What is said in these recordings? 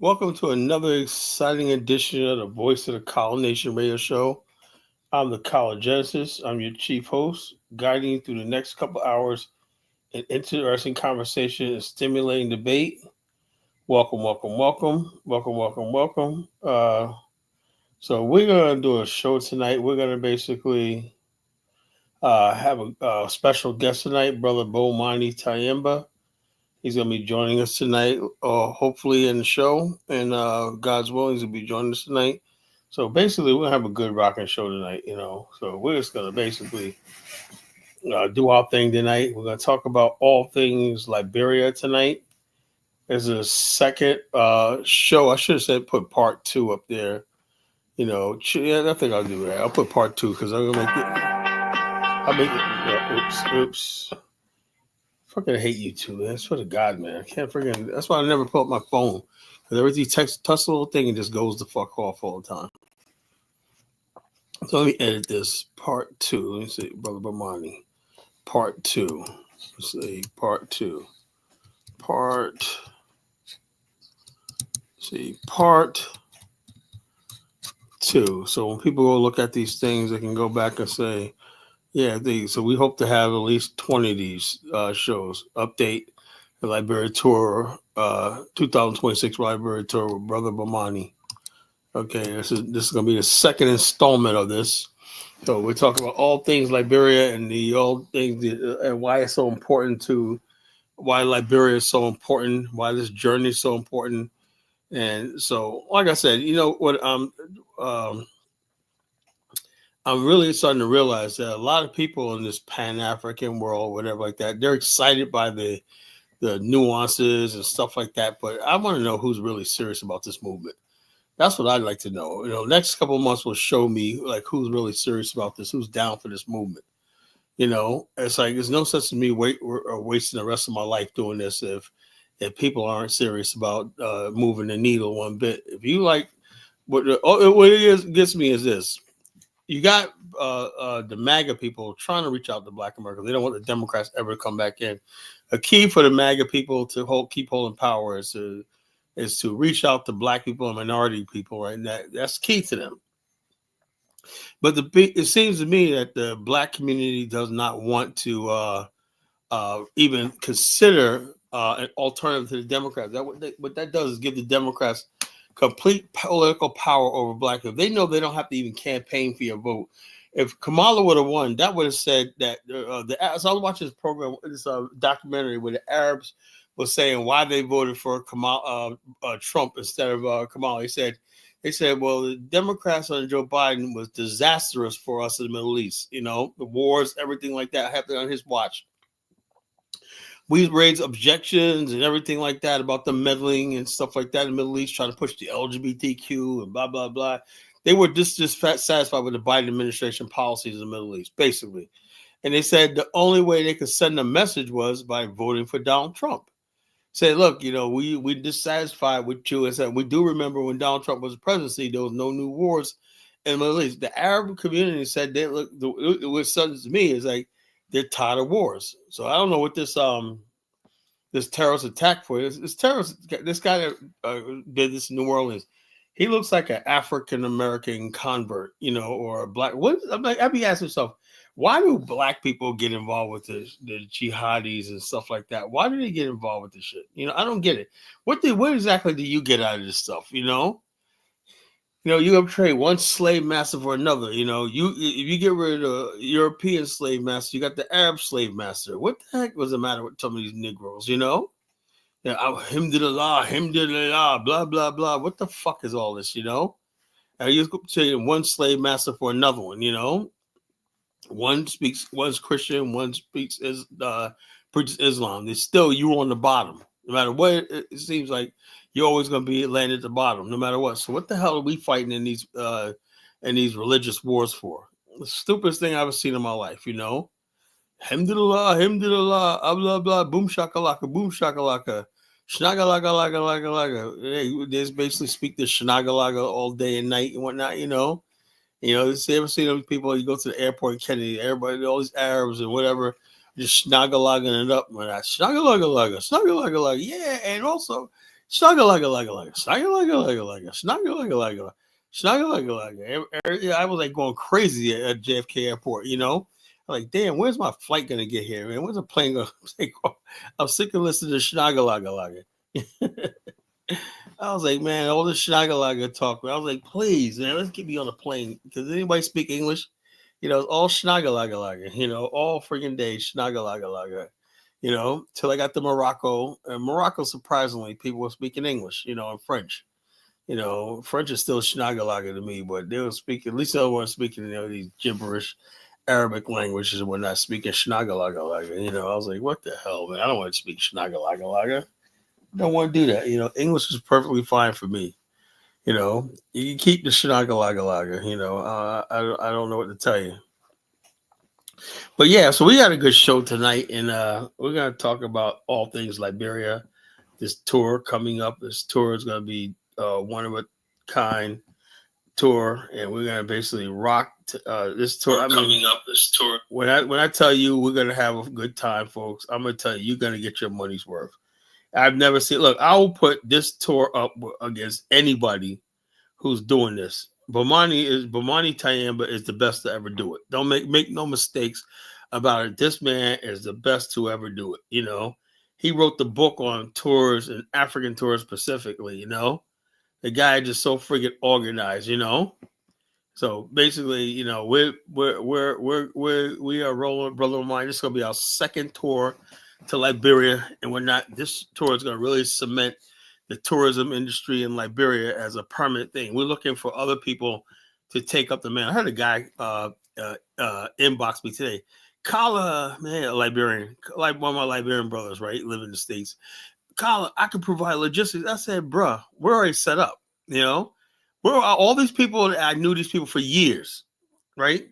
Welcome to another exciting edition of the Voice of the College Nation radio show. I'm the College Genesis. I'm your chief host, guiding you through the next couple hours in interesting conversation and stimulating debate. Welcome, welcome, welcome, welcome, welcome, welcome. So we're gonna do a show tonight. We're gonna basically have a special guest tonight, Brother Bomani Tayemba. He's going to be joining us tonight, hopefully in the show. And God's willing, he's going to be joining us tonight. So basically, we're going to have a good rocking show tonight. So we're just going to basically do our thing tonight. We're going to talk about all things Liberia tonight. There's a second show. I should have said put part two up there. I think I'll do that. I'll put part two because I'm going to make it. I'll make it. Oops. Fucking hate you two, man. I swear to God, man. I can't freaking. That's why I never pull up my phone. Because everything touch a little thing and just goes the fuck off all the time. So let me edit this. Part two. Let me see. Brother Bomani. Part two. Let's see. Part two. Part two. So when people go look at these things, they can go back and say, yeah, so we hope to have at least 20 of these shows. Update the Liberia Tour, 2026 Liberia Tour with Brother Bomani. Okay, this is going to be the second installment of this. So we're talking about all things Liberia and all things and why it's so important why Liberia is so important, why this journey is so important. And so, like I said, you know what I'm really starting to realize that a lot of people in this Pan-African world, whatever like that, they're excited by the nuances and stuff like that. But I want to know who's really serious about this movement. That's what I'd like to know. Next couple of months will show me like who's really serious about this, who's down for this movement. It's like there's no sense in me wasting the rest of my life doing this if people aren't serious about moving the needle one bit. If you like what it gets me is this. You got the MAGA people trying to reach out to Black America. They don't want the Democrats ever to come back in. A key for the MAGA people to keep holding power is to reach out to Black people and minority people, right? And that's key to them. But it seems to me that the Black community does not want to even consider an alternative to the Democrats. What that does is give the Democrats complete political power over Black people. They know they don't have to even campaign for your vote. If Kamala would have won, that would have said that so I was watching this program, this documentary where the Arabs were saying why they voted for Trump instead of Kamala. They said, well, the Democrats under Joe Biden was disastrous for us in the Middle East. The wars, everything like that happened on his watch. We raised objections and everything like that about the meddling and stuff like that in the Middle East, trying to push the LGBTQ and blah, blah, blah. They were just satisfied with the Biden administration policies in the Middle East, basically. And they said the only way they could send a message was by voting for Donald Trump. Say, look, we dissatisfied with you. And said, we do remember when Donald Trump was the presidency, there was no new wars in the Middle East. The Arab community said, what's sudden to me is like, they're tired of wars. So I don't know what this terrorist attack for is. This guy that did this in New Orleans, he looks like an African American convert, or a Black. I'd be asking myself, why do Black people get involved with the jihadis and stuff like that? Why do they get involved with this shit? I don't get it. What exactly do you get out of this stuff? You have to trade one slave master for another. If you get rid of the European slave master, you got the Arab slave master. What the heck was the matter with some of these Negroes? Alhamdulillah, blah blah blah. What the fuck is all this? You trade one slave master for another one. One's Christian, one preaches Islam. It's still you on the bottom. No matter what, it seems like you're always going to be landed at the bottom, no matter what. So what the hell are we fighting in these religious wars for? The stupidest thing I've ever seen in my life, Alhamdulillah, alhamdulillah, blah, blah, boom shakalaka, shnagalaga. They just basically speak the shnagalaga all day and night and whatnot, You ever see those people, you go to the airport in Kennedy, everybody, all these Arabs and whatever, just snagalagging it up. Snagalaga, yeah, and also, Snuggle like a snuggle like a snuggle like a. Yeah, I was like going crazy at JFK Airport. I'm like, damn, where's my flight gonna get here, man? Where's the plane gonna take off? I'm sick of listening to Schnagalaga. I was like, man, all this Schnagalaga talk. I was like, please, man, let's get me on the plane. Does anybody speak English? It's all Schnagalaga. All freaking day Schnagalaga. Till I got to Morocco. And Morocco, surprisingly, people were speaking English, and French. French is still Schnagalaga to me, but they were speaking, at least they weren't speaking, these gibberish Arabic languages and whatnot, speaking Schnagalaga. I was like, what the hell, man? I don't want to speak Schnagalaga. I don't want to do that. English is perfectly fine for me. You can keep the Schnagalaga. I don't know what to tell you. But yeah, so we got a good show tonight, and we're going to talk about all things Liberia. This tour coming up. This tour is going to be one of a kind tour, and we're going to basically rock this tour. Coming up, this tour. When I tell you we're going to have a good time, folks, I'm going to tell you you're going to get your money's worth. I've never seen. Look, I will put this tour up against anybody who's doing this. Bomani Tayamba is the best to ever do it. Don't make no mistakes about it. This man is the best to ever do it. He wrote the book on tours and African tours specifically. The guy is just so friggin' organized. So basically, we are rolling, brother of mine. This is gonna be our second tour to Liberia, and this tour is gonna really cement the tourism industry in Liberia as a permanent thing. We're looking for other people to take up the man. I had a guy inbox me today. Kala, man, a Liberian, like one of my Liberian brothers, right? Live in the States. Kala, I can provide logistics. I said, bruh, we're already set up. We're all these people. I knew these people for years, right?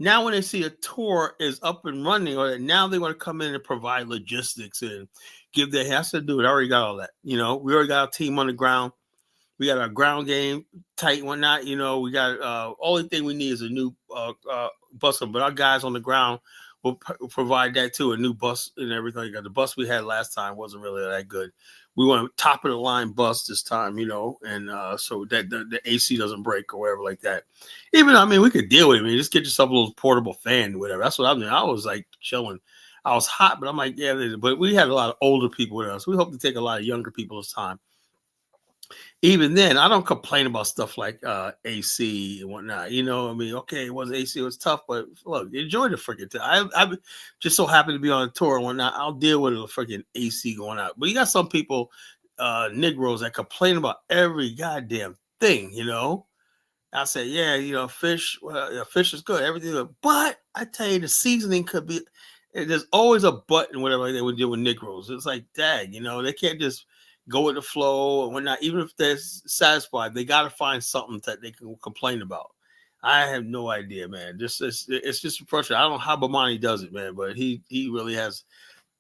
Now, when they see a tour is up and running, or now they want to come in and provide logistics and give their hands to do it. I already got all that. We already got our team on the ground. We got our ground game tight, whatnot. We got only thing we need is a new bus, but our guys on the ground will provide that too. A new bus and everything. The bus we had last time wasn't really that good. We want a top of the line bus this time, and so that the AC doesn't break or whatever like that. Even, we could deal with it. Just get yourself a little portable fan or whatever. That's what I'm doing. I was like chilling. I was hot, but I'm like, yeah, but we had a lot of older people with us. We hope to take a lot of younger people this time. Even then, I don't complain about stuff like AC and whatnot. Okay, it was AC, it was tough, but look, enjoy the freaking time. I just so happy to be on a tour and whatnot. I'll deal with a freaking AC going out. But you got some people, Negroes, that complain about every goddamn thing, I said, yeah, fish is good, everything good. But I tell you, the seasoning could be, there's always a but and whatever they would deal with Negroes. It's like, dang, they can't just go with the flow and whatnot. Even if they're satisfied, they got to find something that they can complain about. I have no idea, man. It's just frustrating. I don't know how Bomani does it, man, but he really has.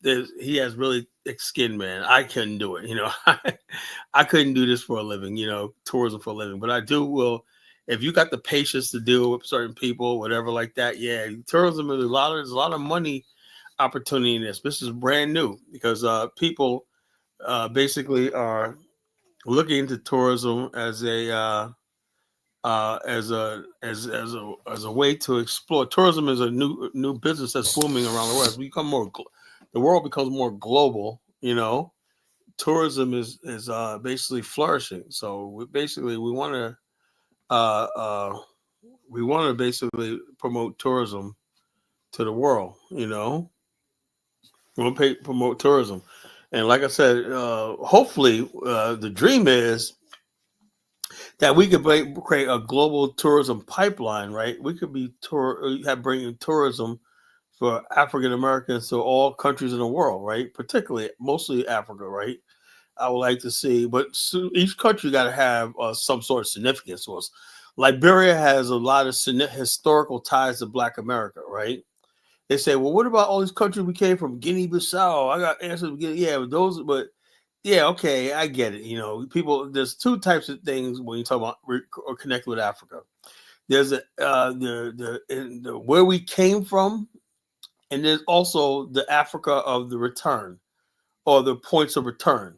He has really thick skin, man. I couldn't do it. I couldn't do this for a living. Tourism for a living. But I will. If you got the patience to deal with certain people, whatever like that, yeah, tourism is there's a lot of money opportunity in this. This is brand new because people basically are looking into tourism as a way to explore. Tourism is a new business that's booming around the world. As we become the world becomes more global. Tourism is basically flourishing. So we want to basically promote tourism to the world. We want to promote tourism. And like I said, hopefully the dream is that we could create a global tourism pipeline, right? We could be bringing tourism for African Americans to all countries in the world, right? Particularly, mostly Africa, right? I would like to see, but each country got to have some sort of significance to us. Liberia has a lot of historical ties to Black America, right? They say, well, what about all these countries we came from? Guinea-Bissau. I got answers. Yeah, but yeah, okay, I get it. People. There's two types of things when you talk about or connect with Africa. There's the where we came from, and there's also the Africa of the return or the points of return.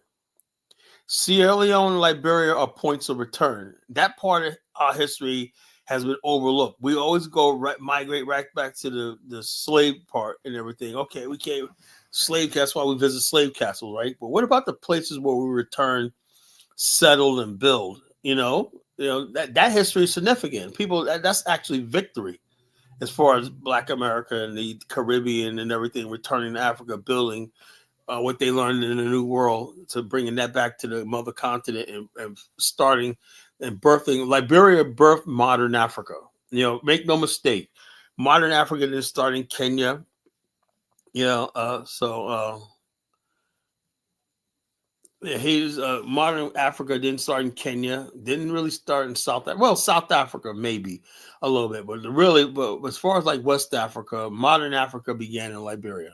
Sierra Leone and Liberia are points of return. That part of our history has been overlooked. We always go migrate right back to the slave part and everything. Okay, we can't slave. That's why we visit slave castles, right? But what about the places where we return, settle, and build? That history is significant. People, that's actually victory as far as Black America and the Caribbean and everything, returning to Africa, building what they learned in the New World, to bringing that back to the mother continent, and starting and birthing. Liberia birthed modern Africa. Make no mistake, modern Africa didn't start in Kenya. Yeah, modern Africa didn't start in Kenya. Didn't really start in South Africa. Well, South Africa maybe a little bit, but as far as like West Africa, modern Africa began in Liberia.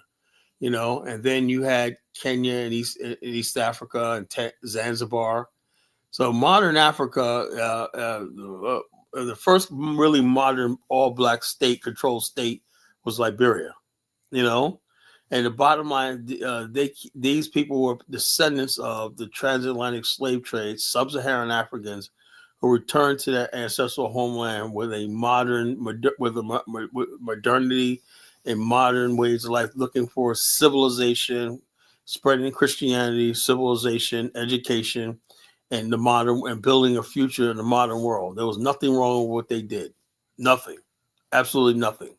And then you had Kenya and East Africa and Zanzibar. So modern Africa, the first really modern all black state controlled state was Liberia. You know, and the bottom line, these people were descendants of the transatlantic slave trade, sub-Saharan Africans who returned to their ancestral homeland with a modernity and modern ways of life, looking for civilization, spreading Christianity, civilization, education, and building a future in the modern world. There was nothing wrong with what they did. Nothing. Absolutely nothing.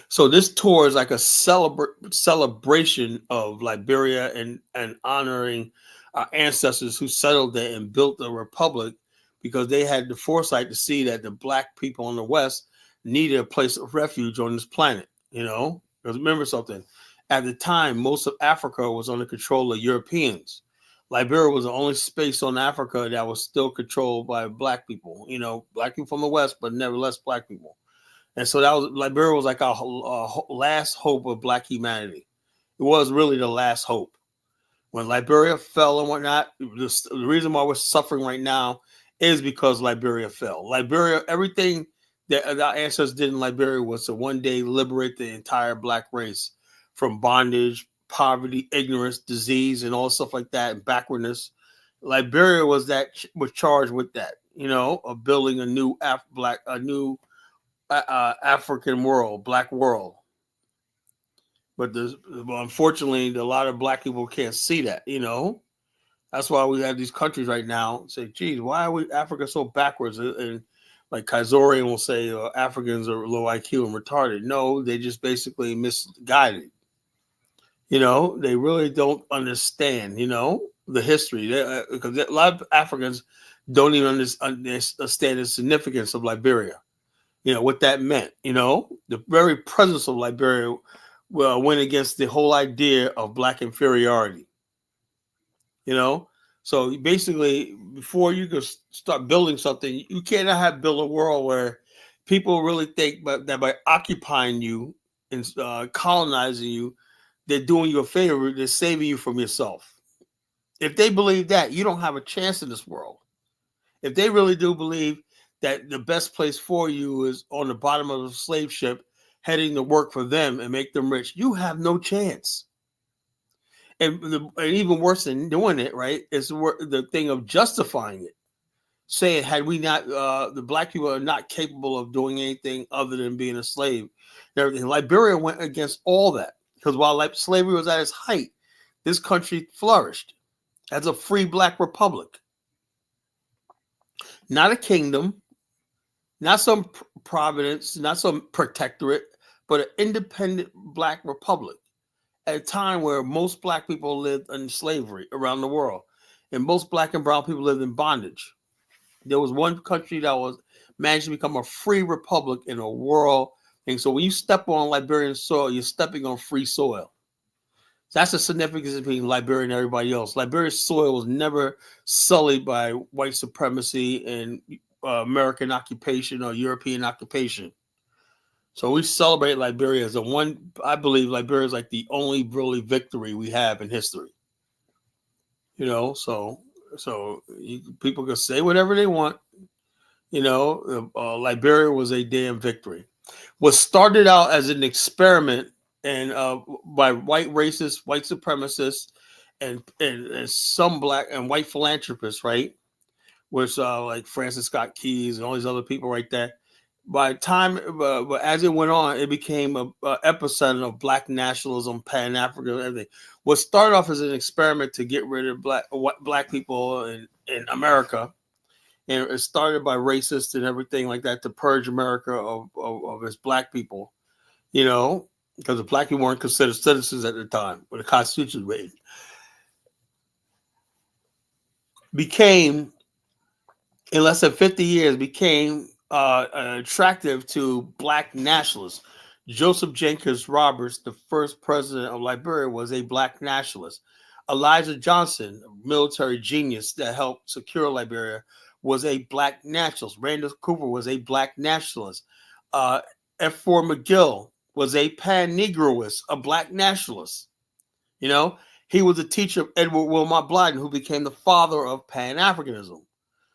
So this tour is like a celebration of Liberia and honoring our ancestors who settled there and built the republic, because they had the foresight to see that the black people in the West needed a place of refuge on this planet. Because remember something, at the time, most of Africa was under control of Europeans. Liberia was the only space on Africa that was still controlled by black people. Black people from the West, but nevertheless black people. And so Liberia was like our last hope of black humanity. It was really the last hope. When Liberia fell and whatnot, the reason why we're suffering right now is because Liberia fell. Liberia, everything that our ancestors did in Liberia was to one day liberate the entire black race from bondage, poverty, ignorance, disease, and all stuff like that, and backwardness. Liberia was charged with that, of building a new African world, black world. But unfortunately, a lot of black people can't see that, That's why we have these countries right now say, geez, why are Africa so backwards? And like Kaizorian will say, Africans are low IQ and retarded. No, they just basically misguided. They really don't understand, the history. Because a lot of Africans don't even understand the significance of Liberia. What that meant. The very presence of Liberia went against the whole idea of black inferiority. So basically, before you can start building something, you cannot build a world where people really think that by occupying you and colonizing you, they're doing you a favor. They're saving you from yourself. If they believe that, you don't have a chance in this world. If they really do believe that the best place for you is on the bottom of a slave ship, heading to work for them and make them rich, you have no chance. And even worse than doing it, right, is the thing of justifying it. Saying, had we not, the black people are not capable of doing anything other than being a slave. And everything. Liberia went against all that, because while slavery was at its height, this country flourished as a free black republic. Not a kingdom, not some providence, not some protectorate, but an independent black republic at a time where most black people lived in slavery around the world, and most black and brown people lived in bondage. There was one country that was managed to become a free republic in a world thing. So when you step on Liberian soil, you're stepping on free soil. That's the significance between Liberia and everybody else. Liberia's soil was never sullied by white supremacy and American occupation or European occupation. So we celebrate Liberia as I believe Liberia is like the only really victory we have in history. So people can say whatever they want. Liberia was a damn victory. What started out as an experiment and by white racists, white supremacists, and some black and white philanthropists, right? Which like Francis Scott Keys and all these other people right there. By the time, but as it went on, it became a epicenter of black nationalism, Pan African, everything. What started off as an experiment to get rid of black people in America, and it started by racists and everything like that to purge America of its black people, you know, because the black people weren't considered citizens at the time when the Constitution was made. Became in less than 50 years became attractive to black nationalists. Joseph Jenkins Roberts, the first president of Liberia, was a black nationalist. Elijah Johnson, a military genius that helped secure Liberia, was a black nationalist. Randall Cooper was a black nationalist. Uh, F. 4 McGill was a pan-Negroist, a black nationalist. You know, he was a teacher of Edward Wilmot Blyden, who became the father of Pan-Africanism,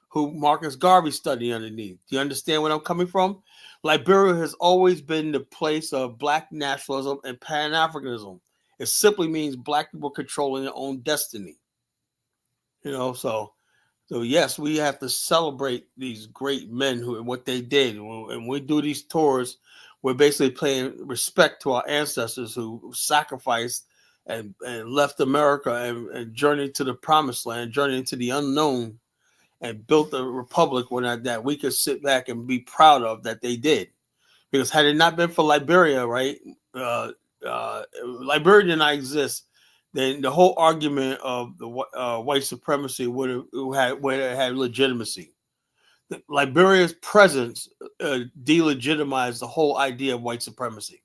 who Marcus Garvey studied underneath. Do you understand where I'm coming from? Liberia has always been the place of black nationalism and Pan-Africanism. It simply means black people controlling their own destiny. You know, so yes, we have to celebrate these great men who and what they did. And when we do these tours, we're basically paying respect to our ancestors who sacrificed and left America and journeyed to the promised land, journeyed into the unknown, and built a republic that we could sit back and be proud of that they did. Because had it not been for Liberia, right, Liberia did not exist, then the whole argument of the white supremacy would have had legitimacy. Liberia's presence delegitimized the whole idea of white supremacy.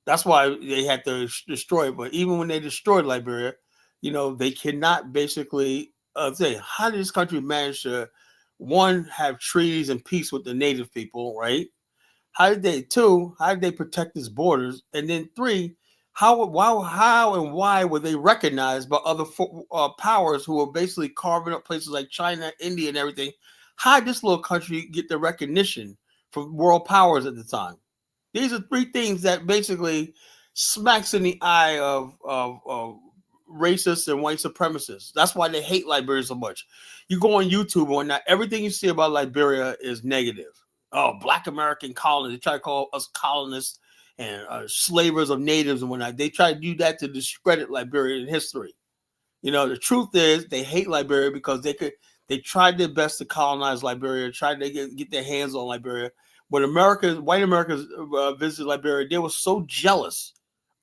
That's why they had to destroy it. But even when they destroyed Liberia, you know, they cannot basically say, how did this country manage to, one, have treaties and peace with the native people, right? How did they protect its borders? And then three, how and why were they recognized by other powers who were basically carving up places like China, India, and everything? How did this little country get the recognition from world powers at the time? These are three things that basically smacks in the eye of racists and white supremacists. That's why they hate Liberia so much. You go on YouTube or not, everything you see about Liberia is negative. Oh, Black American colonists. They try to call us colonists and slavers of natives and whatnot. They try to do that to discredit Liberian history. You know, the truth is they hate Liberia because they tried their best to colonize Liberia, tried to get their hands on Liberia. When white Americans visited Liberia, they were so jealous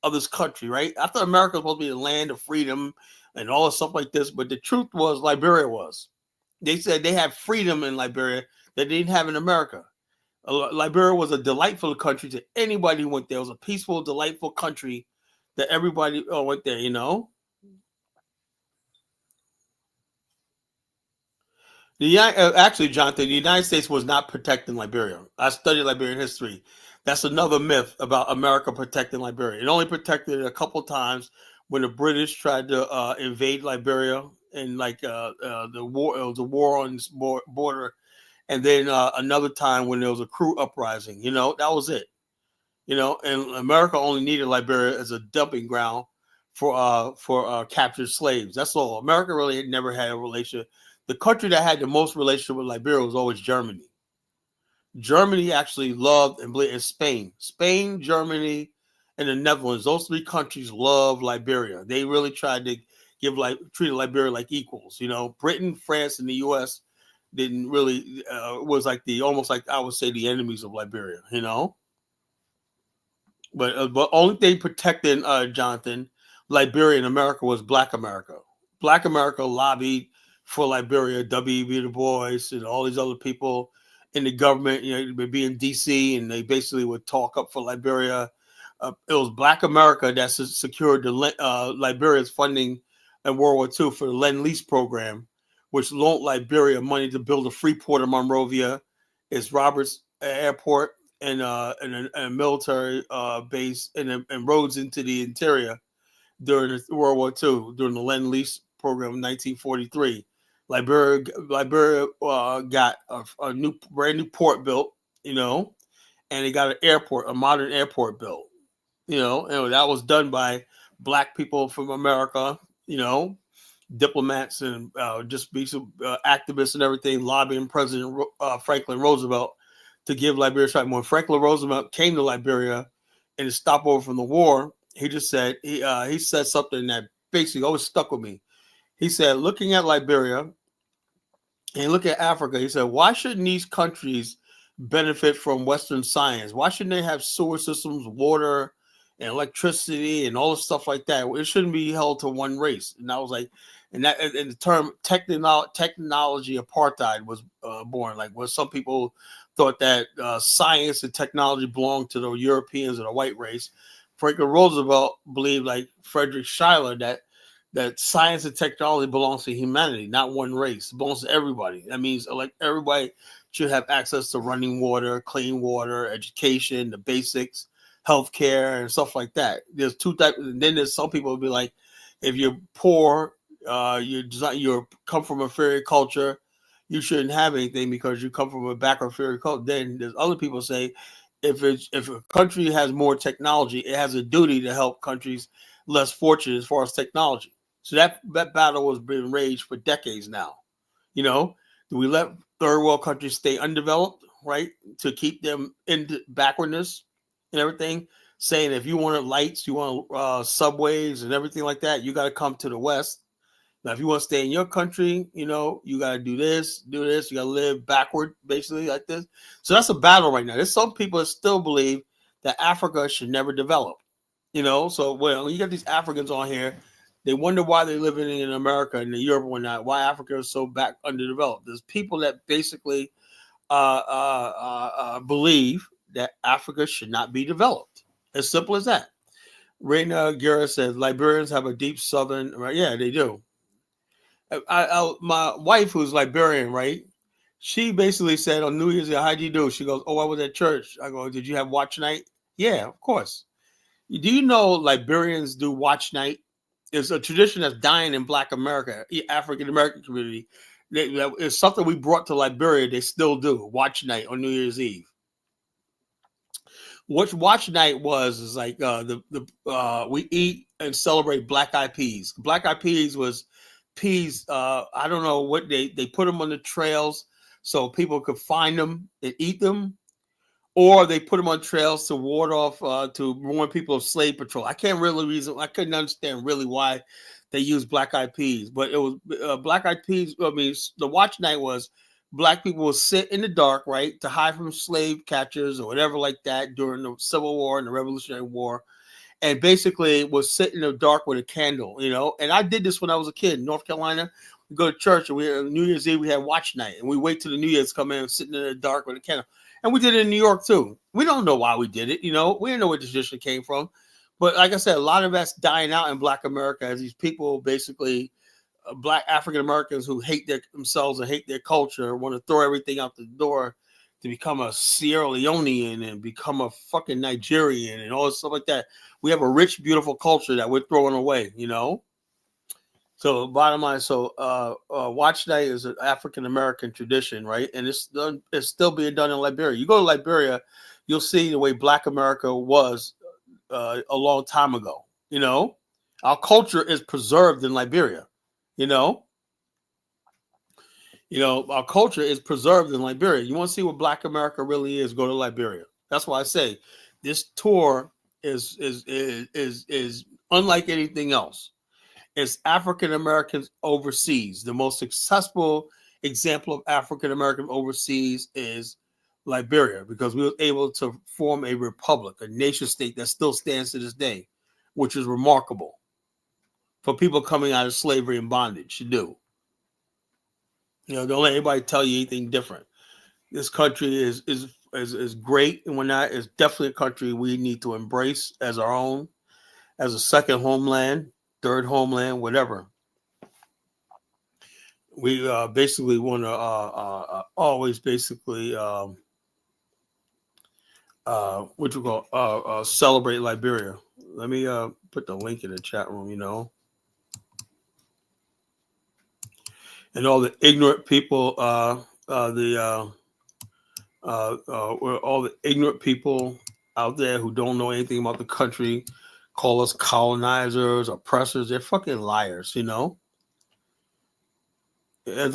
of this country, right? I thought America was supposed to be the land of freedom and all this stuff like this, but the truth was Liberia was. They said they had freedom in Liberia that they didn't have in America. Liberia was a delightful country to anybody who went there. It was a peaceful, delightful country that everybody went there, you know? Actually, Jonathan, the United States was not protecting Liberia. I studied Liberian history. That's another myth about America protecting Liberia. It only protected it a couple times when the British tried to invade Liberia and the war. It was a war on this border, and then another time when there was a crew uprising. You know, that was it. You know, and America only needed Liberia as a dumping ground for captured slaves. That's all. America really had never had a relationship. The country that had the most relationship with Liberia was always Germany. Germany actually loved and believed in Spain. Spain, Germany, and the Netherlands. Those three countries love Liberia. They really tried to treated Liberia like equals. You know, Britain, France, and the U.S. didn't really was like almost like I would say the enemies of Liberia. You know. But only thing protecting Jonathan, Liberia in America was Black America. Black America lobbied for Liberia, W.E.B. Du Bois and all these other people in the government, you know, be in D.C. and they basically would talk up for Liberia. It was Black America that secured Liberia's funding in World War II for the Lend-Lease program, which loaned Liberia money to build a free port of Monrovia. It's Roberts Airport and a military base and roads into the interior during World War II, during the Lend-Lease program in 1943. Liberia got a brand new port built, you know, and they got an airport, a modern airport built, you know, and that was done by Black people from America, you know, diplomats and just be some activists and everything, lobbying President Franklin Roosevelt to give Liberia strike. When Franklin Roosevelt came to Liberia and to stop over from the war, he just said he said something that basically always stuck with me. He said, looking at Liberia and look at Africa, he said, why shouldn't these countries benefit from Western science? Why shouldn't they have sewer systems, water, and electricity, and all the stuff like that? It shouldn't be held to one race. And I was like, and the term technology apartheid was born. Like, where some people thought that science and technology belonged to the Europeans or the white race. Franklin Roosevelt believed, like Frederick Schuyler, that science and technology belongs to humanity, not one race. It belongs to everybody. That means like everybody should have access to running water, clean water, education, the basics, healthcare, and stuff like that. There's two types. And then there's some people will be like, if you're poor, you're come from a inferior culture, you shouldn't have anything because you come from a background inferior culture. Then there's other people say, if a country has more technology, it has a duty to help countries less fortunate as far as technology. So that battle has been raged for decades now. You know, do we let third world countries stay undeveloped, right, to keep them in backwardness and everything? Saying if you want lights, you want subways and everything like that, you got to come to the West. Now, if you want to stay in your country, you got to do this. You got to live backward, basically like this. So that's a battle right now. There's some people that still believe that Africa should never develop. So when you got these Africans on here, they wonder why they're living in America and in Europe and not, why Africa is so back underdeveloped. There's people that basically believe that Africa should not be developed. As simple as that. Raina Guerra says Liberians have a deep southern, right? Yeah, they do. My wife, who's Liberian, right? She basically said on New Year's Eve, "How do you do?" She goes, "Oh, I was at church." I go, "Did you have watch night?" Yeah, of course. Do you know Liberians do watch night? It's a tradition that's dying in Black America, African American community. It's something we brought to Liberia. They still do watch night on New Year's Eve. What watch night is like we eat and celebrate black eyed peas. Black eyed peas was peas. I don't know what they put them on the trails so people could find them and eat them, or they put them on trails to ward off to warn people of slave patrol. I couldn't understand really why they used black eyed peas, but it was black eyed peas. I mean, the watch night was black people will sit in the dark, right, to hide from slave catchers or whatever like that during the Civil War and the Revolutionary War, and basically was sit in the dark with a candle, And I did this when I was a kid in North Carolina. We go to church and New Year's Eve we had watch night, and we wait till the New Year's come in and sitting in the dark with a candle. And we did it in New York too. We don't know why we did it, We didn't know where the tradition came from. But like I said, a lot of that's dying out in Black America as these people basically, Black African Americans who hate themselves and hate their culture, want to throw everything out the door to become a Sierra Leonean and become a fucking Nigerian and all this stuff like that. We have a rich, beautiful culture that we're throwing away, So bottom line, watch night is an African American tradition, right? And it's still being done in Liberia. You go to Liberia, you'll see the way Black America was a long time ago. Our culture is preserved in Liberia. Our culture is preserved in Liberia. You want to see what Black America really is? Go to Liberia. That's why I say this tour is unlike anything else. It's African Americans overseas. The most successful example of African American overseas is Liberia, because we were able to form a republic, a nation state that still stands to this day, which is remarkable for people coming out of slavery and bondage to do. Don't let anybody tell you anything different. This country is great, and it's definitely a country we need to embrace as our own, as a second homeland, third homeland, whatever. We basically want to always basically celebrate Liberia. Let me put the link in the chat room, and all the ignorant people, all the ignorant people out there who don't know anything about the country, call us colonizers, oppressors. They're fucking liars, Ed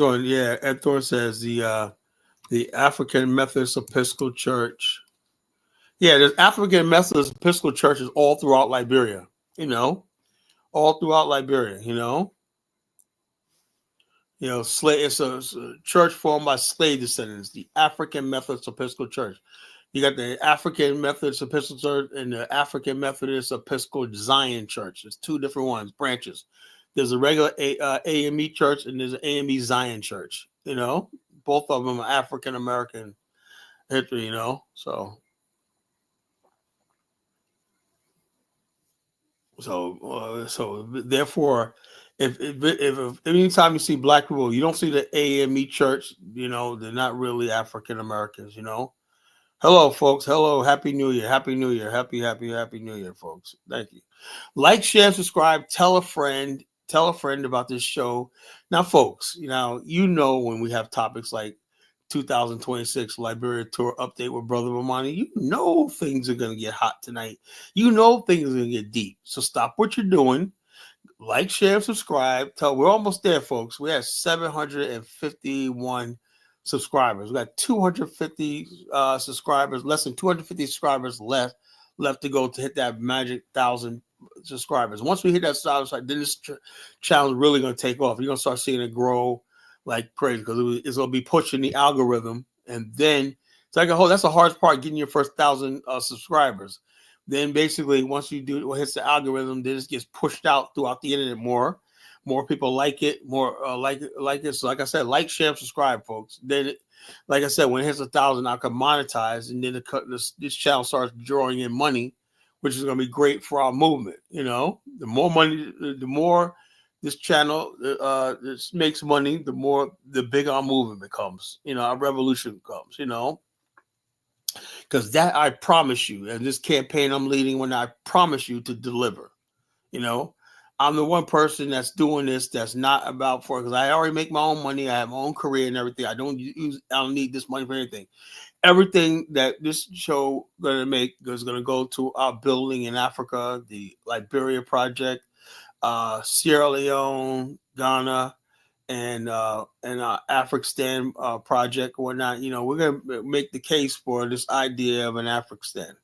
says the African Methodist Episcopal Church. Yeah, there's African Methodist Episcopal churches all throughout Liberia. You know, all throughout Liberia. It's a church formed by slave descendants, the African Methodist Episcopal Church. You got the African Methodist Episcopal Church and the African Methodist Episcopal Zion Church. There's two different ones, branches. There's a regular AME church and there's an AME Zion Church. Both of them are African American history. So therefore, if anytime you see black people, you don't see the AME church. They're not really African Americans. Hello, folks. Hello, Happy New Year. Happy New Year. Happy New Year, folks. Thank you. Like, share, subscribe. Tell a friend. Tell a friend about this show. Now, folks, when we have topics like 2026 Liberia tour update with Brother Bomani, things are going to get hot tonight. Things are going to get deep. So stop what you're doing. Like, share, subscribe. We're almost there, folks. We have 751 subscribers. We got 250 subscribers, less than 250 subscribers left to go to hit that magic 1,000 subscribers. Once we hit that 1,000, then this channel is really going to take off. You're going to start seeing it grow like crazy because it's going to be pushing the algorithm. And then it's like that's the hardest part, getting your first 1,000 subscribers. Then basically, once you do what hits the algorithm, then it gets pushed out throughout the internet more. More people like it, more like it. So like I said, like, share, subscribe, folks. Then, like I said, when it hits 1,000, I can monetize, and then this channel starts drawing in money, which is going to be great for our movement. The more money, the more this channel this makes money, the bigger our movement becomes. Our revolution becomes. Because that I promise you, and this campaign I'm leading, when I promise you to deliver. I'm the one person that's doing this. That's not about because I already make my own money. I have my own career and everything. I don't need this money for anything. Everything that this show going to make is going to go to our building in Africa, the Liberia Project, Sierra Leone, Ghana, and African project or whatnot. We're gonna make the case for this idea of an African.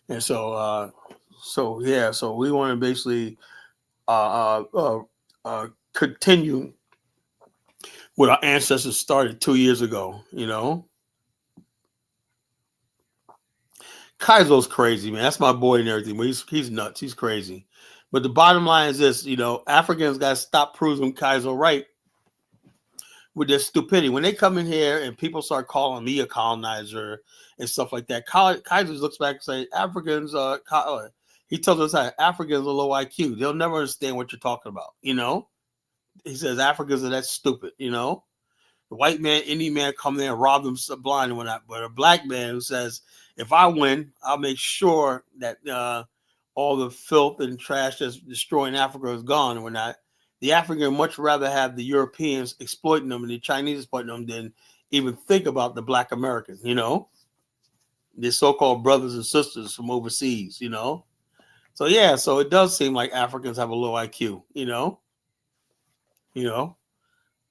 And so we want to basically continue what our ancestors started 2 years ago. Kaizo's crazy, man. That's my boy and everything, but he's nuts. He's crazy. But the bottom line is this: Africans got to stop proving Kaizo right with their stupidity. When they come in here and people start calling me a colonizer and stuff like that, Kaiser looks back and say, Africans, he tells us that Africans are low IQ. They'll never understand what you're talking about. He says Africans are that stupid. The white man, Indian man come there and rob them blind and whatnot. But a black man who says, if I win, I'll make sure that all the filth and trash that's destroying Africa is gone and whatnot. The African would much rather have the Europeans exploiting them and the Chinese exploiting them than even think about the black Americans, the so-called brothers and sisters from overseas, So it does seem like Africans have a low IQ, because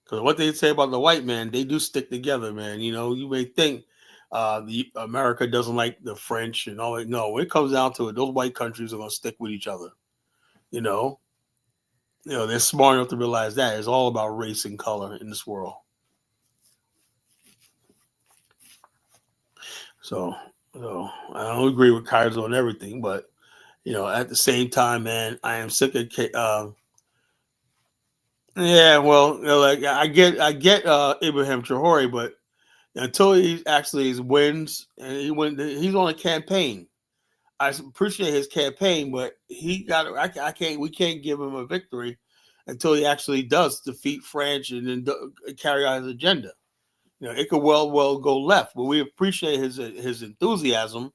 what they say about the white man, they do stick together, man. You may think the America doesn't like the French and all that. No, when it comes down to it, those white countries are going to stick with each other, they're smart enough to realize that it's all about race and color in this world. So I don't agree with Kaiser on everything, but at the same time, man, I am sick of. I get Ibrahim Traore, but until he actually wins and he's on a campaign. I appreciate his campaign, but we can't give him a victory until he actually does defeat French and then carry out his agenda. It could well go left, but we appreciate his enthusiasm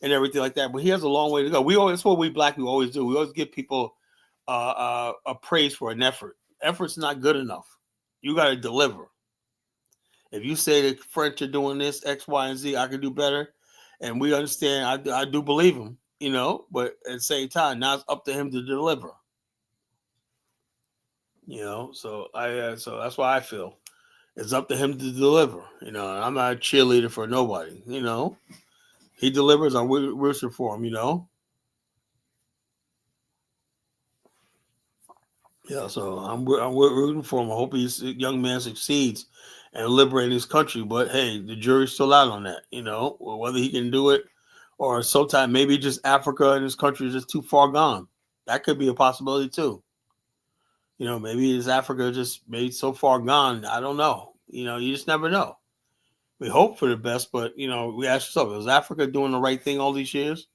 and everything like that. But he has a long way to go. That's what we black people always do. We always give people a praise for an effort. Effort's not good enough. You got to deliver. If you say the French are doing this X, Y, and Z, I can do better, and we understand. I do believe him, but at the same time, now it's up to him to deliver. So that's why I feel it's up to him to deliver. And I'm not a cheerleader for nobody. He delivers. I'm rooting for him. Yeah, so I'm rooting for him. I hope he's a young man succeeds and liberating his country. But hey, the jury's still out on that. Well, whether he can do it or sometime maybe just Africa and his country is just too far gone. That could be a possibility too. Maybe is Africa just made so far gone. I don't know. You just never know. We hope for the best, but we ask ourselves: is Africa doing the right thing all these years?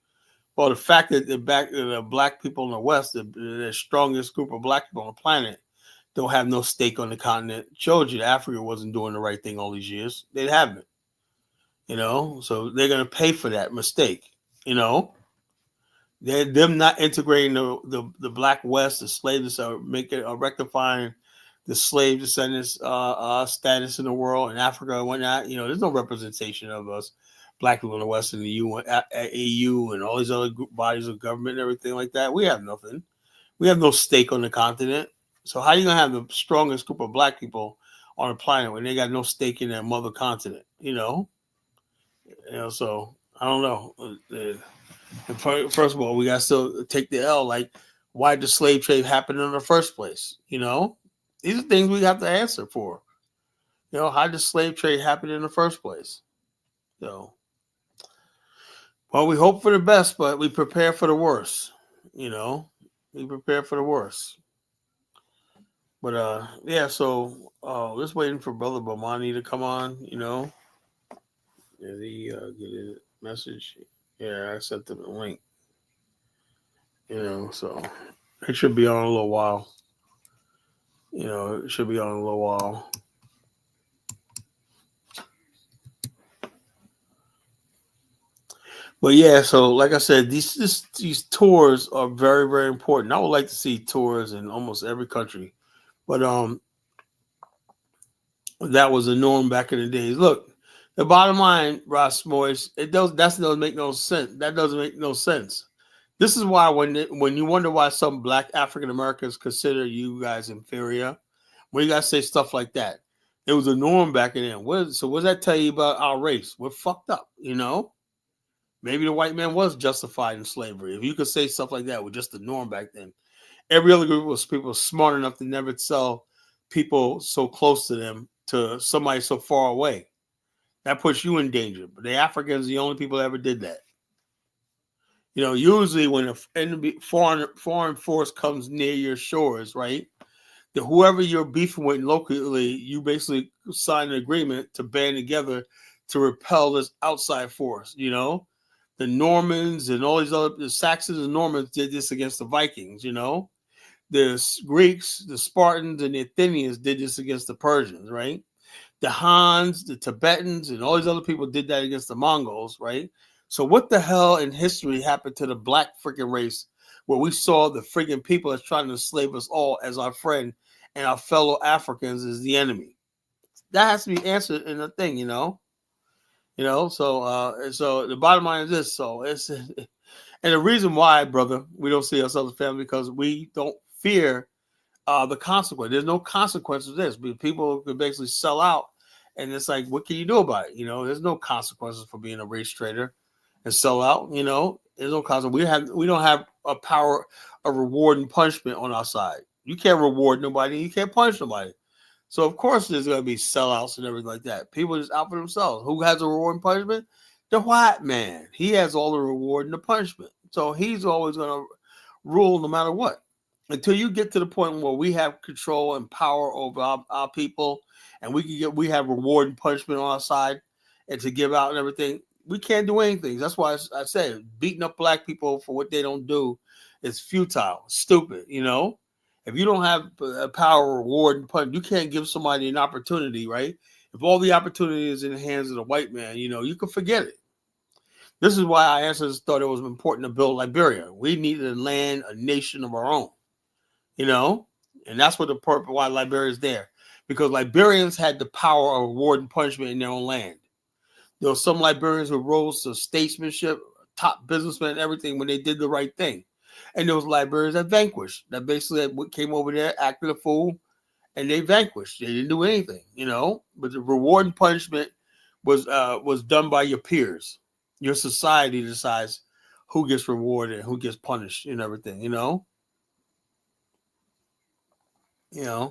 Well, the fact that the black people in the West, the strongest group of black people on the planet, don't have no stake on the continent, showed you that Africa wasn't doing the right thing all these years. They haven't, so they're going to pay for that mistake. They're them not integrating the black West, the slaves, making rectifying the slave descendants status in the world in Africa and whatnot. There's no representation of us black people in the West in the AU and all these other bodies of government and everything like that. We have nothing. We have no stake on the continent. So how are you gonna have the strongest group of black people on the planet when they got no stake in their mother continent? So I don't know. And first of all, we got to still take the L. Like, why did the slave trade happen in the first place? These are things we have to answer for. How did the slave trade happen in the first place? So, well, we hope for the best, but we prepare for the worst. We prepare for the worst. But yeah. So, just waiting for Brother Bomani to come on. Did he get a message? Yeah, I sent them a link. So it should be on a little while. It should be on a little while. But yeah, so like I said, these tours are very, very important. I would like to see tours in almost every country, but that was the norm back in the days. Look, the bottom line, Ross Morris, that doesn't make no sense. That doesn't make no sense. This is why when you wonder why some black African Americans consider you guys inferior, when you guys say stuff like that, it was a norm back in then. So what does that tell you about our race? We're fucked up, Maybe the white man was justified in slavery. If you could say stuff like that, was just the norm back then. Every other group was people smart enough to never sell people so close to them to somebody so far away. That puts you in danger. But the Africans, the only people that ever did that. Usually when a enemy, foreign force comes near your shores, right? Whoever you're beefing with locally, you basically sign an agreement to band together to repel this outside force. The Normans and all the Saxons and Normans did this against the Vikings. The Greeks, the Spartans, and the Athenians did this against the Persians, right? The Hans, the Tibetans, and all these other people did that against the Mongols, right? So what the hell in history happened to the black freaking race where we saw the freaking people that's trying to enslave us all as our friend and our fellow Africans as the enemy? That has to be answered in a thing, So the bottom line is this. So it's and the reason why, brother, we don't see ourselves as family because we don't fear the consequence. There's no consequence of this. People can basically sell out, and it's like, what can you do about it? There's no consequences for being a race trader and sell out. There's no consequence. We don't have a power of reward and punishment on our side. You can't reward nobody. You can't punish nobody. So of course there's going to be sellouts and everything like that. People just out for themselves. Who has a reward and punishment? The white man. He has all the reward and the punishment. So he's always going to rule no matter what. Until you get to the point where we have control and power over our people, and we have reward and punishment on our side, and to give out and everything, we can't do anything. That's why I say beating up black people for what they don't do is futile, stupid. If you don't have a power, reward, and punishment, you can't give somebody an opportunity, right? If all the opportunity is in the hands of the white man, you can forget it. This is why our ancestors thought it was important to build Liberia. We needed a land, a nation of our own. And that's what the purpose why Liberia is there, because Liberians had the power of reward and punishment in their own land. There were some Liberians who rose to statesmanship, top businessmen, and everything when they did the right thing. And those Liberians that vanquished, that basically came over there, acted a fool, and they vanquished. They didn't do anything, But the reward and punishment was done by your peers. Your society decides who gets rewarded and who gets punished and everything, You know. Yeah,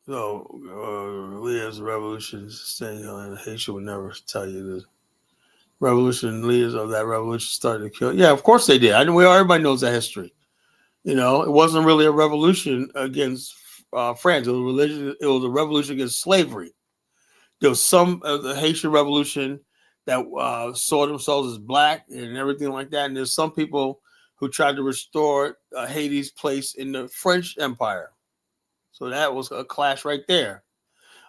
leaders of revolutions saying Haitian would never tell you the revolution leaders of that revolution started to kill. Yeah, of course they did. I know everybody knows that history. It wasn't really a revolution against France. It was religion. It was a revolution against slavery. There was some of the Haitian Revolution that saw themselves as black and everything like that. And there's some people who tried to restore Haiti's place in the French Empire. So that was a clash right there.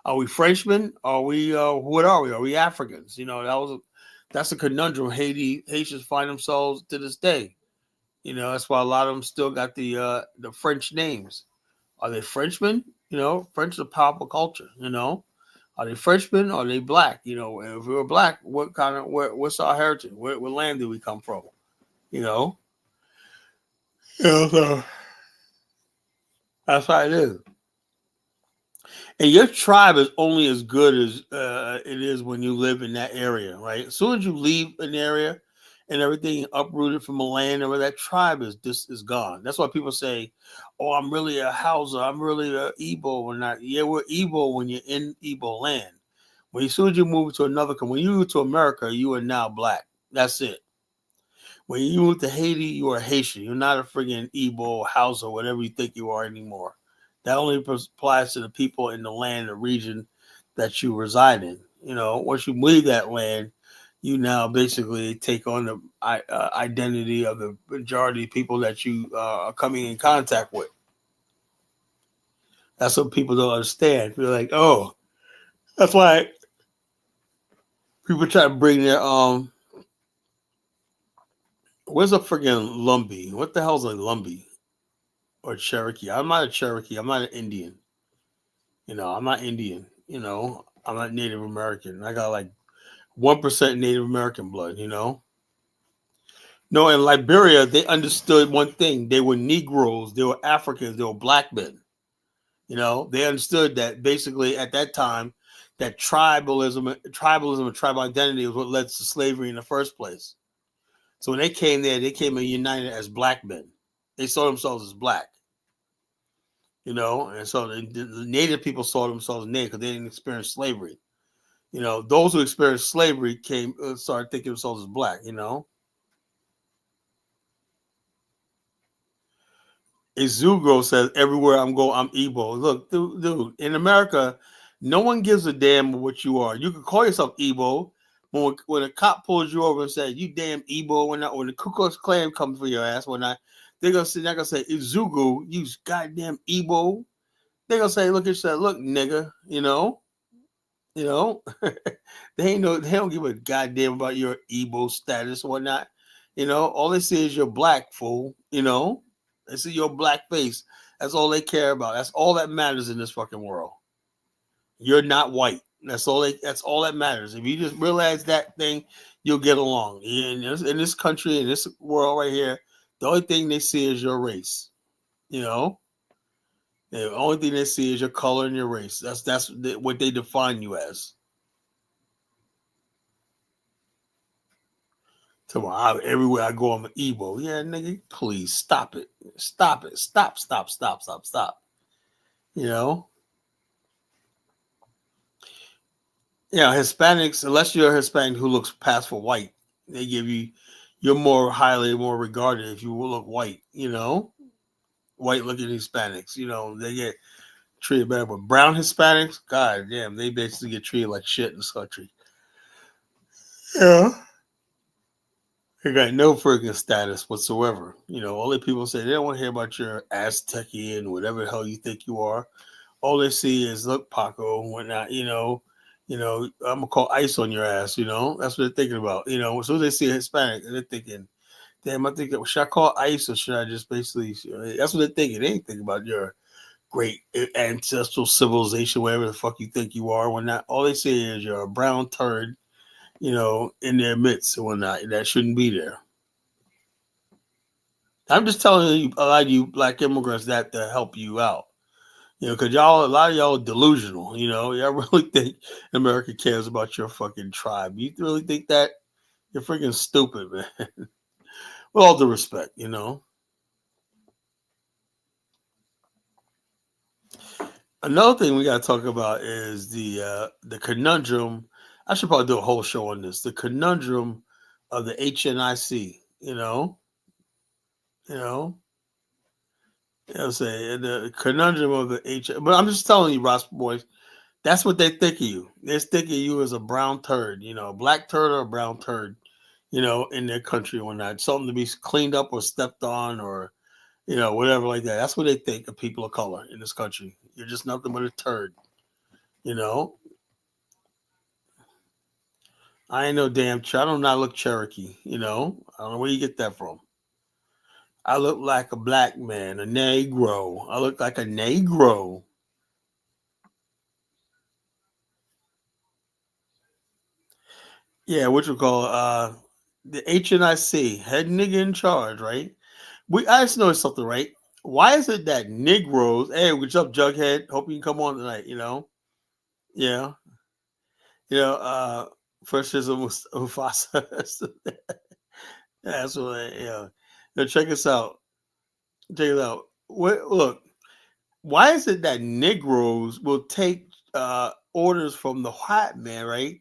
Are we Frenchmen? Are we? What are we? Are we Africans? That's a conundrum Haitians find themselves to this day. That's why a lot of them still got the French names. Are they Frenchmen? French is a powerful culture. Are they Frenchmen? Are they black? If we were black, what's our heritage? What land do we come from? You know, so that's how it is. And your tribe is only as good as it is when you live in that area, right? As soon as you leave an area and everything uprooted from a land, or that tribe is gone. That's why people say, "Oh, I'm really a Hausa. I'm really a Igbo." Or not? Yeah, we're Igbo when you're in Igbo land. As soon as you move to when you move to America, you are now black. That's it. When you move to Haiti, you are Haitian. You're not a friggin' Igbo, Hausa, whatever you think you are anymore. That only applies to the people in the land, the region that you reside in. Once you leave that land, you now basically take on the identity of the majority of people that you are coming in contact with. That's what people don't understand. They're like, oh, that's why people try to bring their where's a friggin' Lumbee? What the hell's a Lumbee or Cherokee? I'm not a Cherokee. I'm not an Indian. I'm not Indian. I'm not Native American. I got like 1% Native American blood. No, in Liberia, they understood one thing: they were Negroes, they were Africans, they were black men. They understood that basically at that time, that tribalism, and tribal identity was what led to slavery in the first place. So when they came there, they came in united as black men. They saw themselves as black. And so the native people saw themselves as native because they didn't experience slavery. Those who experienced slavery started thinking themselves as black. Izugo says, everywhere I'm going, I'm Igbo. Look, dude, in America, no one gives a damn what you are. You can call yourself Igbo, but when a cop pulls you over and says, you damn Igbo, when the Ku Klux Klan comes for your ass, they're going to say, Izugo, you goddamn Igbo. They're going to say, look at you, look, nigga, they don't give a goddamn about your Igbo status or whatnot. All they see is your black, fool. They see your black face. That's all they care about. That's all that matters in this fucking world. You're not white. That's all that matters. If you just realize that thing, you'll get along. In this country, in this world right here, the only thing they see is your race. The only thing they see is your color and your race. That's what they define you as. Tomorrow, everywhere I go, I'm an Igbo. Yeah, nigga, please stop it. Stop it. Stop. Hispanics, unless you're a Hispanic who looks past for white, you're more regarded if you look white, white looking Hispanics, they get treated better. But brown Hispanics, god damn, they basically get treated like shit in this country. Yeah. They got no freaking status whatsoever. All the people say they don't want to hear about your Aztecian, whatever the hell you think you are. All they see is, look, Paco, and whatnot, I'm gonna call ice on your ass, That's what they're thinking about. As soon as they see a Hispanic, they're thinking, damn, I think, should I call ice or should I just basically, that's what they're thinking. They ain't thinking about your great ancestral civilization, whatever the fuck you think you are, whatnot. All they see is you're a brown turd, in their midst and whatnot that shouldn't be there. I'm just telling you, a lot of you black immigrants that to help you out. Because a lot of y'all are delusional. Y'all really think America cares about your fucking tribe. You really think that? You're freaking stupid, man. With all due respect. Another thing we got to talk about is the conundrum. I should probably do a whole show on this. The conundrum of the HNIC. You know. I'm saying the conundrum of the H. But I'm just telling you, Ross boys, that's what they think of you. They're thinking of you as a brown turd, a black turd or a brown turd, in their country or not. Something to be cleaned up or stepped on or, whatever like that. That's what they think of people of color in this country. You're just nothing but a turd, you know. I ain't no damn. I do not look Cherokee, I don't know where you get that from. I look like a black man, a Negro. I look like a Negro. Yeah, what you call the HNIC, head nigga in charge, right? I just noticed something, right? Why is it that Negroes, hey, what's up, Jughead? Hope you can come on tonight. Yeah. You know, uh First is Mufasa. That's what Now check us out. Check it out. Look, why is it that Negroes will take orders from the white man, right?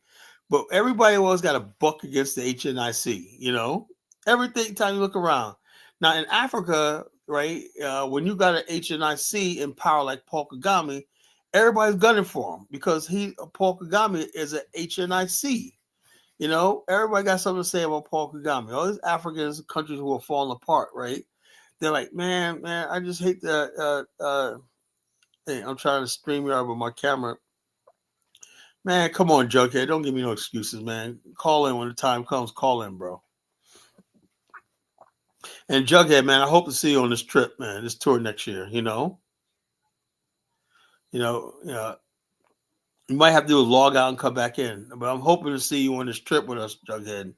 But everybody always got a buck against the HNIC, Everything time you look around. Now in Africa, right, when you got an HNIC in power like Paul Kagame, everybody's gunning for him because Paul Kagame is an HNIC. Everybody got something to say about Paul Kagame. All these African countries who are falling apart, right? They're like, man, I just hate the hey, I'm trying to stream you out with my camera. Man, come on, Jughead. Don't give me no excuses, man. Call in when the time comes. Call in, bro. And Jughead, man, I hope to see you on this trip, man. This tour next year. You know, you know, you might have to do a log out and come back in. But I'm hoping to see you on this trip with us, Jughead.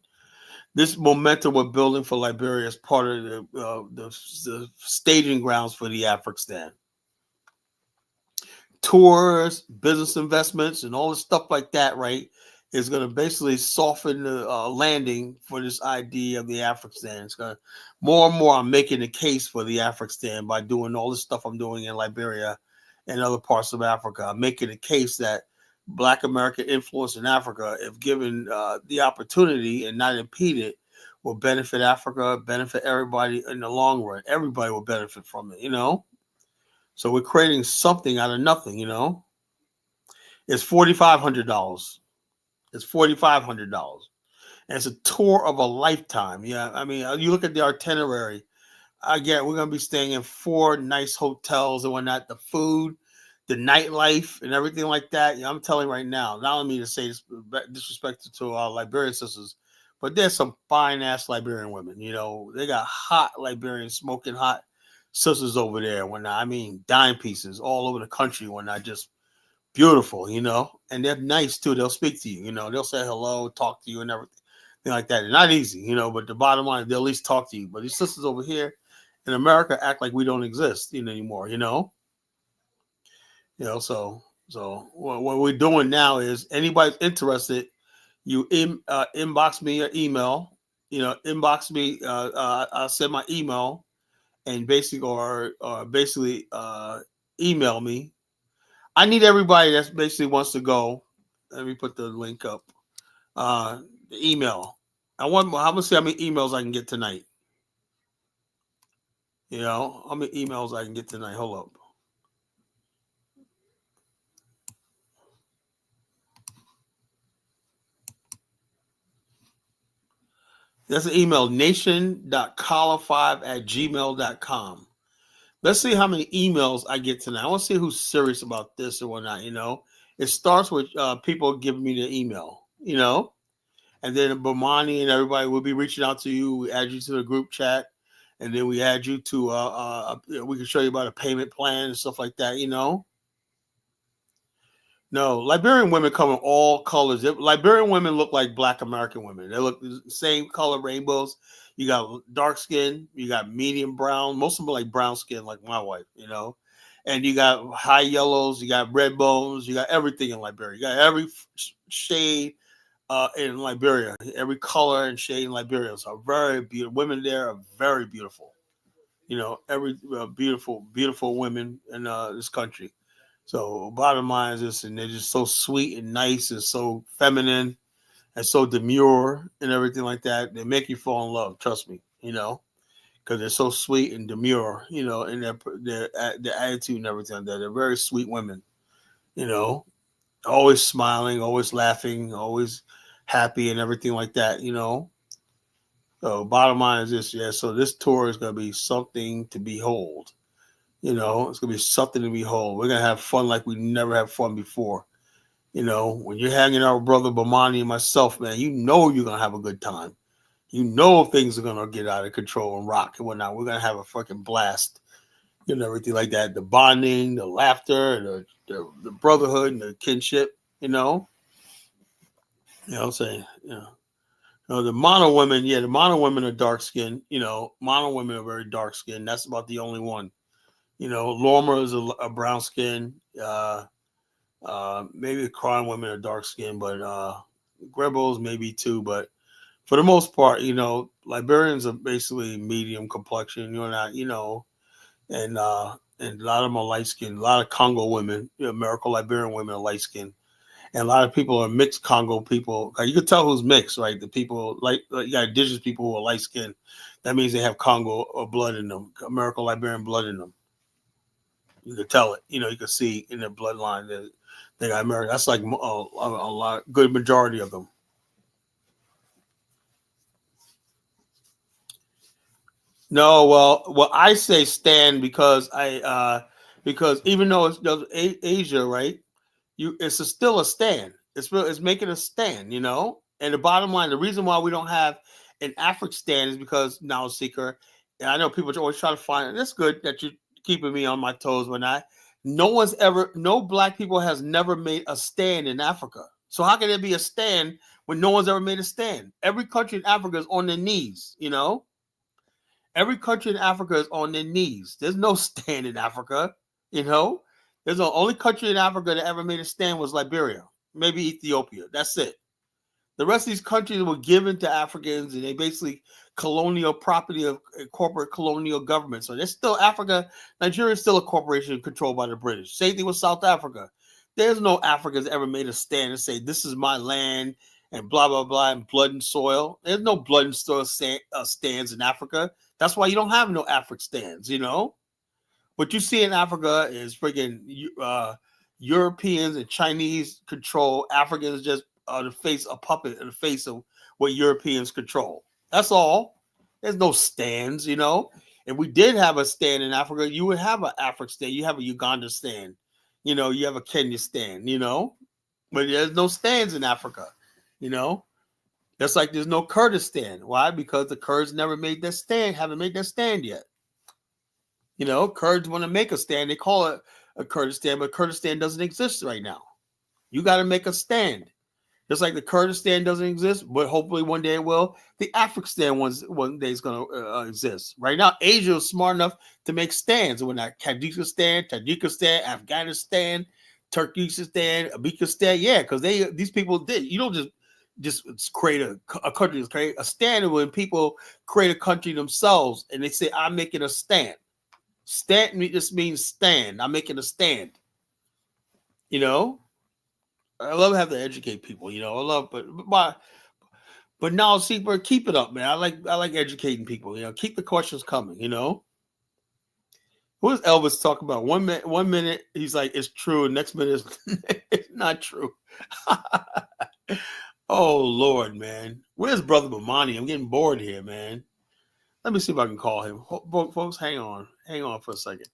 This momentum we're building for Liberia is part of the staging grounds for the African tours, business investments, and all the stuff like that, right, is going to basically soften the landing for this idea of the African. It's going to more and more. I'm making the case for the African by doing all the stuff I'm doing in Liberia and other parts of Africa. I'm making a case that Black American influence in Africa, if given the opportunity and not impeded, will benefit Africa, benefit everybody in the long run. Everybody will benefit from it. So we're creating something out of nothing. It's $4,500. It's $4,500. And it's a tour of a lifetime. Yeah, I mean, you look at the itinerary. Again, we're gonna be staying in 4 nice hotels and whatnot. The food, the nightlife, and everything like that. I'm telling you right now. Not only me to say this disrespectful to our Liberian sisters, but there's some fine ass Liberian women. They got hot Liberian smoking hot sisters over there. I mean, dime pieces all over the country. Just beautiful. And they're nice too. They'll speak to you. They'll say hello, talk to you, and everything like that. It's not easy. But the bottom line, they'll at least talk to you. But these sisters over here in America act like we don't exist anymore. So what we're doing now is anybody's interested, you inbox me your email. Inbox me. I'll send my email and basically basically email me. I need everybody that basically wants to go. Let me put the link up. The email. I'm gonna see how many emails I can get tonight. How many emails I can get tonight. Hold up. That's an email, nation.collar5@gmail.com. Let's see how many emails I get tonight. I want to see who's serious about this or whatnot. It starts with people giving me the email, and then Bomani and everybody will be reaching out to you. We add you to the group chat, and then we add you to, we can show you about a payment plan and stuff like that. No, Liberian women come in all colors. Liberian women look like Black American women. They look the same color rainbows. You got dark skin, you got medium brown. Most of them are like brown skin, like my wife, And you got high yellows, you got red bones, you got everything in Liberia. You got every shade in Liberia, every color and shade in Liberia. So very beautiful. Women there are very beautiful. Every beautiful, beautiful women in this country. So bottom line is this, and they're just so sweet and nice and so feminine and so demure and everything like that. They make you fall in love. Trust me, because they're so sweet and demure, in their attitude and everything like that. They're very sweet women, you know, always smiling, always laughing, always happy and everything like that. So bottom line is this, yeah. So this tour is going to be something to behold. It's gonna be something to behold. We're gonna have fun like we never had fun before. When you're hanging out with brother Bomani and myself, man, you're gonna have a good time. Things are gonna get out of control and rock and whatnot. We're gonna have a fucking blast, everything like that. The bonding, the laughter, the brotherhood, and the kinship. What I'm saying, the mono women, yeah, the mono women are dark skinned. Mono women are very dark skinned. That's about the only one. Lorma is a brown skin. Maybe the Kron women are dark skinned, but Grebels maybe too. But for the most part, Liberians are basically medium complexion. And a lot of them are light skinned. A lot of Congo women, American Liberian women are light skinned. And a lot of people are mixed Congo people. Like, you can tell who's mixed, right? The people you got indigenous people who are light skinned. That means they have Congo or blood in them, American Liberian blood in them. You could tell it. You could see in their bloodline that they got married. That's like a lot, good majority of them. No, well, I say stand because because even though it's Asia, right? Still a stand. It's making a stand, And the bottom line, the reason why we don't have an African stand is because now seeker, and I know people always try to find it. That's good that you're keeping me on my toes when no black people has never made a stand in Africa. So how can there be a stand when no one's ever made a stand? Every country in Africa is on their knees, Every country in Africa is on their knees. There's no stand in Africa, There's the only country in Africa that ever made a stand was Liberia, maybe Ethiopia. That's it. The rest of these countries were given to Africans, and they basically colonial property of corporate colonial government. So they're still Africa. Nigeria is still a corporation controlled by the British. Same thing with South Africa. There's no Africans ever made a stand and say, this is my land and blah, blah, blah, and blood and soil. There's no blood and soil stands in Africa. That's why you don't have no African stands, What you see in Africa is freaking Europeans and Chinese control. Africans just a puppet in the face of what Europeans control. That's all. There's no stands, If we did have a stand in Africa, you would have an African stand. You have a Uganda stand. You have a Kenya stand, But there's no stands in Africa, you know. Just like there's no Kurdistan. Why? Because the Kurds never made their stand, haven't made their stand yet. Kurds want to make a stand. They call it a Kurdistan, but Kurdistan doesn't exist right now. You got to make a stand. Just like the Kurdistan doesn't exist, but hopefully one day it will. The African one day is going to exist. Right now, Asia is smart enough to make stands. When that Tajikistan, Afghanistan, Turkmenistan, Uzbekistan, yeah, because these people did. You don't just create a country, create a stand. When people create a country themselves and they say, "I'm making a stand." Stand just means stand. I'm making a stand. You know, I love having to educate people. I love, but now, see, but keep it up, man. I like educating people. Keep the questions coming. What does Elvis talk about? 1 minute he's like, it's true. Next minute it's not true. Oh Lord, man. Where's Brother Bomani? I'm getting bored here, man. Let me see if I can call him. Folks, hang on for a second.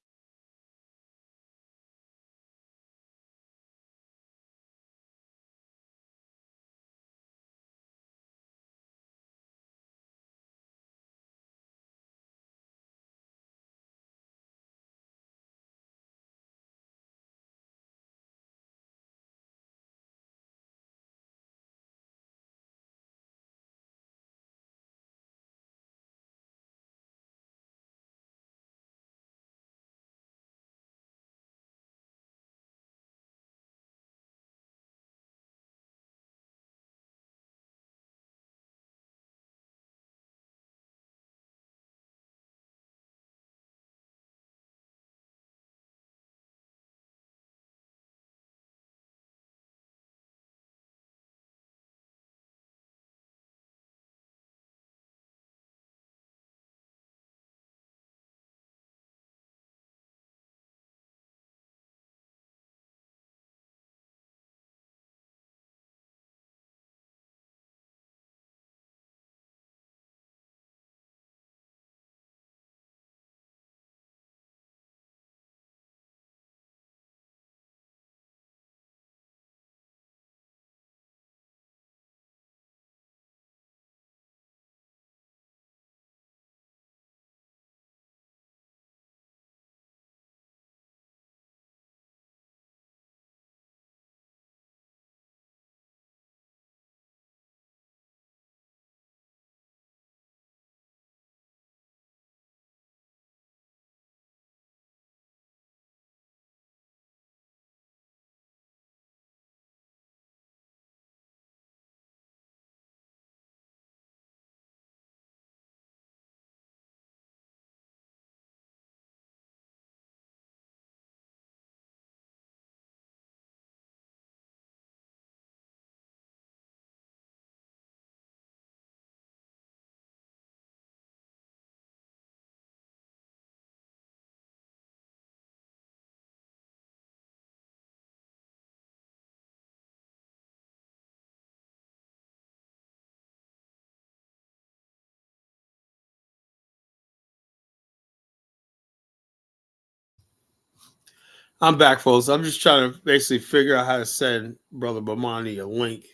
I'm back, folks. I'm just trying to basically figure out how to send Brother Bomani a link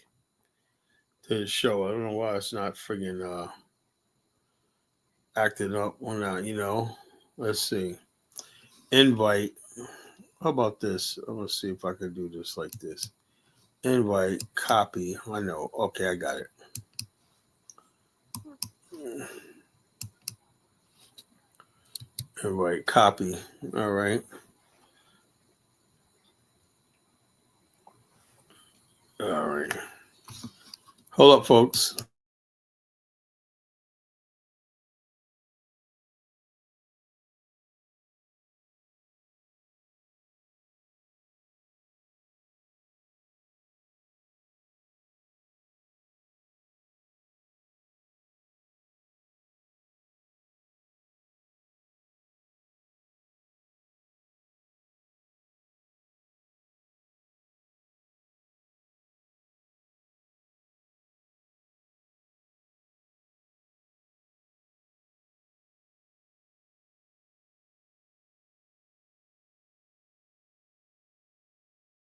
to the show. I don't know why it's not friggin' acting up on that, you know. Let's see. Invite. How about this? I'm gonna see if I can do this like this. Invite, copy. I know. Okay, I got it. Invite, copy. All right. All right. Hold up, folks.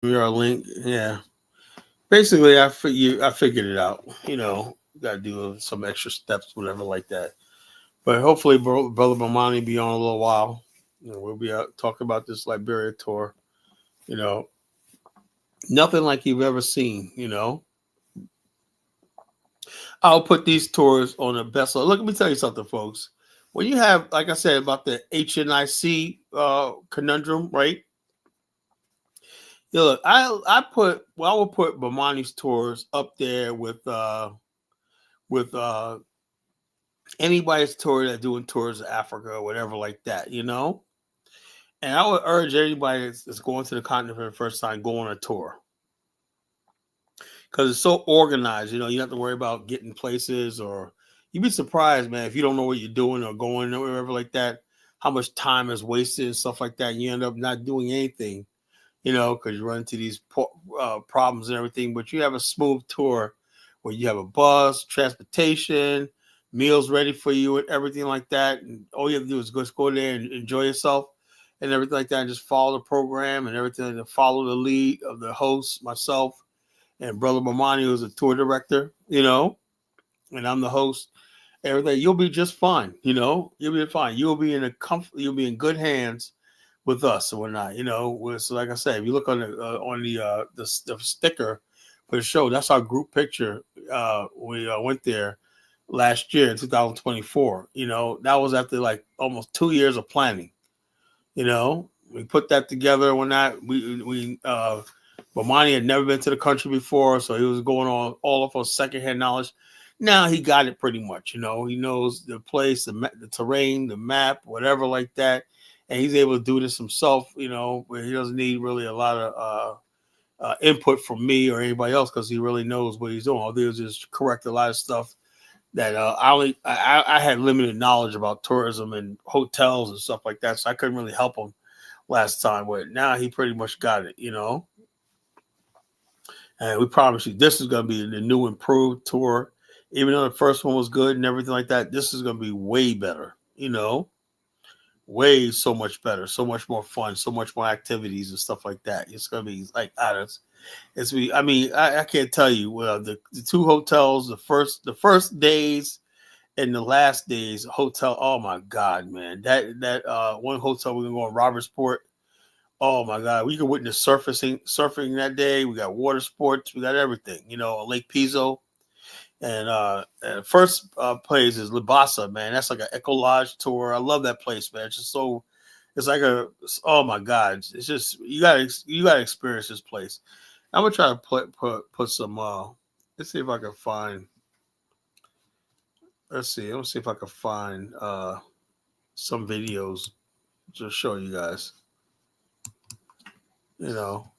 Your link. Yeah. Basically, I figured it out. You know, got to do some extra steps, whatever, like that. But hopefully, Brother Bomani be on a little while. You know, we'll be out talking about this Liberia tour. You know, nothing like you've ever seen. You know, I'll put these tours on the best. Look, let me tell you something, folks. When you have, like I said, about the HNIC conundrum, right? You know, look, I will put Bomani's tours up there with anybody's tour that's doing tours of Africa or whatever like that, you know. And I would urge anybody that's going to the continent for the first time, go on a tour because it's so organized. You know, you don't have to worry about getting places, or you'd be surprised, man, if you don't know what you're doing or going or whatever like that, how much time is wasted and stuff like that. And you end up not doing anything, you know, because you run into these problems and everything. But you have a smooth tour where you have a bus, transportation, meals ready for you, and everything like that. And all you have to do is just go there and enjoy yourself and everything like that, and just follow the program and everything, and follow the lead of the host, myself, and Brother Bomani, who's a tour director, you know, and I'm the host. Everything, you'll be just fine, you know. You'll be fine. You'll be in good hands with us or whatnot. You know, so like I said, if you look on the sticker for the show, that's our group picture. We went there last year in 2024. You know, that was after like almost 2 years of planning. You know, we put that together when that we Bomani had never been to the country before, so he was going on all of us secondhand knowledge. Now he got it pretty much. You know, he knows the place, the terrain, the map, whatever like that, and he's able to do this himself. You know, where he doesn't need really a lot of input from me or anybody else because he really knows what he's doing. All he did was just correct a lot of stuff that I had limited knowledge about tourism and hotels and stuff like that, so I couldn't really help him last time. But now he pretty much got it, you know. And we promise you, this is going to be the new improved tour. Even though the first one was good and everything like that, this is going to be way better, you know, way so much better, so much more fun, so much more activities and stuff like that. It's going to be like it's be. I mean, I can't tell you. The two hotels, the first days and the last days hotel. Oh my god, man! That one hotel we're gonna go on Robertsport. Oh my god, we could witness surfing that day. We got water sports. We got everything. You know, Lake Piso. And first place is Libasa, man. That's like an Eco Lodge tour. I love that place, man. It's just so. It's like oh my god! It's just you gotta experience this place. I'm gonna try to put some. Let's see if I can find. Let's see. Let's see if I can find some videos to show you guys. You know,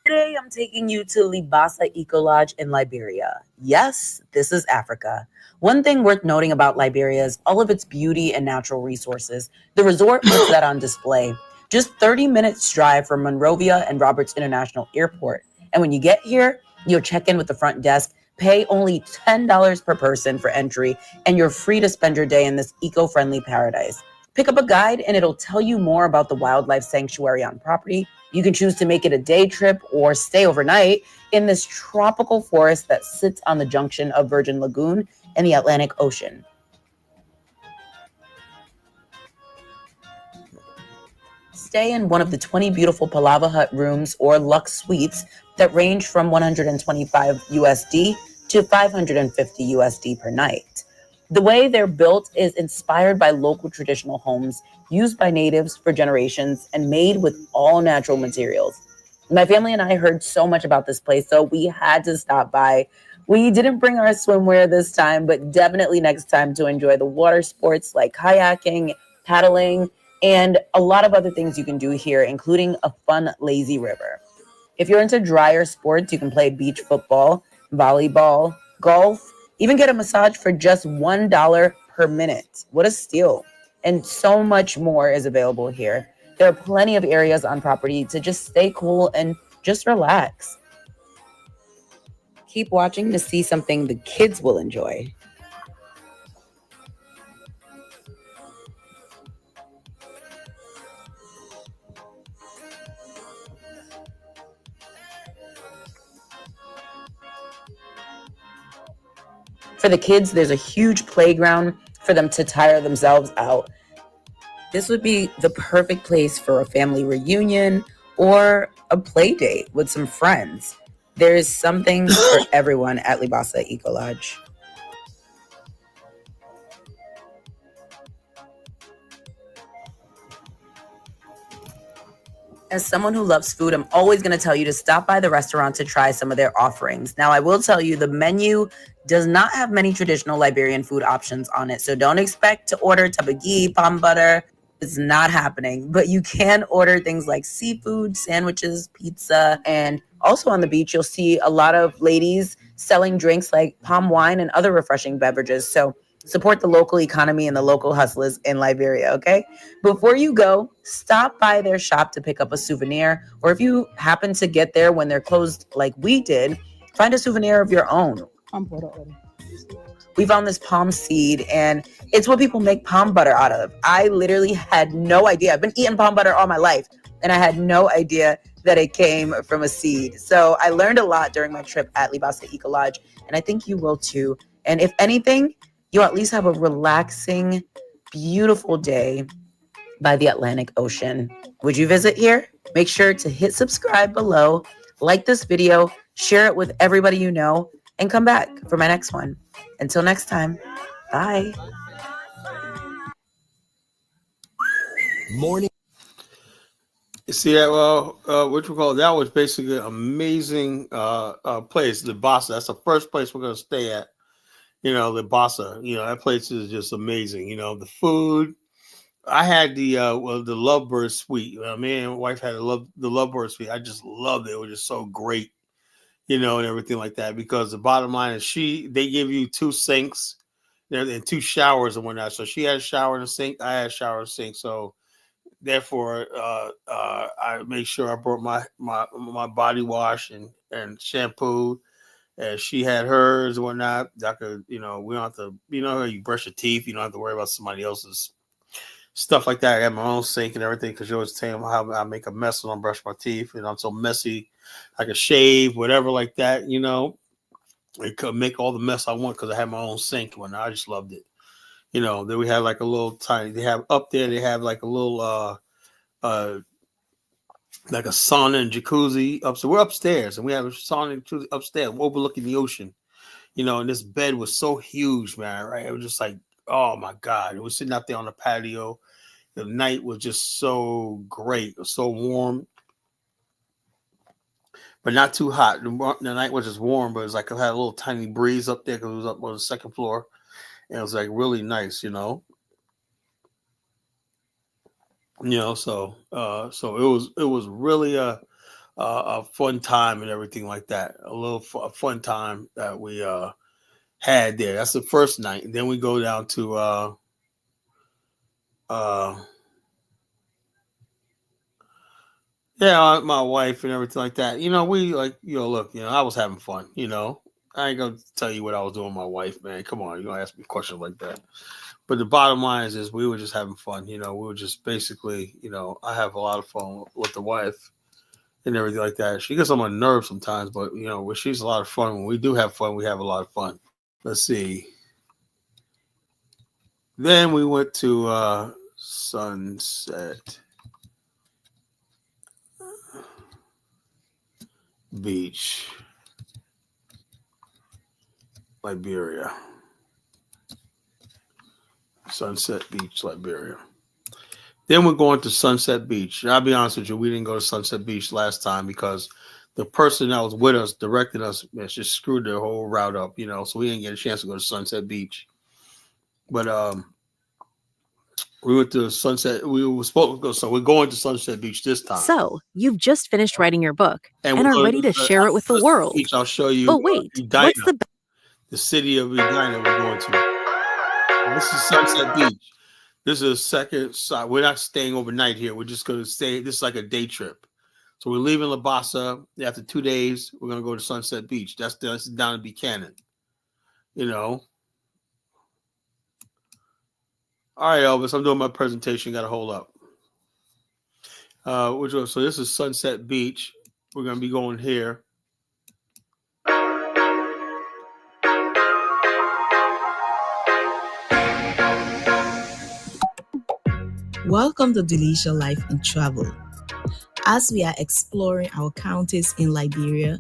Today, I'm taking you to Libasa Eco Lodge in Liberia. Yes, this is Africa. One thing worth noting about Liberia is all of its beauty and natural resources. The resort puts that on display. Just 30 minutes drive from Monrovia and Roberts International Airport. And when you get here, you'll check in with the front desk, pay only $10 per person for entry, and you're free to spend your day in this eco-friendly paradise. Pick up a guide and it'll tell you more about the wildlife sanctuary on property. You can choose to make it a day trip or stay overnight in this tropical forest that sits on the junction of Virgin Lagoon and the Atlantic Ocean. Stay in one of the 20 beautiful Palava Hut rooms or Lux suites that range from 125 USD to 550 USD per night. The way they're built is inspired by local traditional homes used by natives for generations and made with all natural materials. My family and I heard so much about this place, so we had to stop by. We didn't bring our swimwear this time, but definitely next time to enjoy the water sports like kayaking, paddling, and a lot of other things you can do here, including a fun lazy river. If you're into drier sports, you can play beach football, volleyball, golf, even get a massage for just $1 per minute. What a steal. And so much more is available here. There are plenty of areas on property to just stay cool and just relax. Keep watching to see something the kids will enjoy. For the kids, there's a huge playground for them to tire themselves out. This would be the perfect place for a family reunion or a play date with some friends. There is something for everyone at Libasa Eco Lodge. As someone who loves food, I'm always going to tell you to stop by the restaurant to try some of their offerings. Now, I will tell you the menu does not have many traditional Liberian food options on it. So don't expect to order tabagi, palm butter. It's not happening. But you can order things like seafood, sandwiches, pizza. And also on the beach, you'll see a lot of ladies selling drinks like palm wine and other refreshing beverages. So support the local economy and the local hustlers in Liberia, okay? Before you go, stop by their shop to pick up a souvenir. Or if you happen to get there when they're closed like we did, find a souvenir of your own. We found this palm seed and it's what people make palm butter out of. I literally had no idea. I've been eating palm butter all my life and I had no idea that it came from a seed. So I learned a lot during my trip at Libasa Eco Lodge and I think you will too. And if anything, you'll at least have a relaxing, beautiful day by the Atlantic Ocean. Would you visit here? Make sure to hit subscribe below, like this video, share it with everybody you know, and come back for my next one. Until next time, bye. Morning. You see that? Well, what you call it? That was basically an amazing place. The Bossa. That's the first place we're gonna stay at. You know, the Bossa. You know, that place is just amazing. You know, the food. I had the Lovebird Suite. Me and my wife had the Lovebird Suite. I just loved it. It was just so great. You know, and everything like that. Because the bottom line is, they give you two sinks, and two showers and whatnot. So she had a shower and a sink. I had a shower and a sink. So therefore, I made sure I brought my body wash and shampoo, and she had hers and whatnot. I could, we don't have to, you brush your teeth, you don't have to worry about somebody else's stuff like that. I got my own sink and everything because you always tell me how I make a mess when I brush my teeth, and I'm so messy. I could shave, whatever like that, It could make all the mess I want because I have my own sink and whatnot. I just loved it. Then we have like a little tiny. They have up there. They have like a little uh like a sauna and jacuzzi upstairs. We're upstairs and we have a sauna and jacuzzi upstairs overlooking the ocean. And this bed was so huge, man, right? It was just like, oh my God. It was sitting out there on the patio. The night was just so great. It was so warm, but not too hot. The night was just warm, but it was like it had a little tiny breeze up there because it was up on the second floor. And it was like really nice. So it was really a fun time and everything like that. A little fun time that we had there. That's the first night. And then we go down to uh, yeah, my wife and everything like that. We like, look, I was having fun. I ain't gonna tell you what I was doing with my wife, man. Come on, you gonna ask me questions like that. But the bottom line is we were just having fun. We were just basically, I have a lot of fun with the wife and everything like that. She gets on my nerves sometimes, but she's a lot of fun. When we do have fun, we have a lot of fun. Let's see. Then we went to Sunset Beach, Liberia. Sunset Beach, Liberia. Then we're going to Sunset Beach. And I'll be honest with you, we didn't go to Sunset Beach last time because the person that was with us, directing us, just screwed the whole route up, so we didn't get a chance to go to Sunset Beach. But we went to Sunset. We were supposed to go, so we're going to Sunset Beach this time. So, you've just finished writing your book and are ready to share it with the world. Beach, I'll show you. But wait, Edina, what's the city of Edina we're going to. This is Sunset Beach. This is a second side. We're not staying overnight here. We're just going to stay. This is like a day trip. So we're leaving Labasa. After 2 days, we're going to go to Sunset Beach. That's down in Buchanan. All right, Elvis, I'm doing my presentation. Got to hold up. So this is Sunset Beach. We're going to be going here. Welcome to Delisha Life and Travel. As we are exploring our counties in Liberia,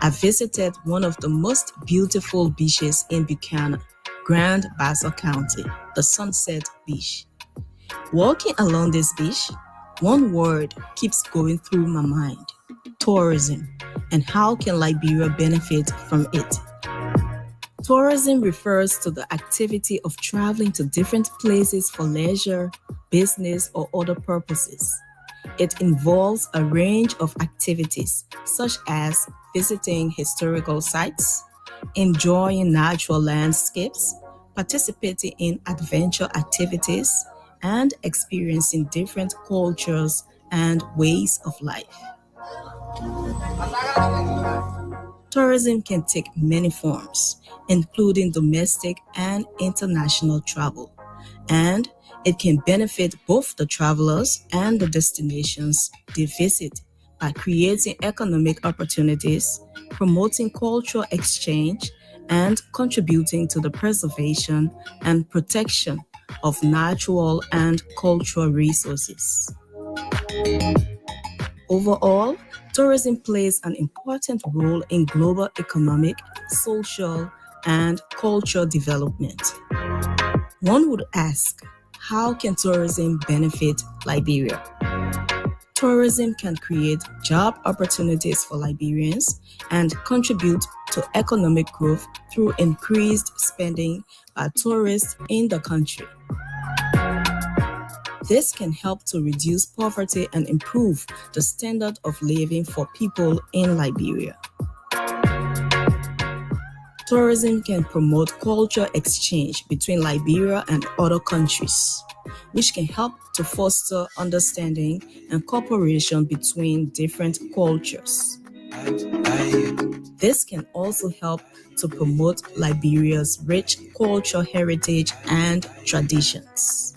I visited one of the most beautiful beaches in Buchanan, Qand A County, the Sunset Beach. Walking along this beach, one word keeps going through my mind: tourism, and how can Liberia benefit from it? Tourism refers to the activity of traveling to different places for leisure, business, or other purposes. It involves a range of activities such as visiting historical sites, enjoying natural landscapes, participating in adventure activities, and experiencing different cultures and ways of life. Tourism can take many forms, including domestic and international travel, and it can benefit both the travelers and the destinations they visit by creating economic opportunities, promoting cultural exchange, and contributing to the preservation and protection of natural and cultural resources. Overall, tourism plays an important role in global economic, social, and cultural development. One would ask, how can tourism benefit Liberia? Tourism can create job opportunities for Liberians and contribute to economic growth through increased spending by tourists in the country. This can help to reduce poverty and improve the standard of living for people in Liberia. Tourism can promote cultural exchange between Liberia and other countries, which can help to foster understanding and cooperation between different cultures. This can also help to promote Liberia's rich cultural heritage and traditions.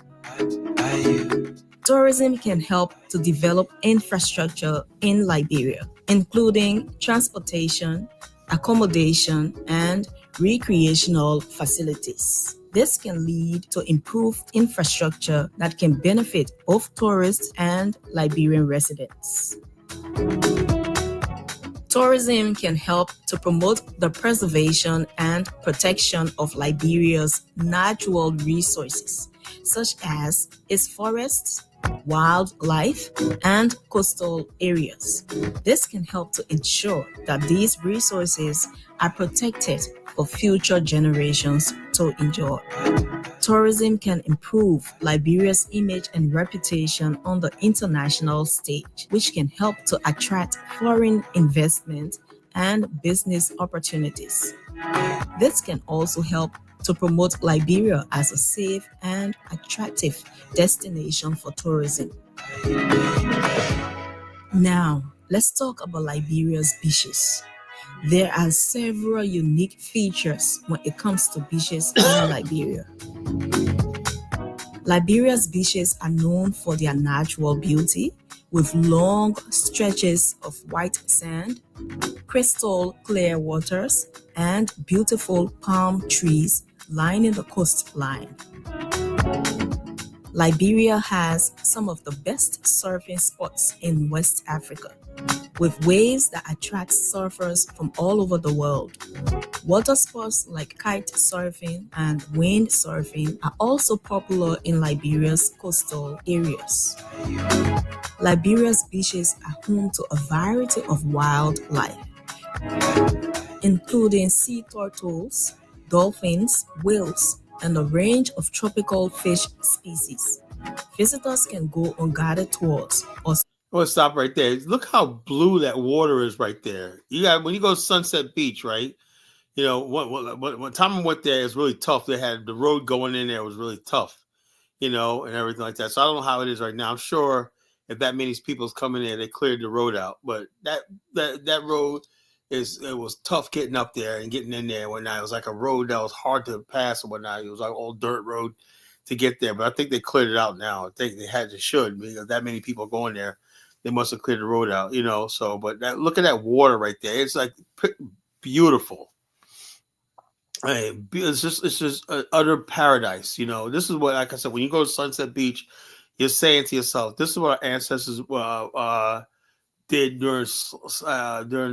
Tourism can help to develop infrastructure in Liberia, including transportation, accommodation, and recreational facilities. This can lead to improved infrastructure that can benefit both tourists and Liberian residents. Tourism can help to promote the preservation and protection of Liberia's natural resources, such as its forests, wildlife, and coastal areas. This can help to ensure that these resources are protected for future generations to also enjoy. Tourism can improve Liberia's image and reputation on the international stage, which can help to attract foreign investment and business opportunities. This can also help to promote Liberia as a safe and attractive destination for tourism. Now, let's talk about Liberia's beaches. There are several unique features when it comes to beaches in Liberia. Liberia's beaches are known for their natural beauty, with long stretches of white sand, crystal clear waters, and beautiful palm trees lining the coastline. Liberia has some of the best surfing spots in West Africa, with waves that attract surfers from all over the world. Water sports like kite surfing and windsurfing are also popular in Liberia's coastal areas. Liberia's beaches are home to a variety of wildlife, including sea turtles, dolphins, whales, and a range of tropical fish species. Visitors can go on guided tours or I want to stop right there. Look how blue that water is right there. You got when you go to Sunset Beach, right? You know, when time I went there, it was really tough. They had the road going in there was really tough, you know, and everything like that. So I don't know how it is right now. I'm sure if that many people's coming in, they cleared the road out. But that road it was tough getting up there and getting in there and whatnot. It was like a road that was hard to pass and whatnot. It was like all dirt road to get there. But I think they cleared it out now. I think they should because that many people going there. They must have cleared the road out, you know. So, but look at that water right there. It's like beautiful. It's just an utter paradise, you know. This is what, like I said, when you go to Sunset Beach, you're saying to yourself, "This is what our ancestors did during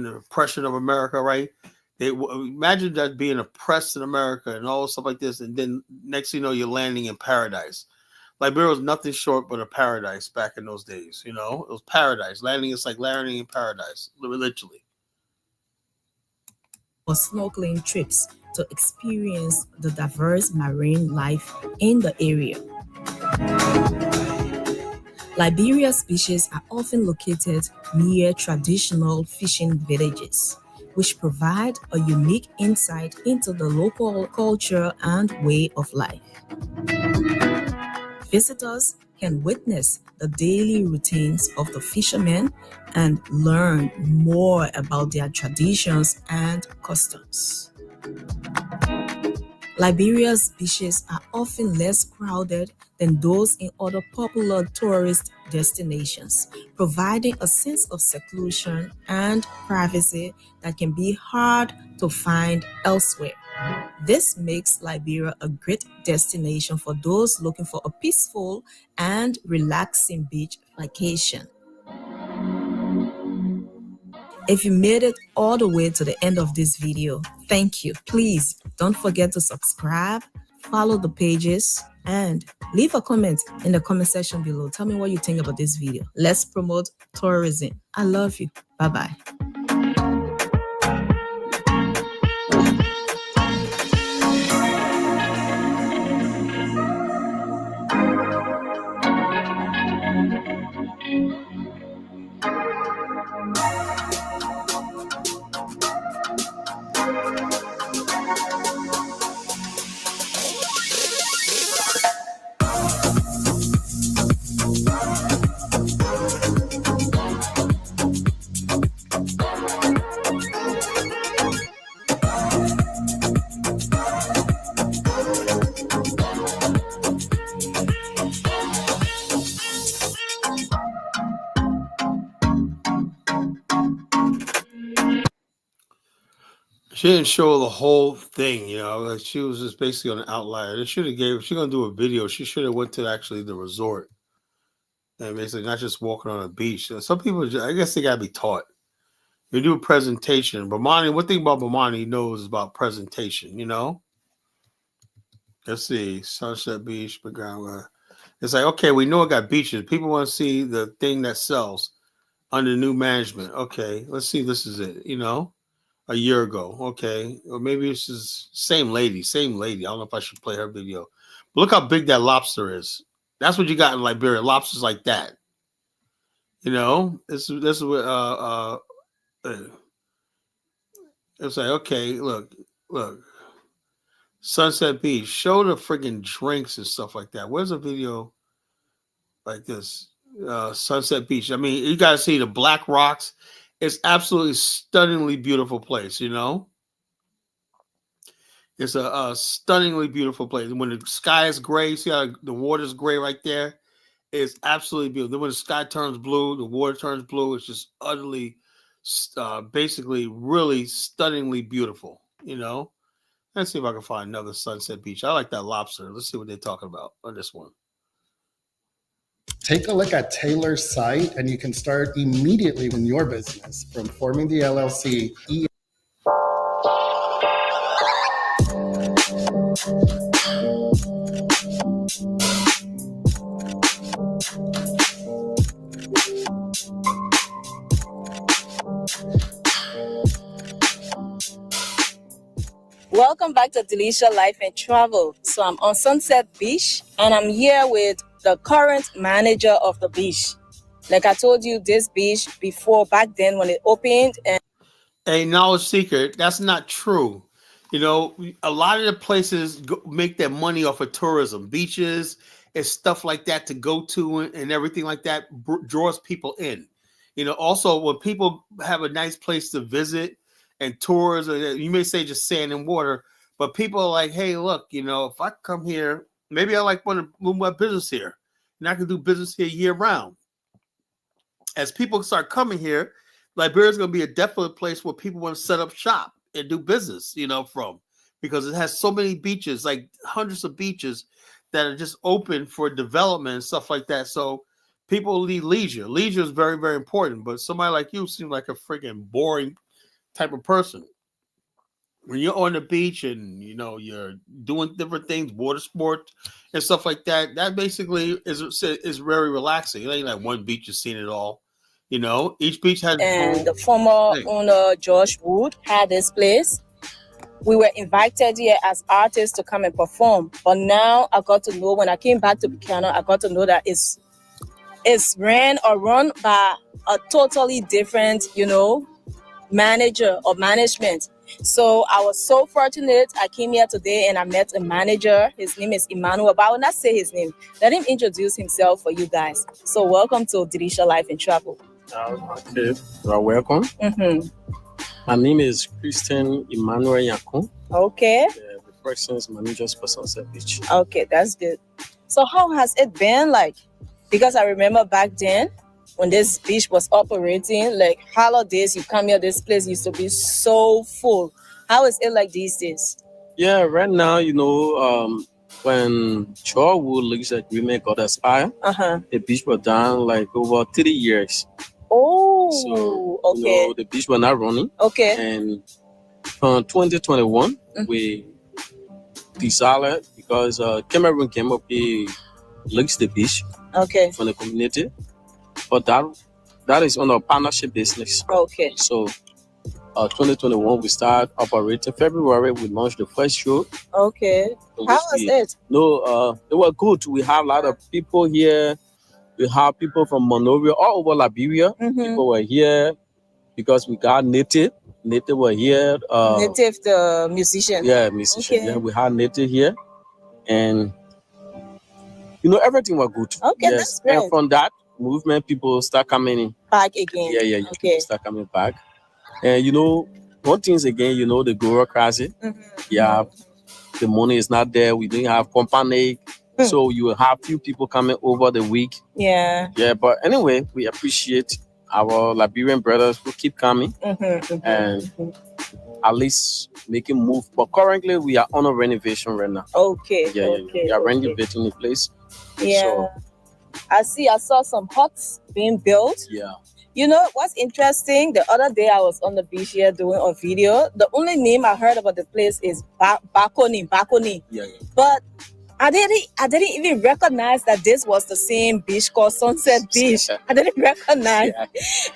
the oppression of America." Right? They imagine that being oppressed in America and all stuff like this, and then next thing you know, you're landing in paradise. Liberia was nothing short but a paradise back in those days. You know, it was paradise. Landing is like landing in paradise, literally. or snorkeling trips to experience the diverse marine life in the area. Liberia's beaches are often located near traditional fishing villages, which provide a unique insight into the local culture and way of life. Visitors can witness the daily routines of the fishermen and learn more about their traditions and customs. Liberia's beaches are often less crowded than those in other popular tourist destinations, providing a sense of seclusion and privacy that can be hard to find elsewhere. This makes Liberia a great destination for those looking for a peaceful and relaxing beach vacation. If you made it all the way to the end of this video, thank you. Please don't forget to subscribe, follow the pages, and leave a comment in the comment section below. Tell me what you think about this video. Let's promote tourism. I love you. Bye-bye. She didn't show the whole thing, you know. Like she was just basically on an outlier. They should have gave. If she's gonna do a video, she should have went to actually the resort and basically not just walking on a beach. Some people, I guess, they gotta be taught. You do a presentation. Bomani, one thing about Bomani knows is about presentation. You know. Let's see, Sunset Beach, background. It's like, okay, we know it got beaches. People want to see the thing that sells under new management. Okay, let's see. This is it. You know. a year ago. Okay, or maybe this is same lady. I don't know if I should play her video. But look how big that lobster is. That's what you got in Liberia. Lobsters like that. You know, this is what it's like. Okay, look, Sunset Beach. Show the friggin' drinks and stuff like that. Where's a video like this? Sunset Beach. I mean, you guys see the black rocks. It's absolutely stunningly beautiful place. You know. It's a stunningly beautiful place. When the sky is gray, see how the water's gray right there? It's absolutely beautiful. Then when the sky turns blue, the water turns blue. It's just utterly, basically, really stunningly beautiful. You know? Let's see if I can find another Sunset Beach. I like that lobster. Let's see what they're talking about on this one. Take a look at Taylor's site, and you can start immediately with your business from forming the LLC. Welcome back to Delisha Life and Travel. So I'm on Sunset Beach and I'm here with the current manager of the beach. Like I told you, this beach before back then when it opened. And hey, knowledge seeker, that's not true. You know, a lot of the places make their money off of tourism, beaches and stuff like that to go to and everything like that draws people in. You know, also when people have a nice place to visit and tours, you may say just sand and water, but people are like, hey, look, you know, if I come here, maybe I want to move my business here and I can do business here year round. As people start coming here, Liberia is going to be a definite place where people want to set up shop and do business, you know, from, because it has so many beaches, like hundreds of beaches that are just open for development and stuff like that. So people need leisure. Leisure is very, very important. But somebody like you seems like a freaking boring type of person. When you're on the beach and, you know, you're doing different things, water sport and stuff like that, that basically is very relaxing. It ain't like one beach you've seen it all. You know, each beach has. And the former owner, Josh Wood, had this place. We were invited here as artists to come and perform. But now I got to know, when I came back to Buchanan, I got to know that it's run by a totally different, you know, manager or management. So I was so fortunate. I came here today and I met a manager. His name is Emmanuel, but I will not say his name. Let him introduce himself for you guys. So welcome to Delisha Life and Travel. Okay, you are welcome. Mm-hmm. My name is Christian Emmanuel Yakun. Okay. The person's manager for Sunset Beach. Okay, that's good. So how has it been like? Because I remember back then when this beach was operating, like holidays, you come here, this place used to be so full. How is it like these days? Yeah, right now, you know, when Joe Wood lease agreement got expired, the beach was down like over 3 years. Oh, so, okay. You know, the beach was not running. Okay. And from 2021, we decided, because Cameroon came up, he leased the beach from the community. But that is on a partnership business. Okay. So 2021, we started operating. February, we launched the first show. Okay. How was it? No, it was good. We have a lot of people here. We have people from Monrovia, all over Liberia. People were here because we got Native. Native were here. Native, the musician. Yeah, musician. Okay. Yeah, we had Native here. And, you know, everything was good. Okay, that's great. And from that movement, people start coming in. Back again. Yeah. People start coming back. And, you know, one thing is, again, you know, the bureaucracy. Yeah, the money is not there. We didn't have company. So you will have few people coming over the week. Yeah. Yeah, but anyway, we appreciate our Liberian brothers who keep coming and at least making move. But currently, we are on a renovation right now. Okay. Yeah. We are renovating the place. Yeah. So, I saw some huts being built. Yeah. You know, what's interesting, the other day I was on the beach here doing a video. The only name I heard about the place is Bakoni. Yeah. But I didn't even recognize that this was the same beach called Sunset Beach. I didn't recognize. Yeah.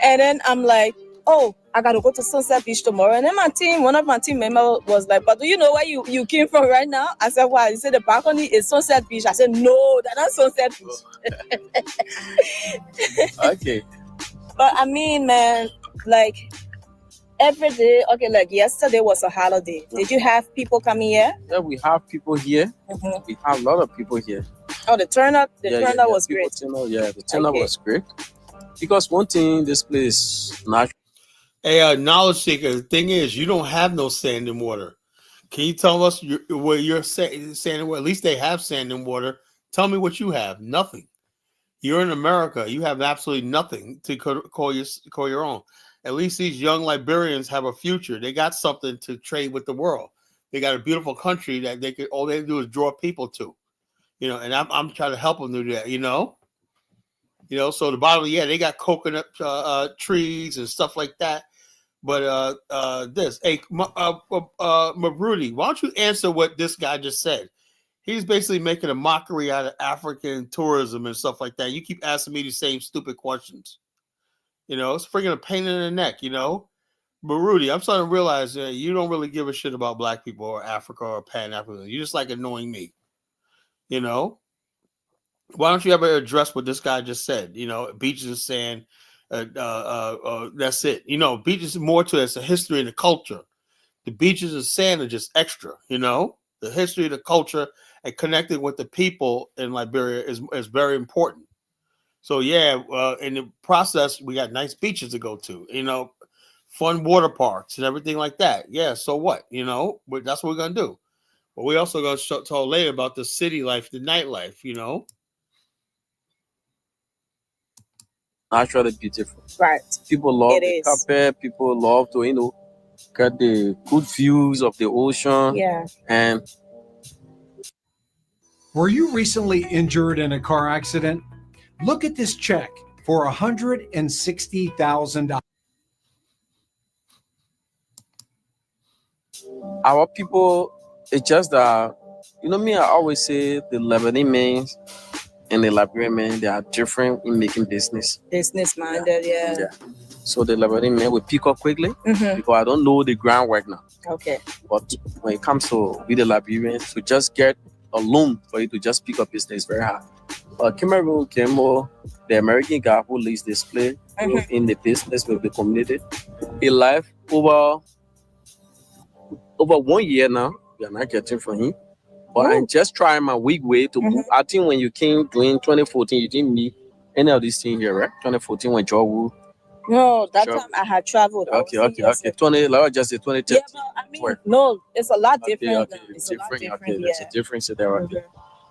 And then I'm like, oh, I got to go to Sunset Beach tomorrow. And then one of my team members was like, but do you know where you came from right now? I said, why? He said, the balcony is Sunset Beach. I said, no, that's not Sunset Beach. Okay. But I mean, man, like every day, okay, like yesterday was a holiday. Did you have people coming here? Yeah, we have people here. We have a lot of people here. Oh, the turnout was great. The turnout was great. Because one thing, this place natural. Hey, knowledge seeker, the thing is, you don't have no sand and water. Can you tell us where you're sand and water? At least they have sand and water. Tell me what you have. Nothing. You're in America. You have absolutely nothing to call your own. At least these young Liberians have a future. They got something to trade with the world. They got a beautiful country that all they do is draw people to. And I'm trying to help them do that. So the bottom, they got coconut trees and stuff like that. But Mabruti, why don't you answer what this guy just said? He's basically making a mockery out of African tourism and stuff like that. You keep asking me the same stupid questions. It's freaking a pain in the neck, But Rudy, I'm starting to realize that you don't really give a shit about black people or Africa or Pan-African. You just like annoying me. Why don't you ever address what this guy just said? Beaches and sand. That's it. Beaches more to it. It's a history and the culture. The beaches and sand are just extra. The history, the culture, and connecting with the people in Liberia is very important. So in the process, we got nice beaches to go to. Fun water parks and everything like that. Yeah. So what? But that's what we're gonna do. But we also gonna talk later about the city life, the nightlife. Naturally beautiful. Right. People love the carpet. People love to, get the good views of the ocean. Yeah. And were you recently injured in a car accident? Look at this check for $160,000. Our people, it's just that, me, I always say the Lebanese men and the Liberian men, they are different in making business. Business minded, yeah. So the Lebanese men will pick up quickly because I don't know the groundwork now. Okay. But when it comes to with the Liberians, to just get a loan for you to just pick up business is very hard. Cameroon Kemo, the American guy who leads this place in the business with the community, he left over 1 year now. We are not getting from him. But I'm just trying my weak way to move. I think when you came during 2014, you didn't meet any of these things here, right? 2014 when Joe Wu. No, that time I had traveled. Okay. 20, like just say 2010. Yeah, but I mean, no, it's a lot different. It's different. There's a difference there. Okay.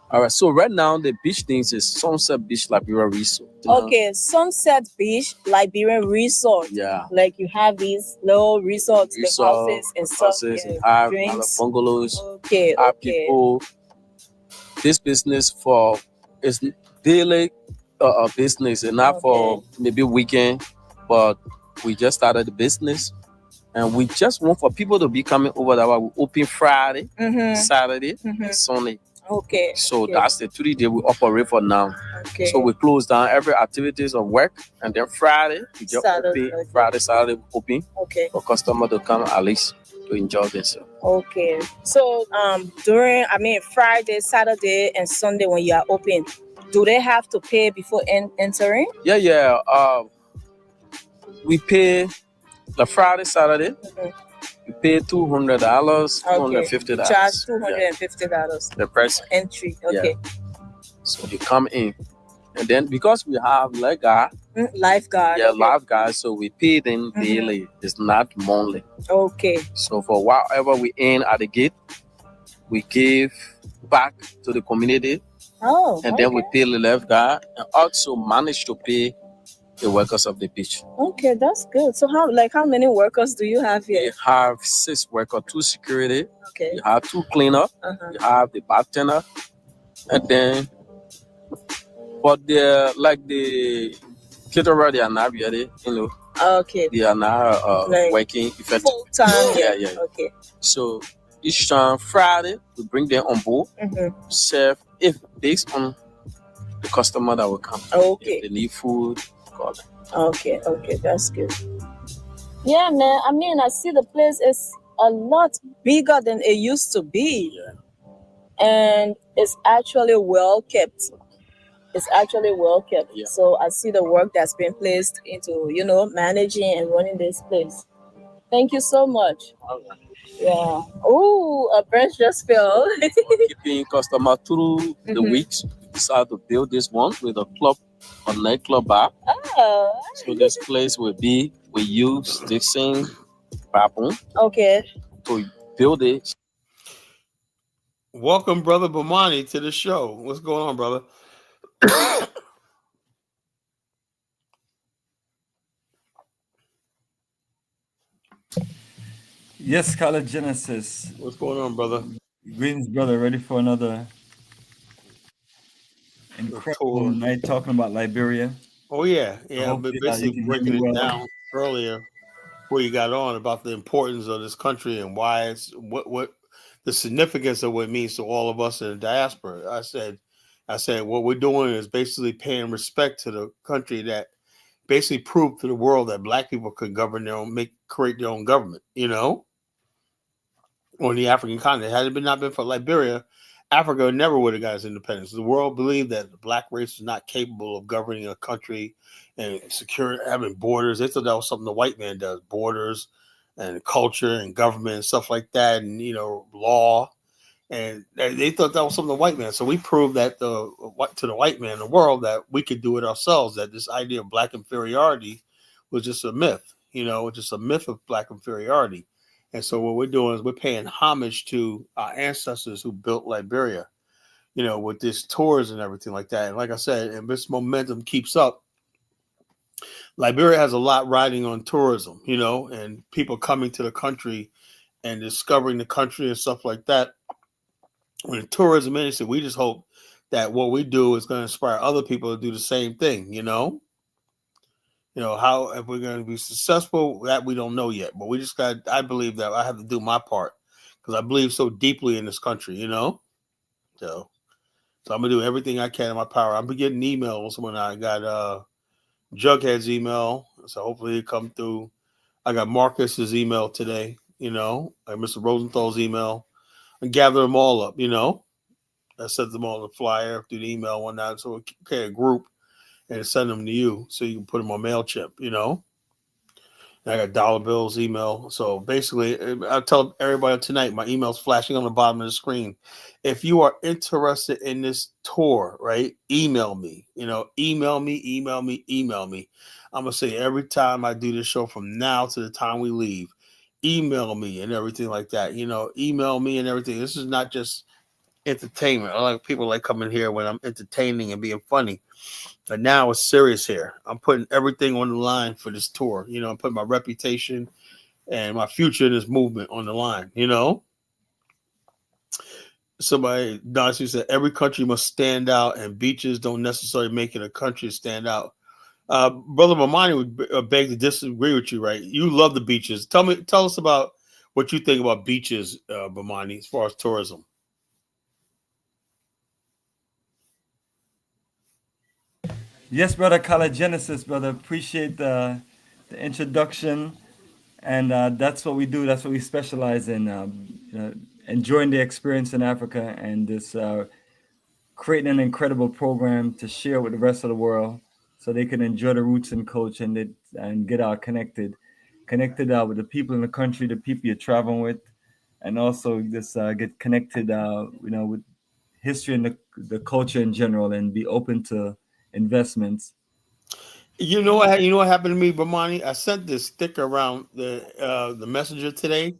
All right. So right now the beach things is Sunset Beach Liberia Resort. Okay, Sunset Beach Liberia Resort. Yeah. Like you have these little resorts, the houses and stuff. Have bungalows. Okay. People. This business is daily business and not for maybe weekend. But we just started the business and we just want for people to be coming over that we open Friday, Saturday, and Sunday. Okay. So that's the 3 days we operate for now. Okay. So we close down every activities of work and then Friday we just open. Friday, Saturday we open. Okay. For customer to come at least to enjoy themselves. Okay. So during Friday, Saturday, and Sunday when you are open, do they have to pay before entering? Yeah. We pay the Friday, Saturday. We pay $200, $250. Charge $250. The price entry. Okay. Yeah. So they come in, and then because we have lifeguard. Lifeguard. So we pay them daily. It's not monthly. Okay. So for whatever we earn at the gate, we give back to the community. And then we pay the lifeguard and also manage to pay the workers of the beach. Okay, that's good. So how many workers do you have here? We have 6 workers, 2 security. Okay. You have 2 cleaner. You have the bartender, and then but the caterer, they are not ready. Okay. They are now working effectively. Full time. Yeah. Okay. So each time Friday we bring them on board, serve if based on the customer that will come. Okay. If they need food. Okay, that's good. Yeah, man. I mean, I see the place is a lot bigger than it used to be. And it's actually well kept. It's actually well kept. Yeah. So I see the work that's been placed into, managing and running this place. Thank you so much. All right. Yeah. Oh, a branch just fell. Keeping customer through the weeks, we decided to build this one with a nightclub bar. Oh. So this place will be, we use this same baboon. Okay. To build it. Welcome, brother Bomani, to the show. What's going on, brother? Yes, Color Genesis. What's going on, brother? Greetings, brother. Ready for another incredible night talking about Liberia. Oh yeah. I've been basically breaking it down earlier before you got on about the importance of this country and why it's what the significance of what it means to all of us in the diaspora. I said what we're doing is basically paying respect to the country that basically proved to the world that black people could govern their own, create their own government, on the African continent. Had it not been for Liberia, Africa never would have got its independence. The world believed that the black race was not capable of governing a country and having borders. They thought that was something the white man does, borders and culture and government and stuff like that, and law. And they thought that was something the white man. So we proved that to the white man in the world that we could do it ourselves. That this idea of black inferiority was just a myth. Just a myth of black inferiority. And so what we're doing is we're paying homage to our ancestors who built Liberia, with this tours and everything like that. And like I said, and this momentum keeps up, Liberia has a lot riding on tourism, and people coming to the country and discovering the country and stuff like that. When the tourism industry, we just hope that what we do is going to inspire other people to do the same thing, how if we're going to be successful, that we don't know yet, but we just I believe that I have to do my part because I believe so deeply in this country, so I'm gonna do everything I can in my power. I'm getting emails when I got Jughead's email, so hopefully it come through. I got Marcus's email today, like Mr. Rosenthal's email, and gather them all up, I sent them all the flyer through the email one night, so we create a group and send them to you so you can put them on MailChimp, And I got Dollar Bill's email. So basically, I'll tell everybody tonight, my email's flashing on the bottom of the screen. If you are interested in this tour, right, email me, email me. I'm going to say every time I do this show from now to the time we leave, email me and everything like that, email me and everything. This is not just entertainment. I like people like coming here when I'm entertaining and being funny. But now it's serious here. I'm putting everything on the line for this tour. I'm putting my reputation and my future in this movement on the line, Somebody, Darcy said, every country must stand out and beaches don't necessarily make it a country to stand out. Brother Bomani would beg to disagree with you, right? You love the beaches. Tell us about what you think about beaches, Bomani, as far as tourism. Yes, brother, Color Genesis, brother. Appreciate the introduction. And that's what we do. That's what we specialize in, enjoying the experience in Africa and this creating an incredible program to share with the rest of the world so they can enjoy the roots and culture and get connected with the people in the country, the people you're traveling with, and also just get connected, with history and the culture in general, and be open to investments. You know what happened to me, Bomani? I sent this sticker around the messenger today,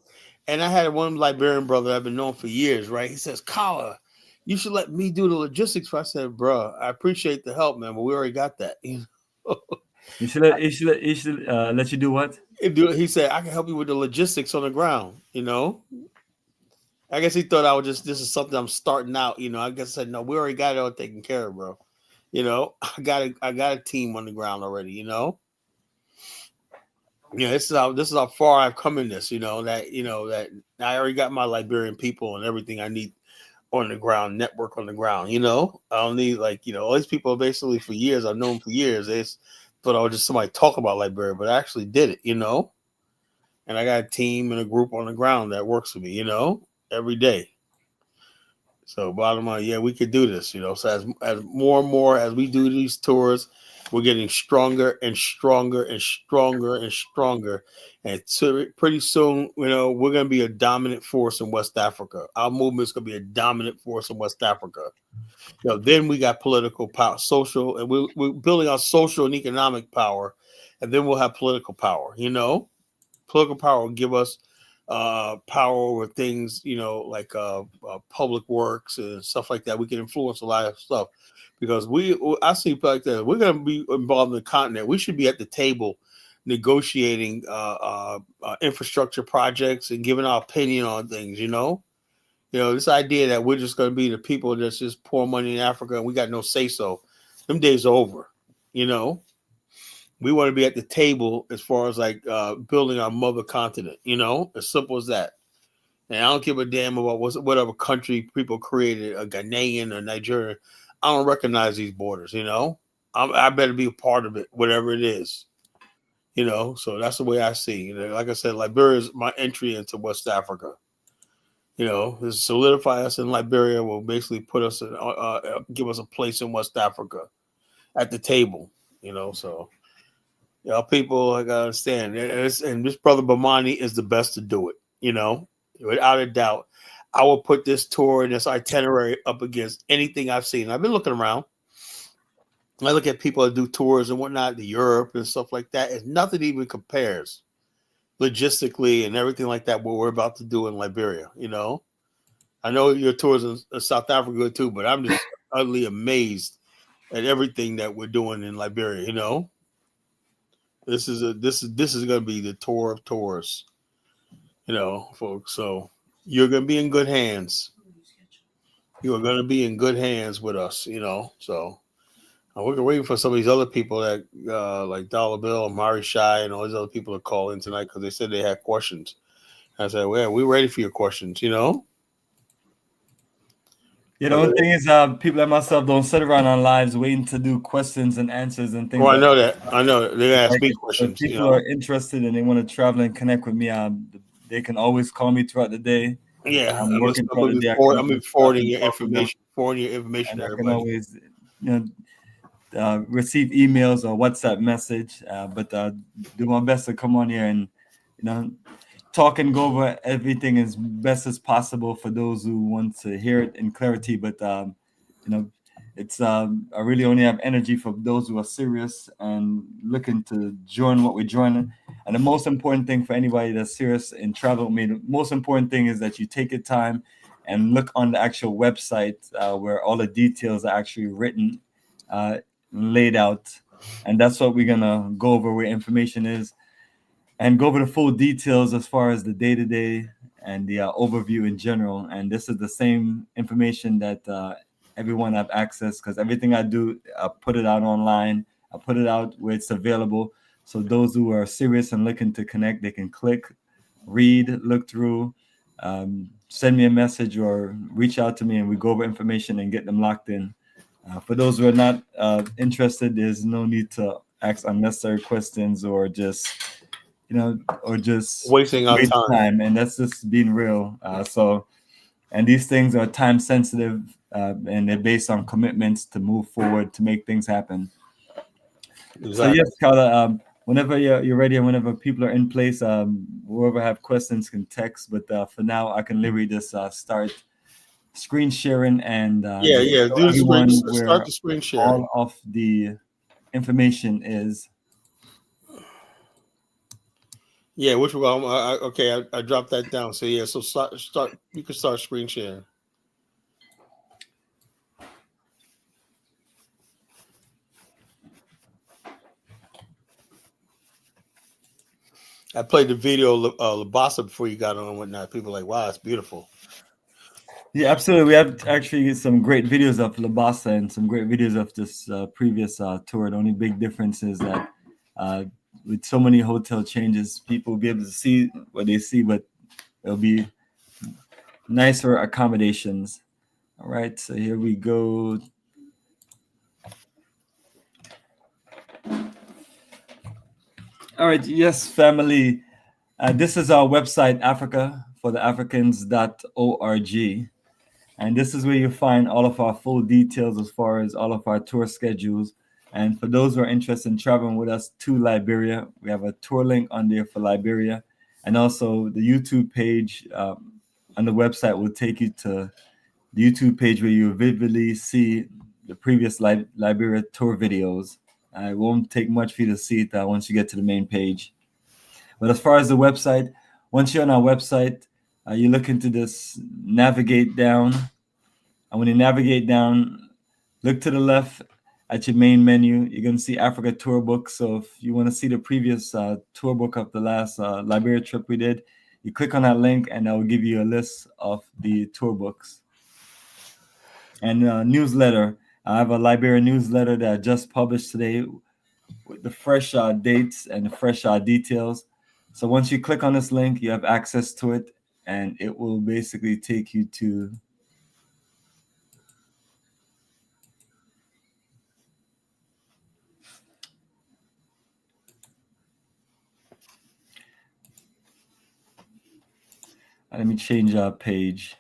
and I had one Liberian brother I've been known for years, right? He says, Kala, you should let me do the logistics. I said, bro, I appreciate the help, man, but we already got that. He should let you do what? He said, I can help you with the logistics on the ground, I guess he thought this is something I'm starting out, I guess I said, no, we already got it all taken care of, bro. I got a team on the ground already, this is how far I've come in this, that I already got my Liberian people and everything I need on the ground, network on the ground, I don't need all these people basically for years, I've known for years. They thought I was just somebody talk about Liberia, but I actually did it, and I got a team and a group on the ground that works for me, every day. So bottom line, yeah, we could do this, So as more and more as we do these tours, we're getting stronger and stronger and stronger and stronger. And so pretty soon, we're going to be a dominant force in West Africa. Our movement's going to be a dominant force in West Africa. Then we got political power, social, and we're building our social and economic power, and then we'll have political power. Political power will give us power over things, like public works and stuff like that. We can influence a lot of stuff because I see people like that. We're going to be involved in the continent. We should be at the table negotiating infrastructure projects and giving our opinion on things. This idea that we're just going to be the people that's just pour money in Africa and we got no say so. Them days are over. We want to be at the table as far as like building our mother continent, as simple as that. And I don't give a damn about whatever country people created, a Ghanaian or Nigerian. I don't recognize these borders, I better be a part of it, whatever it is, So that's the way I see. Like I said, Liberia is my entry into West Africa. Solidify us in Liberia will basically put us in, give us a place in West Africa at the table, So. People I gotta understand, and this brother Bomani is the best to do it. Without a doubt, I will put this tour and this itinerary up against anything I've seen. I've been looking around. I look at people that do tours and whatnot to Europe and stuff like that, and nothing even compares logistically and everything like that. What we're about to do in Liberia, I know your tours in South Africa too, but I'm just utterly amazed at everything that we're doing in Liberia. This is going to be the tour of tours, folks. So you're going to be in good hands. You are going to be in good hands with us, So we're waiting for some of these other people that like Dollar Bill and Mari Shai and all these other people to call in tonight because they said they had questions. I said, well, we're ready for your questions, The only thing is, people like myself don't sit around on lives waiting to do questions and answers and things. Well, I know that. I know they ask me questions. If people are interested and they want to travel and connect with me, they can always call me throughout the day. Yeah, I'm forwarding your information. To everybody. I can always, receive emails or WhatsApp message. But do my best to come on here and talk and go over everything as best as possible for those who want to hear it in clarity. But it's I really only have energy for those who are serious and looking to join what we're joining. And the most important thing for anybody that's serious in travel, the most important thing is that you take your time and look on the actual website where all the details are actually written, laid out. And that's what we're gonna go over, where information is, and go over the full details as far as the day-to-day and the overview in general. And this is the same information that everyone have access, because everything I do, I put it out online. I put it out where it's available. So those who are serious and looking to connect, they can click, read, look through, send me a message or reach out to me, and we go over information and get them locked in. For those who are not interested, there's no need to ask unnecessary questions or just wasting our time. And that's just being real. And these things are time sensitive, and they're based on commitments to move forward, to make things happen. Exactly. So yes, Carla, whenever you're ready and whenever people are in place, whoever have questions can text. But for now, I can literally just start screen sharing and do everyone start the screen sharing. All of the information is. Yeah, which one? I dropped that down. So yeah, so start. You can start screen sharing. I played the video of Labasa before you got on and whatnot. People are like, wow, it's beautiful. Yeah, absolutely. We have actually some great videos of Labasa and some great videos of this previous tour. The only big difference is that with so many hotel changes, people will be able to see what they see, but it'll be nicer accommodations. All right, so here we go. All right, yes, family. This is our website, africafortheafricans.org. And this is where you find all of our full details as far as all of our tour schedules. And for those who are interested in traveling with us to Liberia, we have a tour link on there for Liberia. And also the YouTube page on the website will take you to the YouTube page where you vividly see the previous Liberia tour videos. It won't take much for you to see it once you get to the main page. But as far as the website, once you're on our website, you look into this navigate down. And when you navigate down, look to the left at your main menu. You're going to see Africa Tour Book. So if you want to see the previous tour book of the last Liberia trip we did, you click on that link and that will give you a list of the tour books. And newsletter. I have a Liberia newsletter that I just published today with the fresh dates and the fresh details. So once you click on this link, you have access to it, and it will basically take you to let me change our page.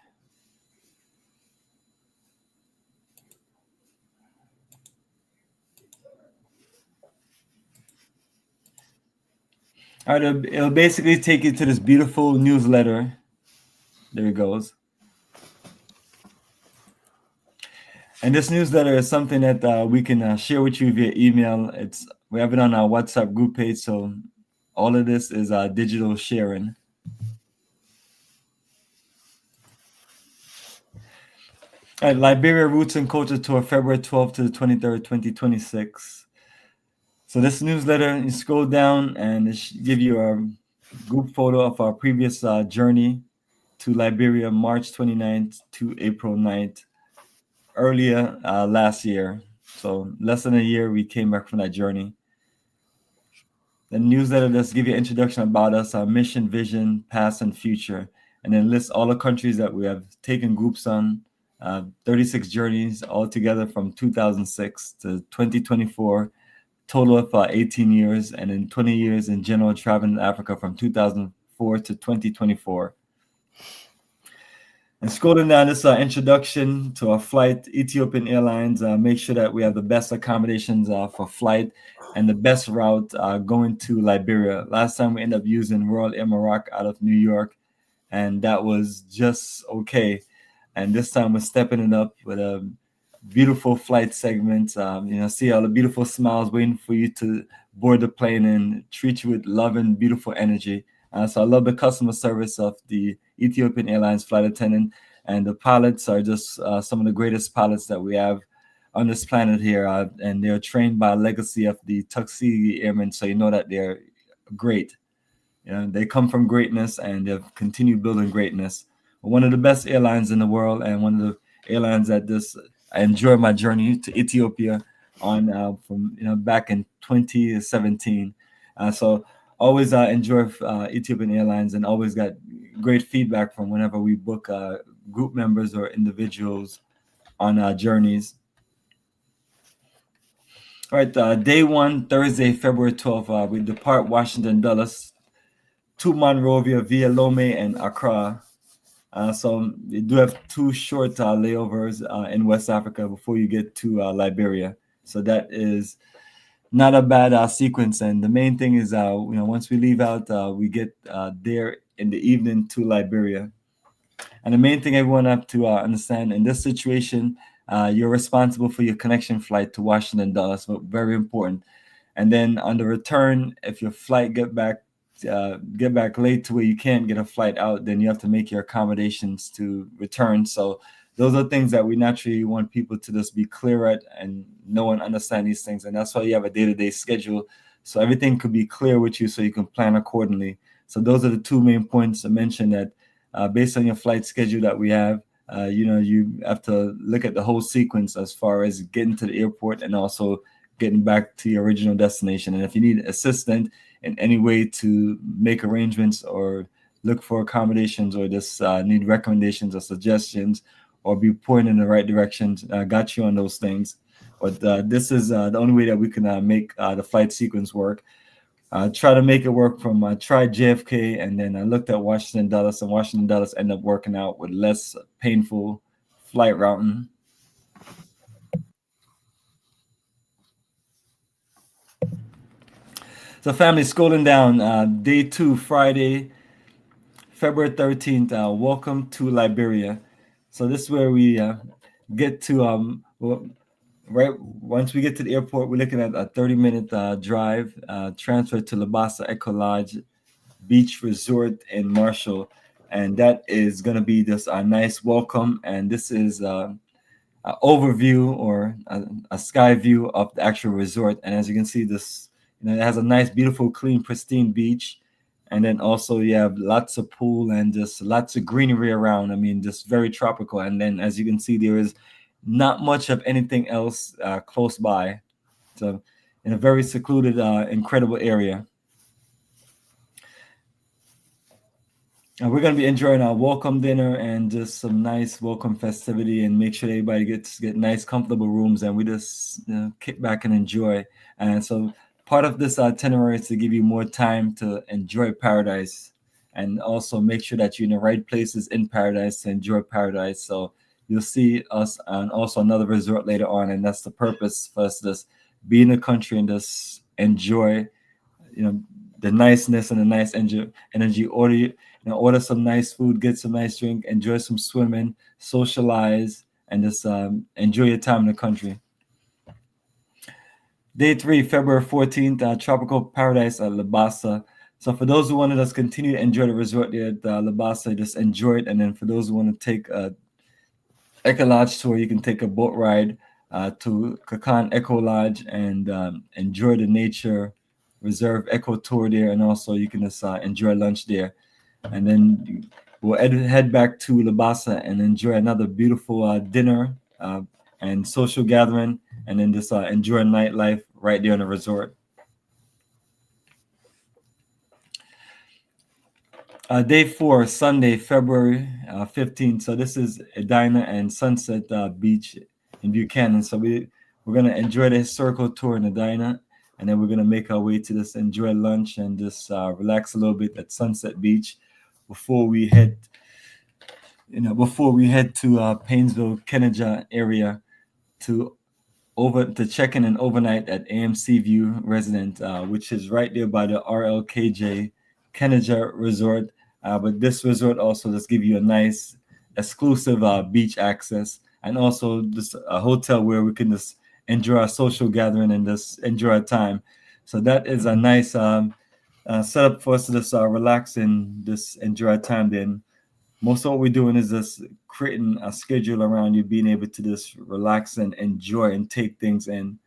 All right, it'll basically take you to this beautiful newsletter. There it goes. And this newsletter is something that we can share with you via email. We have it on our WhatsApp group page, so all of this is digital sharing. All right, Liberia Roots and Culture Tour, February 12th to the 23rd, 2026. So this newsletter, you scroll down and it should give you a group photo of our previous journey to Liberia, March 29th to April 9th, earlier last year. So less than a year, we came back from that journey. The newsletter does give you an introduction about us, our mission, vision, past, and future, and then lists all the countries that we have taken groups on, 36 journeys altogether from 2006 to 2024, total of 18 years, and then 20 years in general traveling in Africa from 2004 to 2024. And scrolling down this introduction to our flight, Ethiopian Airlines, make sure that we have the best accommodations for flight and the best route going to Liberia. Last time we ended up using Royal Air Maroc out of New York, and that was just okay. And this time we're stepping it up with a beautiful flight segment. See all the beautiful smiles waiting for you to board the plane and treat you with love and beautiful energy. So I love the customer service of the Ethiopian Airlines flight attendant, and the pilots are just some of the greatest pilots that we have on this planet here, and they're trained by a legacy of the Tuskegee Airmen, so you know that they're great. They come from greatness and they've continued building greatness. One of the best airlines in the world, and one of the airlines that I enjoyed my journey to Ethiopia on from back in 2017. So always enjoy Ethiopian Airlines, and always got great feedback from whenever we book group members or individuals on journeys. All right, day one, Thursday, February 12th, we depart Washington Dulles to Monrovia via Lomé and Accra. So you do have two short layovers in West Africa before you get to Liberia. So that is not a bad sequence. And the main thing is, once we leave out, we get there in the evening to Liberia. And the main thing everyone have to understand in this situation, you're responsible for your connection flight to Washington Dulles, so very important. And then on the return, if your flight get back late to where you can't get a flight out, then you have to make your accommodations to return. So those are things that we naturally want people to just be clear at and know and understand these things. And that's why you have a day-to-day schedule, so everything could be clear with you so you can plan accordingly. So those are the two main points I mentioned, that based on your flight schedule that we have, you have to look at the whole sequence as far as getting to the airport and also getting back to your original destination. And if you need assistance in any way to make arrangements or look for accommodations, or just need recommendations or suggestions, or be pointed in the right directions, got you on those things. But this is the only way that we can make the flight sequence work. try to make it work from I tried JFK, and then I looked at Washington Dulles, and Washington Dulles ended up working out with less painful flight routing. So family, scrolling down, day 2, Friday, February 13th. Welcome to Liberia. So this is where we get to right once we get to the airport, we're looking at a 30-minute drive, transfer to Labasa Eco Lodge Beach Resort in Marshall, and that is going to be just a nice welcome. And this is an overview or a sky view of the actual resort. And as you can see, this it has a nice, beautiful, clean, pristine beach. And then also you have lots of pool and just lots of greenery around. I mean, just very tropical. And then as you can see, there is not much of anything else close by. So in a very secluded, incredible area. And we're going to be enjoying our welcome dinner and just some nice welcome festivity, and make sure everybody get nice, comfortable rooms, and we just kick back and enjoy. And so part of this itinerary is to give you more time to enjoy paradise, and also make sure that you're in the right places in paradise to enjoy paradise. So you'll see us on also another resort later on, and that's the purpose for us to just be in the country and just enjoy, the niceness and the nice energy. Order some nice food, get some nice drink, enjoy some swimming, socialize, and just enjoy your time in the country. Day 3, February 14th, Tropical Paradise at Labasa. So for those who want to just continue to enjoy the resort there at Labasa, just enjoy it. And then for those who want to take a Eco Lodge tour, you can take a boat ride to Qand Eco Lodge and enjoy the nature reserve eco tour there. And also you can just enjoy lunch there. And then we'll head back to Labasa and enjoy another beautiful dinner and social gathering, and then just enjoy nightlife right there on the resort. Day 4, Sunday, February 15th. So this is Edina and Sunset Beach in Buchanan. So we're going to enjoy the historical tour in Edina, and then we're going to make our way to this, enjoy lunch, and just relax a little bit at Sunset Beach before we head to Painesville, Qand A area to check in and overnight at AMC View Resident, which is right there by the RLKJ Qand A Resort. But this resort also just give you a nice exclusive beach access, and also just a hotel where we can just enjoy our social gathering and just enjoy our time. So that is a nice setup for us to just relax and just enjoy our time. Then most of what we're doing is just creating a schedule around you being able to just relax and enjoy and take things in.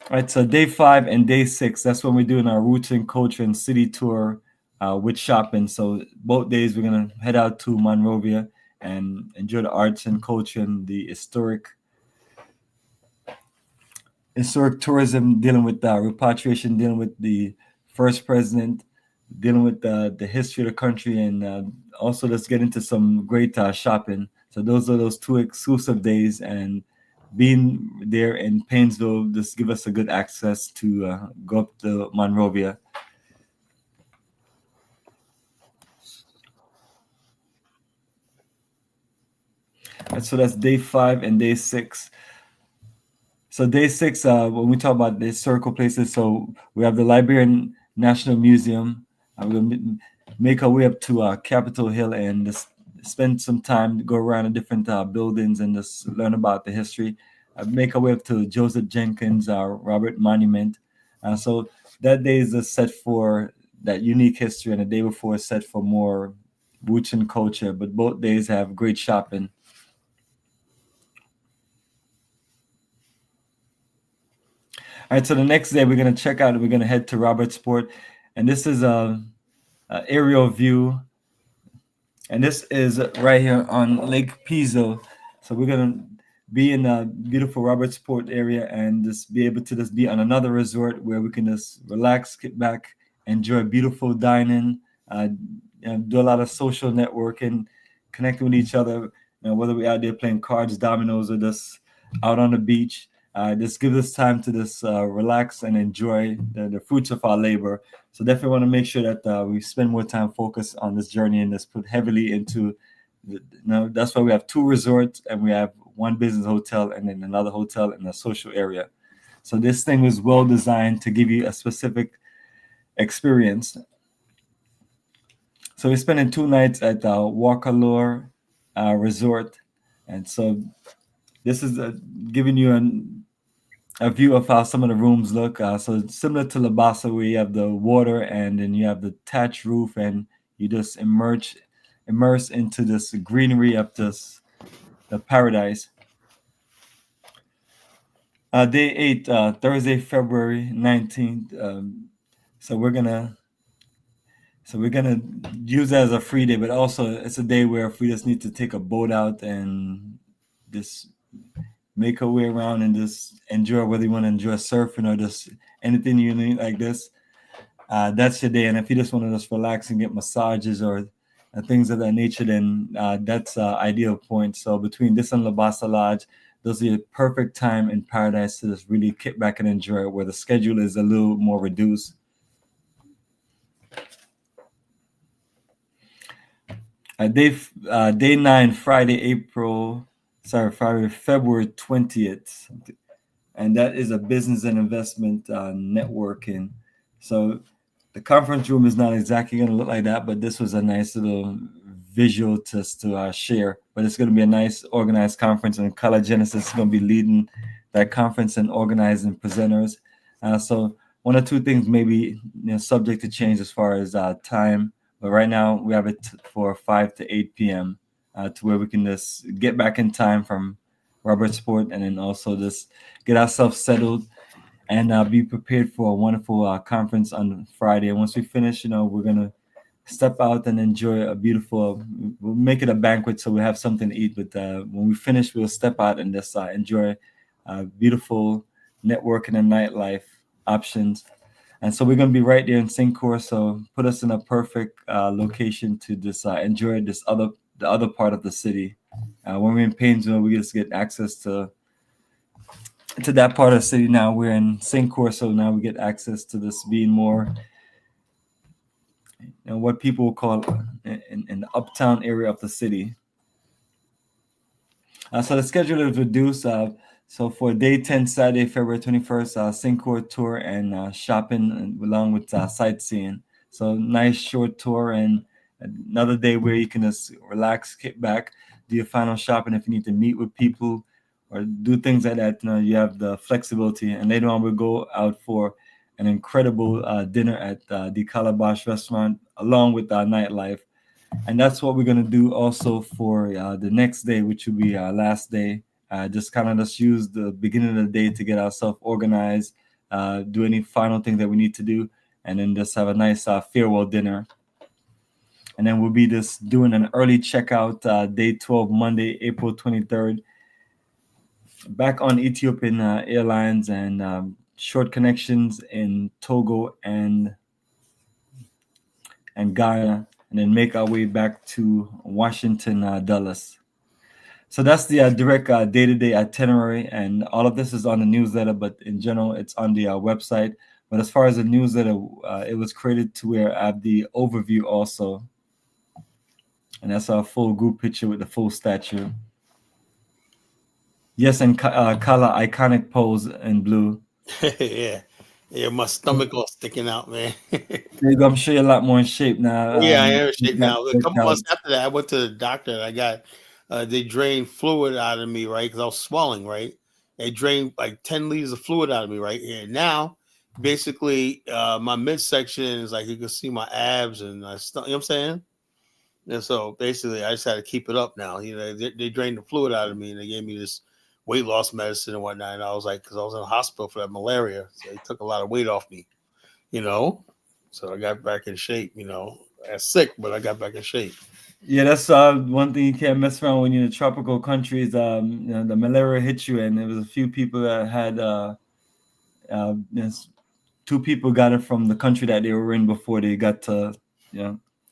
All right, so day 5 and day 6, that's when we're doing our roots and culture and city tour with shopping. So both days we're going to head out to Monrovia and enjoy the arts and culture and the historic tourism, dealing with repatriation, dealing with the first president, dealing with the history of the country, and also let's get into some great shopping. So those are those 2 exclusive days, and being there in Painesville just give us a good access to go up to Monrovia. And so that's day 5 and day 6. So day 6, when we talk about the historical places, so we have the Liberian National Museum. We're going to make our way up to Capitol Hill and just spend some time to go around the different buildings and just learn about the history. Make our way up to Joseph Jenkins Robert Monument. So that day is set for that unique history, and the day before is set for more roots and culture. But both days have great shopping. All right, so the next day we're going to head to Robertsport, and this is a aerial view, and this is right here on Lake Pizzo. So we're going to be in a beautiful Robertsport area and just be able to just be on another resort where we can just relax, get back, enjoy beautiful dining, do a lot of social networking, connecting with each other, whether we're out there playing cards, dominoes, or just out on the beach. just give us time to just relax and enjoy the fruits of our labor. So definitely want to make sure that we spend more time focused on this journey and just put heavily into, that's why we have 2 resorts and we have 1 business hotel and then another hotel in a social area. So this thing was well designed to give you a specific experience. So we're spending 2 nights at Wakalor Resort. And so this is giving you a view of how some of the rooms look. So it's similar to Labasa, where you have the water and then you have the thatched roof, and you just immerse into this greenery of the paradise. Day 8, Thursday, February 19th. So we're gonna use that as a free day, but also it's a day where if we just need to take a boat out and just make our way around and just enjoy, whether you want to enjoy surfing or just anything you need like this, that's your day. And if you just want to just relax and get massages or things of that nature, then that's ideal point. So between this and Labasa Lodge, those are your perfect time in paradise to just really kick back and enjoy it, where the schedule is a little more reduced. Day 9, Friday, February 20th, and that is a business and investment networking. So the conference room is not exactly going to look like that, but this was a nice little visual to share. But it's going to be a nice organized conference, and Color Genesis is going to be leading that conference and organizing presenters. So 1 or 2 things maybe subject to change as far as time. But right now we have it for 5 to 8 p.m. To where we can just get back in time from Robertsport, and then also just get ourselves settled and be prepared for a wonderful conference on Friday. And once we finish, we're gonna step out and enjoy a beautiful. We'll make it a banquet, so we have something to eat. But when we finish, we'll step out and just enjoy beautiful networking and nightlife options. And so we're going to be right there in St. Croix, so put us in a perfect location to just enjoy the other part of the city. When we're in Painesville, we just get access to that part of the city. Now we're in St. Croix, so now we get access to this being more, what people call in the uptown area of the city. So the schedule is reduced. So for day 10, Saturday, February 21st, St. Croix tour and shopping along with sightseeing. So nice short tour and another day where you can just relax, kick back, do your final shopping if you need to meet with people or do things like that. You have the flexibility. And later on, we'll go out for an incredible dinner at the Calabash restaurant along with our nightlife. And that's what we're going to do also for the next day, which will be our last day. Just kind of just use the beginning of the day to get ourselves organized, do any final thing that we need to do, and then just have a nice farewell dinner. And then we'll be just doing an early checkout day 12, Monday, April 23rd, back on Ethiopian Airlines and short connections in Togo and Ghana, and then make our way back to Washington, Dulles. So that's the direct day-to-day itinerary, and all of this is on the newsletter, but in general, it's on the website. But as far as the newsletter, it was created to where I have the overview also. And that's our full group picture with the full statue. Yes, and Kala, iconic pose in blue. Yeah, my stomach all sticking out, man. I'm sure you're a lot more in shape now. Yeah, I am in shape now. A couple months after that, I went to the doctor and I got, they drained fluid out of me, right? Because I was swelling, right? They drained like 10 liters of fluid out of me, right? And now, basically, my midsection is like, you can see my abs and my stomach, you know what I'm saying? And so basically, I just had to keep it up now. They drained the fluid out of me and they gave me this weight loss medicine and whatnot. And I was like, because I was in the hospital for that malaria. So they took a lot of weight off me, So I got back in shape, I was sick, but I got back in shape. Yeah, that's one thing you can't mess around when you're in the tropical countries. The malaria hit you, and there was a few people that had, 2 people got it from the country that they were in before they got to,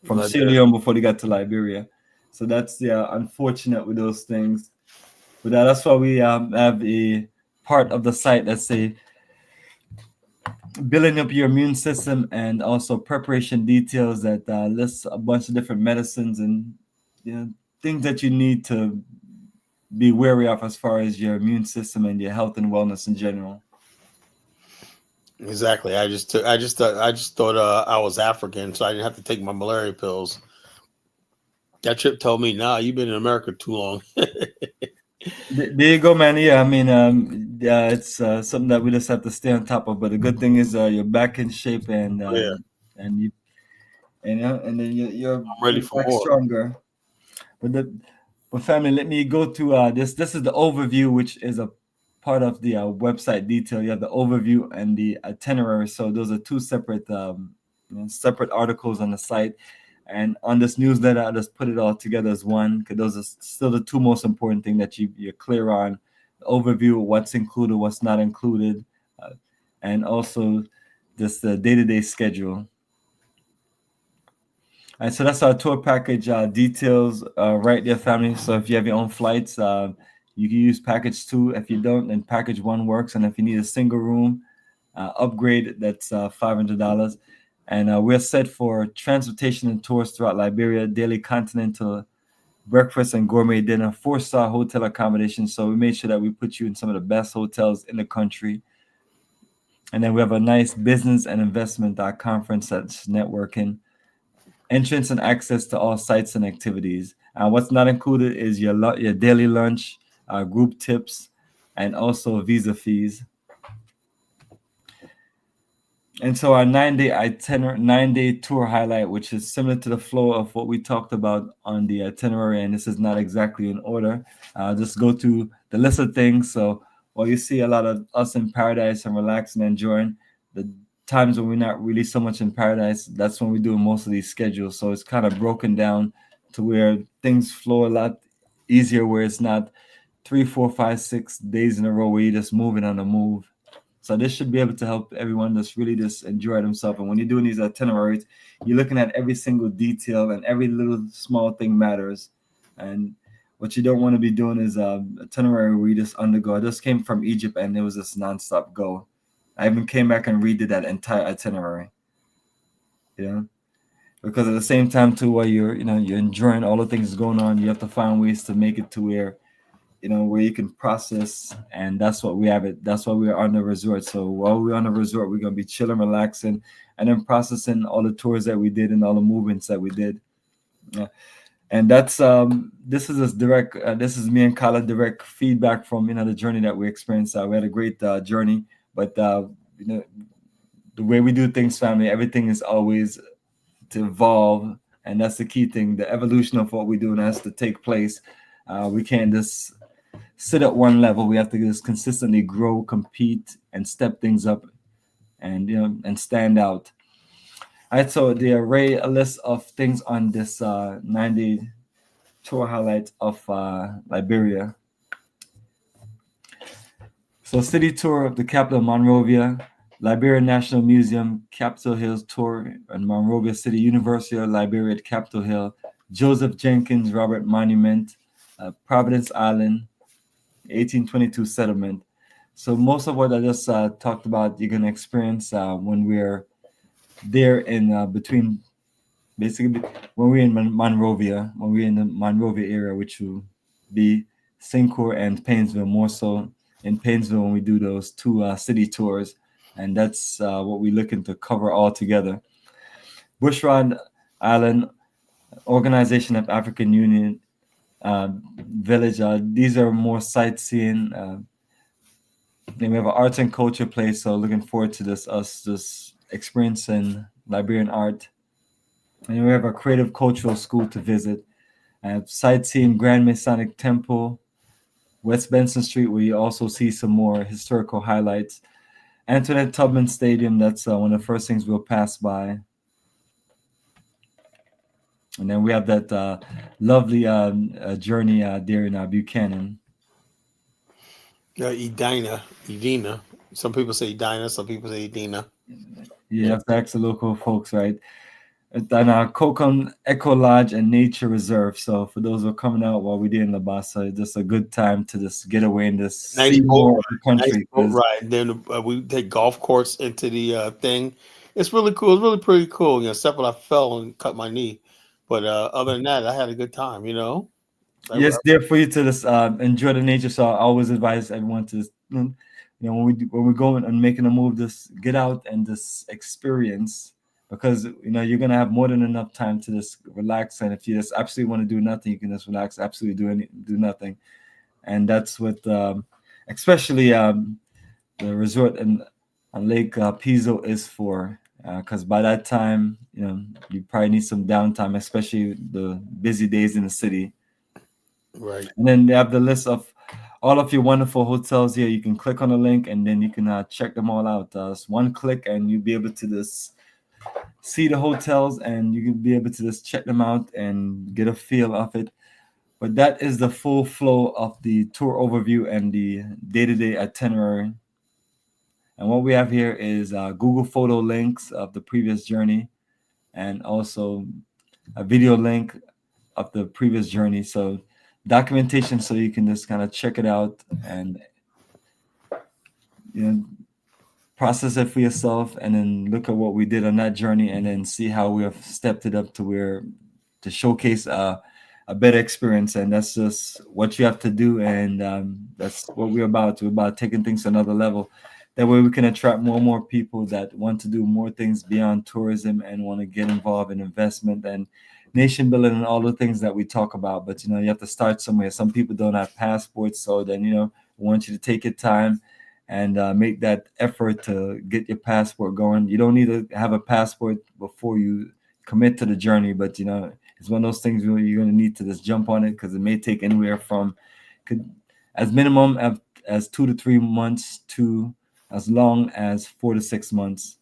from Sierra Leone before they got to Liberia. So that's unfortunate with those things. But that's why we have a part of the site that's building up your immune system, and also preparation details that lists a bunch of different medicines and things that you need to be wary of as far as your immune system and your health and wellness in general. Exactly. I just thought I was African, so I didn't have to take my malaria pills. That trip told me, nah, you've been in America too long. There you go, man. Yeah, I mean, it's something that we just have to stay on top of. But the good thing is you're back in shape, and and then you're ready for back more. stronger. But family, let me go to this. This is the overview, which is a part of the website detail. You have the overview and the itinerary. So those are two separate separate articles on the site. And on this newsletter, I just put it all together as one, because those are still the two most important things that you're clear on. The overview, what's included, what's not included, and also just the day-to-day schedule. And so that's our tour package details right there, family. So if you have your own flights, you can use package 2. If you don't, then package 1 works. And if you need a single room upgrade, that's $500. And we're set for transportation and tours throughout Liberia, daily continental breakfast and gourmet dinner, 4-star hotel accommodation. So we made sure that we put you in some of the best hotels in the country. And then we have a nice business and investment conference that's networking, entrance and access to all sites and activities. What's not included is your daily lunch, group tips, and also visa fees. And so our 9-day tour highlight, which is similar to the flow of what we talked about on the itinerary, and this is not exactly in order. Just go to the list of things. So while you see a lot of us in paradise and relaxing and enjoying, the times when we're not really so much in paradise, that's when we do most of these schedules. So it's kind of broken down to where things flow a lot easier, where it's not 3, 4, 5, 6 days in a row where you're just moving on the move. So this should be able to help everyone just really just enjoy themselves. And when you're doing these itineraries, you're looking at every single detail, and every little small thing matters. And what you don't want to be doing is itinerary where you just undergo. I just came from Egypt, and it was just nonstop go. I even came back and redid that entire itinerary. Because at the same time too, while you're enjoying all the things going on, you have to find ways to make it to where where you can process, and that's what we have it. That's why we're on the resort. So while we're on the resort, we're gonna be chilling, relaxing, and then processing all the tours that we did and all the movements that we did. And that's this is direct. This is me and Kala direct feedback from the journey that we experienced. We had a great journey, but the way we do things, family, everything is always to evolve, and that's the key thing. The evolution of what we do has to take place. We can't just sit at one level. We have to just consistently grow, compete, and step things up, and and stand out. All right, so a list of things on this 9-day tour highlight of Liberia. So city tour of the capital, Monrovia, Liberia National Museum, Capitol Hill tour, and Monrovia City University of Liberia at Capitol Hill, Joseph Jenkins Robert Monument, Providence Island, 1822 settlement. So most of what I just talked about, you're going to experience when we're there in between, basically when we're in Monrovia, when we're in the Monrovia area, which will be Sincor and Painesville, more so in Painesville when we do those 2 city tours. And that's what we're looking to cover all together. Bushrod Island, Organization of African Union, village. These are more sightseeing. Then we have an arts and culture place. So looking forward to us experiencing Liberian art. And we have a creative cultural school to visit. Sightseeing Grand Masonic Temple, West Benson Street, where you also see some more historical highlights. Antoinette Tubman Stadium, that's one of the first things we'll pass by. And then we have that lovely journey there in Buchanan. Edina. Some people say Edina, some people say Edina. You have to ask the local folks, right? It's on Kokon Eco Lodge and Nature Reserve. So for those who are coming out while we're there in Labasa, it's just a good time to just get away and just see more of the country. Nice boat ride. Then we take golf course into the thing. It's really cool. It's really pretty cool. Except when I fell and cut my knee. But other than that, I had a good time, Yes, there for you to just enjoy the nature. So I always advise everyone to, when we're going and making a move, just get out and just experience, because you're gonna have more than enough time to just relax. And if you just absolutely want to do nothing, you can just relax, absolutely do nothing. And that's what, especially the resort on Lake Piso is for. Because by that time, you probably need some downtime, especially the busy days in the city. Right. And then they have the list of all of your wonderful hotels here. You can click on the link and then you can check them all out. It's one click and you'll be able to just see the hotels and you can be able to just check them out and get a feel of it. But that is the full flow of the tour overview and the day-to-day itinerary. And what we have here is Google photo links of the previous journey and also a video link of the previous journey. So documentation, so you can just kind of check it out and process it for yourself, and then look at what we did on that journey, and then see how we have stepped it up to showcase a better experience. And that's just what you have to do, and that's what we're about. We're about taking things to another level. That way we can attract more and more people that want to do more things beyond tourism and want to get involved in investment and nation building and all the things that we talk about. But you have to start somewhere. Some people don't have passports, so then we want you to take your time and make that effort to get your passport going. You don't need to have a passport before you commit to the journey, but it's one of those things where you're going to need to just jump on it, because it may take anywhere from as minimum as 2 to 3 months to as long as 4 to 6 months.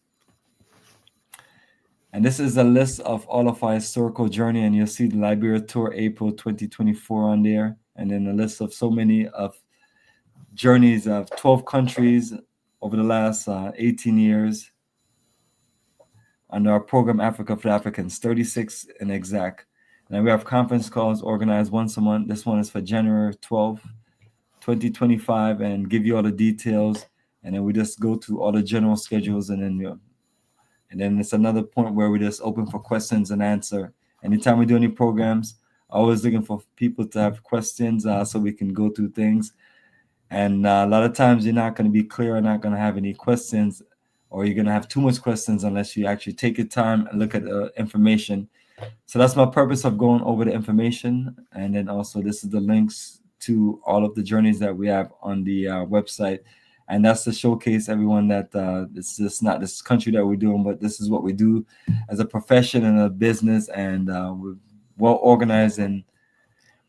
And this is a list of all of our historical journey, and you'll see the Liberia tour April 2024 on there, and then a list of so many of journeys of 12 countries over the last 18 years under our program Africa for Africans, 36 in exact. And we have conference calls organized once a month. This one is for January 12th, 2025, and give you all the details. And then we just go through all the general schedules, and then it's another point where we just open for questions and answer. Anytime we do any programs, always looking for people to have questions so we can go through things. And a lot of times you're not going to be clear or not going to have any questions, or you're going to have too much questions unless you actually take your time and look at the information. So that's my purpose of going over the information. And then also this is the links to all of the journeys that we have on the website. And that's to showcase everyone that it's just not this country that we're doing, but this is what we do as a profession and a business. And we're well organized, and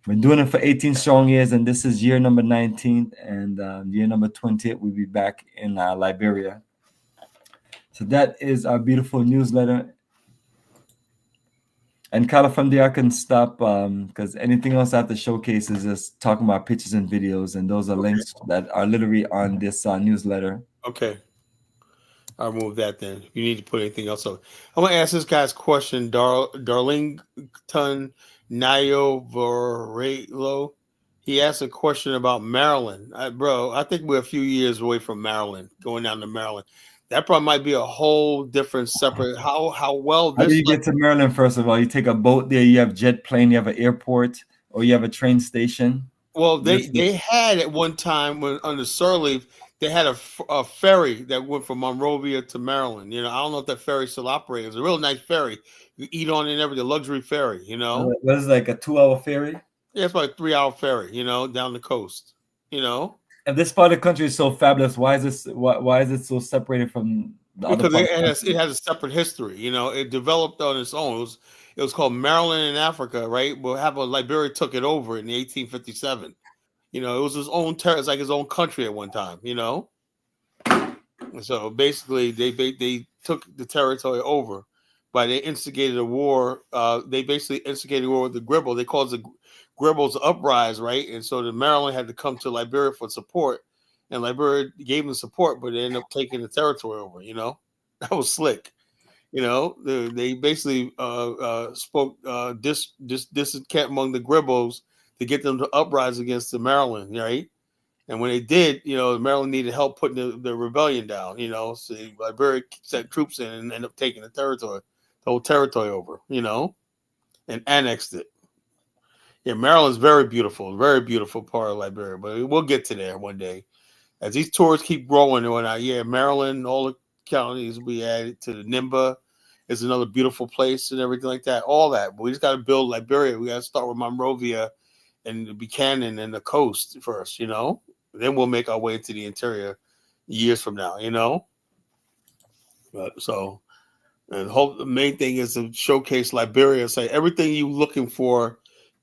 we're doing it for 18 strong years. And this is year number 19, and year number 20, we'll be back in Liberia. So that is our beautiful newsletter. And Kala, from there I can stop, because anything else I have to showcase is just talking about pictures and videos, and those are links that are literally on this newsletter. Okay. I'll remove that then. If you need to put anything else up. I want to ask this guy's question, Darlington Nayo Varelo. He asked a question about Maryland. Bro, I think we're a few years away from Maryland, going down to Maryland. That probably might be a whole different separate. How well this. How do you get to Maryland? First of all, you take a boat there. You have jet plane. You have an airport, or you have a train station. Well, they had at one time when under Sirleaf, they had a ferry that went from Monrovia to Maryland. I don't know if that ferry still operates. It's a real nice ferry. You eat on it and everything, luxury ferry. What is like a 2-hour ferry? Yeah, it's like a 3-hour ferry. Down the coast. And this part of the country is so fabulous. Why is it so separated from the other part? Because it has a separate history. It developed on its own. It was called Maryland in Africa, right? Well, Liberia took it over in 1857. It was his own it's like his own country at one time. So basically, they took the territory over, but they instigated a war. They basically instigated a war with the Gribble. They called it the Gribble's uprise, right? And so the Maryland had to come to Liberia for support, and Liberia gave them support, but they ended up taking the territory over. That was slick. You know, they basically spoke discontent among the Gribbos to get them to uprise against the Maryland, right? And when they did, you know, Maryland needed help putting the rebellion down. You know, so Liberia sent troops in and ended up taking the whole territory over. You know, and annexed it. Yeah, Maryland's very beautiful part of Liberia, but we'll get to there one day. As these tours keep growing and whatnot, yeah, Maryland, all the counties will be added to the NIMBA is another beautiful place and everything like that, all that. But we just got to build Liberia. We got to start with Monrovia and Buchanan and the coast first, you know. Then we'll make our way to the interior years from now, you know. But so, and the main thing is to showcase Liberia, say everything you're looking for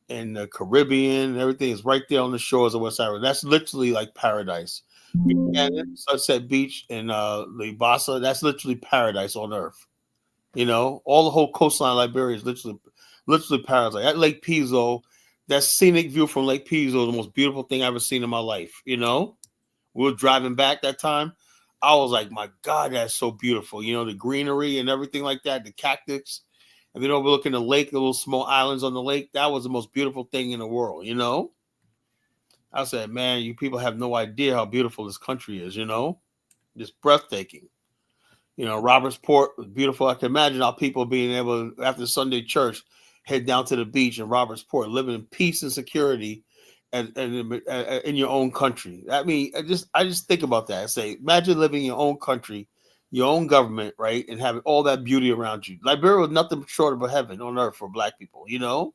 in the Caribbean and everything is right there on the shores of West Africa. That's literally like paradise. Buchanan, Sunset Beach, and Libasa, that's literally paradise on earth. You know, all the whole coastline of Liberia is literally paradise. At Lake Piso, that scenic view from Lake Piso is the most beautiful thing I've ever seen in my life. You know, we were driving back that time. I was like, my God, that's so beautiful. You know, the greenery and everything like that, the cactus. And then overlooking the lake, the little small islands on the lake. That was the most beautiful thing in the world, you know? I said, man, you people have no idea how beautiful this country is, you know? Just breathtaking. You know, Robertsport was beautiful. I can imagine how people being able, after Sunday church, head down to the beach in Robertsport, living in peace and security and in your own country. I mean, I just think about that. I say, imagine living in your own country, your own government, right, and having all that beauty around you. Liberia was nothing short of a heaven on earth for Black people, you know?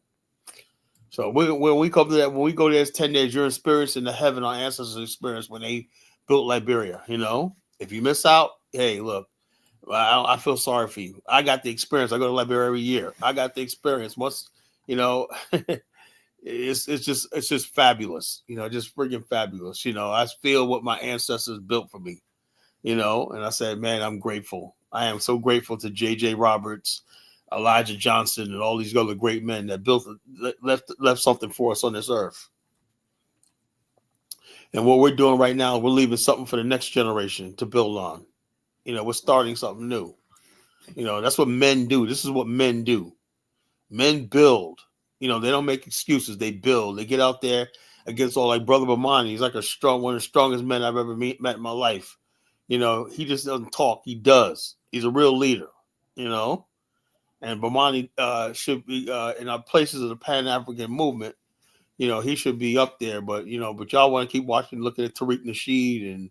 So when we come to that, when we go there, it's 10 days, you're experiencing the heaven our ancestors experienced when they built Liberia, you know? If you miss out, hey, look, I feel sorry for you. I got the experience. I go to Liberia every year. I got the experience. Once, you know, it's just fabulous. You know, just freaking fabulous. You know, I feel what my ancestors built for me. You know, and I said, man, I'm grateful. I am so grateful to J.J. Roberts, Elijah Johnson, and all these other great men that left something for us on this earth. And what we're doing right now, we're leaving something for the next generation to build on. You know, we're starting something new. You know, that's what men do. This is what men do. Men build. You know, they don't make excuses. They build. They get out there against all, like Brother Bomani. He's like one of the strongest men I've ever met in my life. You know, he just doesn't talk. He does. He's a real leader, you know. And Bomani should be in our places of the Pan-African movement. You know, he should be up there. But, you know, y'all want to keep watching, looking at Tariq Nasheed and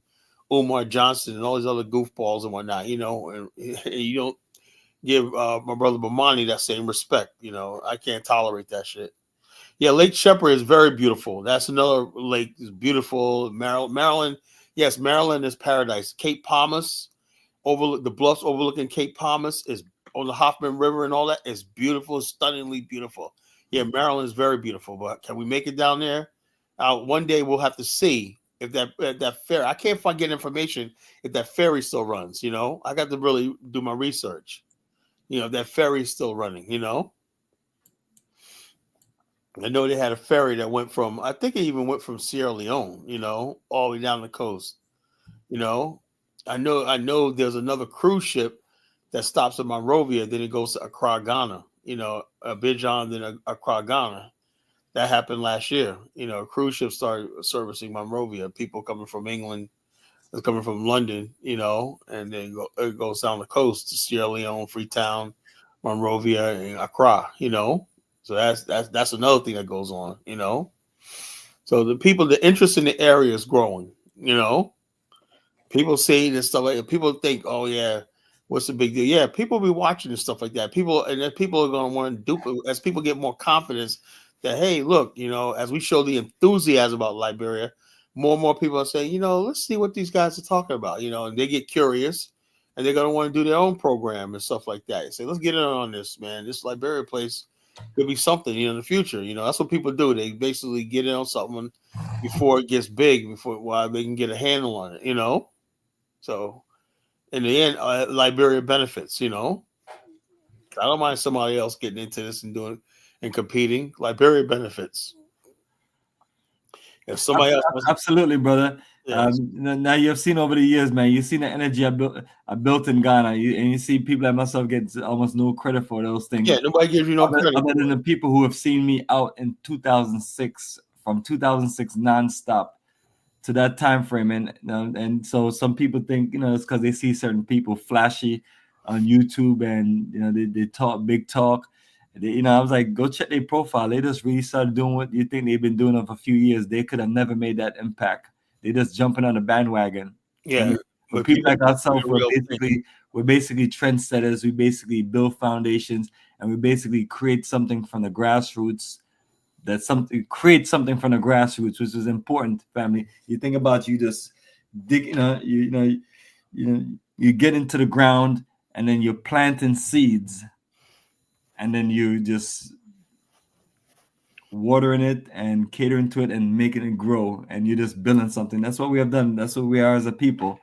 Umar Johnson and all these other goofballs and whatnot, you know, and you don't give my brother Bomani that same respect. You know, I can't tolerate that shit. Yeah, Lake Shepherd is very beautiful. That's another lake. It's beautiful. Maryland, yes, Maryland is paradise. Cape Palmas, the bluffs overlooking Cape Palmas is on the Hoffman River and all that is beautiful, stunningly beautiful. Yeah, Maryland is very beautiful. But can we make it down there? One day we'll have to see if that ferry. I can't get information if that ferry still runs. You know, I got to really do my research. You know, that ferry is still running. You know, I know they had a ferry that went from. I think it even went from Sierra Leone. You know, all the way down the coast. You know, I know. There's another cruise ship that stops at Monrovia, then it goes to Accra, Ghana. You know, Abidjan, then Accra, Ghana. That happened last year. You know, cruise ships started servicing Monrovia. People coming from England, coming from London, you know, and then it goes down the coast to Sierra Leone, Freetown, Monrovia, and Accra, you know. So that's another thing that goes on, you know. So the interest in the area is growing, you know. People see this stuff like people think, oh yeah, what's the big deal? Yeah, people be watching and stuff like that. People are going to want to dupe it as people get more confidence that, hey, look, you know, as we show the enthusiasm about Liberia, more and more people are saying, you know, let's see what these guys are talking about, you know, and they get curious and they're going to want to do their own program and stuff like that. Say, let's get in on this, man. This Liberia place could be something, you know, in the future. You know, that's what people do. They basically get in on something before it gets big, while they can get a handle on it, you know. So in the end, Liberia benefits, you know. I don't mind somebody else getting into this and doing and competing. Liberia benefits. If somebody else absolutely, brother. Yes. Now you've seen over the years, man. You've seen the energy I built in Ghana, and you see people like myself get almost no credit for those things. Yeah, nobody gives you no credit. Other than the people who have seen me out in 2006, from 2006 nonstop to that time frame, and so some people think it's because they see certain people flashy on YouTube, and they talk big talk. I was like, go check their profile. They just really started doing what you think they've been doing for a few years. They could have never made that impact. They just jumping on the bandwagon. Yeah, but people like ourselves, we're basically trendsetters. We basically build foundations, and we basically create something from the grassroots. Create something from the grassroots, which is important, family. You think about you just dig, you get into the ground, and then you're planting seeds, and then you just watering it and catering to it and making it grow, and you're just building something. That's what we have done. That's what we are as a people.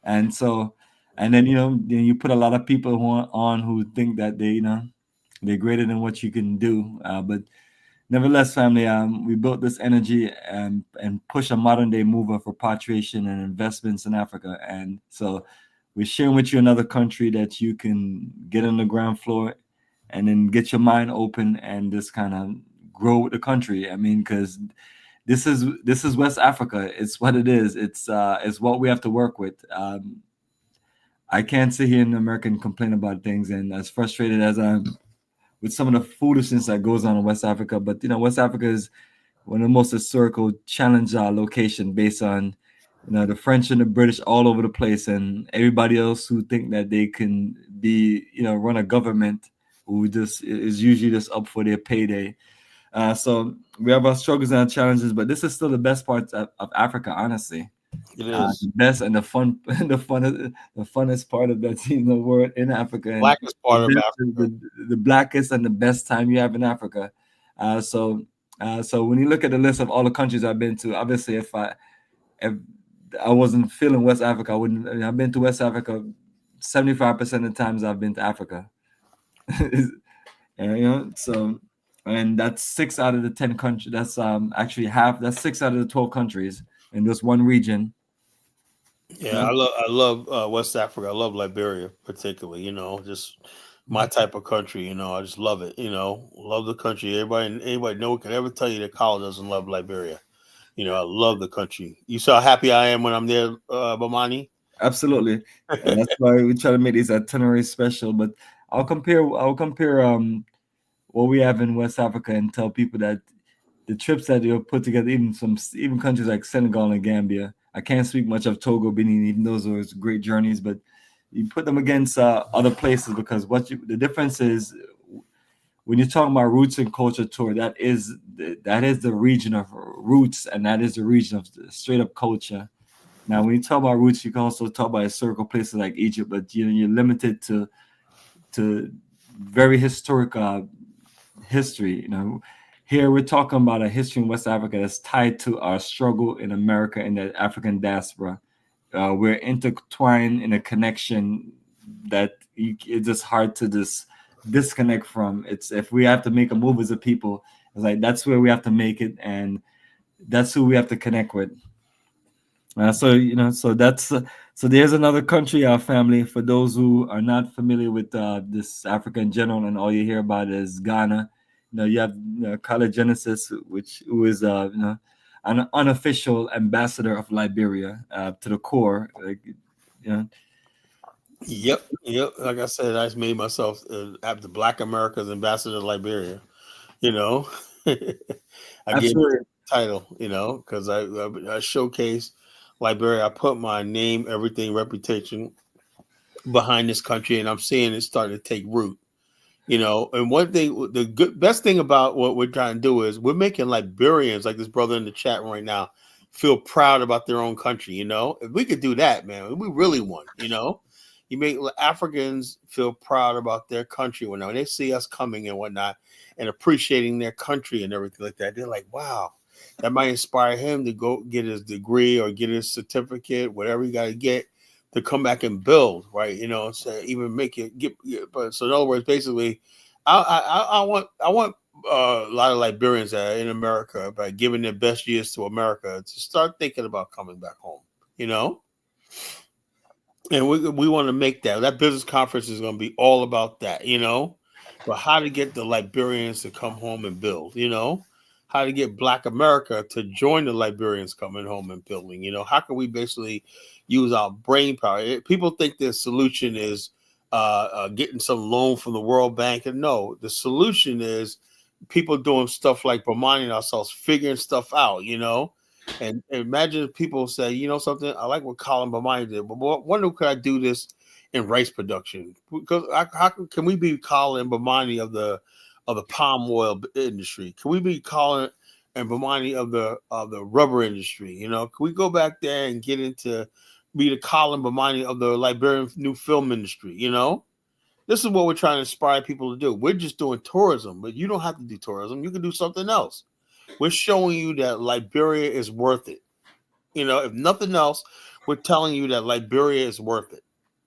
And so, and then then you put a lot of people who think that they're greater than what you can do. But nevertheless, family, we built this energy and push a modern day movement for repatriation and investments in Africa. And so we're sharing with you another country that you can get on the ground floor and then get your mind open and just kind of grow with the country. I mean, because this is West Africa. It's what it is. It's what we have to work with. I can't sit here in America and complain about things, and as frustrated as I'm with some of the foolishness that goes on in West Africa, but West Africa is one of the most historical challenge location based on the French and the British all over the place, and everybody else who think that they can be run a government who just is usually just up for their payday. So we have our struggles and our challenges, but this is still the best part of Africa, honestly. It is the best and the funnest part of that world in Africa. Blackest part of Africa. The blackest and the best time you have in Africa. So when you look at the list of all the countries I've been to, obviously if I wasn't feeling West Africa, I wouldn't. I've been to West Africa 75% of the times I've been to Africa. So. And that's 6 out of the 10 countries. That's actually half. That's 6 out of the 12 countries in just one region. Yeah, I love West Africa. I love Liberia particularly. Just my type of country. I just love it. Love the country. Anybody no one can ever tell you that college doesn't love Liberia. I love the country. You saw how happy I am when I'm there, Bomani. Absolutely, and that's why we try to make these itineraries special. But I'll compare what we have in West Africa and tell people that the trips that they'll put together, even countries like Senegal and Gambia. I can't speak much of Togo, Benin, even those are great journeys, but you put them against other places because the difference is when you're talking about roots and culture tour, that is the region of roots, and that is the region of straight up culture. Now, when you talk about roots, you can also talk about historical places like Egypt, but you're limited to very historic history. Here we're talking about a history in West Africa that's tied to our struggle in America and the African diaspora. We're intertwined in a connection that it's just hard to just disconnect from. It's if we have to make a move as a people, it's like that's where we have to make it, and that's who we have to connect with. So there's another country, our family. For those who are not familiar with this Africa in general, and all you hear about is Ghana. You have Qand A, who is an unofficial ambassador of Liberia to the core. Yep. Like I said, I just made myself the Black America's ambassador to Liberia. I gave it the title. Because I showcase Liberia. I put my name, everything, reputation behind this country, and I'm seeing it starting to take root. And one thing, best thing about what we're trying to do is we're making Liberians, like this brother in the chat right now, feel proud about their own country. If we could do that, man, we really won. You make Africans feel proud about their country when they see us coming and whatnot and appreciating their country and everything like that. They're like, wow, that might inspire him to go get his degree or get his certificate, whatever you got to get, to come back and build, right? So even make it get. But so in other words, basically, I want a lot of Liberians that are in America by giving their best years to America to start thinking about coming back home, you know? And we want to make that business conference is going to be all about that, you know? But how to get the Liberians to come home and build, you know? How to get Black America to join the Liberians coming home and building, you know? How can we basically use our brain power? People think the solution is getting some loan from the World Bank. And no, the solution is people doing stuff like Bomani and ourselves, figuring stuff out, you know? And imagine if people say, you know something, I like what Colin Bomani did, but wonder could I do this in rice production? Because how can we be Colin Bomani of the palm oil industry? Can we be Colin and Bomani of the rubber industry? You know, can we go back there and get into be the Colin Bomani of the Liberian new film industry? You know, this is what we're trying to inspire people to do. We're just doing tourism, but you don't have to do tourism. You can do something else. We're showing you that Liberia is worth it. You know, if nothing else, we're telling you that Liberia is worth it.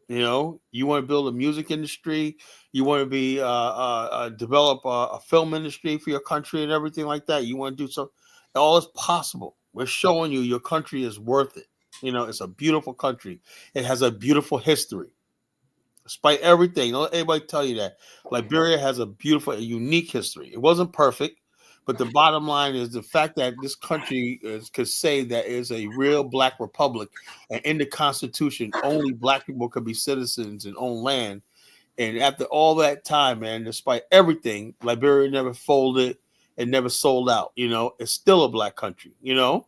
You know, you want to build a music industry, you want to be develop a film industry for your country and everything like that. You want to do something. All is possible. We're showing you your country is worth it. You know, it's a beautiful country. It has a beautiful history. Despite everything, don't anybody tell you that Liberia has a beautiful, a unique history. It wasn't perfect. But the bottom line is the fact that this country could say that is a real Black republic, and in the Constitution, only Black people could be citizens and own land. And after all that time, man, despite everything, Liberia never folded and never sold out. You know, it's still a Black country. You know,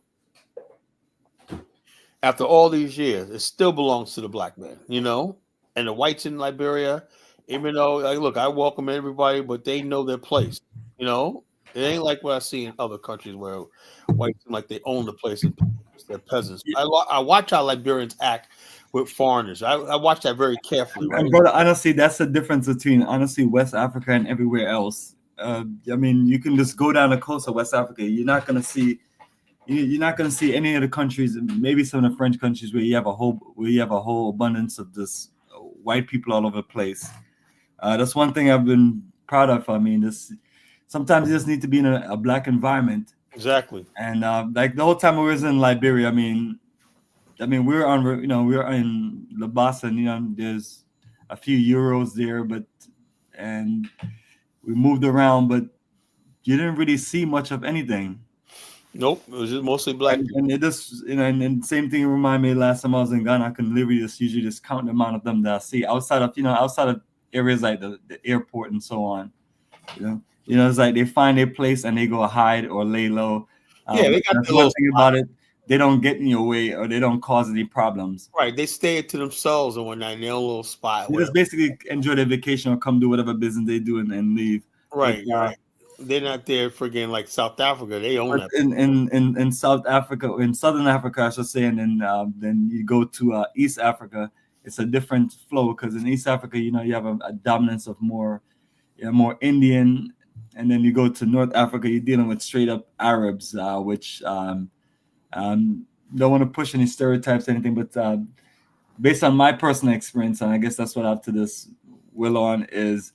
after all these years, it still belongs to the Black man. You know, and the whites in Liberia, even though, like, look, I welcome everybody, but they know their place. You know. It ain't like what I see in other countries where whites seem like they own the place and they're peasants. I watch how Liberians act with foreigners. I watch that very carefully. Right? And brother, honestly, that's the difference between West Africa and everywhere else. I mean, you can just go down the coast of West Africa. You're not gonna see any of the countries, maybe some of the French countries where you have a whole abundance of this white people all over the place. That's one thing I've been proud of. I mean, sometimes you just need to be in a Black environment. Exactly. And like the whole time we was in Liberia, I mean, we were in Labasa, and, you know, there's a few Euros there, and we moved around, but you didn't really see much of anything. Nope, it was just mostly Black. And it just, you know, and same thing reminded me last time I was in Ghana. I can literally usually just count the amount of them that I see outside of areas like the airport and so on. You know, it's like they find their place and they go hide or lay low. Yeah, they got the one thing about it. They don't get in your way or they don't cause any problems. Right, they stay to themselves and whatnot in their own little spot. They just basically enjoy their vacation or come do whatever business they do and leave. Right, right. They're not there friggin' like South Africa. They own that. In South Africa, in Southern Africa, I should say, and then you go to East Africa. It's a different flow because in East Africa, you know, you have a dominance of more Indian. And then you go to North Africa, you're dealing with straight up Arabs, which don't want to push any stereotypes or anything, but based on my personal experience, and I guess that's what I have to this will on, is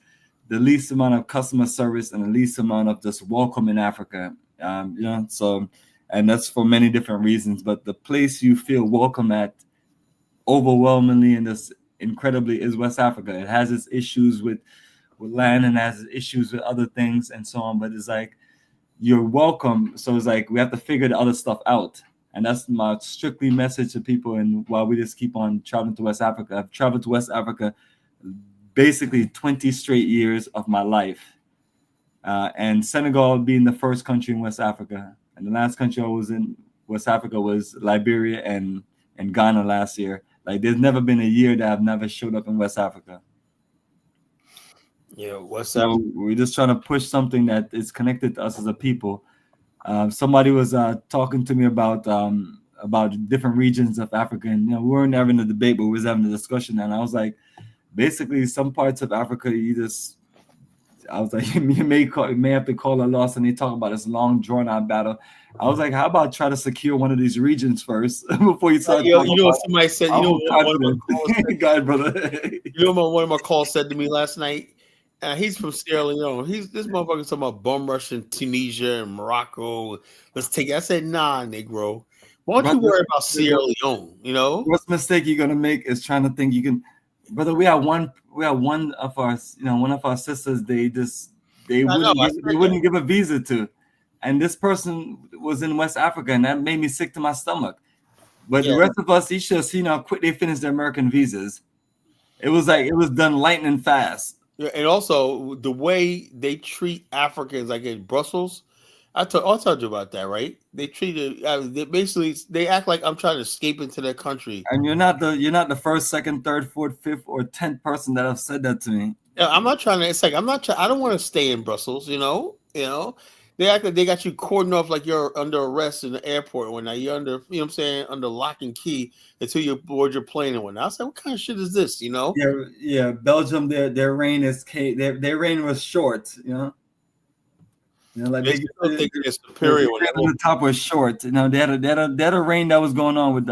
the least amount of customer service and the least amount of just welcome in Africa. You know, so, and that's for many different reasons, but the place you feel welcome at overwhelmingly and just incredibly is West Africa. It has its issues with land and has issues with other things and so on, but it's like you're welcome. So it's like we have to figure the other stuff out, and that's my strictly message to people. And while we just keep on traveling to West Africa, I've traveled to West Africa basically 20 straight years of my life, and Senegal being the first country in West Africa, and the last country I was in West Africa was Liberia and Ghana last year. Like there's never been a year that I've never showed up in West Africa. Yeah, so we're just trying to push something that is connected to us as a people. Somebody was talking to me about different regions of Africa, and you know, we weren't having a debate, but we was having a discussion. And I was like, basically, some parts of Africa, I was like, you may have to call a loss, and they talk about this long, drawn out battle. I was like, how about try to secure one of these regions first before you start? You know what somebody said. You know what God, brother. You know what one of my calls said to me last night. He's from Sierra Leone. This motherfucker talking about bum rushing Tunisia and Morocco. Let's take it. I said, nah, Negro. Why don't you worry about Sierra Leone? You know, what's mistake you're gonna make is trying to think you can, brother. We have one of our, one of our sisters. They wouldn't give a visa to, and this person was in West Africa, and that made me sick to my stomach. But the rest of us, you should have seen how quick they finished their American visas. It was like it was done lightning fast. Yeah, and also the way they treat Africans, like in Brussels, I told you about that, right? They treated they act like I'm trying to escape into their country. And you're not the first, second, third, fourth, fifth, or 10th person that have said that to me. Yeah, I'm not trying to. It's like I don't want to stay in Brussels. You know. They act like they got you cordoned off like you're under arrest in the airport when you're under, you know what I'm saying, under lock and key until you board your plane and whatnot. I said, what kind of shit is this, you know? Yeah. Belgium, their reign their reign was short, like they think they're superior. On the top was short. They had a reign that was going on with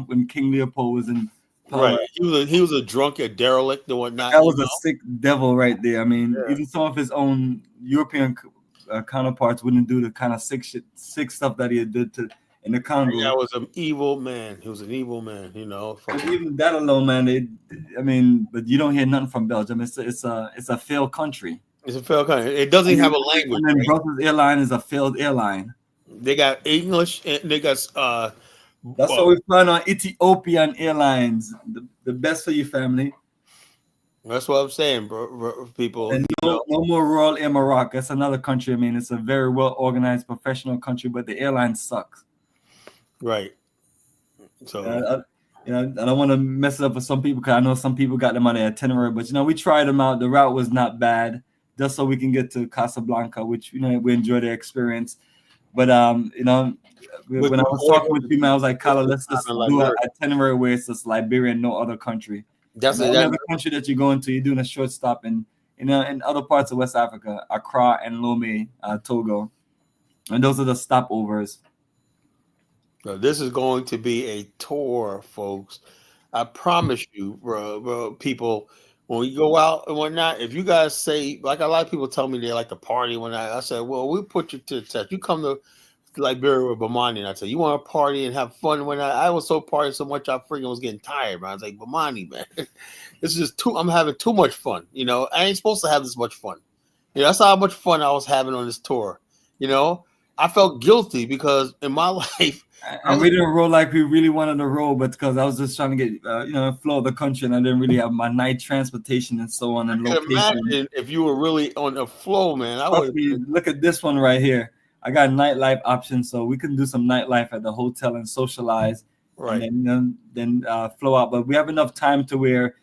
when King Leopold was in power. Right. He was a drunk, a derelict, and whatnot. That was a sick devil right there. I mean, even some of his own European counterparts wouldn't do the kind of sick stuff that he did in the Congo. That was an evil man. He was an evil man, Even that alone, man. But you don't hear nothing from Belgium. It's a failed country. It's a failed country. It doesn't have a language. And then Brussels Airline is a failed airline. They got English and they got That's why we're flying on Ethiopian Airlines. The best for your family. That's what I'm saying, bro, people. And no more Royal Air Morocco. That's another country. I mean, it's a very well organized, professional country, but the airline sucks. Right. So I don't want to mess it up for some people because I know some people got them on their itinerary, but we tried them out. The route was not bad, just so we can get to Casablanca, which we enjoyed the experience. But when I was talking with you, man, I was like, Kala, let's just do an itinerary where it's just Liberia and no other country. That's another country that you're going to. You're doing a short stop in other parts of West Africa, Accra and Lomé, Togo, and those are the stopovers. So this is going to be a tour, folks. I promise you, bro, people. When we go out and whatnot, if you guys say, like a lot of people tell me they like to party when I said, well, we put you to the test. You come to Liberia with Bomani, and I said, you want to party and have fun? When I was so partying so much, I freaking was getting tired, man. I was like, Bomani, man, this is just I'm having too much fun. I ain't supposed to have this much fun. That's how much fun I was having on this tour. I felt guilty because in my life, and we didn't roll like we really wanted to roll, but because I was just trying to get, flow of the country, and I didn't really have my night transportation and so on and location. Imagine if you were really on the flow, man. Look at this one right here. I got nightlife options, so we can do some nightlife at the hotel and socialize, right? And then flow out. But we have enough time to where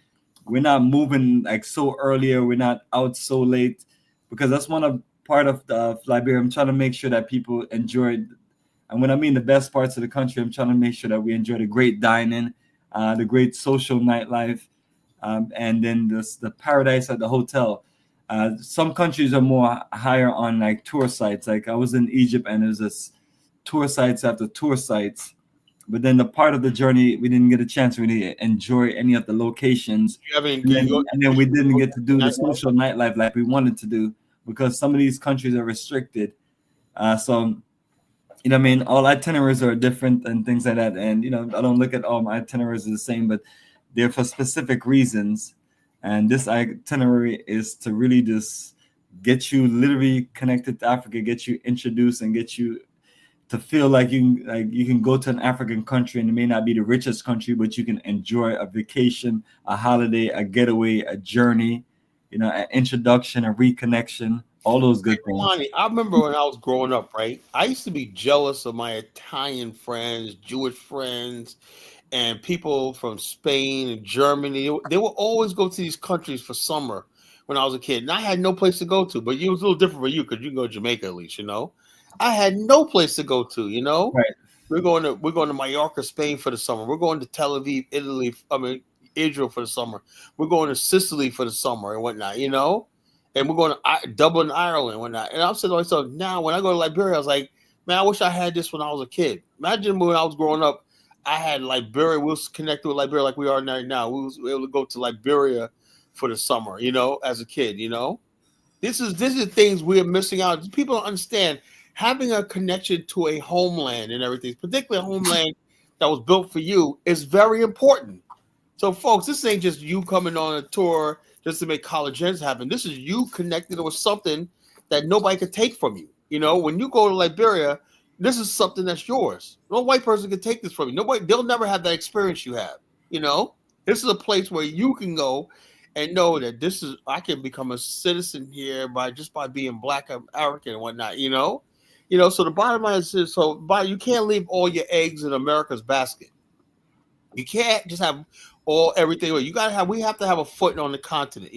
we're not moving like so early, or we're not out so late, because that's part of the Liberia. I'm trying to make sure that people enjoy. And when I mean the best parts of the country, I'm trying to make sure that we enjoy the great dining, the great social nightlife, and then the paradise at the hotel. Some countries are more higher on like tour sites. Like I was in Egypt, and there's this tour sites after tour sites. But then the part of the journey, we didn't get a chance to really enjoy any of the locations. And then we didn't get to do the social nightlife like we wanted to do because some of these countries are restricted. All itineraries are different and things like that. And, I don't look at all my itineraries as the same, but they're for specific reasons. And this itinerary is to really just get you literally connected to Africa, get you introduced, and get you to feel like you can go to an African country, and it may not be the richest country, but you can enjoy a vacation, a holiday, a getaway, a journey, an introduction, a reconnection. All those good things. I remember when I was growing up, right? I used to be jealous of my Italian friends, Jewish friends, and people from Spain and Germany. They would always go to these countries for summer when I was a kid. And I had no place to go to, but it was a little different for you because you can go to Jamaica at least, I had no place to go to, Right. We're going to Mallorca, Spain for the summer. We're going to Tel Aviv, Israel for the summer. We're going to Sicily for the summer and whatnot, And we're going to Dublin, Ireland, and whatnot. And I'm saying to myself, now when I go to Liberia, I was like, man, I wish I had this when I was a kid. Imagine when I was growing up, I had Liberia. We was connected with Liberia like we are now. We was able to go to Liberia for the summer, as a kid, This is things we're missing out. People don't understand having a connection to a homeland and everything, particularly a homeland that was built for you, is very important. So, folks, this ain't just you coming on a tour just to make college ends happen. This is you connected with something that nobody could take from you. When you go to Liberia, this is something that's yours. No white person can take this from you. They'll never have that experience you have. This is a place where you can go and know that I can become a citizen here by being Black American and whatnot. So the bottom line is, you can't leave all your eggs in America's basket. You can't just have everything. We have to have a foot on the continent.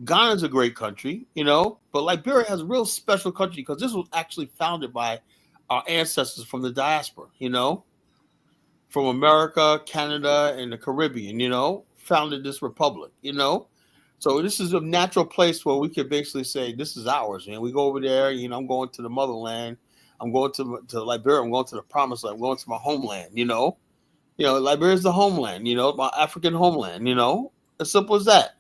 Ghana's a great country, but Liberia has a real special country because this was actually founded by our ancestors from the diaspora, from America, Canada, and the Caribbean, founded this republic, So this is a natural place where we could basically say, this is ours, man. We go over there, I'm going to the motherland. I'm going to Liberia. I'm going to the promised land. I'm going to my homeland, Liberia is the homeland, my African homeland, as simple as that.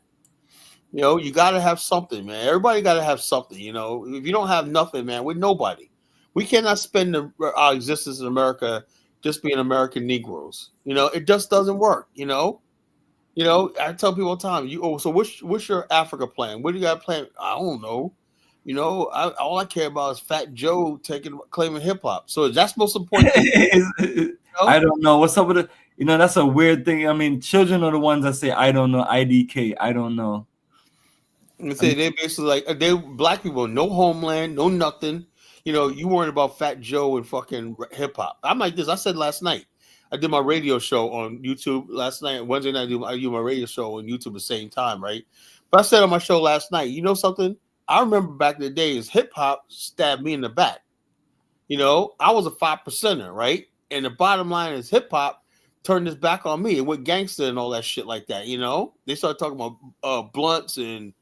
You got to have something, man. Everybody got to have something, If you don't have nothing, man, we're nobody. We cannot spend our existence in America just being American Negroes. It just doesn't work, I tell people all the time, so what's your Africa plan? What do you got planned? I don't know. All I care about is Fat Joe claiming hip hop. So is that most important? I don't know. What's up with it? That's a weird thing. I mean, children are the ones that say, I don't know, IDK, I don't know. They basically they Black people, no homeland, no nothing. You worried about Fat Joe and fucking hip hop. I'm like this. I said last night, I did my radio show on YouTube last night. Wednesday night, I do my radio show on YouTube at the same time, right? But I said on my show last night, you know something? I remember back in the days, hip hop stabbed me in the back. I was a 5%er, right? And the bottom line is hip hop turned his back on me. It went gangster and all that shit like that, They started talking about blunts and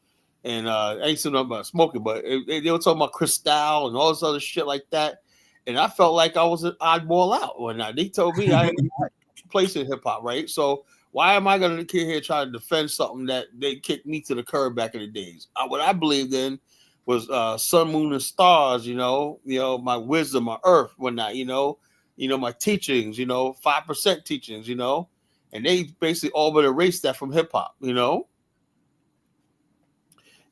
I ain't saying nothing about smoking, but they were talking about Cristal and all this other shit like that. And I felt like I was an oddball out or not. They told me I had a place in hip hop, right? So why am I going to sit here trying to defend something that they kicked me to the curb back in the days? What I believed in was sun, moon, and stars. My wisdom, my earth, whatnot. My teachings. 5% teachings. And they basically all but erased that from hip hop.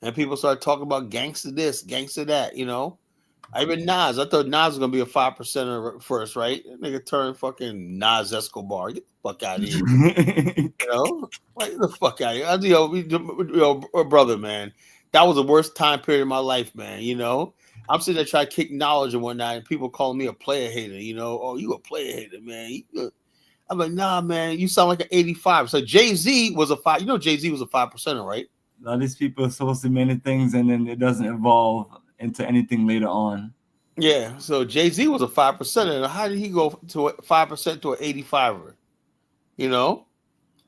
And people started talking about gangster this, gangster that, Even Nas, I thought Nas was going to be a 5%er first, right? That nigga turned fucking Nas Escobar. Get the fuck out of here. Get the fuck out of here. Brother, man, that was the worst time period of my life, man. I'm sitting there trying to kick knowledge and whatnot, and people calling me a player hater, oh, you a player hater, man. I'm like, nah, man, you sound like an 85. So Jay-Z was a 5. Jay-Z was a 5%er, right? Now these people are supposed to do many things and then it doesn't evolve into anything later on. Yeah, so Jay-Z was a 5%er. And how did he go to a 5% to an 85er?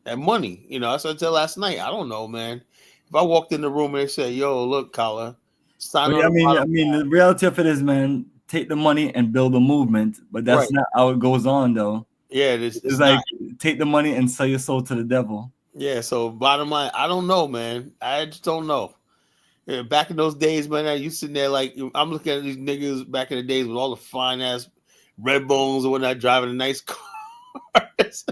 That money. I said to last night, I don't know, man. If I walked in the room and they said, yo, look, Kala, sign on. I mean, the reality of it is, man, take the money and build a movement, but that's not how it goes on, though. Yeah, it's like take the money and sell your soul to the devil. Yeah, so bottom line, I don't know, man. I just don't know. Yeah, back in those days, man, you sitting there like I'm looking at these niggas back in the days with all the fine ass red bones and whatnot, driving a nice cars.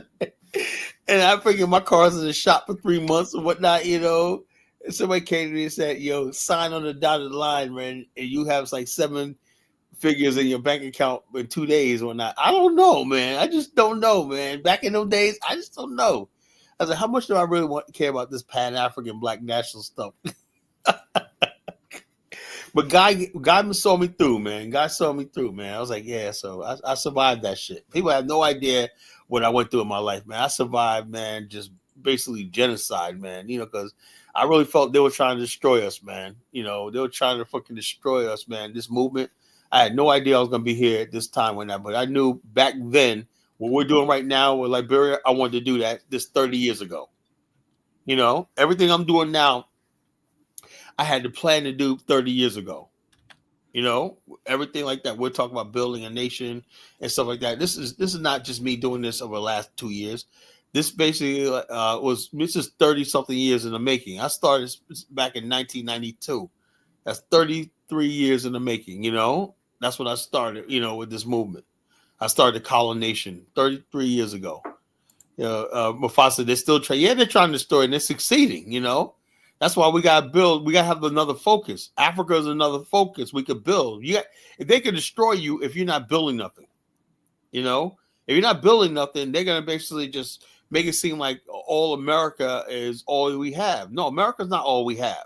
And I figured my car's in the shop for 3 months or whatnot, And somebody came to me and said, yo, sign on the dotted line, man, and you have like 7 figures in your bank account in 2 days or whatnot. I don't know, man. I just don't know, man. Back in those days, I just don't know. I was like, how much do I really care about this Pan-African Black national stuff? But God saw me through, man. God saw me through, man. I was like, yeah, so I survived that shit. People have no idea what I went through in my life, man. I survived, man, just basically genocide, man, because I really felt they were trying to destroy us, man. They were trying to fucking destroy us, man. This movement, I had no idea I was going to be here at this time when that, but I knew back then what we're doing right now with Liberia, I wanted to do that this 30 years ago. Everything I'm doing now, I had to plan to do 30 years ago. Everything like that. We're talking about building a nation and stuff like that. This is not just me doing this over the last 2 years. This basically this is 30 something years in the making. I started back in 1992. That's 33 years in the making. That's when I started. With this movement. I started the Colonation 33 years ago. Mufasa, they're still trying. Yeah, they're trying to destroy, and they're succeeding. That's why we gotta build. We gotta have another focus. Africa is another focus we could build. If they can destroy you if you're not building nothing. If you're not building nothing, they're gonna basically just make it seem like all America is all we have. No, America's not all we have.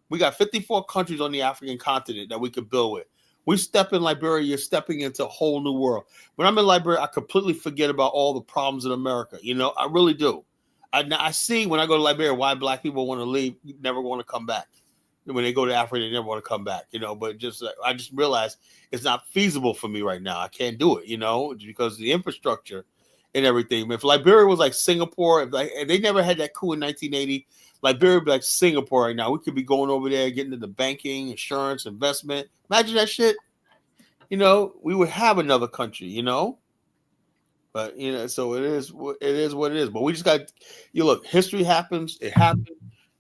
We got 54 countries on the African continent that we could build with. We step in Liberia, you're stepping into a whole new world. When I'm in Liberia, I completely forget about all the problems in America. I really do. I see when I go to Liberia why black people want to leave, never want to come back. When they go to Africa, they never want to come back. But I just realized it's not feasible for me right now. I can't do it. Because of the infrastructure and everything. If Liberia was like Singapore, if they never had that coup in 1980, Liberia would be like Singapore right now. We could be going over there, getting into banking, insurance, investment. Imagine that shit. We would have another country, But so it is what it is. But we just got look, history happens, it happened.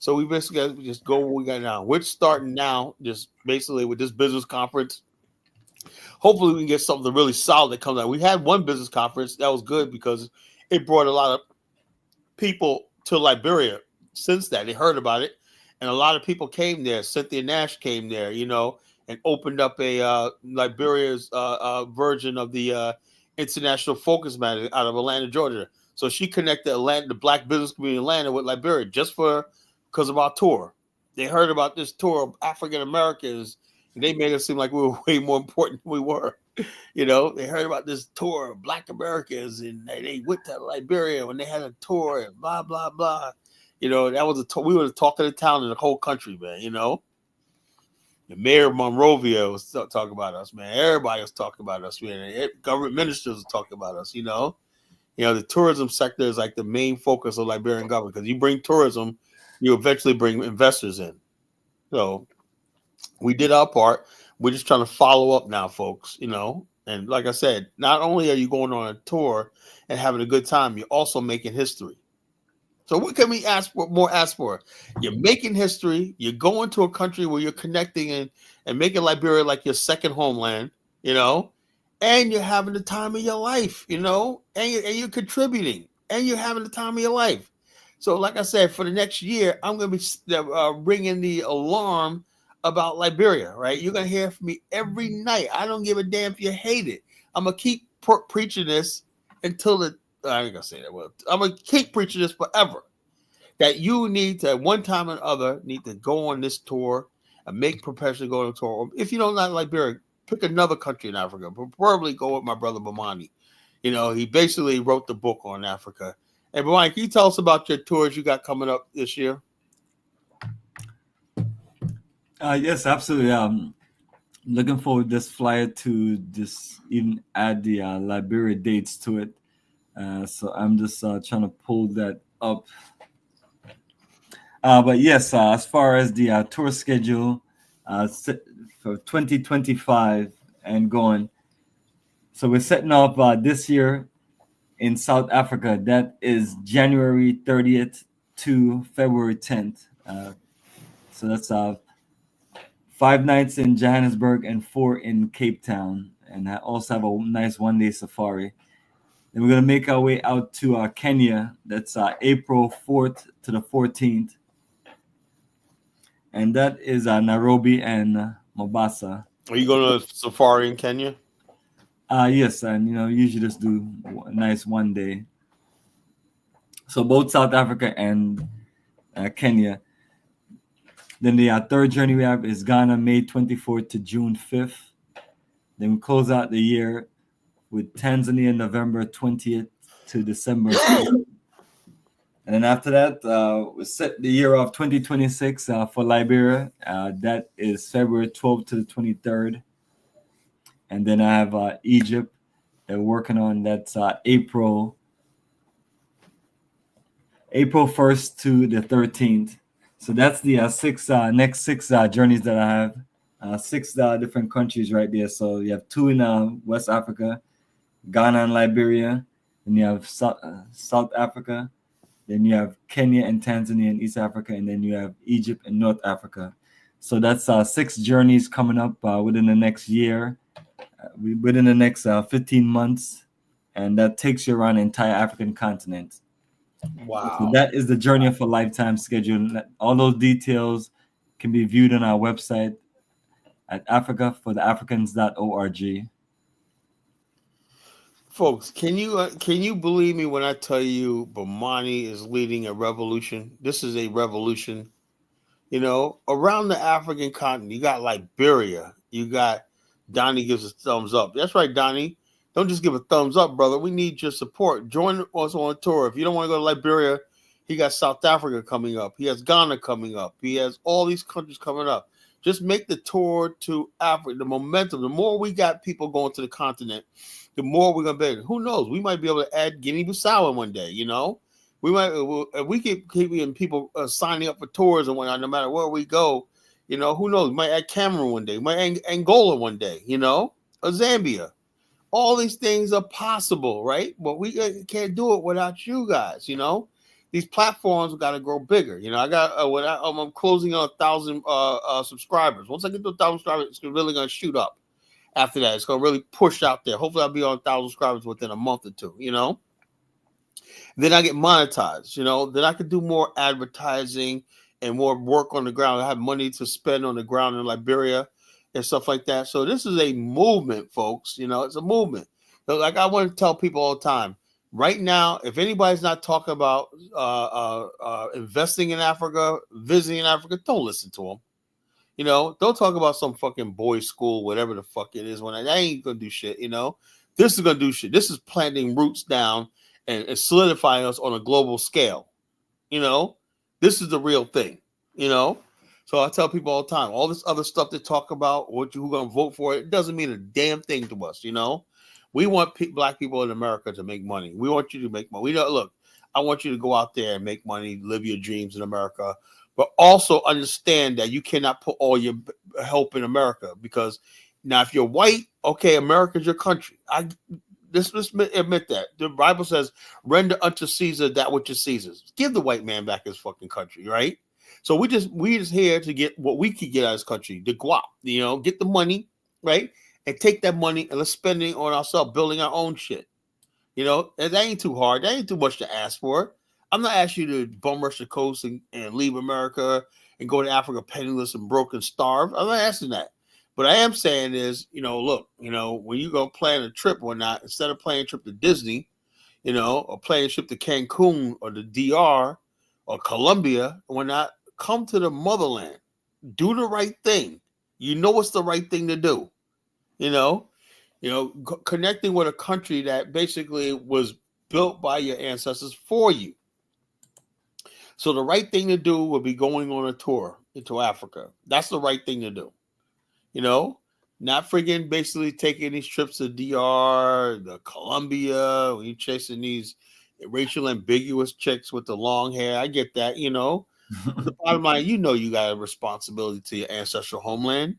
So we basically got to just go what we got now. We're starting now, just basically with this business conference. Hopefully we can get something really solid that comes out. We had one business conference that was good because it brought a lot of people to Liberia. Since that, they heard about it, and a lot of people came there. Cynthia Nash came there, and opened up a Liberia's version of the International Focus Matter out of Atlanta, Georgia. So she connected the Black business community in Atlanta with Liberia just because of our tour. They heard about this tour of African Americans, and they made it seem like we were way more important than we were. They heard about this tour of Black Americans, and they went to Liberia when they had a tour, and blah blah blah. That was we were the talk of the town in the whole country, man. The mayor of Monrovia was talking about us, man. Everybody was talking about us, man. Government ministers were talking about us, The tourism sector is like the main focus of Liberian government because you bring tourism, you eventually bring investors in. So we did our part. We're just trying to follow up now, folks, And like I said, not only are you going on a tour and having a good time, you're also making history. So what can we ask for? You're making history. You're going to a country where you're connecting and making Liberia like your second homeland, and you're having the time of your life, and you're contributing, and you're having the time of your life. So like I said, for the next year, I'm going to be ringing the alarm about Liberia, right? You're going to hear from me every night. I don't give a damn if you hate it. I'm going to keep preaching this until I ain't gonna say that. Well, I'm gonna keep preaching this forever. That you need to, at one time or other, need to go on this tour and make professionally go on a tour. If you don't like Liberia, pick another country in Africa. Preferably go with my brother Bomani. He basically wrote the book on Africa. And Bomani, can you tell us about your tours you got coming up this year? Yes, absolutely. Looking forward to this flyer to just even add the Liberia dates to it. So I'm just trying to pull that up. But yes, as far as the tour schedule for 2025 and going, so we're setting off this year in South Africa. That is January 30th to February 10th. So that's 5 nights in Johannesburg and 4 in Cape Town. And I also have a nice one-day safari. Then we're going to make our way out to Kenya. That's April 4th to the 14th. And that is Nairobi and Mombasa. Are you going to safari in Kenya? Yes, and usually just do a nice one day. So both South Africa and Kenya. Then the third journey we have is Ghana, May 24th to June 5th. Then we close out the year with Tanzania, November 20th to December 5th. And then after that, we set the year of 2026 for Liberia. That is February 12th to the 23rd. And then I have Egypt they're working on. That's April 1st to the 13th. So that's the next six journeys that I have. 6 different countries right there. So you have 2 in West Africa, Ghana and Liberia. then you have South Africa, then you have Kenya and Tanzania in East Africa, and then you have Egypt and North Africa. So that's 6 journeys coming up within the next year, within the next 15 months, and that takes you around the entire African continent. Wow. So that is the Journey of a Lifetime schedule. All those details can be viewed on our website at africafortheafricans.org. Folks, can you believe me when I tell you Bomani is leading a revolution? This is a revolution. Around the African continent, you got Liberia. You got Donnie gives a thumbs up. That's right, Donnie. Don't just give a thumbs up, brother. We need your support. Join us on tour. If you don't want to go to Liberia, he got South Africa coming up. He has Ghana coming up. He has all these countries coming up. Just make the tour to Africa. The momentum, the more we got people going to the continent, the more we're going to be. Who knows? We might be able to add Guinea-Bissau in one day, We might, if we keep getting people signing up for tours and whatnot, no matter where we go, who knows? We might add Cameroon one day. We might add Angola one day, or Zambia. All these things are possible, right? But we can't do it without you guys, These platforms got to grow bigger. I got I'm closing on 1,000 subscribers. Once I get to 1,000 subscribers, it's really going to shoot up. After that, it's going to really push out there. Hopefully, I'll be on 1,000 subscribers within a month or two. Then I get monetized. Then I could do more advertising and more work on the ground. I have money to spend on the ground in Liberia and stuff like that. So this is a movement, folks. It's a movement. So I want to tell people all the time. Right now, if anybody's not talking about investing in Africa, visiting Africa, don't listen to them. Don't talk about some fucking boys' school, whatever the fuck it is. When I ain't gonna do shit. This is gonna do shit. This is planting roots down and solidifying us on a global scale. This is the real thing. So I tell people all the time, all this other stuff to talk about, who's gonna vote for it doesn't mean a damn thing to us. We want black people in America to make money. We want you to make money. Look, I want you to go out there and make money, live your dreams in America, but also understand that you cannot put all your help in America, because now if you're white, okay, America's your country. Let's admit that. The Bible says, render unto Caesar that which is Caesar's. Give the white man back his fucking country, right? So we just here to get what we could get out of this country, the guap, get the money, right? And take that money and let's spend it on ourselves, building our own shit. And that ain't too hard. That ain't too much to ask for. I'm not asking you to bum rush the coast and leave America and go to Africa penniless and broke and starve. I'm not asking that. What I am saying is, look, when you go plan a trip or not, instead of planning a trip to Disney, or planning a trip to Cancun or the DR or Colombia or whatnot, come to the motherland. Do the right thing. What's the right thing to do. Connecting with a country that basically was built by your ancestors for you. So the right thing to do would be going on a tour into Africa. That's the right thing to do. Not friggin' basically taking these trips to DR, the Colombia, when you're chasing these racial ambiguous chicks with the long hair. I get that, The bottom line, you got a responsibility to your ancestral homeland.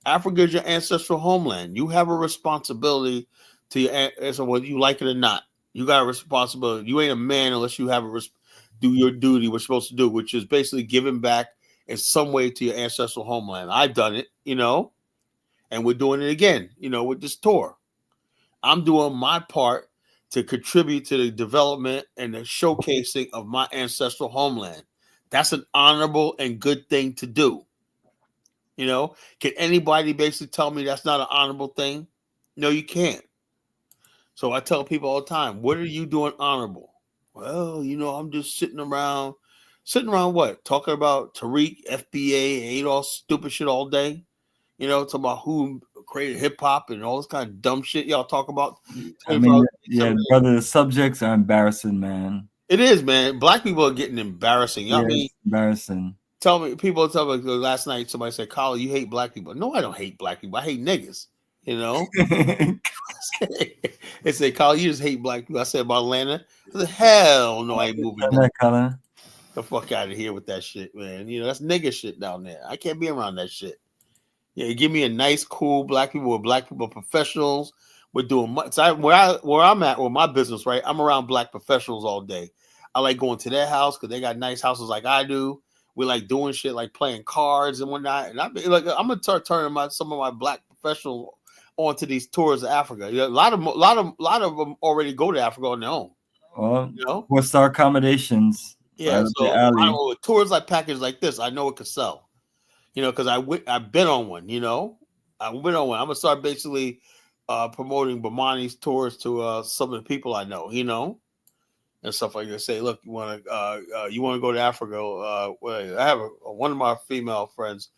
Africa is your ancestral homeland. You have a responsibility to your so whether you like it or not. You got a responsibility. You ain't a man unless you have do your duty, what you're supposed to do, which is basically giving back in some way to your ancestral homeland. I've done it, and we're doing it again, with this tour. I'm doing my part to contribute to the development and the showcasing of my ancestral homeland. That's an honorable and good thing to do. Can anybody basically tell me that's not an honorable thing? No, you can't. So I tell people all the time, what are you doing honorable? Well, I'm just sitting around what? Talking about Tariq, FBA, ate all stupid shit all day. Talking about who created hip hop and all this kind of dumb shit y'all talk about. Yeah, brother, the subjects are embarrassing, man. It is, man. Black people are getting embarrassing. Embarrassing. People tell me last night, somebody said, Kyle, you hate black people. No, I don't hate black people. I hate niggas. They say, Kyle, you just hate black people. I said about Atlanta. I said, hell no, I ain't moving. The fuck out of here with that shit, man. That's nigga shit down there. I can't be around that shit. Yeah, give me a nice, cool black people with black people professionals We're doing much. So where I'm at with my business, right? I'm around black professionals all day. I like going to their house because they got nice houses like I do. We like doing shit like playing cards and whatnot. And I'm gonna start turning some of my black professionals onto these tours of Africa. You know, a lot of them already go to Africa on their own. Well, You know, what's our accommodations? yeah. So tours like package like this, I know it could sell. You know, because I've been on one. You know, I've been on one. I'm gonna start basically promoting Bomani's tours to some of the people I know. You know, and stuff like that. Say, look, you want to go to Africa? I have one of my female friends.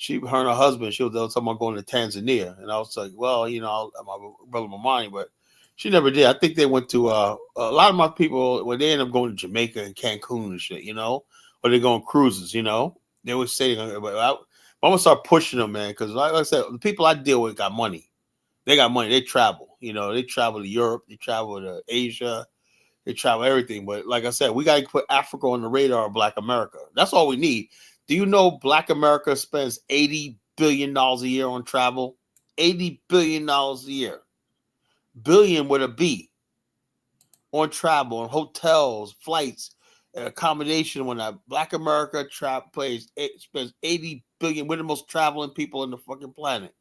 Her and her husband, she was talking about going to Tanzania, and I was like, well, you know, my brother Bomani, but she never did. I think they went to a lot of my people when they end up going to Jamaica and Cancun and shit, you know, or they go on cruises, you know. They always say, but I'm gonna start pushing them, man, because like I said, the people I deal with got money. They got money. They travel, you know. They travel to Europe. They travel to Asia. They travel everything. But like I said, we got to put Africa on the radar of Black America. That's all we need. Do you know Black America spends $80 billion a year on travel? $80 billion a year. Billion with a B. On travel, on hotels, flights, accommodation. When Black America spends $80 billion. We're the most traveling people on the fucking planet.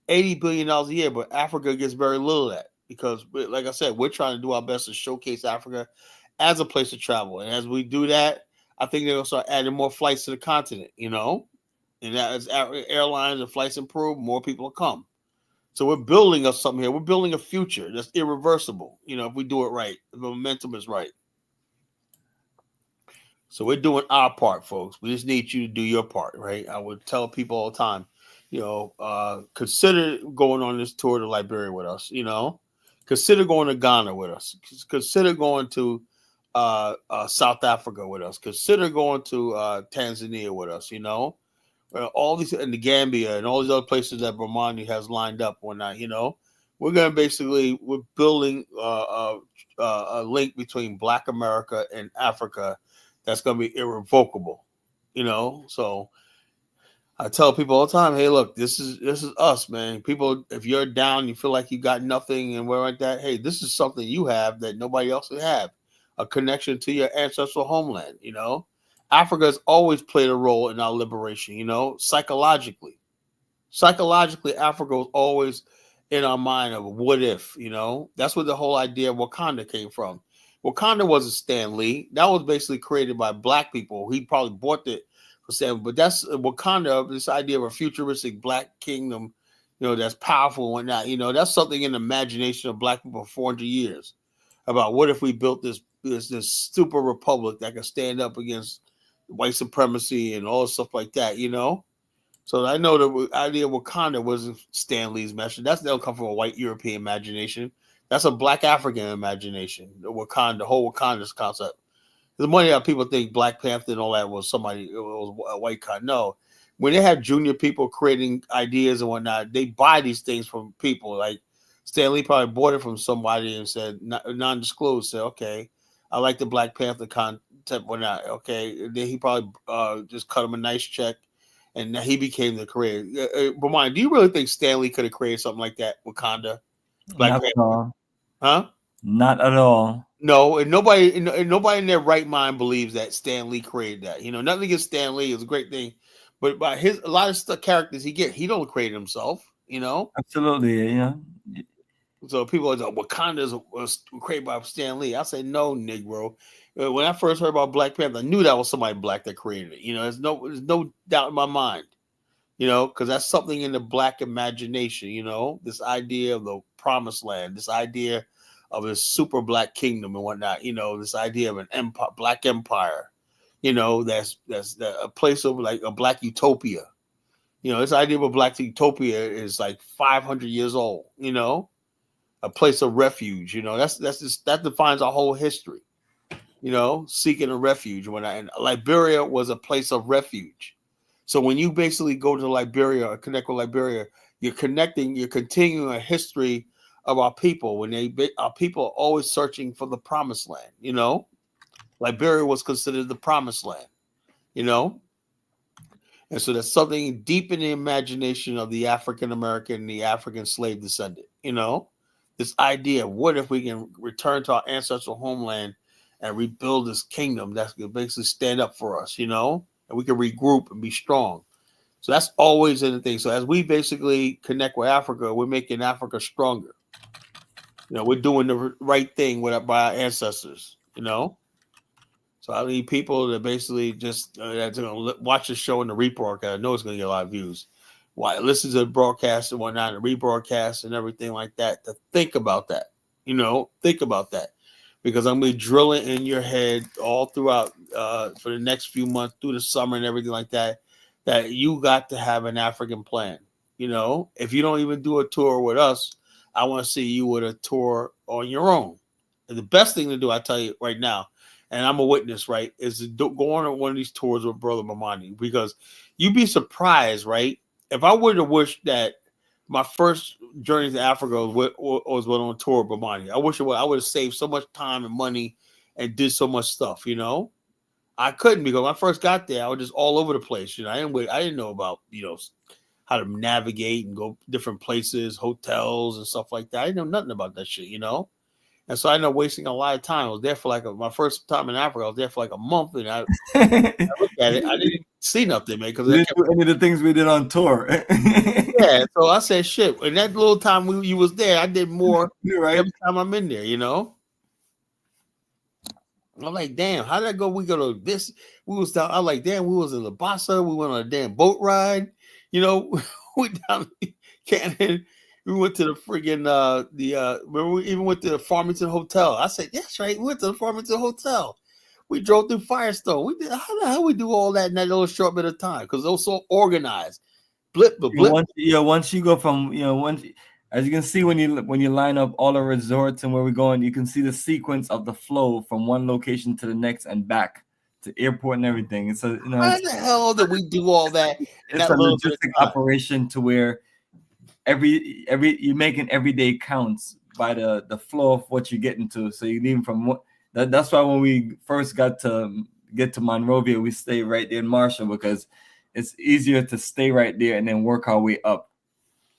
$80 billion a year, but Africa gets very little of that. Because, like I said, we're trying to do our best to showcase Africa as a place to travel. And as we do that, I think they're going to start adding more flights to the continent, you know? And as airlines and flights improve, more people will come. So we're building up something here. We're building a future that's irreversible, you know, if we do it right. If the momentum is right. So we're doing our part, folks. We just need you to do your part, right? I would tell people all the time, you know, consider going on this tour to Liberia with us, you know? Consider going to Ghana with us. Consider going to South Africa with us. Consider going to Tanzania with us, you know. All these in the Gambia and all these other places that Bomani has lined up or not, you know. We're building a link between Black America and Africa that's going to be irrevocable, you know. So I tell people all the time, hey, look, this is us, man. People, if you're down, you feel like you got nothing and where like that, hey, this is something you have that nobody else would have. A connection to your ancestral homeland, you know. Africa has always played a role in our liberation, you know, psychologically. Psychologically, Africa was always in our mind of what if, you know. That's where the whole idea of Wakanda came from. Wakanda wasn't Stan Lee. That was basically created by Black people. He probably bought it. But that's Wakanda, this idea of a futuristic Black kingdom, you know, that's powerful and whatnot. You know, that's something in the imagination of Black people for 400 years about what if we built this super republic that could stand up against white supremacy and all stuff like that, you know? So I know the idea of Wakanda wasn't Stan Lee's message. That'll come from a white European imagination. That's a Black African imagination, the whole Wakanda's concept. The money that people think Black Panther and all that was somebody, it was a white guy. No, when they have junior people creating ideas and whatnot, they buy these things from people. Like Stan Lee probably bought it from somebody and said, non-disclosed, said, okay, I like the Black Panther concept, whatnot. Okay, then he probably just cut him a nice check, and he became the creator. Bomani, do you really think Stan Lee could have created something like that, Wakanda? Black Panther? At all. Huh? Not at all. No, and nobody in their right mind believes that Stan Lee created that. You know, nothing against Stan Lee, it's a great thing, but by a lot of the characters he don't create himself. You know, absolutely, yeah. So people are like, Wakanda was created by Stan Lee. I say no, Negro. When I first heard about Black Panther, I knew that was somebody Black that created it. You know, there's no doubt in my mind. You know, because that's something in the Black imagination. You know, this idea of the promised land, this idea of a super Black kingdom and whatnot, you know, this idea of an empire, Black empire, you know, that's a place of like a Black utopia. You know, this idea of a Black utopia is like 500 years old, you know, a place of refuge, you know, that defines our whole history, you know, seeking a refuge. And Liberia was a place of refuge. So when you basically go to Liberia or connect with Liberia, you're continuing a history of our people. Our people are always searching for the promised land, you know. Liberia was considered the promised land, you know. And so there's something deep in the imagination of the African American, the African slave descendant, you know. This idea of what if we can return to our ancestral homeland and rebuild this kingdom that's going to basically stand up for us, and we can regroup and be strong. So that's always in the thing. So as we basically connect with Africa, we're making Africa stronger. We're doing the right thing by our ancestors, So I need people that basically just that's going to watch the show and the rebroadcast. I know it's going to get a lot of views. Why listen to the broadcast and whatnot, and rebroadcast and everything like that. To think about that, think about that, because I'm going to drill it in your head all throughout for the next few months through the summer and everything like that. That you got to have an African plan. If you don't even do a tour with us, I want to see you with a tour on your own. And the best thing to do, I tell you right now, and I'm a witness, right, is to go on one of these tours with Brother Bomani, because you'd be surprised, right? If I would have wished that my first journey to Africa was on tour with Bomani, I wish I would have saved so much time and money and did so much stuff, I couldn't, because when I first got there, I was just all over the place. I didn't know about, how to navigate and go different places, hotels and stuff like that. I didn't know nothing about that shit, And so I ended up wasting a lot of time. I was there for my first time in Africa. I was there for a month, and I looked at it. I didn't see nothing, man, because we didn't do any of the things we did on tour. Yeah, so I said, shit. In that little time you was there, I did more every time I'm in there, I'm like, damn, how did I go? We go to this. We was down. I'm like, damn, we was in Labasa. We went on a damn boat ride. We down Canada. We went to the friggin' remember we even went to the Farmington Hotel. I said, that's right. We went to the Farmington Hotel. We drove through Firestone. We did how the hell we do all that in that little short bit of time? Because it was so organized. Blip. Once you go from as you can see when you line up all the resorts and where we're going, you can see the sequence of the flow from one location to the next and back to airport and everything. And so how the hell did we do all that? It's a logistic operation to where every you're making every day counts by the flow of what you're getting to. So you leave from that's why when we first get to Monrovia, we stay right there in Marshall, because it's easier to stay right there and then work our way up.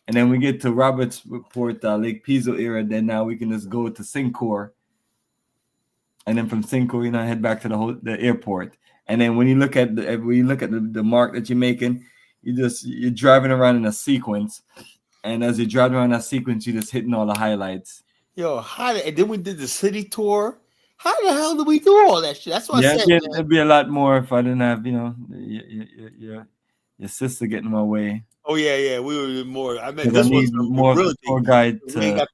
And then we get to Robertsport, Lake Piso area. Then now we can just go to Syncor, and then from Syncor, head back to the airport. And then when you look at the mark that you're making, you're driving around in a sequence. And as you're driving around that sequence, you're just hitting all the highlights. And then we did the city tour. How the hell did we do all that shit? That's what I said. It'd be a lot more if I didn't have, your sister getting in my way. Oh yeah, we were more. I mean, this was more really tour guide we ain't got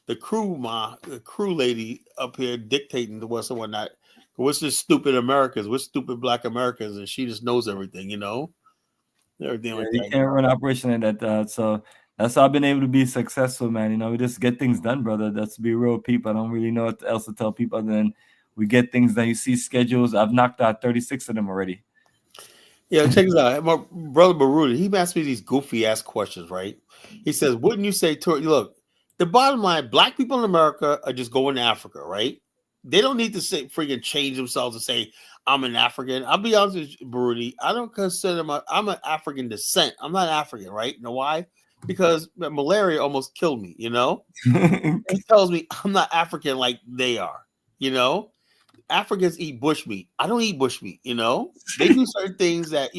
the crew lady up here dictating to us and whatnot. We're just stupid Americans. We're stupid Black Americans, and she just knows everything, everything like that. You can't run an operation like that. So that's how I've been able to be successful, man. We just get things done, brother. That's to be real people. I don't really know what else to tell people other than we get things done. You see schedules. I've knocked out 36 of them already. Yeah, check this out. My brother Baruti, he asked me these goofy ass questions, right? He says, wouldn't you say look, the bottom line, Black people in America are just going to Africa, right? They don't need to say freaking change themselves and say, I'm an African. I'll be honest with you, Baruti. I don't consider I'm an African descent. I'm not African, right? You know why? Because malaria almost killed me, He tells me I'm not African like they are, Africans eat bushmeat. I don't eat bushmeat, They do certain things that,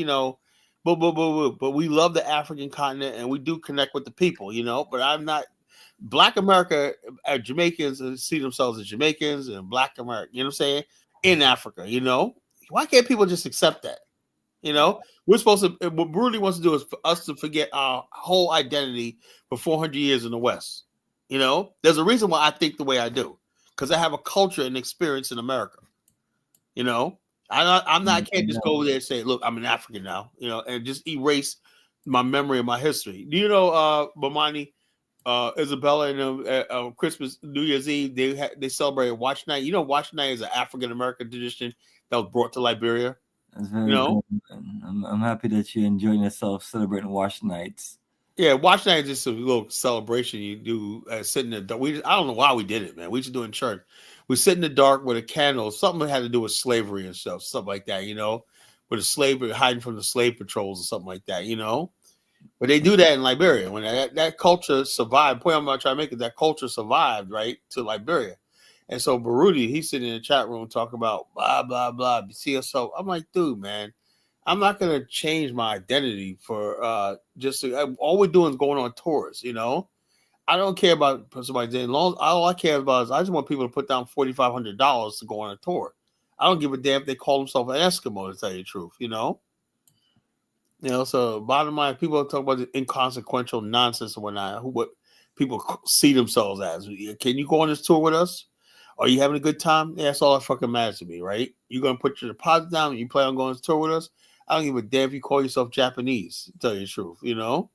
but we love the African continent and we do connect with the people, but I'm not. Black America, Jamaicans see themselves as Jamaicans, and Black America, you know what I'm saying, in Africa, Why can't people just accept that? We're supposed to, what Bruni wants to do is for us to forget our whole identity for 400 years in the West. There's a reason why I think the way I do, because I have a culture and experience in America. I can't just go over there and say, look, I'm an African now, and just erase my memory of my history. Do you know, Bomani, Isabella and Christmas, New Year's Eve, they celebrate Watch Night. Watch Night is an African American tradition that was brought to Liberia. That's very good. I'm happy that you're enjoying yourself celebrating Watch Nights. Yeah, Watch Night is just a little celebration you do sitting in the dark. I don't know why we did it, man. We just do it in church. We sit in the dark with a candle. Something that had to do with slavery and stuff like that, with the slave hiding from the slave patrols or something like that, But they do that in Liberia. When that culture survived, point I'm trying to make it, that culture survived, right, to Liberia. And so Baruti, he's sitting in the chat room talking about blah, blah, blah, see yourself. I'm like, dude, man, I'm not going to change my identity for all we're doing is going on tours, you know? I don't care about somebody saying, all I care about is I just want people to put down $4,500 to go on a tour. I don't give a damn if they call themselves an Eskimo, to tell you the truth, you know? You know, so bottom line, people talk about the inconsequential nonsense and whatnot, what people see themselves as. Can you go on this tour with us? Are you having a good time? Yeah, that's all that fucking matters to me, right? You're going to put your deposit down and you plan on going on this tour with us? I don't give a damn if you call yourself Japanese, to tell you the truth, you know?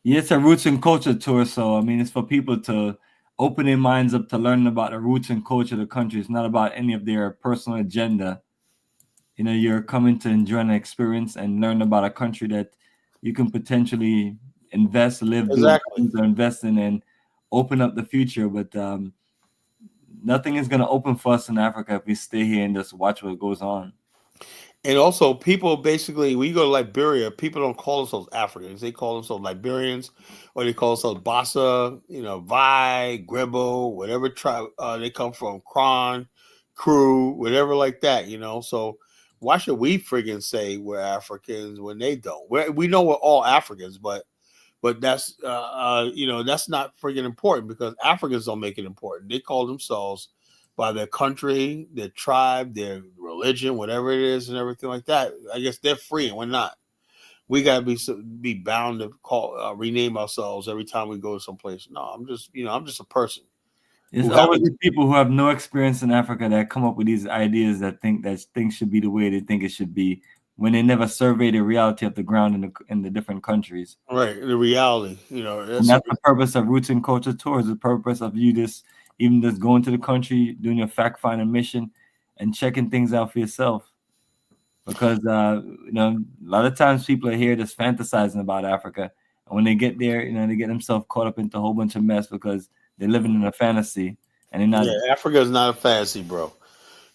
Yeah, it's a roots and culture tour. So, I mean, it's for people to open their minds up to learn about the roots and culture of the country. It's not about any of their personal agenda. You know, you're coming to enjoy an experience and learn about a country that you can potentially invest, live, exactly. do, or invest in, and open up the future. But nothing is going to open for us in Africa if we stay here and just watch what goes on. And also, people basically, when you go to Liberia, people don't call themselves Africans. They call themselves Liberians, or they call themselves Bassa, you know, Vai, Grebo, whatever tribe they come from, Qand, Crew, whatever like that, you know. So why should we friggin' say we're Africans when they don't? We know we're all Africans, but that's you know, that's not friggin' important because Africans don't make it important. They call themselves by their country, their tribe, their religion, whatever it is, and everything like that. I guess they're free, and we're not. We gotta be bound to call rename ourselves every time we go to someplace. No, I'm just a person. There's always people who have no experience in Africa that come up with these ideas that think that things should be the way they think it should be, when they never survey the reality of the ground in the different countries. Right, the reality, you know. That's the purpose of Roots and Culture Tours. The purpose of you just going to the country, doing your fact-finding mission, and checking things out for yourself. Because you know, a lot of times people are here just fantasizing about Africa, and when they get there, you know, they get themselves caught up into a whole bunch of mess because they're living in a fantasy, and they're not. Yeah, Africa is not a fantasy, bro.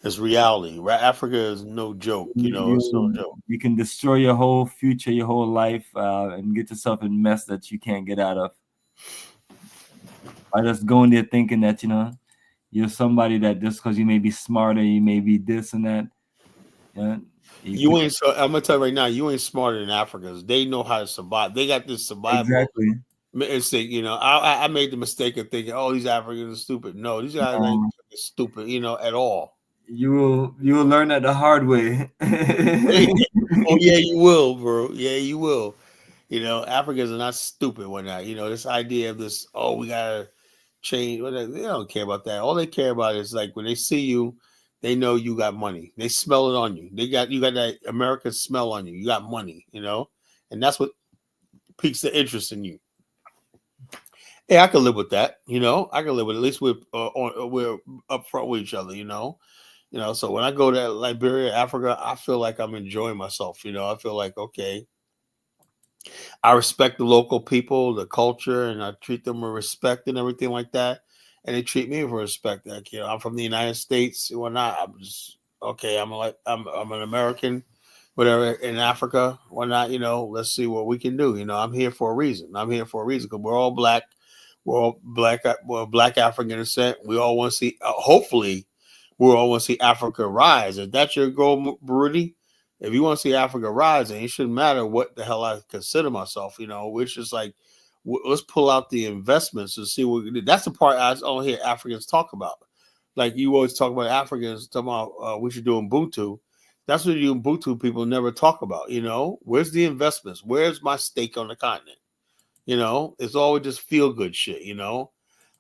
It's reality. Right? Africa is no joke. You know, it's no joke. You can destroy your whole future, your whole life, and get yourself in mess that you can't get out of. By just going there thinking that, you know, you're somebody that just because you may be smarter, you may be this and that. You ain't. I'm gonna tell you right now, you ain't smarter than Africans. They know how to survive. They got this survival. Exactly. Instinct, you know, I made the mistake of thinking, oh, these Africans are stupid. No, these guys ain't stupid, you know, at all. You will learn that the hard way. Oh yeah, you will, bro. Yeah, you will. You know, Africans are not stupid when that. You know, this idea of this, oh, we gotta change. They don't care about that. All they care about is like when they see you, they know you got money. They smell it on you. You got that American smell on you. You got money, you know, and that's what piques the interest in you. Yeah, I can live with that. You know, I can live with it. At least we're upfront with each other. You know. So when I go to Liberia, Africa, I feel like I'm enjoying myself. You know, I feel like, okay, I respect the local people, the culture, and I treat them with respect and everything like that. And they treat me with respect. Like, you know, I'm from the United States. Whatnot. I'm just okay. I'm an American, whatever, in Africa. Whatnot. You know, let's see what we can do. You know, I'm here for a reason. Because we're all black. We're all black African descent. We all want to see. Hopefully, we all want to see Africa rise. If that's your goal, Baruti, if you want to see Africa rise, then it shouldn't matter what the hell I consider myself, you know, which is like, let's pull out the investments and see what we do. That's the part I don't hear Africans talk about. Like you always talk about Africans, talking about we should do Ubuntu. That's what you Ubuntu people never talk about, you know. Where's the investments? Where's my stake on the continent? You know, it's always just feel good shit, you know.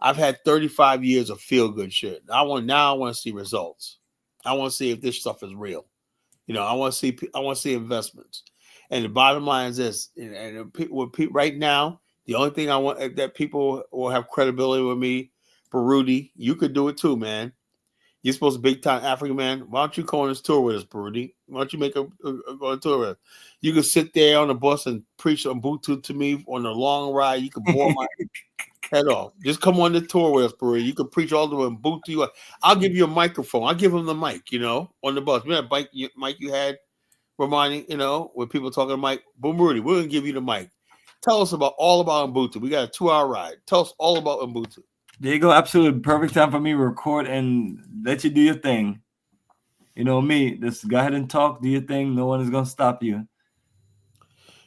I've had 35 years of feel good shit. I want to see results. I want to see if this stuff is real. You know, I want to see investments. And the bottom line is this: and people right now, the only thing I want that people will have credibility with me, Baruti, you could do it too, man. You're supposed to big time African man. Why don't you go on this tour with us, Baruti? Why don't you make go on tour with us? You can sit there on the bus and preach Ubuntu to me on a long ride. You can bore my head off. Just come on the tour with us, Baruti. You can preach all the way Ubuntu. I'll give you a microphone. I'll give him the mic, you know, on the bus. Remember that mic you had, Bomani, you know, when people talking to Mike, boom, Rudy, we're going to give you the mic. tell us all about Ubuntu. We got a 2-hour ride. Tell us all about Ubuntu. There you go. Absolutely perfect time for me to record and let you do your thing. You know me. Just go ahead and talk. Do your thing. No one is gonna stop you.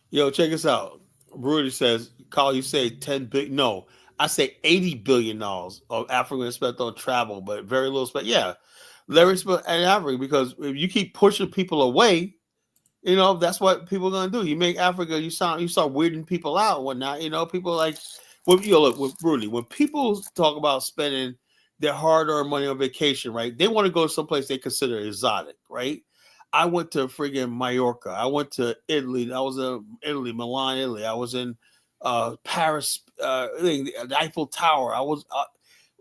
Yo, check us out. Rudy says, Carl, you say 10 big. No, I say $80 billion of Africa spent on travel, but very little spent. Yeah, Larry spent in Africa, because if you keep pushing people away, that's what people are gonna do. You make Africa, you start weirding people out and whatnot. People like, look with Rudy. When people talk about spending their hard-earned money on vacation, right? They want to go someplace they consider exotic, right? I went to friggin' Mallorca. I went to Italy. I was in Italy, Milan, Italy. I was in Paris, the Eiffel Tower. I was.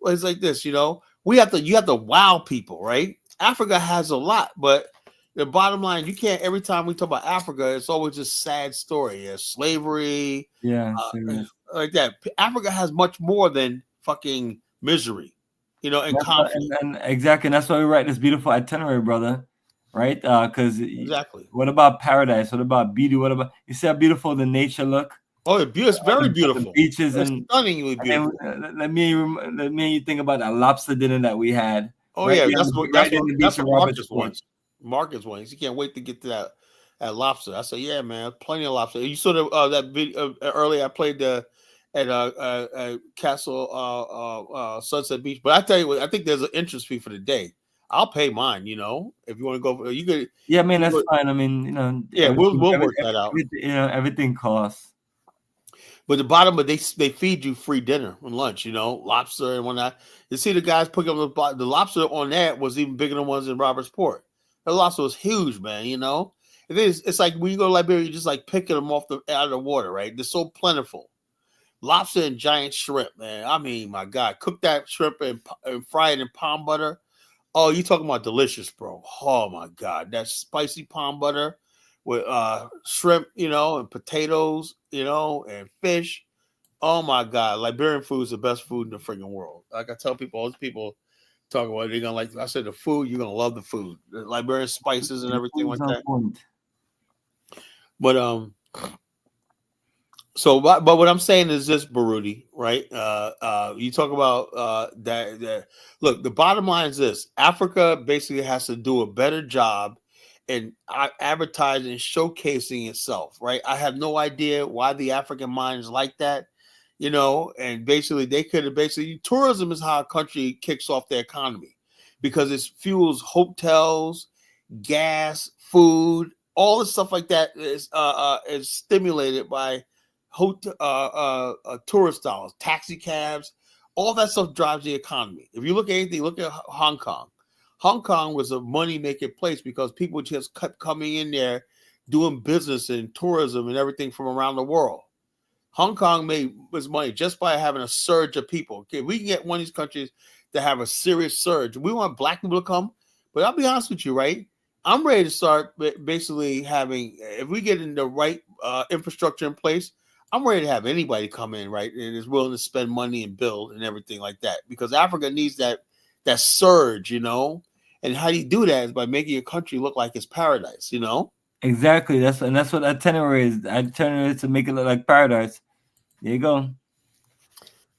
It's like this, you have to wow people, right? Africa has a lot, but the bottom line, you can't. Every time we talk about Africa, it's always just sad story. Yeah, slavery. Yeah, like that. Africa has much more than fucking misery, and conflict. And exactly, and that's why we write this beautiful itinerary, brother. Right? Because exactly. What about paradise? What about beauty? What about, you see how beautiful the nature look? Oh, it's very beautiful. The beaches it's and stunningly beautiful. And let me think about that lobster dinner that we had. Oh right? Yeah, that's what Marcus wants. Marcus wants. He can't wait to get to that lobster. I said, yeah, man, plenty of lobster. You saw that video earlier. I played at Castle Sunset Beach, but I tell you what, I think there's an entrance fee for the day. I'll pay mine, if you want to go, you could. Yeah, man, that's fine. I mean, yeah, we'll work that out. Everything costs. But the bottom, but they feed you free dinner and lunch, lobster and whatnot. You see the guys picking up the lobster on that was even bigger than ones in Robertsport. The lobster was huge, man. It's like when you go to Liberia, you're just like picking them out of the water, right? They're so plentiful. Lobster and giant shrimp, man. I mean, my God, cook that shrimp and fry it in palm butter. Oh, you talking about delicious, bro. Oh, my God. That spicy palm butter with shrimp, and potatoes, and fish. Oh, my God. Liberian food is the best food in the freaking world. Like I tell people, all these people talk about it, they're going to like, I said, the food, you're going to love the food. The Liberian spices and everything like that. But, so, but what I'm saying is this, Baruti, right? You talk about that. Look, the bottom line is this: Africa basically has to do a better job in advertising and showcasing itself, right? I have no idea why the African mind is like that, and basically they could have tourism is how a country kicks off their economy, because it fuels hotels, gas, food, all the stuff like that is stimulated by tourist dollars, taxi cabs, all that stuff drives the economy. If you look at anything, look at Hong Kong. Hong Kong was a money-making place because people just kept coming in there doing business and tourism and everything from around the world. Hong Kong made its money just by having a surge of people. Okay, we can get one of these countries to have a serious surge. We want black people to come, but I'll be honest with you, right? I'm ready to start basically having, if we get in the right infrastructure in place, I'm ready to have anybody come in, right, and is willing to spend money and build and everything like that, because Africa needs that surge, And how do you do that is by making your country look like it's paradise, Exactly. That's what itinerary is. Itinerary is to make it look like paradise. There you go.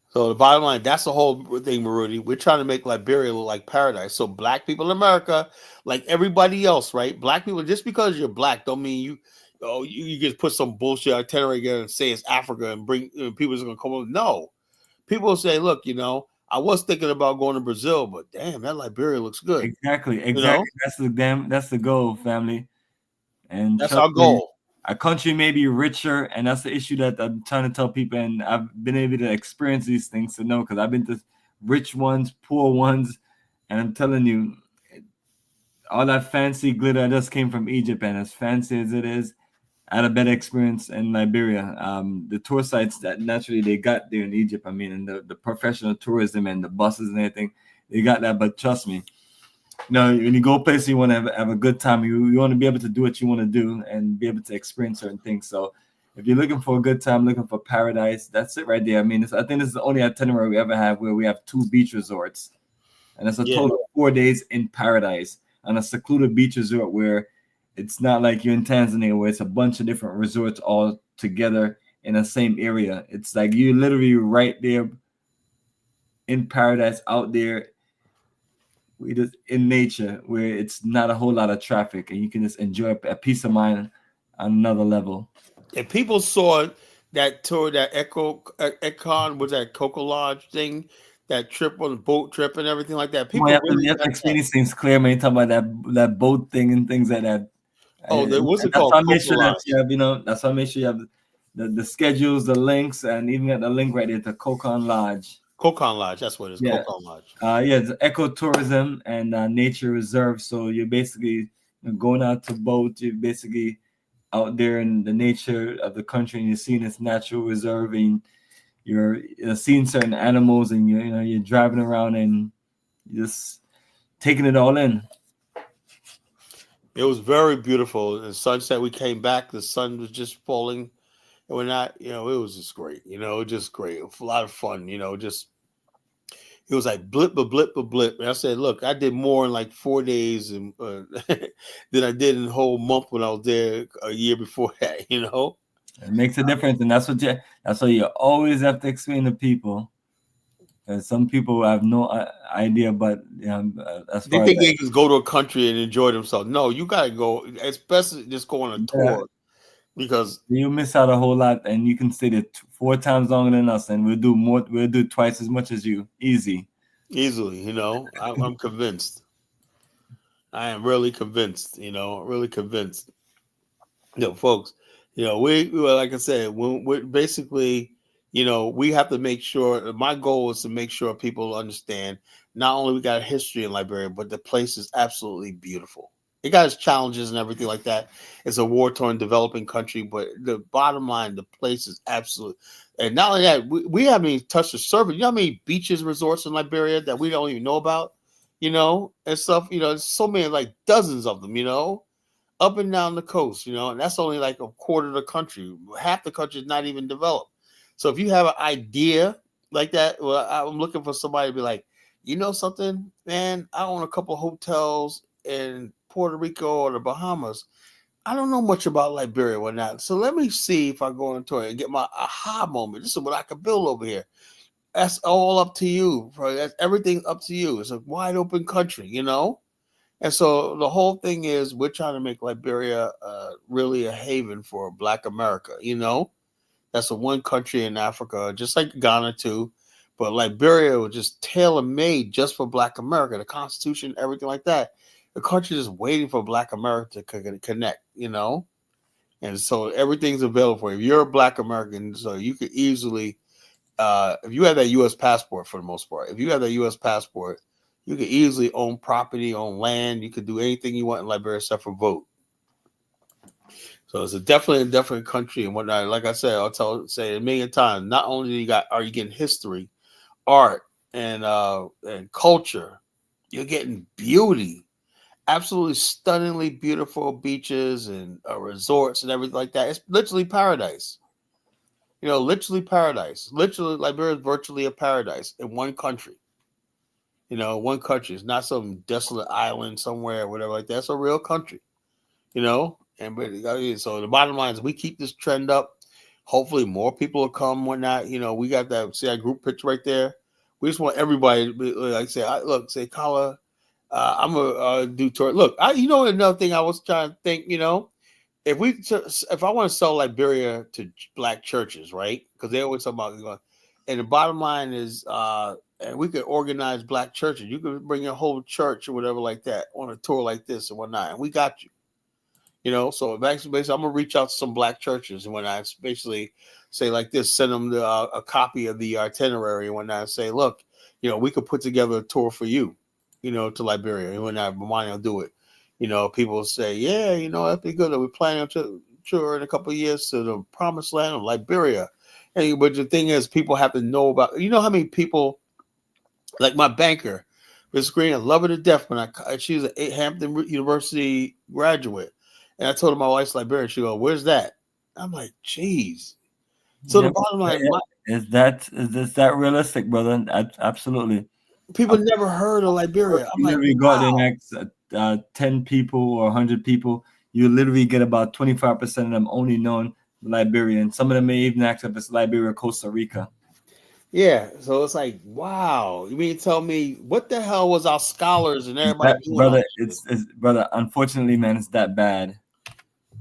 So the bottom line, that's the whole thing, Maruti. We're trying to make Liberia look like paradise. So black people in America, like everybody else, right? Black people, just because you're black, don't mean you just put some bullshit itinerary together and say it's Africa and bring people are going to come over. No, people say, look, I was thinking about going to Brazil, but damn, that Liberia looks good. Exactly. That's the goal, family. And that's our goal. Our country may be richer, and that's the issue that I'm trying to tell people. And I've been able to experience these things to know, because I've been to rich ones, poor ones, and I'm telling you, all that fancy glitter just came from Egypt, and as fancy as it is, I had a better experience in Liberia. The tour sites that naturally they got there in Egypt, I mean, and the professional tourism and the buses and everything, they got that. But trust me, when you go places, you want to have a good time. You want to be able to do what you want to do and be able to experience certain things. So if you're looking for a good time, looking for paradise, that's it right there. I mean, I think this is the only itinerary we ever have where we have 2 beach resorts. And that's a total of 4 days in paradise on a secluded beach resort where it's not like you're in Tanzania where it's a bunch of different resorts all together in the same area. It's like you literally right there in paradise, out there we just in nature, where it's not a whole lot of traffic, and you can just enjoy a peace of mind on another level. If people saw that tour, that Econ was that Coco Lodge thing, that trip on the boat trip and everything like that. People you have to explain these things clear when you talk about that boat thing and things like that. Oh, what's it that's called? Why I make sure that you have, that's why I make sure you have the schedules, the links, and even got the link right there to Cocon Lodge. Cocon Lodge, that's what it is. Yeah. Cocon Lodge. It's ecotourism and nature reserve. So you're basically going out to boat. You're basically out there in the nature of the country, and you're seeing this natural reserve, and you're seeing certain animals, and you're driving around and just taking it all in. It was very beautiful. The sunset, we came back, the sun was just falling, and we're not, it was just great. Just great. A lot of fun. It was like blip, a blip, a blip. And I said, look, I did more in like 4 days than I did in the whole month when I was there a year before that. It makes a difference, and that's what you always have to explain to people. Some people have no idea, but as they think they just go to a country and enjoy themselves. No, you gotta go, especially just go on a tour, because you miss out a whole lot, and you can stay there 4 times longer than us, and we'll do more. We'll do twice as much as you, easily. I'm convinced. I am really convinced. Really convinced. Folks. We like I said, we're basically. We have to make sure, my goal is to make sure people understand not only we got a history in Liberia, but the place is absolutely beautiful. It got its challenges and everything like that. It's a war-torn developing country, but the bottom line, the place is absolute. And not only that, we haven't even touched the surface. You know how many beaches, resorts in Liberia that we don't even know about, and stuff, there's so many, like dozens of them, up and down the coast, and that's only like a quarter of the country. Half the country is not even developed. So if you have an idea like that, well, I'm looking for somebody to be like, something, man, I own a couple of hotels in Puerto Rico or the Bahamas. I don't know much about Liberia or not. So let me see if I go into it and get my aha moment. This is what I could build over here. That's all up to you. That's everything up to you. It's a wide open country, And so the whole thing is we're trying to make Liberia really a haven for Black America, That's the one country in Africa, just like Ghana too, but Liberia was just tailor-made just for Black America, the Constitution, everything like that. The country is waiting for Black America to connect, And so everything's available for you. If you're a Black American, so you could easily, if you have that U.S. passport for the most part, if you have that U.S. passport, you could easily own property, own land. You could do anything you want in Liberia except for vote. So it's definitely a different country and whatnot. Like I said, I'll say it a million times. Not only are you getting history, art, and culture, you're getting beauty. Absolutely stunningly beautiful beaches and resorts and everything like that. It's literally paradise. Literally paradise. Literally, Liberia is virtually a paradise in one country. One country. It's not some desolate island somewhere or whatever like that. It's a real country. So the bottom line is we keep this trend up. Hopefully more people will come, whatnot. We got that group picture right there. We just want everybody to say, Kala, I'm gonna do tour. Look, another thing I was trying to think, if I want to sell Liberia to Black churches, right? Because they always talk about, and the bottom line is, and we could organize Black churches. You could bring your whole church or whatever like that on a tour like this and whatnot, and we got you. So basically, I'm gonna reach out to some Black churches and when I basically say like this, send them a copy of the itinerary and when I say, look, we could put together a tour for you, to Liberia and when Bomani will do it. People say, yeah, that'd be good. We're planning to tour in a couple of years to the promised land of Liberia. But the thing is, people have to know about. How many people, like my banker, Miss Green, I love her to death. She was a Hampton University graduate. And I told her my wife's Liberian. She goes, "Where's that?" I'm like, "Geez." So the bottom line is that realistic, brother? Absolutely. People never heard of Liberia. I'm like, we got the next 10 people or 100 people. You literally get about 25% of them only knowing Liberian. Some of them may even ask if it's Liberia, Costa Rica. Yeah, so it's like, wow. You mean tell me what the hell was our scholars and everybody doing? Brother, it's brother. Unfortunately, man, it's that bad.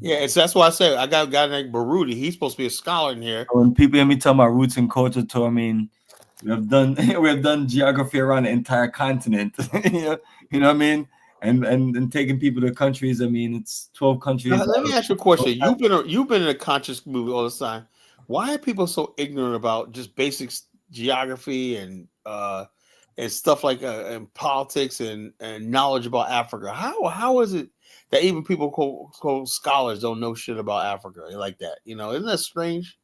Yeah, that's why I said I got a guy named Baruti. He's supposed to be a scholar in here. When people hear me talking about roots and culture tour, I mean, we have done geography around the entire continent. You know what I mean? And taking people to countries. I mean, it's 12 countries. Now, let me ask you a question. You've been in a conscious movie all the time. Why are people so ignorant about just basic geography and stuff like and politics and knowledge about Africa? How is it that even people quote scholars don't know shit about Africa like that? You know, isn't that strange?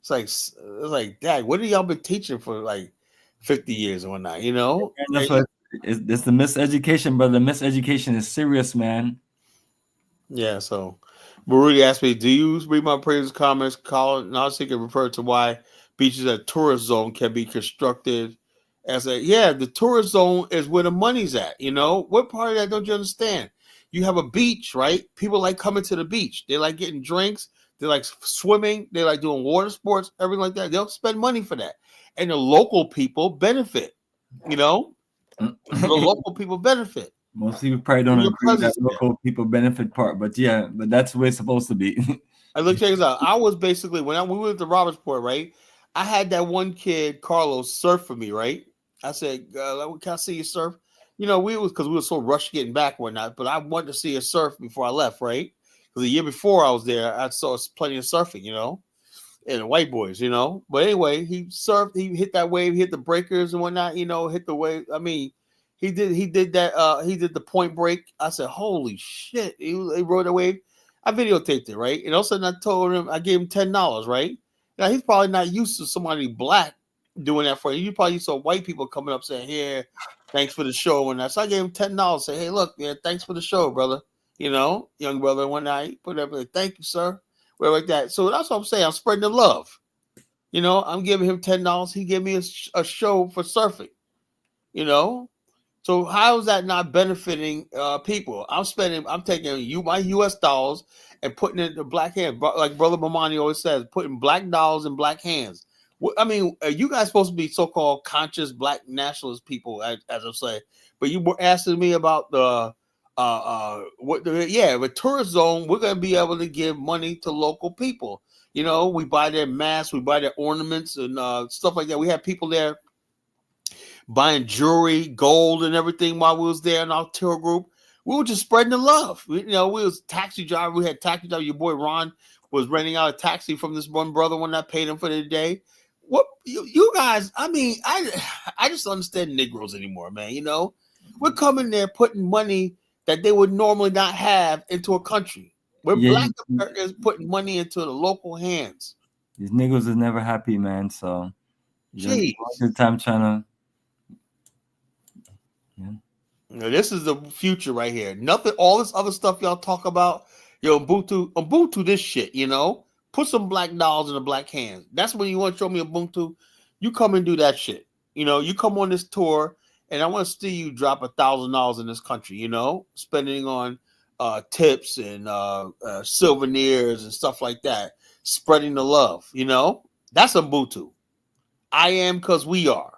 It's like, Dad, what have y'all been teaching for like 50 years or whatnot? You know, it's the miseducation, brother. The miseducation is serious, man. Yeah. So, Baruti asked me, "Do you read my previous comments? Colin Nazi can refer to why beaches at tourist zone can be constructed as the tourist zone is where the money's at. You know, what part of that don't you understand? You have a beach, right? People like coming to the beach. They like getting drinks. They like swimming. They like doing water sports, everything like that. They'll spend money for that. And the local people benefit, you know? The local people benefit. Most people probably don't agree with that local people benefit part, but that's the way it's supposed to be. Look, check this out. I was basically, we went to Robertsport, right? I had that one kid, Carlos, surf for me, right? I said, can I see you surf? You know, because we were so rushed getting back or not, but I wanted to see a surf before I left, right? Because the year before I was there, I saw plenty of surfing, you know, and the white boys, you know. But anyway, he surfed, he hit that wave, he hit the breakers and whatnot, you know, hit the wave. I mean, he did that, he did the point break. I said, holy shit, he rode a wave. I videotaped it, right? And all of a sudden I told him, I gave him $10, right? Now he's probably not used to somebody black doing that for you. You probably saw white people coming up saying, "Here, thanks for the show," and that. So I gave him $10. Say, "Hey, look, man, thanks for the show, brother. You know, young brother." One night, put up like, "Thank you, sir." Whatever like that. So that's what I'm saying. I'm spreading the love. You know, I'm giving him $10. He gave me a show for surfing. You know, so how is that not benefiting people? I'm taking my U.S. dollars and putting it in black hands, like Brother Bomani always says, putting black dollars in black hands. I mean, you guys supposed to be so-called conscious black nationalist people, as I'm saying, but you were asking me about the tourist zone. We're going to be able to give money to local people. You know, we buy their masks, we buy their ornaments and stuff like that. We have people there buying jewelry, gold, and everything while we was there in our tour group. We were just spreading the love. We was taxi driver. We had taxi driver. Your boy Ron was renting out a taxi from this one brother when I paid him for the day. What you guys? I mean, I just don't understand Negroes anymore, man. You know, we're coming there putting money that they would normally not have into a country. We're black Americans putting money into the local hands. These Negroes are never happy, man. So, jeez, the time trying to. Yeah. Now, this is the future right here. Nothing, all this other stuff y'all talk about, Ubuntu this shit, you know? Put some black dollars in the black hands. That's when you want to show me Ubuntu. You come and do that shit. You know, you come on this tour, and I want to see you drop $1,000 in this country, you know? Spending on tips and souvenirs and stuff like that. Spreading the love, you know? That's Ubuntu. I am because we are.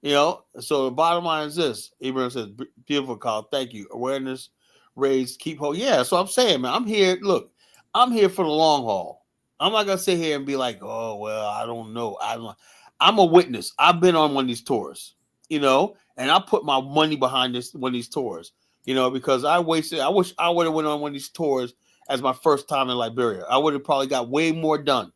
You know, so the bottom line is this. Ibrahim says, beautiful call. Thank you. Awareness, raise, keep hope. Yeah, so I'm saying, man, I'm here. Look, I'm here for the long haul. I'm not going to sit here and be like, oh, well, I don't know. I'm a witness. I've been on one of these tours, you know, and I put my money behind one of these tours, you know, because I wish I would have went on one of these tours as my first time in Liberia. I would have probably got way more done,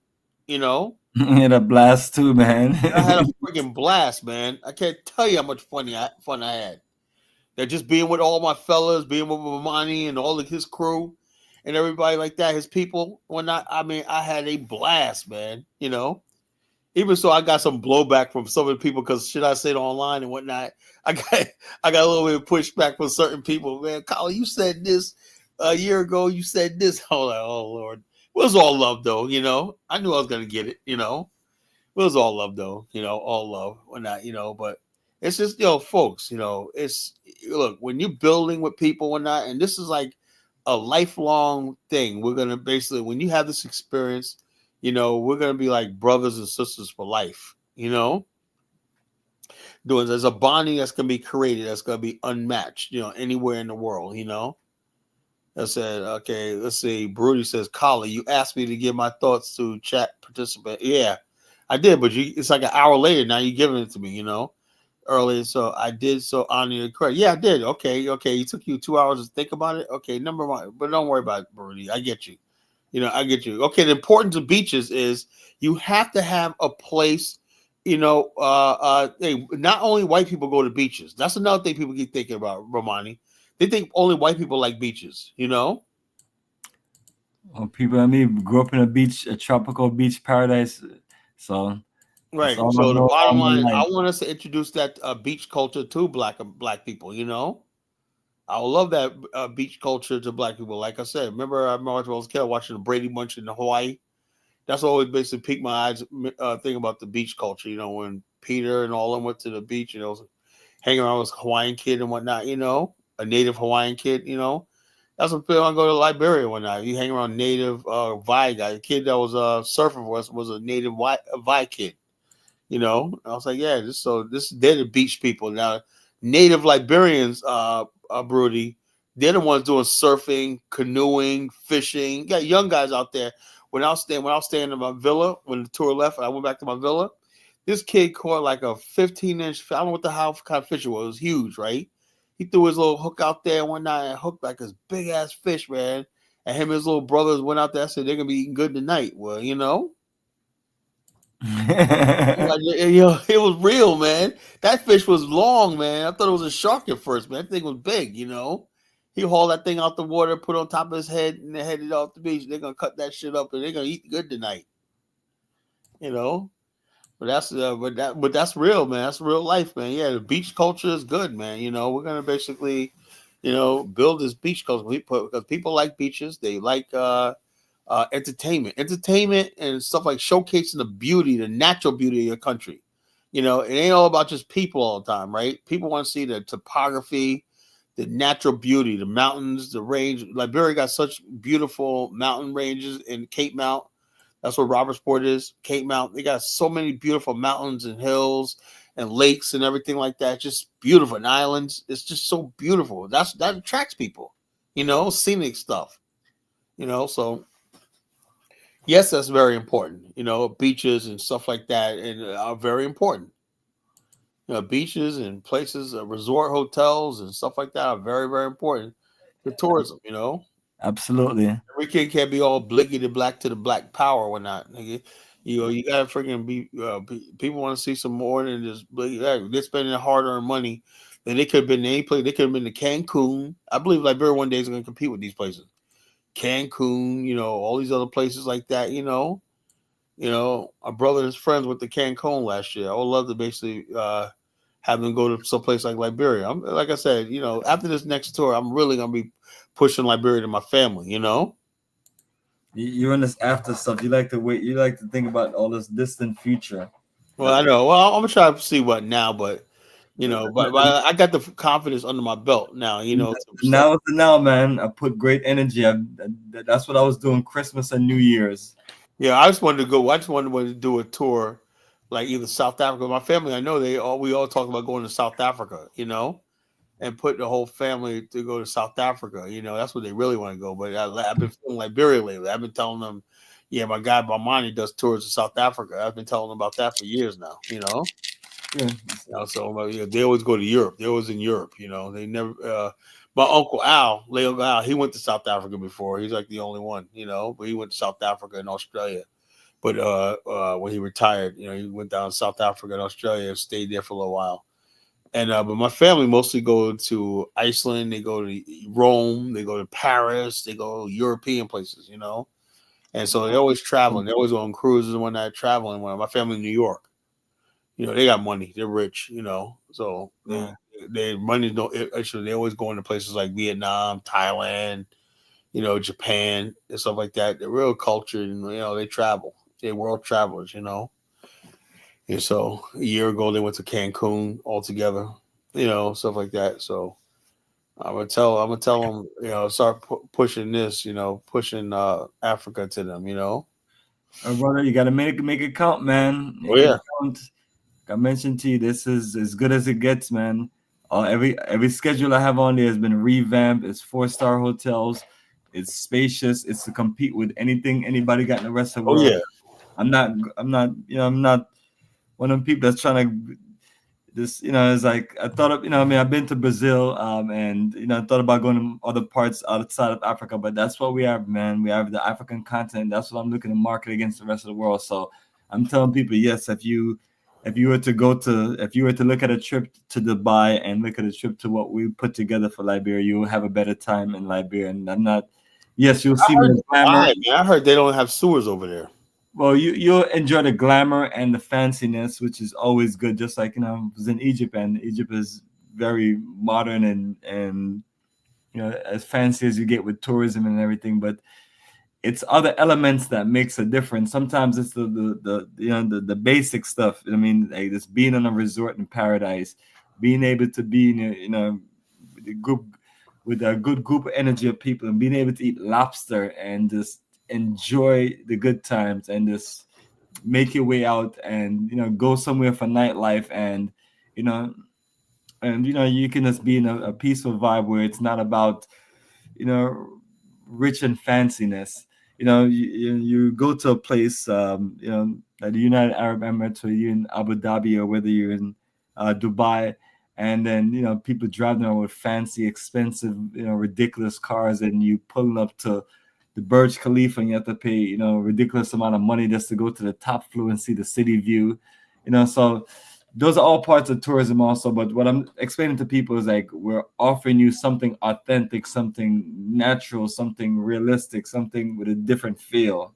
you know. You had a blast too, man. I had a freaking blast, man. I can't tell you how much fun I had. That just being with all my fellas, being with Bomani and all of his crew and everybody like that, his people. I had a blast, man. You know, even so, I got some blowback from some of the people because shit I said online and whatnot. I got a little bit of pushback from certain people. Man, Colin, you said this a year ago. You said this. Oh Lord. It was all love, though, you know. I knew I was going to get it, you know. It was all love, though, you know, all love or not, you know. But it's just, folks, look, when you're building with people or not, and this is like a lifelong thing. We're gonna basically, when you have this experience, we're gonna be like brothers and sisters for life. There's a bonding that's gonna be created that's gonna be unmatched. Anywhere in the world. I said, okay, let's see. Brody says, Collie, you asked me to give my thoughts to chat participant. Yeah, I did, but it's like an hour later now. You're giving it to me. Earlier, so I did so honor your credit. Yeah, I did. Okay. It took you 2 hours to think about it. Okay, number one, but don't worry about it, Brody. I get you. I get you. Okay, the importance of beaches is you have to have a place. Not only white people go to beaches. That's another thing people keep thinking about, Bomani. They think only white people like beaches. Well, people, grew up in a tropical beach paradise. So right. So the bottom line, I want us to introduce that beach culture to black people. I would love that beach culture to black people. Like I said, remember I was a kid watching the Brady Bunch in Hawaii. That's always basically piqued my eyes. Thinking about the beach culture. When Peter and all them went to the beach, hanging around with a Hawaiian kid and whatnot. A native Hawaiian kid. That's what I go to Liberia one night. You hang around native Vi guy. The kid that was surfing for us was a native Vi kid. I was like, yeah, they're the beach people. Now, native Liberians, Brody, they're the ones doing surfing, canoeing, fishing. You got young guys out there. When I was staying in my villa, when the tour left, I went back to my villa. This kid caught like a 15-inch. I don't know what the hell kind of fish it was. It was huge, right? He threw his little hook out there one night and hooked like this big ass fish, man. And him and his little brothers went out there and said they're gonna be eating good tonight. Well, it was real, man. That fish was long, man. I thought it was a shark at first, man. That thing was big, He hauled that thing out the water, put it on top of his head, and they headed off the beach. They're gonna cut that shit up and they're gonna eat good tonight. But that's real, man. That's real life, man. Yeah, the beach culture is good, man. We're gonna basically, build this beach culture because people like beaches. They like entertainment and stuff like showcasing the beauty, the natural beauty of your country. It ain't all about just people all the time, right? People want to see the topography, the natural beauty, the mountains, the range. Liberia got such beautiful mountain ranges in Cape Mount. That's where Robertsport is, Cape Mount. They got so many beautiful mountains and hills and lakes and everything like that. Just beautiful. And islands. It's just so beautiful. That attracts people, scenic stuff. So yes, that's very important. Beaches and stuff like that are very important. Beaches and places, resort hotels and stuff like that are very, very important to tourism. Absolutely. Every kid can't be all blinky to black to the black power or not. You gotta freaking be. People want to see some more than just. They're spending hard-earned money. Then they could have been any place. They could have been to Cancun. I believe Liberia one day is going to compete with these places. Cancun, all these other places like that. Our brother and his friends went to Cancun last year. I would love to basically have them go to some place like Liberia. Like I said, after this next tour, I'm really gonna be pushing Liberia to my family. You're in this after stuff. You like to wait. You like to think about all this distant future. Well, I know. Well, I'm gonna try to see what now, but but I got the confidence under my belt now. Now, man. I put great energy. That's what I was doing Christmas and New Year's. Yeah, I just wanted to go. I just wanted to do a tour, like either South Africa. My family, I know we all talk about going to South Africa, and put the whole family to go to South Africa. That's what they really want to go. But I've been feeling Liberia lately. I've been telling them, yeah, my guy Bomani does tours of South Africa. I've been telling them about that for years now. Yeah. So they always go to Europe. They're always in Europe. They never. My uncle Al, Leo Al, he went to South Africa before. He's like the only one, but he went to South Africa and Australia. But when he retired, he went down to South Africa and Australia and stayed there for a little while. And but my family mostly go to Iceland. They go to Rome. They go to Paris. They go to European places, And so they're always traveling. They're always on cruises and whatnot, traveling. My family in New York, they got money. They're rich, So their money don't actually. They always going to places like Vietnam, Thailand, Japan and stuff like that. They're real cultured, and they travel. They're world travelers, And so a year ago they went to Cancun all together, stuff like that. So I'm gonna tell them, start pushing this, pushing Africa to them, Brother, you got to make it count, man. Oh Make it yeah. count. I mentioned to you, this is as good as it gets, man. Every schedule I have on there has been revamped. It's 4-star hotels. It's spacious. It's to compete with anything anybody got in the rest of the Oh world. yeah. I'm not, I'm not one of them people that's trying to this, it's like I thought of, I've been to Brazil, and I thought about going to other parts outside of Africa, but that's what we have, man. We have the African continent. That's what I'm looking to market against the rest of the world. So I'm telling people, yes, if you were to look at a trip to Dubai and look at a trip to what we put together for Liberia, you will have a better time in Liberia. And I'm not, yes, you'll see the glamour. I heard they don't have sewers over there. Well, you'll enjoy the glamour and the fanciness, which is always good. Just like I was in Egypt, and Egypt is very modern and as fancy as you get with tourism and everything. But it's other elements that makes a difference. Sometimes it's the basic stuff. I mean, like just being on a resort in paradise, being able to be in a group with a good group of energy of people, and being able to eat lobster and just enjoy the good times and just make your way out and go somewhere for nightlife and you can just be in a peaceful vibe where it's not about rich and fanciness. You go to a place like the United Arab Emirates, or you're in Abu Dhabi, or whether you're in Dubai, and then people driving around with fancy, expensive, ridiculous cars, and you pulling up to the Burj Khalifa, and you have to pay, ridiculous amount of money just to go to the top floor and see the city view, so those are all parts of tourism also. But what I'm explaining to people is like, we're offering you something authentic, something natural, something realistic, something with a different feel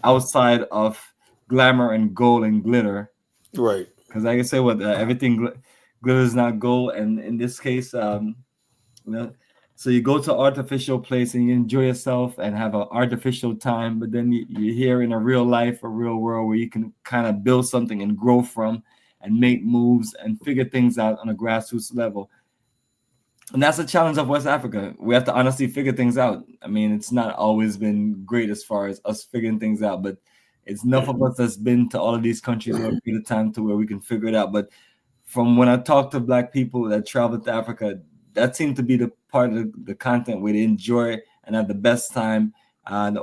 outside of glamour and gold and glitter. Right. Because like I say, everything glitter is not gold. And in this case, so you go to an artificial place and you enjoy yourself and have an artificial time, but then you're here in a real life, a real world where you can kind of build something and grow from and make moves and figure things out on a grassroots level. And that's the challenge of West Africa. We have to honestly figure things out. I mean, it's not always been great as far as us figuring things out, but it's enough of us that's been to all of these countries over a period of time to where we can figure it out. But from when I talk to Black people that travel to Africa, that seemed to be the part of the content where they enjoy and have the best time, and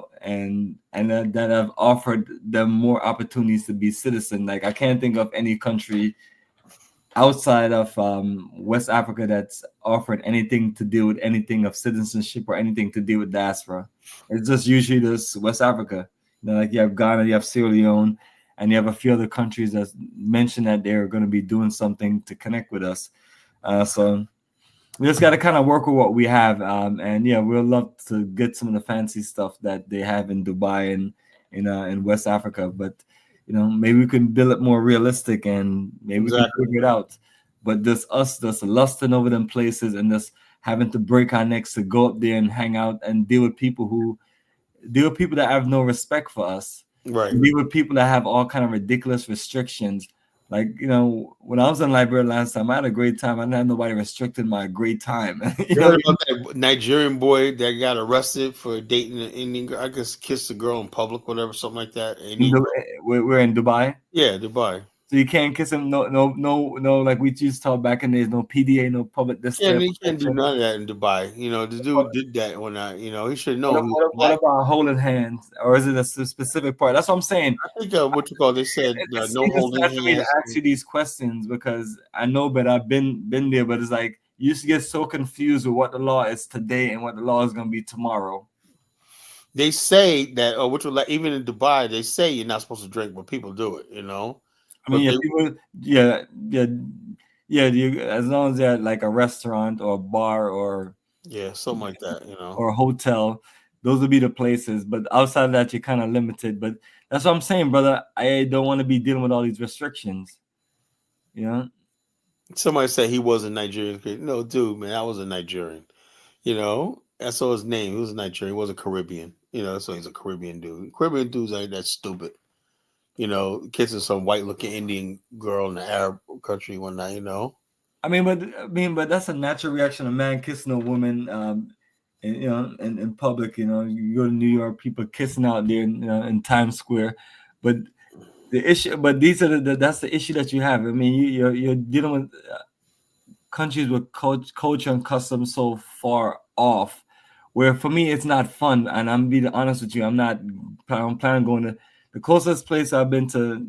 that have offered them more opportunities to be citizen. Like I can't think of any country outside of West Africa that's offered anything to do with anything of citizenship or anything to do with diaspora. It's just usually this West Africa. Like you have Ghana, you have Sierra Leone, and you have a few other countries that mention that they're going to be doing something to connect with us. So we just got to kind of work with what we have. And yeah, we'll love to get some of the fancy stuff that they have in Dubai and in West Africa. But, maybe we can build it more realistic and maybe we can figure it out. But just us just lusting over them places and just having to break our necks to go up there and hang out and deal with people that have no respect for us. Right. Deal with people that have all kind of ridiculous restrictions. Like, when I was in Liberia last time, I had a great time. I didn't have nobody restricting my great time. You heard about that Nigerian boy that got arrested for dating an Indian girl? I guess kissed a girl in public, whatever, something like that. We're in Dubai? Yeah, Dubai. So you can't kiss him. No. Like we used to talk back in the days. No PDA, no public display. Yeah, you can't do none of that in Dubai. The dude did that when he should know. What about holding hands, or is it a specific part? That's what I'm saying. I think they said no holding hands. Me to ask you these questions because I know, but I've been there. But it's like you used to get so confused with what the law is today and what the law is going to be tomorrow. They say that, even in Dubai, they say you're not supposed to drink, but people do it. I mean, as long as they're at like a restaurant or a bar or something like that, or a hotel, those would be the places. But outside of that, you're kind of limited. But that's what I'm saying, brother. I don't want to be dealing with all these restrictions. Somebody said he wasn't Nigerian. No, dude, man, I was a Nigerian. That's all his name. He was a Nigerian. He wasn't Caribbean. So he's a Caribbean dude. Caribbean dudes ain't that stupid. Kissing some white-looking Indian girl in the Arab country one night, but that's a natural reaction. A man kissing a woman, in public. You go to New York, people kissing out there, in Times Square. But the issue, these are that's the issue that you have. I mean, you're dealing with countries with culture and customs so far off, where for me it's not fun. And I'm being honest with you, I'm planning on going to the closest place I've been to.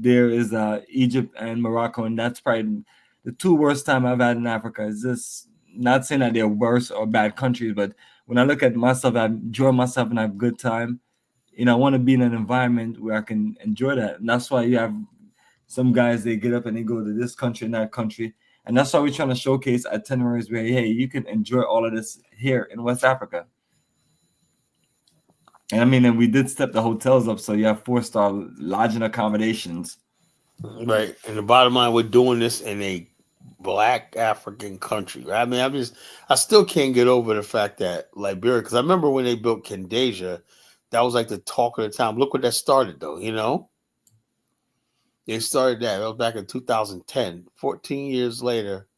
There is Egypt and Morocco, and that's probably the two worst time I've had in Africa. It's just not saying that they're worse or bad countries, but when I look at myself, I enjoy myself and have a good time. I want to be in an environment where I can enjoy that, and that's why you have some guys, they get up and they go to this country and that country. And that's why we're trying to showcase itineraries where, hey, you can enjoy all of this here in West Africa. And we did step the hotels up, so you have 4-star lodging accommodations. Right. And the bottom line, we're doing this in a Black African country. Right? I still can't get over the fact that Liberia, because I remember when they built Qand A, that was like the talk of the town. Look what that started, though, They started that. That was back in 2010. 14 years later,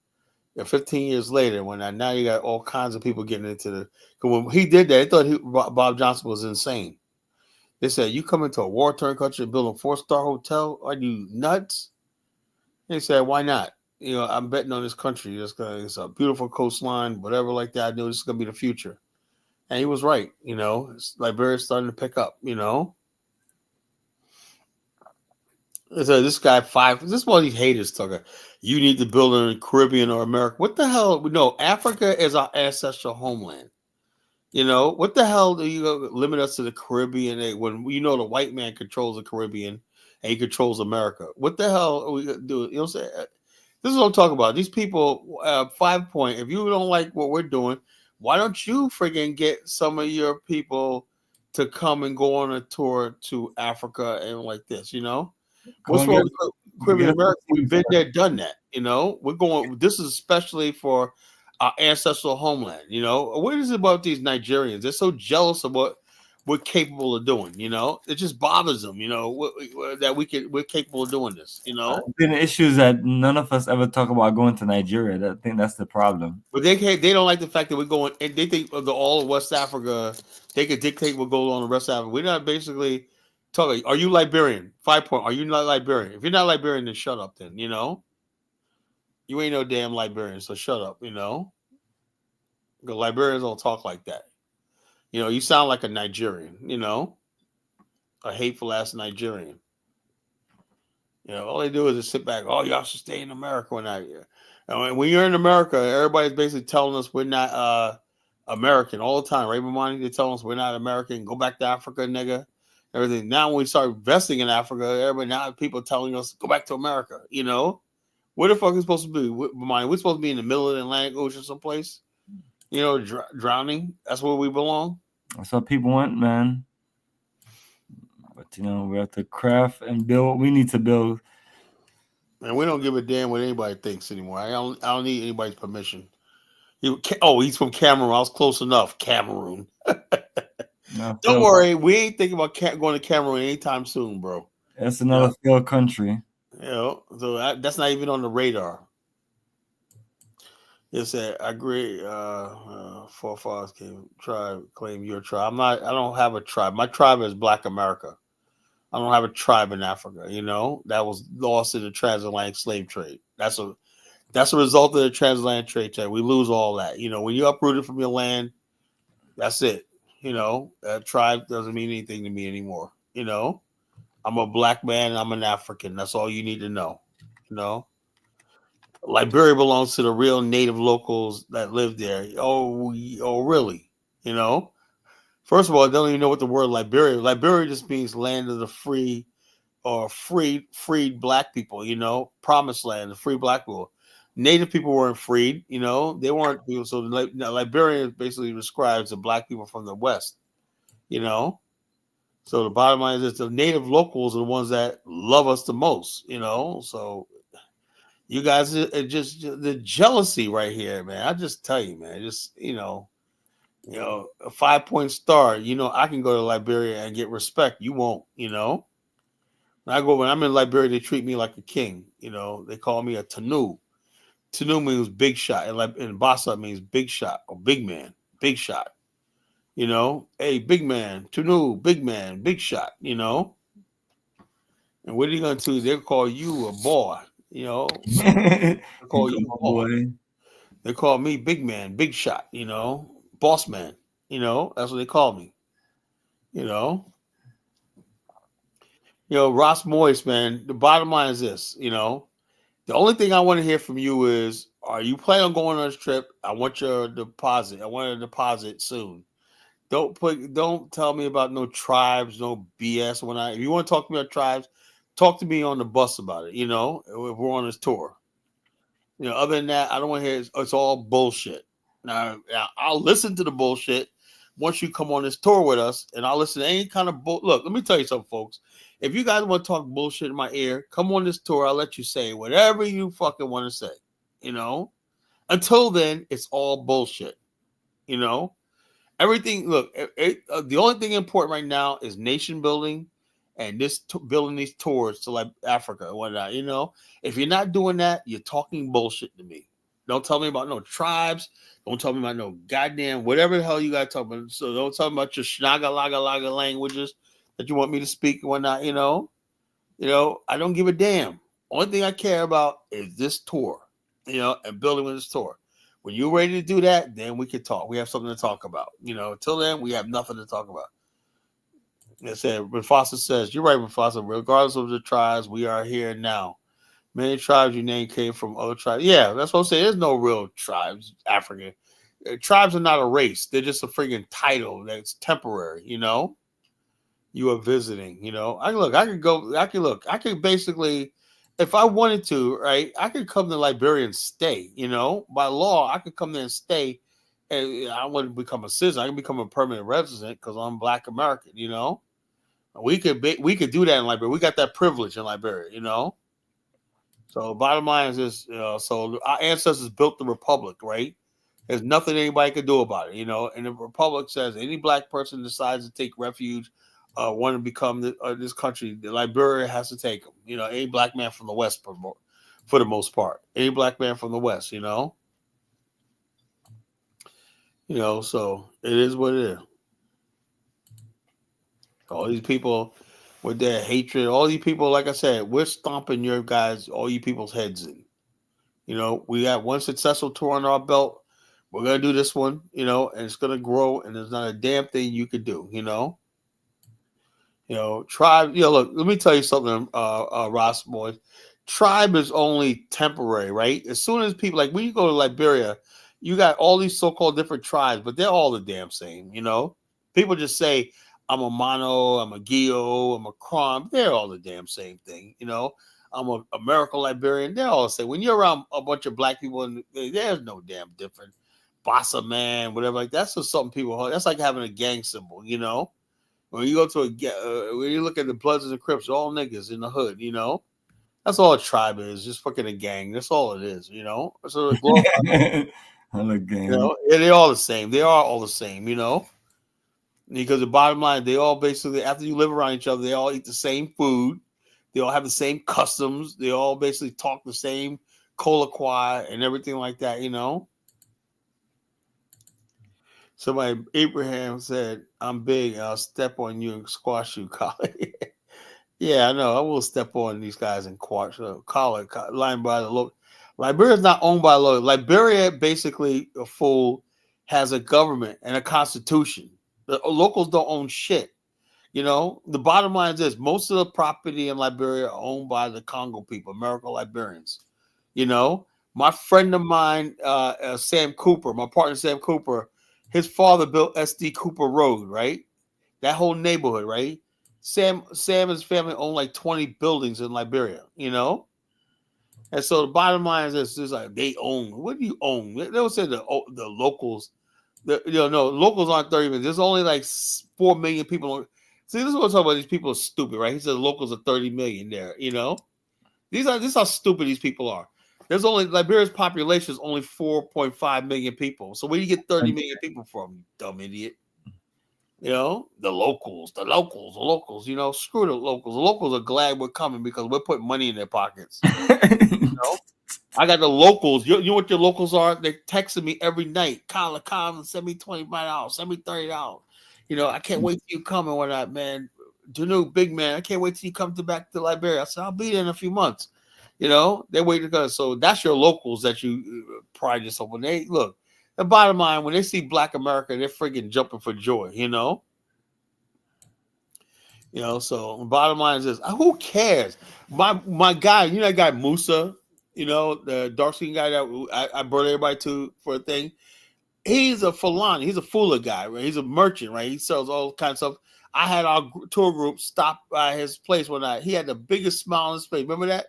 15 years later, when now you got all kinds of people getting into the. When he did that, they thought Bob Johnson was insane. They said, "You come into a war-torn country and build a 4-star hotel? Are you nuts?" They said, "Why not? I'm betting on this country. It's a beautiful coastline, whatever like that. I knew this is gonna be the future." And he was right. Liberia's starting to pick up. So this guy this is one of these haters talking. You need to build in the Caribbean or America. What the hell? No, Africa is our ancestral homeland. What the hell do you limit us to the Caribbean when the white man controls the Caribbean and he controls America? What the hell are we gonna do? What I'm saying? This is what I'm talking about. These people, 5 Point. If you don't like what we're doing, why don't you friggin' get some of your people to come and go on a tour to Africa and like this? What's wrong with Caribbean America? We've been there, done that. We're going. This is especially for our ancestral homeland. What is it about these Nigerians? They're so jealous of what we're capable of doing. It just bothers them. That we're capable of doing this. The issue is that none of us ever talk about going to Nigeria. I think that's the problem. But they don't like the fact that we're going, and they think of all of West Africa. They could dictate what goes on in the rest of Africa. We're not basically. Are you Liberian? 5 Point. Are you not Liberian? If you're not Liberian, then shut up. Then you ain't no damn Liberian, so shut up. Because Liberians don't talk like that. You sound like a Nigerian. A hateful ass Nigerian. All they do is just sit back. Oh, y'all should stay in America when out here. And when you're in America, everybody's basically telling us we're not American all the time, right? Bomani, they're telling us we're not American. Go back to Africa, nigga. Everything. Now when we start investing in Africa, now people telling us go back to America. Where the fuck is supposed to be? We're supposed to be in the middle of the Atlantic Ocean someplace. Drowning. That's where we belong. That's what people want, man. But we have to craft and build what we need to build. And we don't give a damn what anybody thinks anymore. I don't need anybody's permission. He's from Cameroon. I was close enough. Cameroon. Don't worry, we ain't thinking about going to Cameroon anytime soon, bro. That's another failed country. So that's not even on the radar. It said, I agree. Forefathers claim your tribe. I don't have a tribe. My tribe is Black America. I don't have a tribe in Africa. That was lost in the transatlantic slave trade. That's a result of the transatlantic trade. We lose all that. When you're uprooted from your land, that's it. That tribe doesn't mean anything to me anymore. I'm a Black man and I'm an African. That's all you need to know. Liberia belongs to the real native locals that live there. Oh, really? First of all, I don't even know what the word Liberia just means land of the free or freed Black people, promised land, the free Black people. Native people weren't freed, they weren't people. So Liberia basically describes the Black people from the West, So the bottom line is the native locals are the ones that love us the most, So you guys are just the jealousy right here, man. I just tell you, man, just a 5 Point star. I can go to Liberia and get respect. You won't, When I'm in Liberia, they treat me like a king. They call me a Tanu. Tunu means big shot, and Bassa means big shot or big man, big shot. You know, hey, big man, Tunu, big man, big shot. You know, and what are you gonna do? They'll call you a boy. You know, they call you a boy. They call me big man, big shot. You know, boss man. You know, that's what they call me. You know. Ross Moist, man. The bottom line is this. You know, the only thing I want to hear from you is, are you planning on going on this trip? I want your deposit. I want a deposit soon. Don't tell me about no tribes, no BS. If you want to talk to me about tribes, talk to me on the bus about it. You know, if we're on this tour. Other than that, I don't want to hear it's all bullshit. Now, I'll listen to the bullshit once you come on this tour with us, and I'll listen to any kind of Look, let me tell you something, folks. If you guys want to talk bullshit in my ear, come on this tour. I'll let you say whatever you fucking want to say. You know. Until then, it's all bullshit. You know. Everything. Look, the only thing important right now is nation building, and building these tours to like Africa and whatnot. You know, if you're not doing that, you're talking bullshit to me. Don't tell me about no tribes. Don't tell me about no goddamn whatever the hell you got to talk about. So don't tell me about your schnaga laga laga languages that you want me to speak and whatnot. You know, I don't give a damn. Only thing I care about is this tour. You know, and building with this tour. When you're ready to do that, then we can talk. We have something to talk about. You know, until then, we have nothing to talk about. I said, Mufasa says, you're right, Mufasa. Regardless of the tribes, we are here now. Many tribes you name came from other tribes. Yeah, that's what I'm saying. There's no real tribes, African. Tribes are not a race. They're just a freaking title that's temporary, you know? You are visiting, you know? I could basically, if I wanted to, right, I could come to Liberia and stay, you know? By law, I could come there and stay. And I wouldn't become a citizen. I can become a permanent resident because I'm Black American, you know? We could do that in Liberia. We got that privilege in Liberia, you know? So bottom line is this, so our ancestors built the republic, right? There's nothing anybody can do about it, you know? And the republic says any Black person decides to take refuge, want to become this country, the Liberia has to take them. You know, any Black man from the West for the most part. Any Black man from the West, you know? You know, so it is what it is. All these people with their hatred, all these people, like I said, we're stomping all you people's heads in. You know, we got one successful tour on our belt. We're going to do this one, you know, and it's going to grow, and there's not a damn thing you could do, you know. Tribe, look, let me tell you something, Ross boys. Tribe is only temporary, right? As soon as people, like when you go to Liberia, you got all these so-called different tribes, but they're all the damn same, you know. People just say, I'm a Mono, I'm a Gio, I'm a Kron. They're all the damn same thing, you know. I'm a American Liberian. They're all the same. When you're around a bunch of Black people, there's no damn difference. Bossa man, whatever. Like that's just something people. That's like having a gang symbol, you know. When you go to when you look at the Bloods and the Crips, all niggas in the hood, you know. That's all a tribe is, just fucking a gang. That's all it is, you know. So all a gang. You know, they're all the same. They are all the same, you know. Because the bottom line, they all basically, after you live around each other, they all eat the same food. They all have the same customs. They all basically talk the same colloquy and everything like that, you know? Somebody, Abraham said, I'm big. I'll step on you and squash you, Collie. Yeah, I know. I will step on these guys and collar, line by the local. Liberia is not owned by the local. Liberia, basically, a fool, has a government and a constitution. The locals don't own shit. You know, the bottom line is this. Most of the property in Liberia are owned by the Congo people, American Liberians. You know, my friend of mine, Sam Cooper, my partner Sam Cooper, his father built SD Cooper Road, right? That whole neighborhood, right? Sam and his family own like 20 buildings in Liberia, you know? And so the bottom line is this. It's like they own. What do you own? They don't say the locals. Locals aren't 30 million. There's only like 4 million people. See, this is what I'm talking about. These people are stupid, right? He says locals are 30 million there, you know? This is how stupid these people are. There's only, Liberia's population is only 4.5 million people. So where do you get 30 million people from, you dumb idiot? You know, the locals. You know, screw the locals. The locals are glad we're coming because we're putting money in their pockets. You know, I got the locals. You know what your locals are? They're texting me every night. Come, send me $25, send me $30. You know, I can't wait till you come and whatnot, man. Janu, big man, I can't wait till you come back to Liberia. I said, I'll be there in a few months. You know, they're waiting to go. So that's your locals that you pride yourself on. They look. The bottom line, when they see Black America, they're freaking jumping for joy. You know. You know, so the bottom line is this: who cares? My guy, you know that guy Musa, you know, the dark skinned guy that I brought everybody to for a thing. He's a Fulani, he's a Fula guy, right? He's a merchant, right? He sells all kinds of stuff. I had our tour group stop by his place one night. He had the biggest smile on his face. Remember that?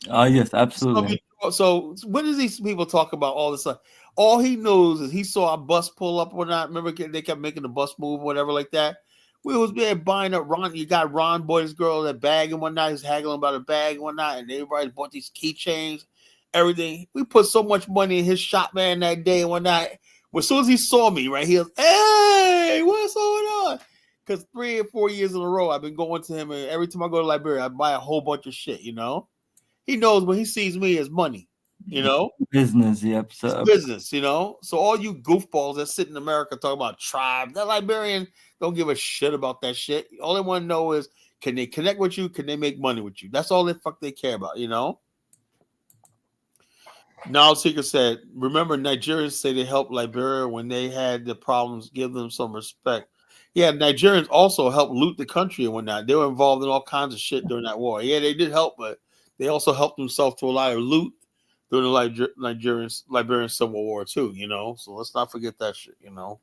Oh yes, absolutely. So what does these people talk about all this stuff? All he knows is he saw a bus pull up or not. Remember they kept making the bus move, whatever like that. We was there buying up Ron. You got Ron boy, this girl, that bag and whatnot. He's haggling about a bag and whatnot, and everybody bought these keychains, everything. We put so much money in his shop, man, that day and whatnot. Well, as soon as he saw me, right, he was, hey, what's going on? Because 3 or 4 years in a row, I've been going to him, and every time I go to Liberia, I buy a whole bunch of shit, you know? He knows when he sees me as money, you know? Business, yep. So business, you know? So all you goofballs that sit in America talking about tribe, that Liberian don't give a shit about that shit. All they want to know is, can they connect with you? Can they make money with you? That's all the fuck they care about, you know? Now Seeker said, remember Nigerians say they helped Liberia when they had the problems, give them some respect. Yeah, Nigerians also helped loot the country and whatnot. They were involved in all kinds of shit during that war. Yeah, they did help, but they also helped themselves to a lot of loot during the Liberian Civil War too, you know? So let's not forget that shit, you know?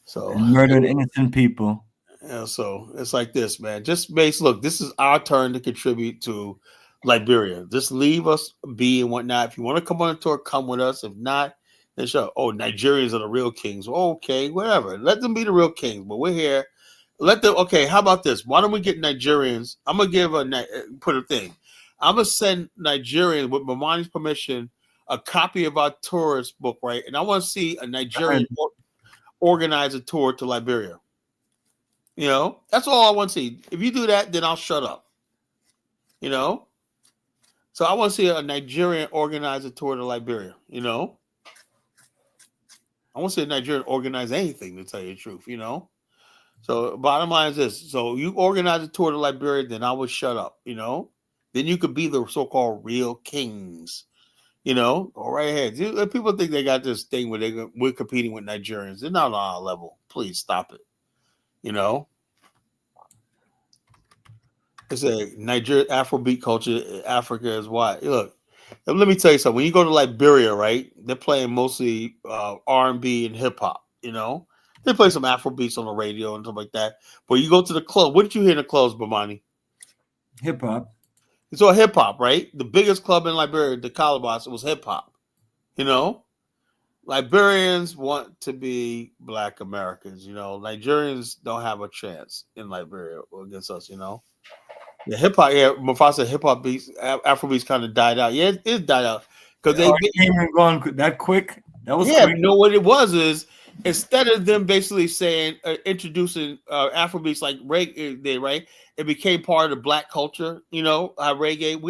So and murdered innocent people. Yeah, so it's like this, man. Just look, this is our turn to contribute to Liberia. Just leave us be and whatnot. If you want to come on a tour, come with us. If not, then sure. Oh, Nigerians are the real kings. Okay, whatever. Let them be the real kings. But we're here. Let them. Okay, how about this? Why don't we get Nigerians? I'm gonna give put a thing. I'm gonna send Nigerians with Bomani's permission a copy of our tourist book, right? And I want to see a Nigerian organize a tour to Liberia. You know, that's all I want to see. If you do that, then I'll shut up. You know? So I want to see a Nigerian organize a tour to Liberia, you know? I want to see a Nigerian organize anything, to tell you the truth, you know? So bottom line is this. So you organize a tour to Liberia, then I will shut up, you know? Then you could be the so-called real kings, you know? Go right ahead. People think they got this thing where we're competing with Nigerians. They're not on our level. Please stop it. You know? It's a Nigeria Afrobeat culture. Africa is why. Look, let me tell you something. When you go to Liberia, right, they're playing mostly R&B and hip hop. You know, they play some Afrobeats on the radio and stuff like that. But you go to the club. What did you hear in the clubs, Bomani? Hip hop. It's all hip hop, right? The biggest club in Liberia, the Calabas, was hip hop. You know, Liberians want to be Black Americans. You know, Nigerians don't have a chance in Liberia against us. You know. Yeah, hip hop. Yeah, Mufasa hip hop beats, Afrobeats kind of died out. Yeah, it died out because they came and gone that quick. That was quick. You know what it was is instead of them basically saying introducing Afrobeats like reggae, right? It became part of the Black culture. You know, reggae.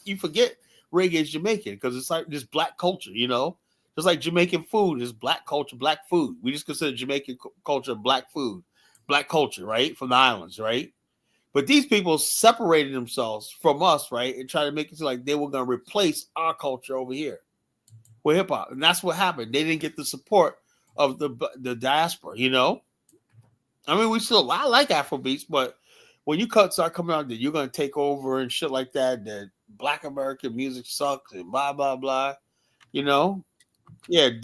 You forget reggae is Jamaican because it's like this Black culture. You know, just like Jamaican food is Black culture, Black food. We just consider Jamaican culture Black food, Black culture, right? From the islands, right? But these people separated themselves from us, right? And tried to make it seem like they were going to replace our culture over here with hip hop. And that's what happened. They didn't get the support of the diaspora, you know? I mean, I like Afrobeats, but when you start coming out that you're going to take over and shit like that Black American music sucks and blah, blah, blah, you know? Yeah. And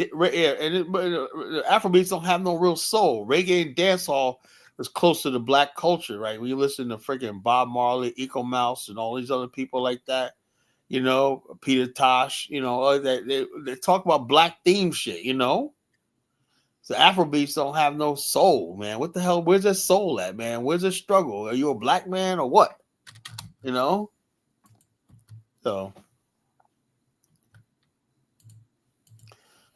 Afrobeats don't have no real soul. Reggae and dancehall is close to the Black culture, right? When you listen to freaking Bob Marley, Eco Mouse, and all these other people like that, you know, Peter Tosh, you know, they talk about Black theme shit, you know? So Afrobeats don't have no soul, man. What the hell? Where's that soul at, man? Where's the struggle? Are you a Black man or what? You know? So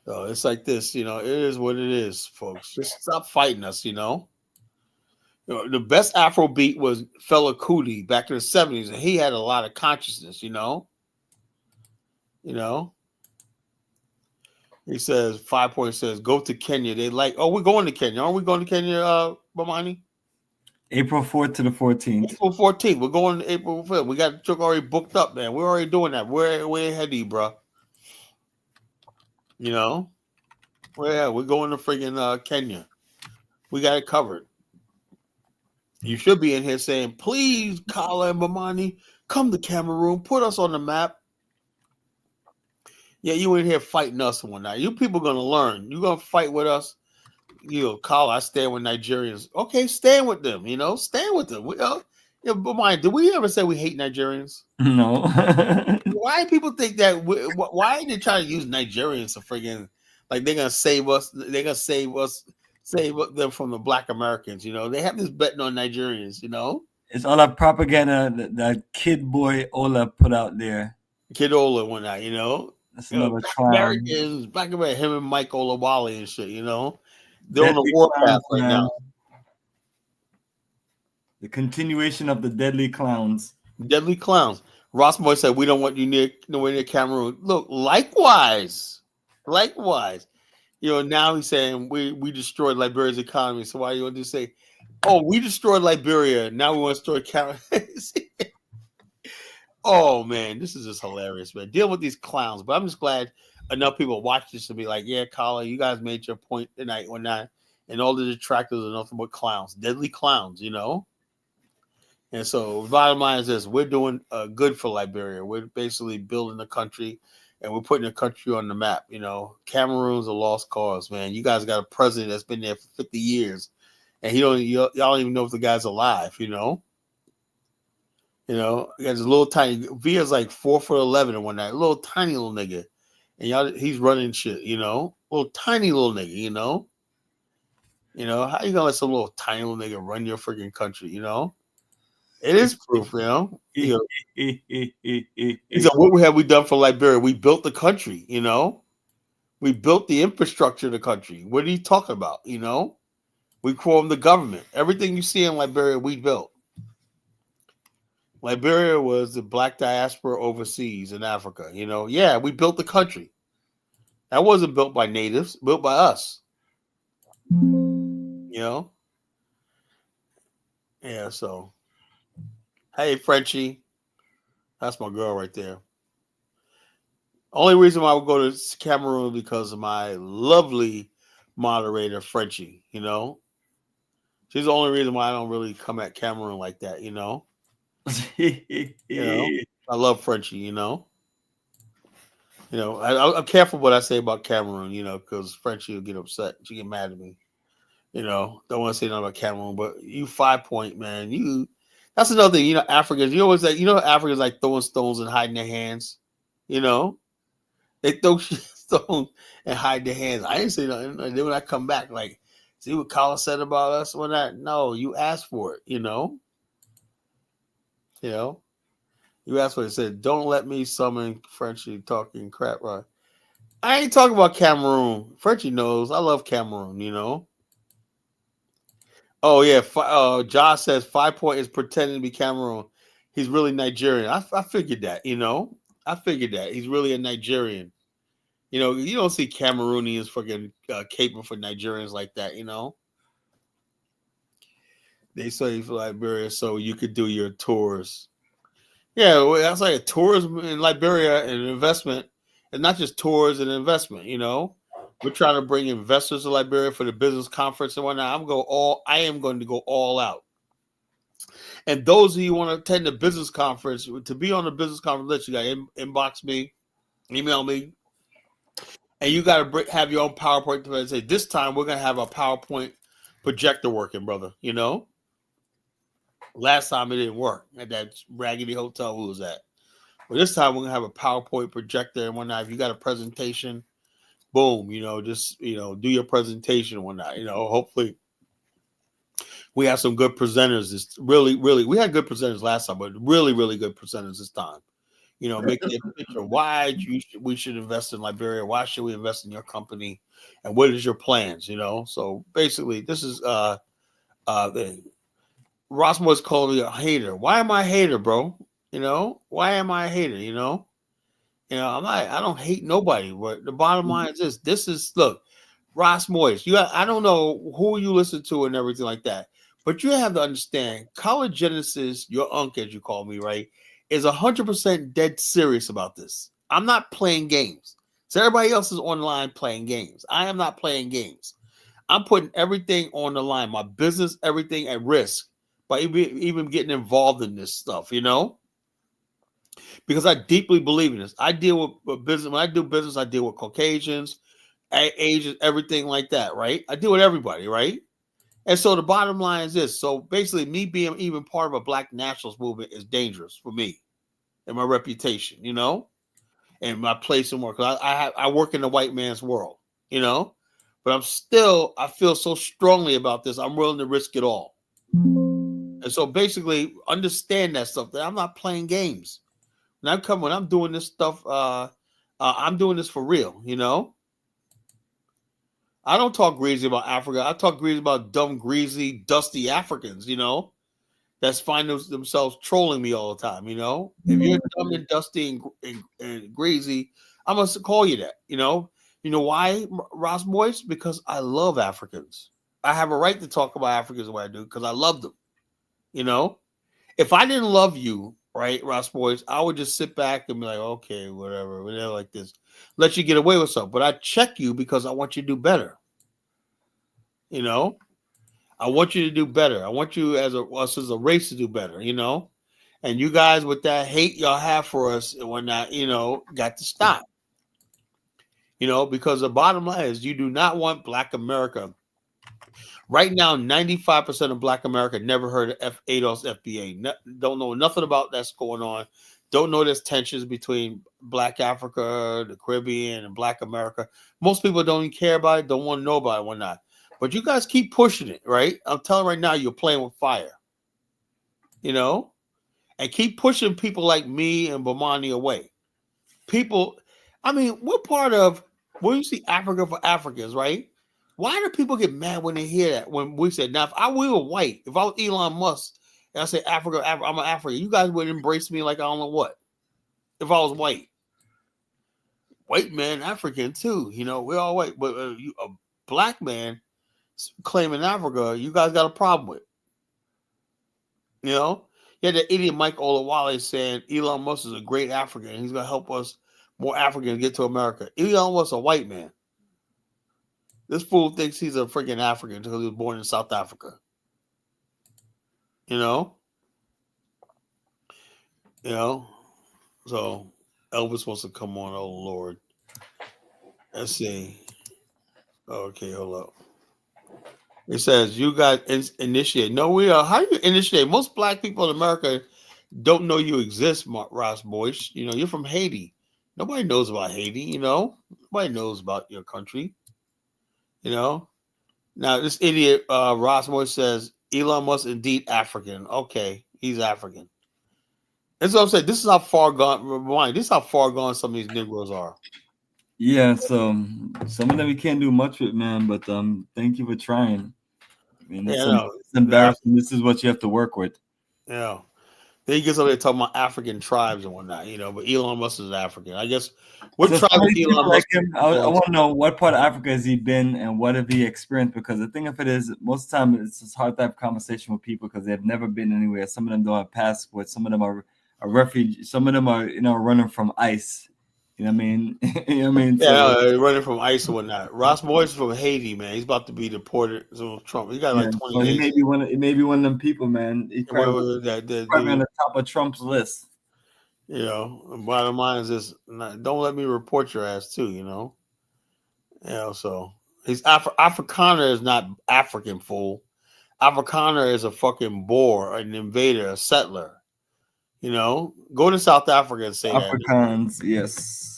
So it's like this, you know. It is what it is, folks. Just stop fighting us, you know. The best Afro beat was Fela Kuti back in the 70s, and he had a lot of consciousness, you know. You know, he says 5 Point says go to Kenya. They like, oh, we're going to Kenya. Aren't we going to Kenya, Bomani? April 4th to the 14th. April 14th. We're going to April 5th. We got the trip already booked up, man. We're already doing that. We're ahead of you, bro. You know, we're going to friggin' Kenya. We got it covered. You should be in here saying, please, Kala and Bomani, come to Cameroon, put us on the map. Yeah, you in here fighting us and whatnot. You people gonna learn. You gonna fight with us. You know, Kala, I stand with Nigerians. Okay, stand with them. You know, stand with them. Bomani, did we ever say we hate Nigerians? No. Why do people think that? Why are they trying to use Nigerians to friggin' like they're gonna save us? They're gonna save them from the Black Americans. You know, they have this betting on Nigerians. You know, it's all that propaganda that Kid Boy Ola put out there. Kid Ola went out. You know, that's another Americans, Black Americans, him and Mike Olawale and shit. You know, they're on the warpath right now. The continuation of the deadly clowns. Deadly clowns. Ross Boy said, we don't want you nowhere near Cameroon. Look, likewise. You know, now he's saying we destroyed Liberia's economy. So why do you want to say, oh, we destroyed Liberia. Now we want to destroy Cameroon. Oh, man, this is just hilarious, man. Deal with these clowns. But I'm just glad enough people watch this to be like, yeah, Kala, you guys made your point tonight or not. And all the detractors are nothing but clowns. Deadly clowns, you know? And so, bottom line is this: we're doing good for Liberia. We're basically building the country, and we're putting the country on the map. You know, Cameroon's a lost cause, man. You guys got a president that's been there for 50 years, and y'all don't even know if the guy's alive. You know, you got this little tiny Via's like 4'11" and whatnot, little tiny little nigga, and he's running shit. You know, little tiny little nigga. You know, how you gonna let some little tiny little nigga run your freaking country? You know. It is proof, you know. He said, what have we done for Liberia? We built the country, you know. We built the infrastructure of the country. What are you talking about, you know? We formed the government. Everything you see in Liberia, we built. Liberia was the Black diaspora overseas in Africa, you know. Yeah, we built the country. That wasn't built by natives, built by us. You know? Yeah, so... Hey, Frenchie. That's my girl right there. Only reason why I would go to Cameroon because of my lovely moderator, Frenchie, you know. She's the only reason why I don't really come at Cameroon like that, you know. I love Frenchie, you know. I'm careful what I say about Cameroon, you know, because Frenchie will get upset. She get mad at me. You know, don't want to say nothing about Cameroon, but you 5 Point, man, that's another thing, you know. Africans, you always like, Africans like throwing stones and hiding their hands. You know, they throw stones and hide their hands. I didn't say nothing. And then when I come back, like, see what Kala said about us when that? No, you asked for it. You know, you asked for it. It said, "Don't let me summon Frenchie talking crap." Right? I ain't talking about Cameroon. Frenchie knows I love Cameroon. You know. Oh, yeah. Josh says 5 Point is pretending to be Cameroon. He's really Nigerian. I figured that, you know. I figured that. He's really a Nigerian. You know, you don't see Cameroonians fucking caping for Nigerians like that, you know. They say for Liberia so you could do your tours. Yeah, well, that's like a tourism in Liberia and an investment. And not just tours and investment, you know. We're trying to bring investors to Liberia for the business conference and whatnot. I am going to go all out. And those of you who want to attend the business conference, to be on the business conference list, you got to inbox me, email me, and you got to have your own PowerPoint to say, this time we're going to have a PowerPoint projector working, brother. You know, last time it didn't work at that raggedy hotel we was at. But this time we're going to have a PowerPoint projector and whatnot. If you got a presentation, boom, just, do your presentation and whatnot. Hopefully we have some good presenters. We had good presenters last time, but really, really good presenters this time. Make that picture. Why we should invest in Liberia? Why should we invest in your company? And what is your plans? So basically, this is the Rossmore's calling me a hater. Why am I a hater, bro? Why am I a hater? I'm not. I don't hate nobody. But the bottom line is this: look, Ross Moyes. I don't know who you listen to and everything like that, but you have to understand. College Genesis, your uncle, as you call me, right, is 100% dead serious about this. I'm not playing games. So everybody else is online playing games. I am not playing games. I'm putting everything on the line, my business, everything at risk by even getting involved in this stuff. Because I deeply believe in this. I deal with business. When I do business, I deal with Caucasians, Asians, everything like that, right? I deal with everybody, right? And so the bottom line is this. So basically, me being even part of a Black nationalist movement is dangerous for me and my reputation, and my place in work. I work in the white man's world, but I feel so strongly about this. I'm willing to risk it all. And so basically, understand that stuff, that I'm not playing games. When I'm doing this stuff, I'm doing this for real, I don't talk greasy about Africa. I talk greasy about dumb, greasy, dusty Africans, that's find themselves trolling me all the time, If you're dumb and dusty and greasy, I must call you that, You know why, Ross Moyes? Because I love Africans. I have a right to talk about Africans the way I do because I love them, If I didn't love you, right, Ross Boys, I would just sit back and be like, okay, whatever, like this. Let you get away with something. But I check you because I want you to do better. I want you to do better. I want you us as a race to do better, And you guys with that hate y'all have for us and whatnot, got to stop. Because the bottom line is you do not want Black America. Right now, 95% of Black America never heard of ADOS FBA. Don't know nothing about that's going on. Don't know there's tensions between Black Africa, the Caribbean, and Black America. Most people don't even care about it, don't want to know about it, whatnot. But you guys keep pushing it, right? I'm telling you right now, you're playing with fire. And keep pushing people like me and Bomani away. People, we're part of, when you see Africa for Africans, right? Why do people get mad when they hear that? When we said, now, if we were white, if I was Elon Musk, and I say Africa, I'm an African, you guys would embrace me like I don't know what. If I was white. White man, African too. We're all white. But a Black man claiming Africa, you guys got a problem with. You had the idiot Mike Olawale saying Elon Musk is a great African. And he's going to help us, more Africans, get to America. Elon Musk is a white man. This fool thinks he's a freaking African because he was born in South Africa. So Elvis wants to come on. Oh, Lord. Let's see. Okay, hold up. It says, you guys initiate. No, we are. How do you initiate? Most Black people in America don't know you exist, Ross Boyce. You're from Haiti. Nobody knows about Haiti, Nobody knows about your country. Now, this idiot, Ross Moore, says Elon Musk indeed African. Okay, he's African. That's what I'm saying. This is how far gone. This is how far gone some of these Negroes are. Yeah, so some of them we can't do much with, man. But thank you for trying. It's embarrassing. This is what you have to work with. Yeah. Then he gets over there talking about African tribes and whatnot, but Elon Musk is African. I guess what tribe is Elon Musk? I want to know what part of Africa has he been and what have he experienced? Because the thing of it is, most of the time it's hard to have conversation with people because they've never been anywhere. Some of them don't have passports. Some of them are refugees. Some of them are running from ICE. You know what I mean? Yeah, running from ICE and whatnot. Ross Moore is from Haiti, man. He's about to be deported. So Trump, he got like 20 days. It may be one of them people, man. He's probably on the top of Trump's list. Bottom line is this: don't let me report your ass too. So he's Afrikaner is not African, fool. Afrikaner is a fucking Boer, an invader, a settler. Go to South Africa and say Afrikaans, that. Yes.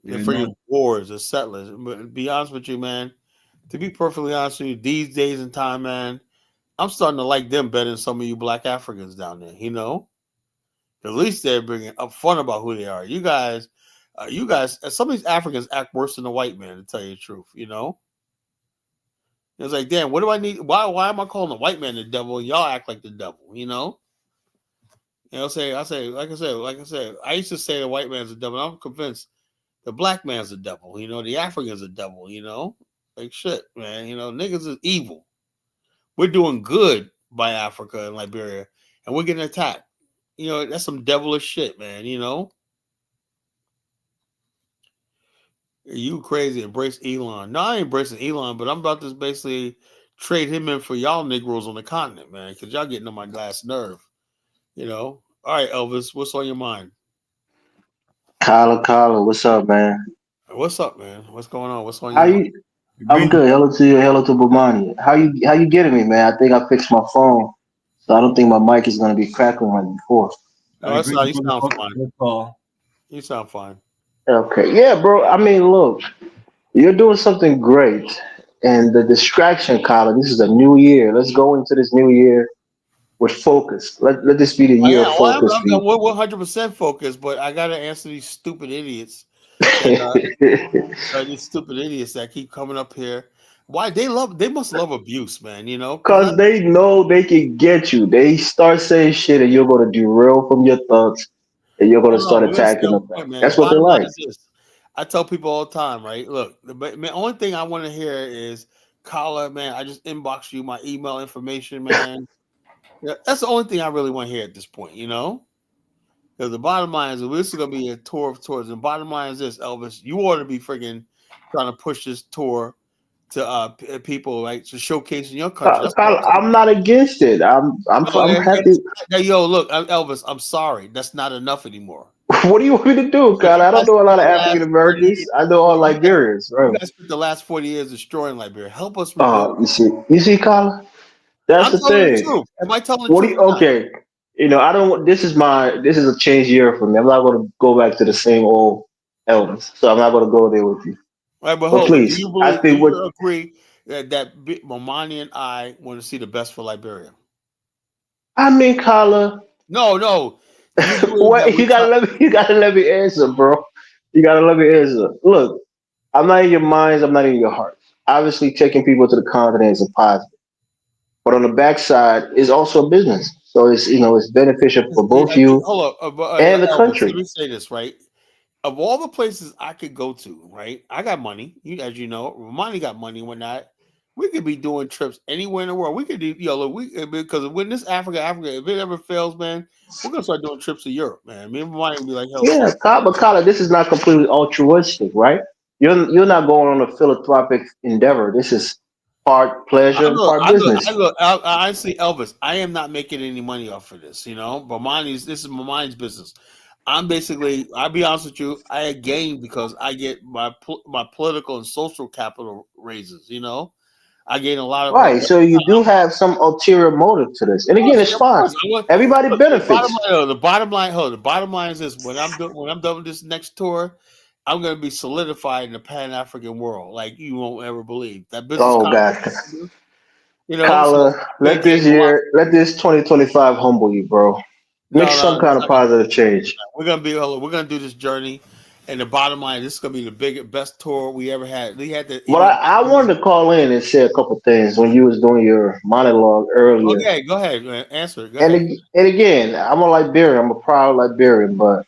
They're freaking Boers, the settlers. But to be honest with you, man, to be perfectly honest with you, these days and time, man, I'm starting to like them better than some of you Black Africans down there. At least they're bringing up fun about who they are. You guys, some of these Africans act worse than the white man, to tell you the truth. You know, it's like, damn, what do I need? Why am I calling the white man the devil? And y'all act like the devil. You know. I say, like I said, I used to say the white man's the devil. I'm convinced the black man's the devil. You know, the African's the devil. You know, like shit, man. You know, niggas is evil. We're doing good by Africa and Liberia, and we're getting attacked. You know, that's some devilish shit, man. You know, you crazy. Embrace Elon. No, I ain't embracing Elon, but I'm about to basically trade him in for y'all Negroes on the continent, man, because y'all getting on my last nerve. You know. All right, Elvis, what's on your mind? Kyla, what's up, man? What's up, man? What's going on? What's on How your mind? you? I'm good. Hello to you. Hello to Bomani. How you getting me, man? I think I fixed my phone, so I don't think my mic is gonna be crackling like before. No, that's not. You sound fine. You sound fine. Okay, yeah, bro. I mean, look, you're doing something great, and the distraction, Kyla. This is a new year. Let's go into this new year with focus. Let this be the year of focus for I'm you. 100% focused, but I gotta answer these stupid idiots. These stupid idiots that keep coming up here. Why they must love abuse, man. You know, Cause they know they can get you. They start saying shit, and you're gonna derail from your thoughts, and you're gonna start we're gonna attacking stay on them. point, man. The That's what they bottom line like. is this: I tell people all the time, right? Look, the only thing I want to hear is, Kala, man, I just inboxed you my email information, man. Yeah, that's the only thing I really want to hear at this point, you know. Because the bottom line is, this is gonna be a tour of tours. And the bottom line is this, Elvis, you ought to be freaking trying to push this tour to people, like to showcase in your country. That's what Kyle, I'm I'm not against it. I'm happy. yo, look, Elvis, I'm sorry, that's not enough anymore. What do you want me to do, Look, Kyle? you I don't guys know a spent lot of the last African 40 Americans. years. I know all Look, Liberians, you right? guys spent the last 40 years destroying Liberia. Help us rebuild. You see, Kyle. That's I'm the telling the thing. truth. Am I telling the What do truth you? or not? Okay, I don't. This is a change year for me. I'm not going to go back to the same old elders. So I'm not going to go there with you. All right, but But hold on. Do please, you I believe? Do think what you agree that Bomani and I want to see the best for Liberia? I mean, Kyle. No, no. Do you believe that What we're trying? you gotta let me answer, bro. You gotta let me answer. Look, I'm not in your minds, I'm not in your hearts. Obviously, taking people to the continent is a positive, but on the backside is also a business. So it's beneficial for both you Hold on, and the Elvis. Let country. me say this, right? Of all the places I could go to, right? I got money. As you know, Romani got money and whatnot. We could be doing trips anywhere in the world. We could do, look, because when this Africa, if it ever fails, man, we're gonna start doing trips to Europe, man. Me and Romani will be like, hell, Yeah, fuck. But Kyle, this is not completely altruistic, right? You're not going on a philanthropic endeavor. This is part pleasure and part business. I honestly, Elvis, I am not making any money off of this, you know. But this is Romani's business. I'm basically, I'll be honest with you, I gain because I get my political and social capital raises, you know. I gain a lot of Right. So you do have some ulterior motive to this. And again, it's of fine. course. Everybody Look, benefits. the bottom line is this: when I'm done with this next tour, I'm gonna be solidified in the Pan African world, like you won't ever believe. That business Oh God. conference, you know. So Kyla, I'm gonna gain a lot. let this 2025 humble you, bro. Make No, some no, it's kind of not gonna. positive change. We're gonna do this journey, and the bottom line, this is gonna be the best tour we ever had. We had to But even. I wanted to call in and say a couple things when you was doing your monologue earlier. Okay, go ahead, man. Answer it. Go And ahead. and again, I'm a Liberian. I'm a proud Liberian, but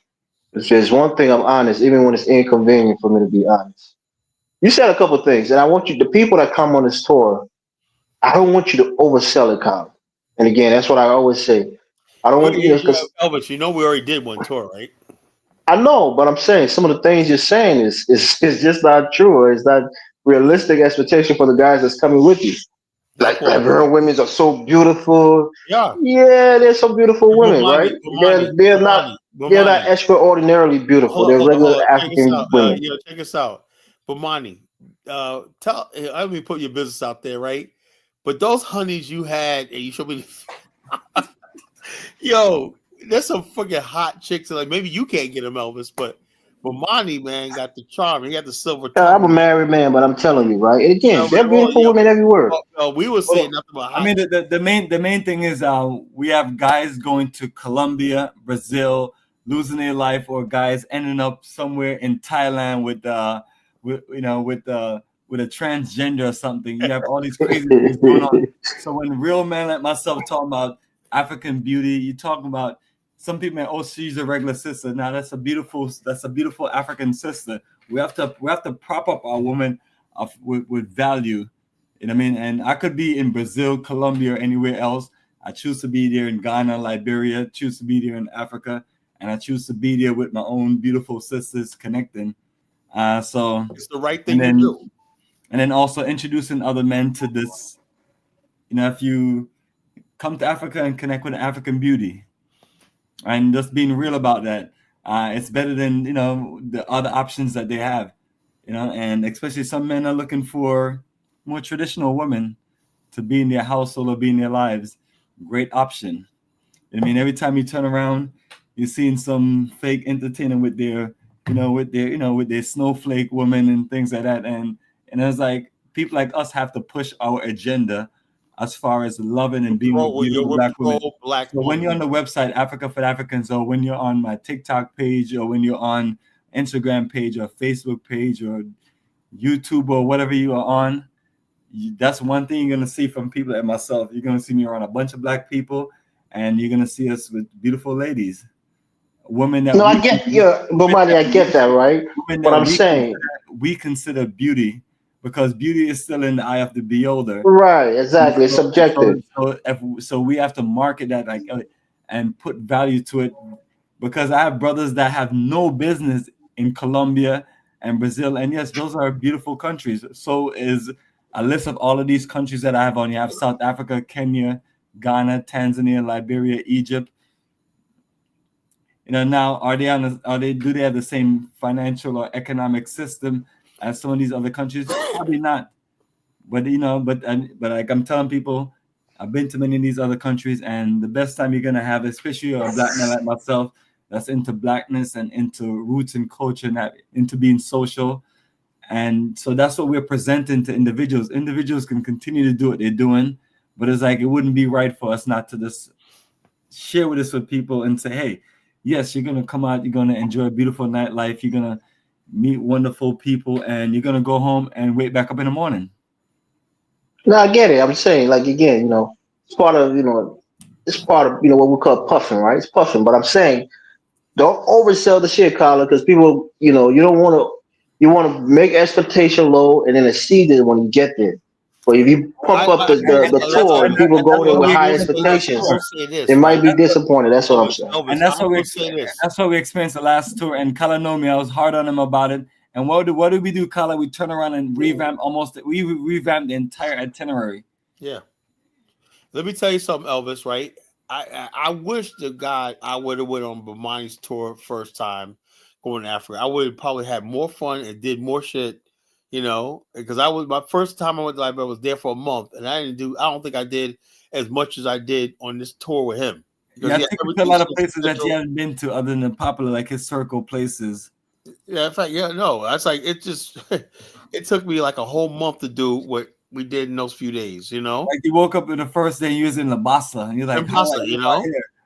if there's one thing I'm honest, even when it's inconvenient for me to be honest. You said a couple things, and I want you, the people that come on this tour, I don't want you to oversell it, Kyle. And again, that's what I always say. I don't Well, want because Elvis, you know we already did one tour, right? I know, but I'm saying some of the things you're saying is just not true, or it's not realistic expectation for the guys that's coming with you. Like what? Liberian women are so beautiful. Yeah. Yeah, they're some beautiful women, right? They're not Bomani. extraordinarily beautiful. They're regular Hold on. Check this African out. women. Check this out. Bomani, let me put your business out there, right? But those honeys you had, and you showed me, yo, there's some fucking hot chicks. Like maybe you can't get them, Elvis, but Bomani, man, got the charm. He got the silver I'm a tongue. married man, but I'm telling you, right? And again, they're beautiful women everywhere. We were saying nothing about. I mean, the main thing is we have guys going to Colombia, Brazil, losing their life, or guys ending up somewhere in Thailand with a transgender or something. You have all these crazy things going on. So when real men like myself talking about African beauty, you talking about some people, man, oh, she's a regular sister. Now that's a beautiful African sister. We have to prop up our woman with value. You know what I mean? And I could be in Brazil, Colombia, or anywhere else. I choose to be there in Ghana, Liberia, choose to be there in Africa, and I choose to be there with my own beautiful sisters connecting. So it's the right thing to do. And then also introducing other men to this. You know, if you come to Africa and connect with African beauty, and just being real about that, it's better than the other options that they have. And especially some men are looking for more traditional women to be in their household or be in their lives. Great option. I mean, every time you turn around, you're seeing some fake entertainer with their snowflake woman and things like that. And it's like people like us have to push our agenda as far as loving and being with beautiful black women. So when you're on the website Africa for Africans, or when you're on my TikTok page, or when you're on Instagram page or Facebook page or YouTube or whatever you are on, that's one thing you're gonna see from people like myself. You're gonna see me around a bunch of black people, and you're gonna see us with beautiful ladies, women that. No, I get Bomani, I get that, right? But I'm saying we consider beauty, because beauty is still in the eye of the beholder. Right, exactly. It's subjective. So we have to market that and put value to it, because I have brothers that have no business in Colombia and Brazil, and yes, those are beautiful countries. So is a list of all of these countries that I have on. You have South Africa, Kenya, Ghana, Tanzania, Liberia, Egypt. Now do they have the same financial or economic system as some of these other countries? Probably not. But like I'm telling people, I've been to many of these other countries, and the best time you're gonna have, especially a black man like myself that's into blackness and into roots and culture and into being social. And so that's what we're presenting to individuals. Individuals can continue to do what they're doing, but it's like it wouldn't be right for us not to just share with this with people and say, hey, yes, you're gonna come out, you're gonna enjoy a beautiful nightlife, you're gonna meet wonderful people, and you're gonna go home and wake back up in the morning. No, I get it. I'm saying, like, again, it's part of what we call puffing, right? It's puffing, but I'm saying, don't oversell the shit, Carla, because people, you don't want to. You want to make expectation low and then exceed it when you get there. But if you pump up the tour and people go there with high expectations, they might be disappointed. That's what I'm saying. And that's what we experienced the last tour. And Kala know me. I was hard on him about it. And what did we do, Kala? We turned around and revamped the entire itinerary. Yeah. Let me tell you something, Elvis, right? I wish the guy I would have went on Bomani's tour first time going to Africa. I would have probably had more fun and did more shit, because my first time I went to Liberia, I was there for a month, and I don't think I did as much as I did on this tour with him. Yeah, I think there's a lot of places that you haven't been to other than the popular, like historical places. Yeah, in fact, that's like it just it took me like a whole month to do what we did in those few days, Like you woke up in the first day, you was in Labasa, and you're like,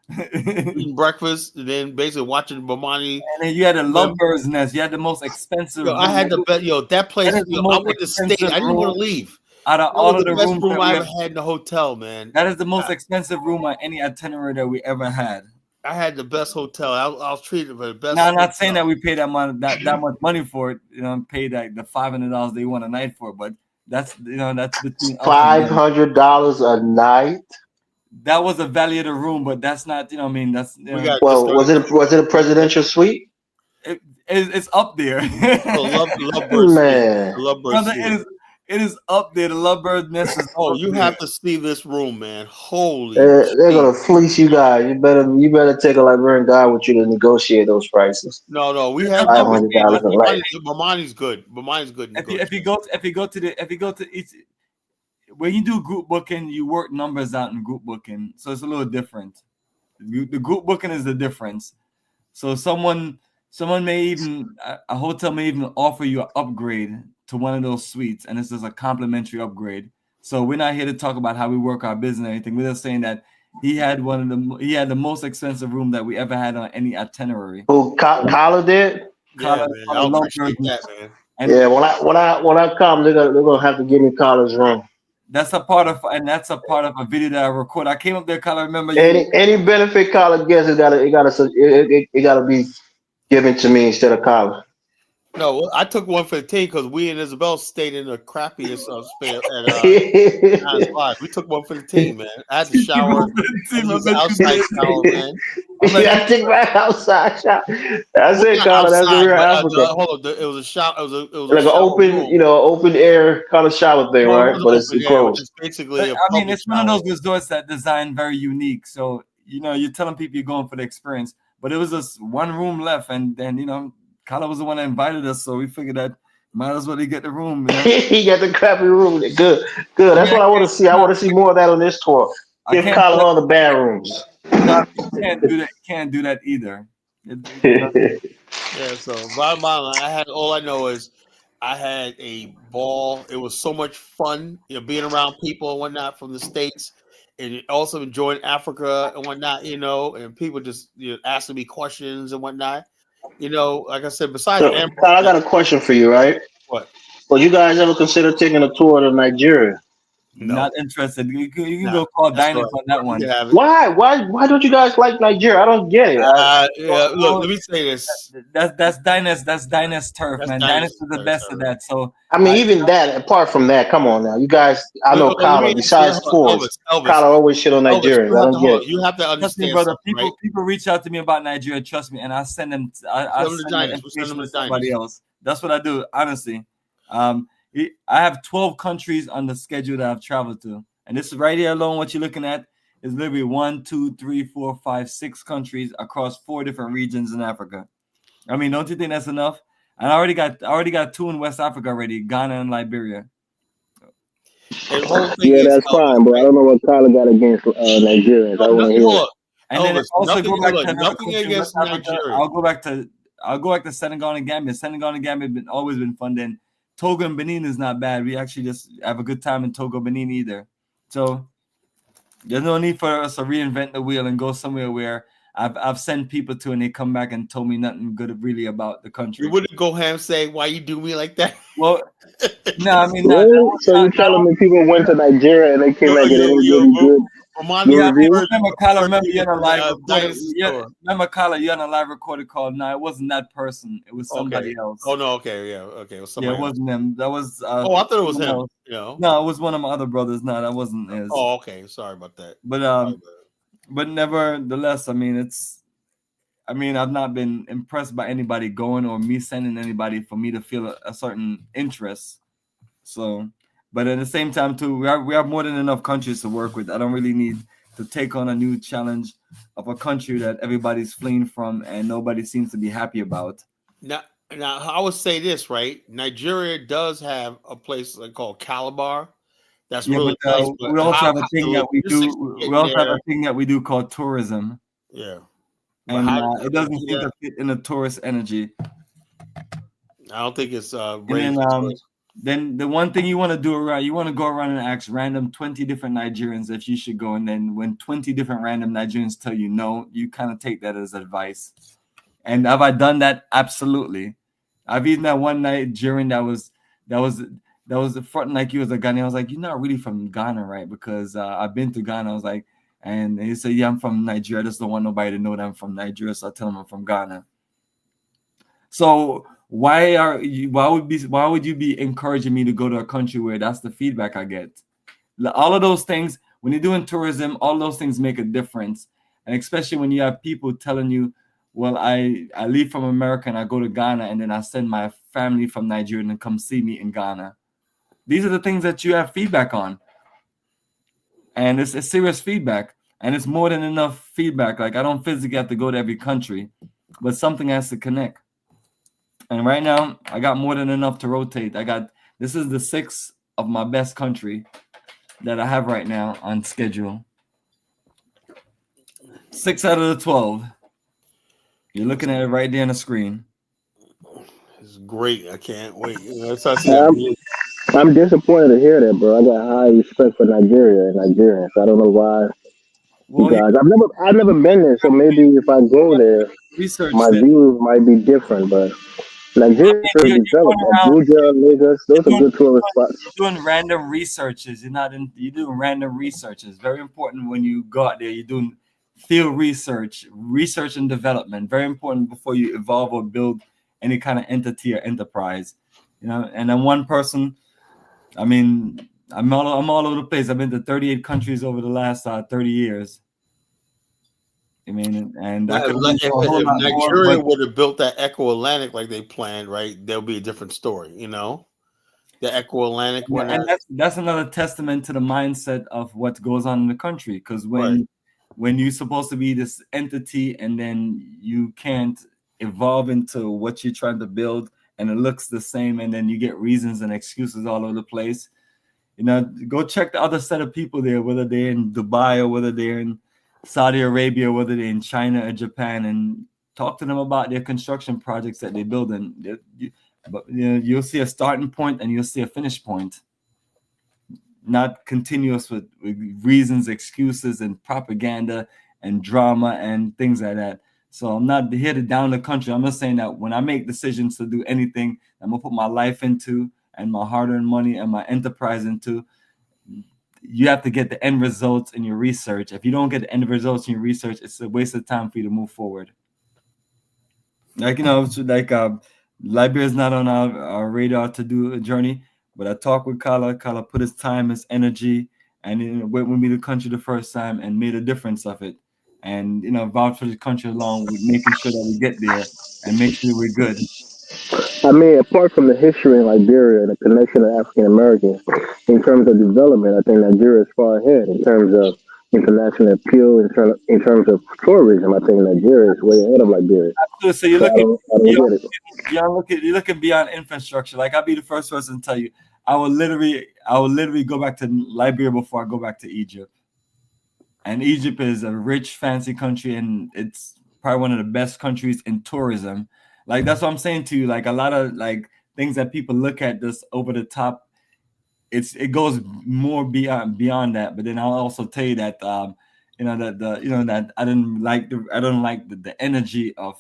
eating breakfast, and then basically watching Bomani. And then you had a Lovebirds Nest. You had the most expensive. I had the best. That place. I went to stay. I didn't want to leave. Out of all of the best rooms room I ever had in the hotel, man. That is the most expensive room on any itinerary that we ever had. I had the best hotel. I was treated for the best. Now, I'm not saying that we paid that much money for it. Paid like the $500 they want a night for, but that's between $500 a night. That was the value of the room, but that's not. That's. Was it a presidential suite? It's up there. Man. It is up there. The Lovebird Nest is. You have to see this room, man. Holy! They're gonna fleece you guys. You better take a Liberian guy with you to negotiate those prices. No, we have $500 a night. Bomani's good. Bomani's good. If you go to each, when you do group booking, you work numbers out in group booking, so it's a little different. The group booking is the difference. So someone someone may even a hotel may even offer you an upgrade to one of those suites, and this is a complimentary upgrade. So we're not here to talk about how we work our business or anything. We're just saying that he had the most expensive room that we ever had on any itinerary. Who Kala did? Yeah, man. I appreciate that, man. And yeah, when I come, they're gonna have to give me Kala's room. That's a part of a video that I record. I came up there, Kala. Remember you? Any benefit Kala gets, it gotta be given to me instead of Kala. No, I took one for the team because we and Isabel stayed in the crappiest spare at we took one for the team, man. I had to shower. Outside shower, man. I think right outside shower. That's it, Kala. That's the real Africa. Hold on, it was a shower. It was like an open, open air kind of shower thing, right? But it's closed. It's basically. I mean, it's one of those resorts that designed very unique. So you're telling people you're going for the experience, but it was just one room left, and then Kala was the one that invited us, so we figured that might as well get the room. He got the crappy room. Good. That's what I want to see. I want to see more of that on this tour. Give Kala all the bad rooms. No, you can't do that. Can't do that either. Yeah. So bottom line, all I know is I had a ball. It was so much fun, being around people and whatnot from the States, and also enjoying Africa and whatnot. And people just asking me questions and whatnot. Like I said, besides I got a question for you, right? What? Well, you guys ever consider taking a tour to Nigeria? No. Not interested. You can go call Diners on that one. Why don't you guys like Nigeria? I don't get it. Look, let me say this. That's Diners. That's Diners turf, man. Diners is the best of that. So even that. Apart from that, come on now, you guys. I know Kala. Besides sports, Kala always shit on Nigeria. I don't get it. You have to understand, brother. People reach out to me about Nigeria. Trust me, and I send them. I send them information to somebody else. That's what I do, honestly. I have 12 countries on the schedule that I've traveled to, and this is right here alone. What you're looking at is literally 1, 2, 3, 4, 5, 6 countries across 4 different regions in Africa. I mean, don't you think that's enough? And I already got 2 in West Africa already, Ghana and Liberia. Yeah, that's fine, but I don't know what Kala got against Nigerians. I want to hear it. And then also go back to nothing against Nigeria. I'll go back to Senegal and Gambia. Senegal and Gambia have always been fun. Then Togo and Benin is not bad. We actually just have a good time in Togo, Benin either. So there's no need for us to reinvent the wheel and go somewhere where I've sent people to and they come back and told me nothing good really about the country. You wouldn't go ham say, why you do me like that? Well, no, I mean, so you're telling me people went to Nigeria and they came back and it was really good? Remember, Kala, remember you're on a live remember, Kala, you're on a live recorded call. No, it wasn't that person. It was somebody else. Oh, no, okay, yeah, okay. It was it wasn't him. That was... I thought it was him. No, it was one of my other brothers. No, that wasn't his. Oh, okay. Sorry about that. But nevertheless, I mean, I've not been impressed by anybody going or me sending anybody for me to feel a certain interest. So... But at the same time, too, we have more than enough countries to work with. I don't really need to take on a new challenge of a country that everybody's fleeing from and nobody seems to be happy about. Now I would say this, right? Nigeria does have a place called Calabar. That's really nice. But we also have a thing that we do. We also have a thing that we do called tourism. Yeah, and it doesn't seem to fit in the tourist energy. I don't think it's Then the one thing you want to do you want to go around and ask random 20 different Nigerians if you should go. And then when 20 different random Nigerians tell you no, you kind of take that as advice. And have I done that? Absolutely. I've eaten that one Nigerian that was the front like he was a Ghanaian. I was like, you're not really from Ghana, right? Because I've been to Ghana. I was like, and he said, yeah, I'm from Nigeria. I just don't want nobody to know that I'm from Nigeria. So I tell them I'm from Ghana. So why would you be encouraging me to go to a country where that's the feedback I get? All of those things, when you're doing tourism, all those things make a difference. And especially when you have people telling you, well, I leave from America and I go to Ghana and then I send my family from Nigeria and come see me in Ghana. These are the things that you have feedback on. And it's serious feedback. And it's more than enough feedback. Like I don't physically have to go to every country, but something has to connect. And right now, I got more than enough to rotate. This is the 6th of my best country that I have right now on schedule. 6 out of the 12. You're looking at it right there on the screen. It's great. I can't wait. So I see that. I'm disappointed to hear that, bro. I got high respect for Nigeria and Nigerians. I don't know why you guys. I've never been there, so maybe if I go there, research my that. views might be different. But Nigeria is pretty developed. Abuja, Lagos, those are good tourist spots. You're doing random researches. You're doing random researches. Very important when you go out there. You're doing field research and development. Very important before you evolve or build any kind of entity or enterprise. And then one person. I mean, I'm all over the place. I've been to 38 countries over the last 30 years. I mean, and I could if Nigeria would have built that Echo Atlantic like they planned, right, there'll be a different story, The Echo Atlantic one. And that's another testament to the mindset of what goes on in the country. Because when you're supposed to be this entity and then you can't evolve into what you're trying to build, and it looks the same, and then you get reasons and excuses all over the place. Go check the other set of people there, whether they're in Dubai or whether they're in Saudi Arabia, whether they're in China or Japan, and talk to them about their construction projects that they're building. But you'll see a starting point and you'll see a finish point, not continuous with reasons, excuses, and propaganda and drama and things like that. So I'm not here to down the country. I'm just saying that when I make decisions to do anything, I'm gonna put my life into and my hard-earned money and my enterprise into, you have to get the end results in your research. If you don't get the end results in your research, it's a waste of time for you to move forward. Liberia is not on our radar to do a journey, but I talked with Kala. Kala put his time, his energy, and went with me to the country the first time and made a difference of it. And vouch for the country along with making sure that we get there and make sure we're good. I mean, apart from the history in Liberia and the connection to African Americans, in terms of development, I think Nigeria is far ahead in terms of international appeal. In terms of tourism, I think Nigeria is way ahead of Liberia. So you're looking beyond infrastructure. Like, I'll be the first person to tell you, I will literally go back to Liberia before I go back to Egypt. And Egypt is a rich, fancy country, and it's probably one of the best countries in tourism. Like, that's what I'm saying to you. Like, a lot of things that people look at this over the top, it goes more beyond that. But then I'll also tell you that that I don't like the energy of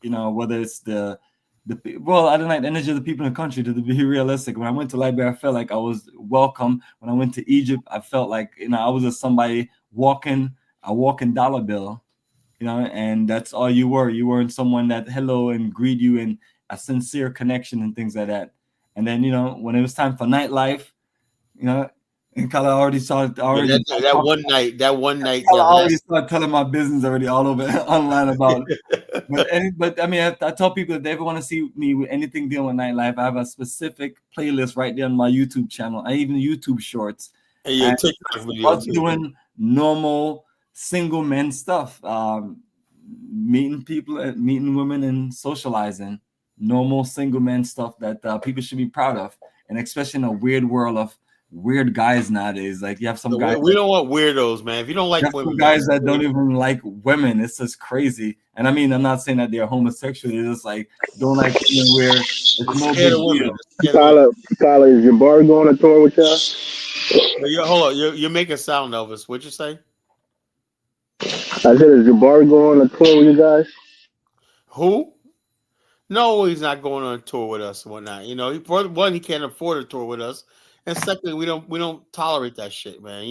whether it's I don't like the energy of the people in the country. To be realistic, when I went to Liberia, I felt like I was welcome. When I went to Egypt, I felt like I was just somebody walking dollar bill. And that's all you were. You weren't someone that hello and greet you and a sincere connection and things like that. And then, when it was time for nightlife, and Kala already saw it already. That one night. I already started telling my business already all over online about it. But I mean, I tell people if they ever want to see me with anything dealing with nightlife, I have a specific playlist right there on my YouTube channel. I even YouTube shorts. And doing normal single men stuff, meeting people, meeting women, and socializing. Normal single men stuff that people should be proud of, and especially in a weird world of weird guys nowadays. Like, you have some guys. We don't want weirdos, man. If you don't like women, guys that don't even like women, it's just crazy. And I mean, I'm not saying that they're homosexual. They're just don't like women where it's no big deal. Tyler, is Jabari going on tour with y'all? Hold on, you're making sound, Elvis. What'd you say? I said, is Jabari going on a tour with you guys? Who? No, he's not going on a tour with us and whatnot. One, he can't afford a tour with us, and secondly, we don't tolerate that shit, man.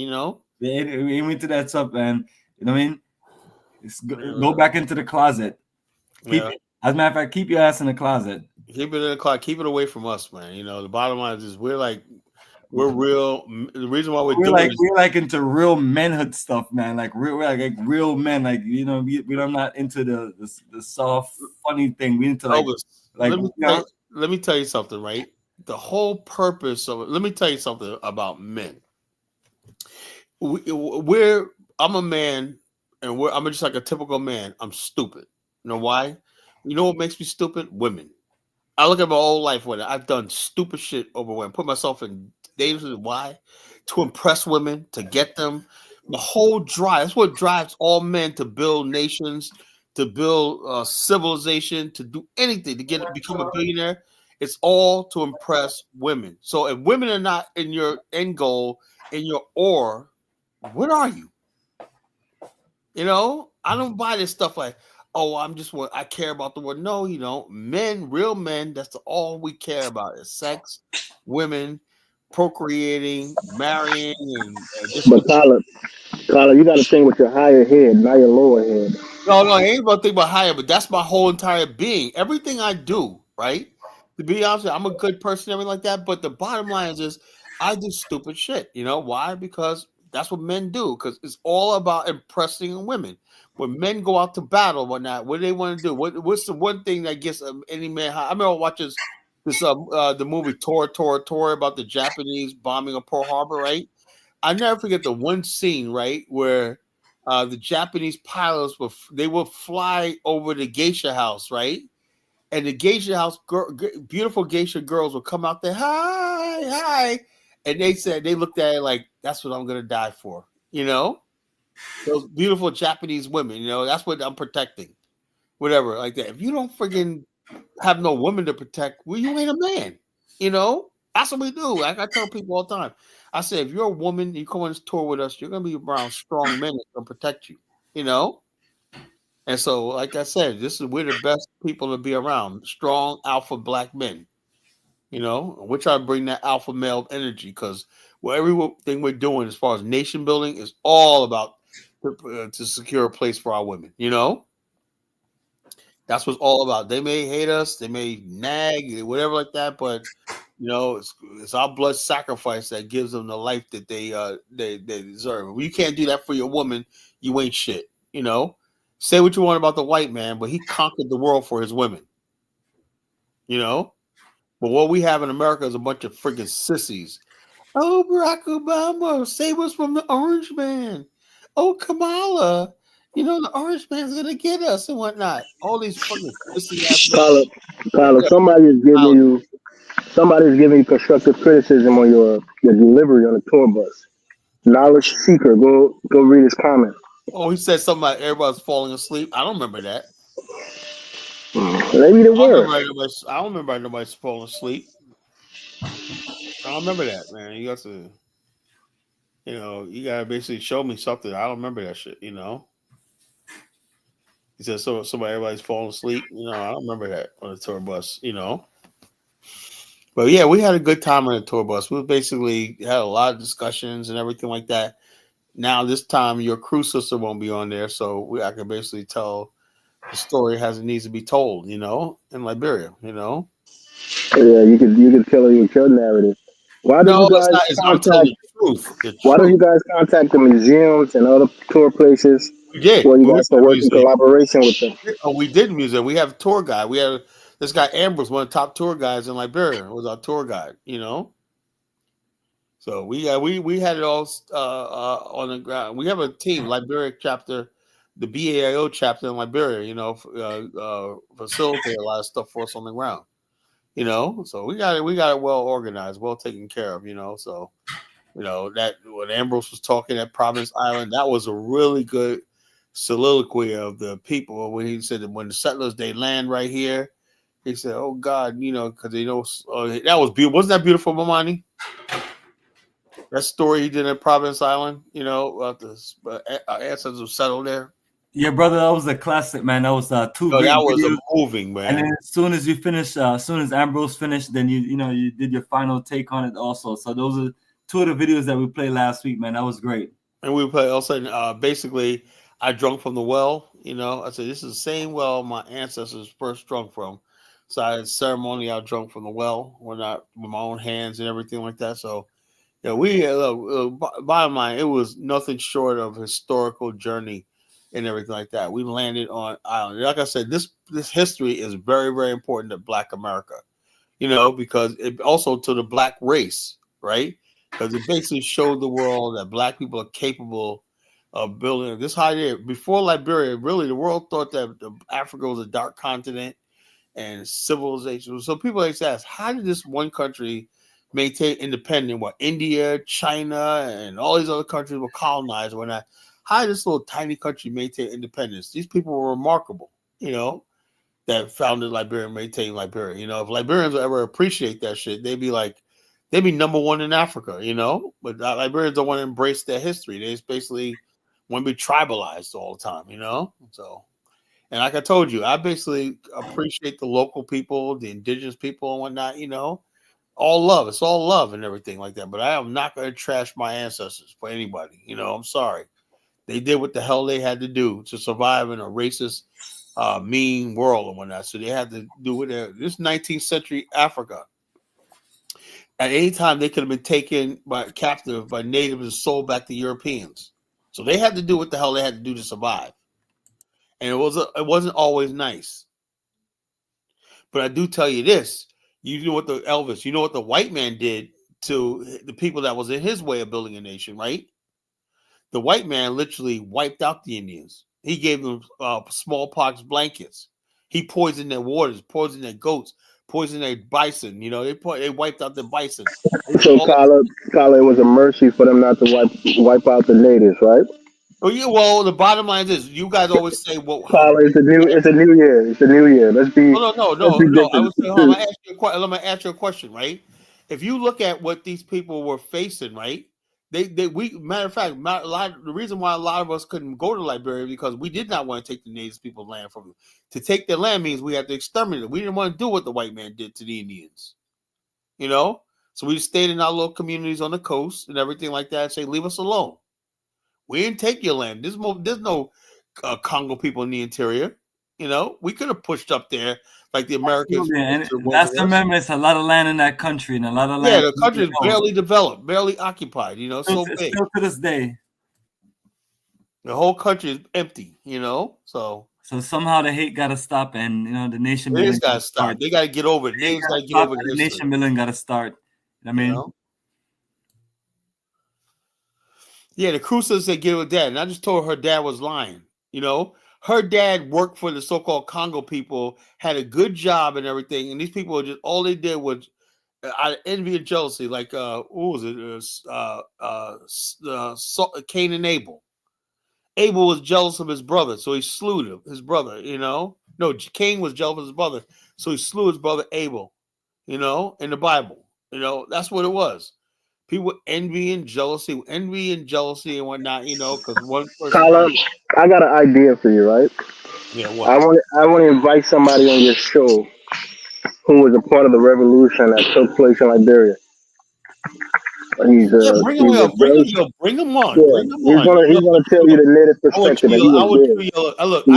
We went to that stuff, man. You know what I mean? Go back into the closet. As a matter of fact, keep your ass in the closet. Keep it in the closet. Keep it away from us, man. The bottom line is we're real. The reason why we're into real manhood stuff, man. We're like real men. We're not into the soft, funny thing. We into let me tell you something, right? The whole purpose of it. Let me tell you something about men. I'm a man, and I'm just like a typical man. I'm stupid. You know why? You know what makes me stupid? Women. I look at my whole life with it. I've done stupid shit over women. Put myself in dangerous. Why? To impress women, to get them. The whole drive. That's what drives all men to build nations, to build civilization, to do anything, to become a billionaire. It's all to impress women. So if women are not in your end goal, in your ore, what are you? You know, I don't buy this stuff like, oh, I care about the world. No, you don't. Men, real men, that's all we care about is sex, women, procreating, marrying, and just. But Tyler, you got to think with your higher head, not your lower head. No, I ain't about to think about higher, but that's my whole entire being. Everything I do, right? To be honest, I'm a good person, everything like that. But the bottom line is just I do stupid shit. You know why? Because that's what men do. Because it's all about impressing women. When men go out to battle, whatnot, what do they want to do? What's the one thing that gets any man high? I remember watching the movie Tor about the Japanese bombing of Pearl Harbor, right? I never forget the one scene, right, where the Japanese pilots would fly over the geisha house, right? And the geisha house, beautiful geisha girls would come out there, hi, and they looked at it like, that's what I'm gonna die for, you know? Those beautiful Japanese women, you know, that's what I'm protecting, whatever, like that. If you don't friggin' have no woman to protect, well, you ain't a man, you know? That's what we do. Like I tell people all the time. I say, if you're a woman, you come on this tour with us, you're gonna be around strong men that can protect you, you know? And so, like I said, we're the best people to be around. Strong alpha black men. You know, we're trying to bring that alpha male energy because everything we're doing as far as nation building is all about to secure a place for our women. You know, that's what's all about. They may hate us, they may nag, whatever like that, but you know, it's our blood sacrifice that gives them the life that they deserve. If you can't do that for your woman, you ain't shit. You know, say what you want about the white man, but he conquered the world for his women. You know, but what we have in America is a bunch of freaking sissies. Oh, Barack Obama, save us from the orange man. Oh, Kamala, you know the orange man's gonna get us and whatnot. All these fucking sissy ass. Tyler, somebody's giving you constructive criticism on your delivery on the tour bus. Knowledge seeker, go read his comment. Oh, he said something about everybody's falling asleep. I don't remember that. Maybe the word. I don't remember nobody's falling asleep. I don't remember that, man. You got to, you gotta basically show me something. I don't remember that shit. You know. He said somebody everybody's falling asleep. You know, I don't remember that on the tour bus. You know. But yeah, we had a good time on the tour bus. We basically had a lot of discussions and everything like that. Now this time your crew sister won't be on there, so I can basically tell the story as it needs to be told, you know, in Liberia, you know. Yeah, you could tell it with your narrative. Why did you guys I'm telling the truth. Why don't you guys contact the museums and other tour places? We did. Where you guys can work in collaboration with them? Oh, we did museum. We have a tour guide. We have this guy Ambrose, one of the top tour guides in Liberia, was our tour guide, you know. So we had it all on the ground. We have a team, Liberia chapter, the BAIO chapter in Liberia, you know, facilitate a lot of stuff for us on the ground, you know. So we got it well organized, well taken care of, you know. So, you know, that when Ambrose was talking at Providence Island, that was a really good soliloquy of the people when he said that when the settlers they land right here, he said, "Oh God, you know, because they know that was beautiful. Wasn't that beautiful, Bomani? That story he did at Providence Island, you know, about the ancestors who settled there." Yeah, brother, that was a classic, man. That was two. No, that was moving, man. And then as soon as you finished, as soon as Ambrose finished, then you did your final take on it also. So those are two of the videos that we played last week, man. That was great. And we played also basically I drunk from the well, you know. I said this is the same well my ancestors first drunk from. So I had ceremony I drunk from the well, or not with my own hands and everything like that. So yeah, bottom line, it was nothing short of a historical journey and everything like that. We landed on island. Like I said, this history is very, very important to Black America, you know, because it also to the Black race, right? Because it basically showed the world that Black people are capable of building this idea. Before Liberia, really, the world thought that Africa was a dark continent and civilization. So people always ask, how did this one country maintain independence while India, China, and all these other countries were colonized? how did this little tiny country maintain independence? These people were remarkable, that founded Liberia, maintained Liberia. If Liberians ever appreciate that shit, they'd be number one in Africa, But Liberians don't want to embrace their history. They just basically want to be tribalized all the time, So, and like I told you, I basically appreciate the local people, the indigenous people and whatnot, all love. It's all love and everything like that. But I am not going to trash my ancestors for anybody. I'm sorry. They did what the hell they had to do to survive in a racist, mean world and whatnot. So they had to do it. This 19th century Africa. At any time, they could have been taken captive by natives and sold back to Europeans. So they had to do what the hell they had to do to survive. And it wasn't always nice. But I do tell you this. You know what the white man did to the people that was in his way of building a nation, right? The white man literally wiped out the Indians. He gave them smallpox blankets. He poisoned their waters, poisoned their goats, poisoned their bison. They wiped out the bison. So, Kala, it was a mercy for them not to wipe out the natives, right? Oh yeah. Well, the bottom line is, you guys always say, "Well, Kala, it's a new year. It's a new year. Let's be. No. I would say, let me ask you a question, right? If you look at what these people were facing, right? Matter of fact, the reason why a lot of us couldn't go to Liberia because we did not want to take the native people's land from them. To take their land means we had to exterminate them. We didn't want to do what the white man did to the Indians, So we just stayed in our little communities on the coast and everything like that. And say, leave us alone. We didn't take your land. There's no Congo people in the interior. We could have pushed up there like the Americans. That's the memory. It's a lot of land in that country, and a lot of land. Yeah, the country is barely developed, barely occupied. So big. Still to this day, the whole country is empty. So somehow the hate got to stop, and the nation building got to stop. They got to get over it. Names got to get over the nation building got to start. Yeah, the Crusaders said give her dad, and I just told her dad was lying. Her dad worked for the so-called Congo people, had a good job and everything, and these people just all they did was out of envy and jealousy. Like what was it? Cain and Abel. Abel was jealous of his brother, so he slew his brother. No, Cain was jealous of his brother, so he slew his brother Abel. In the Bible, that's what it was. People envy and jealousy and whatnot, because one person. Kala, I got an idea for you, right? Yeah, what? I want to invite somebody on your show who was a part of the revolution that took place in Liberia. Bring him on. Yeah, bring him on. He's gonna tell you the native perspective. I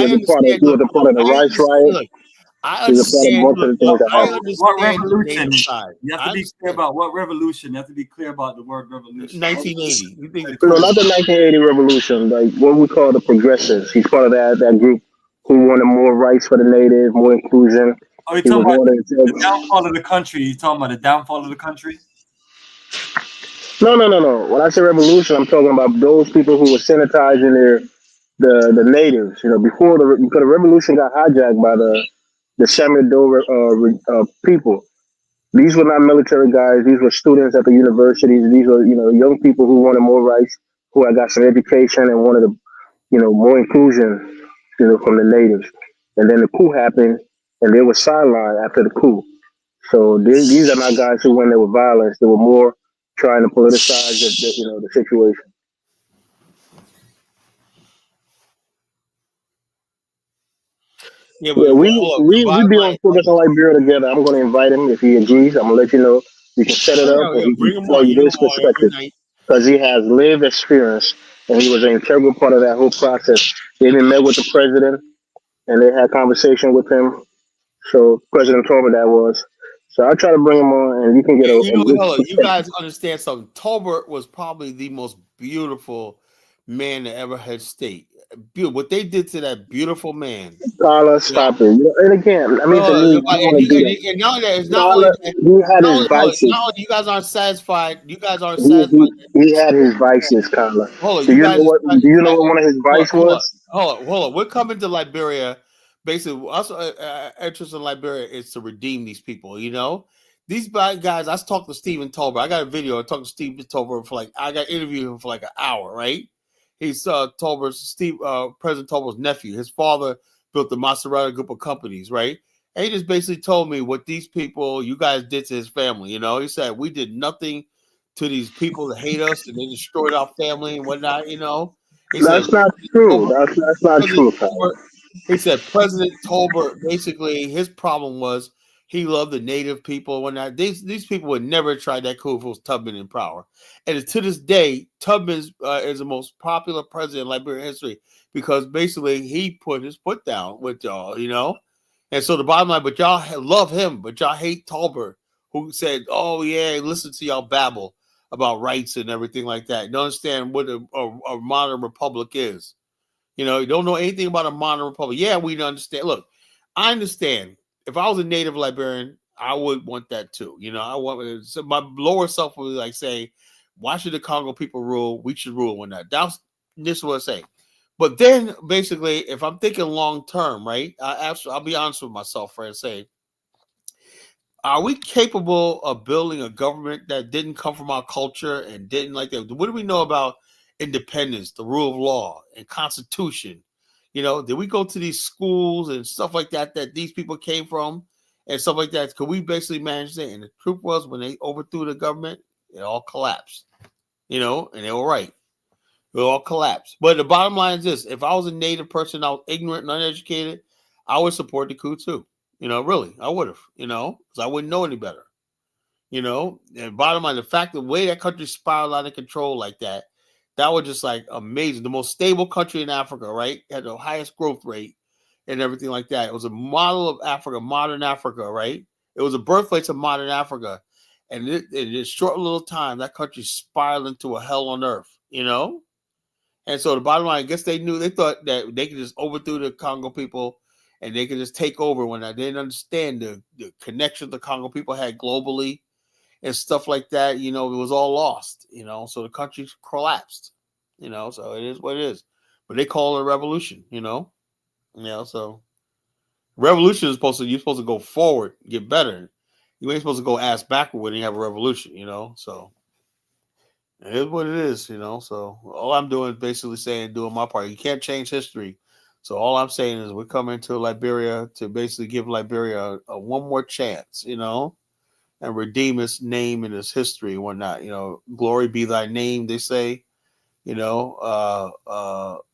understand. He was a part of the rice riot. Look, I understand. What revolution? You have to be clear about what revolution. You have to be clear about the word revolution. 1980. No, not the 1980 revolution. Like what we call the progressives. He's part of that group who wanted more rights for the native, more inclusion. Oh, you're talking about the downfall of the country. You're talking about the downfall of the country? No. When I say revolution, I'm talking about those people who were sanitizing the natives. Because the revolution got hijacked by the Samuel people. These were not military guys. These were students at the universities. These were young people who wanted more rights, who had got some education and wanted more inclusion, from the natives. And then the coup happened, and they were sidelined after the coup. So these are not guys who went there with violence. They were more trying to politicize the situation. Yeah, we be on Focus on Liberia together. I'm going to invite him if he agrees. I'm going to let you know. You can set it up, and he can tell you his perspective because he has lived experience, and he was an integral part of that whole process. They even met with the president, and they had conversation with him. So President Tolbert that was. So I'll try to bring him on, and you can get you guys understand something. Tolbert was probably the most beautiful man that ever had state. What they did to that beautiful man. Carla, stop it. And again, I mean, and now that it's not only he had his vices. Now you guys aren't satisfied. You guys aren't satisfied. He had his vices, Carla. Hold on. Do you know what one of his vices was? Hold on. We're coming to Liberia. Basically, us interest in Liberia is to redeem these people. These bad guys. I talked to Stephen Tolbert. I got a video. I talked to Stephen Tolbert I got interviewed him for like an hour, right? He's President Tolbert's nephew. His father built the Maserati group of companies, right? And he just basically told me what these people, you guys did to his family. You know, he said, we did nothing to these people that hate us and they destroyed our family and whatnot, you know. He That's said, not true. That's not true, Kyle. He said President Tolbert, basically, his problem was he loved the native people and whatnot. These people would never try that coup if it was Tubman in power. And to this day, Tubman is the most popular president in Liberian history because basically he put his foot down with y'all, you know. And so the bottom line, but y'all love him, but y'all hate Tolbert, who said, oh, yeah, listen to y'all babble about rights and everything like that. You don't understand what a modern republic is. You know, you don't know anything about a modern republic. Yeah, we understand. Look, I understand. If I was a native Liberian, I would want that too. You know, I want my lower self would like say, why should the Congo people rule? We should rule when that. This is what I say. But then basically, if I'm thinking long term, right? I'll be honest with myself, friend, and say, are we capable of building a government that didn't come from our culture and didn't like that? What do we know about independence, the rule of law, and constitution? You know, did we go to these schools and stuff like that these people came from and stuff like that? Could we basically manage that? And the truth was, when they overthrew the government, it all collapsed. You know, and they were right. It all collapsed. But the bottom line is this: if I was a native person, I was ignorant and uneducated, I would support the coup too. You know, really, I would have, you know, because I wouldn't know any better. You know, and bottom line, the way that country spiraled out of control like that was just like amazing. The most stable country in Africa, right? Had the highest growth rate and everything like that. It was a model of Africa, modern Africa, right? It was a birthplace of modern Africa. And in a short little time, that country spiraled into a hell on earth, you know? And so the bottom line, I guess they thought that they could just overthrow the Congo people and they could just take over when they didn't understand the connection the Congo people had globally and stuff like that. You know, it was all lost, you know, so the country collapsed, you know, so it is what it is. But they call it a revolution, you know, so revolution is you're supposed to go forward, get better. You ain't supposed to go ass backward when you have a revolution, you know, so it is what it is, you know, so all I'm doing is basically saying, doing my part. You can't change history. So all I'm saying is we're coming to Liberia to basically give Liberia a one more chance, you know, and redeem its name and its history and whatnot. You know, glory be thy name, they say, you know,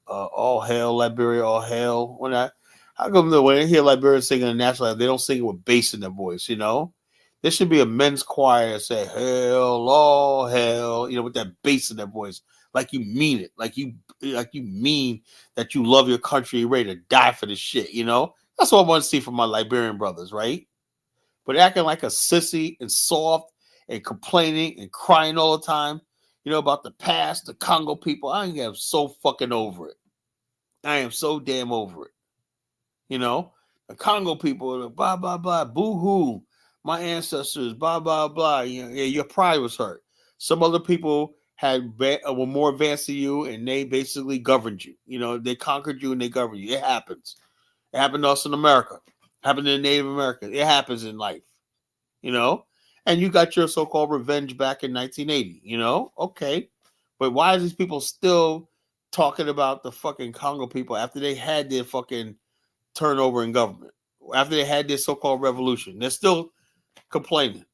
all hail Liberia, all hail. How come when they hear Liberians singing the national anthem, they don't sing it with bass in their voice, you know? There should be a men's choir that say, hail, all hail, you know, with that bass in their voice. Like you mean it. Like you mean that you love your country, you're ready to die for this shit, you know? That's what I want to see from my Liberian brothers, right? But acting like a sissy and soft and complaining and crying all the time, you know, about the past, the Congo people, I am so fucking over it. I am so damn over it. You know, the Congo people, blah, blah, blah, boo-hoo. My ancestors, blah, blah, blah. You know, your pride was hurt. Some other people were more advanced than you, and they basically governed you. You know, they conquered you and they governed you. It happens. It happened to us in America. It happened to Native Americans. It happens in life. You know, and you got your so-called revenge back in 1980. You know, okay, but why are these people still talking about the fucking Congo people after they had their fucking turnover in government? After they had this so-called revolution, they're still complaining.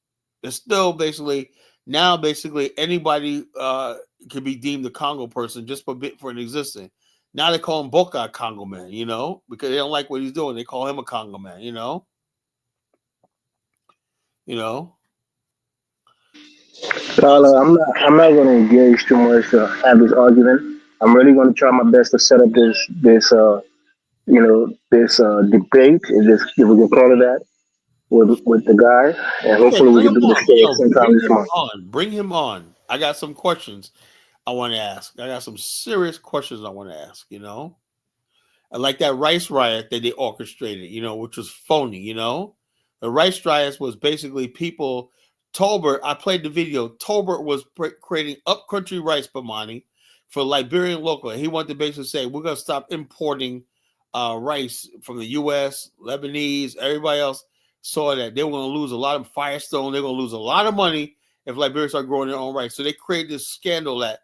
They're still basically anybody can be deemed a Congo person just for an existence. Now they call him Boca Congo man, you know, because they don't like what he's doing. They call him a Congo man, you know. You know. I'm not going to engage too much to have this argument. I'm really going to try my best to set up this debate, if we can call it that, with the guy, and Okay, hopefully we bring can him do the on. show Yo, sometime this month. Bring him on. I got some questions I want to ask. I got some serious questions I want to ask, you know. I like that rice riot that they orchestrated, you know, which was phony, you know. The rice riots was basically people. Tolbert, I played the video. Tolbert was creating upcountry rice, Bomani, for Liberian local. He wanted to basically say, we're going to stop importing rice from the U.S., Lebanese, everybody else saw that they were going to lose a lot of Firestone. They're going to lose a lot of money if Liberia start growing their own rice. So they created this scandal that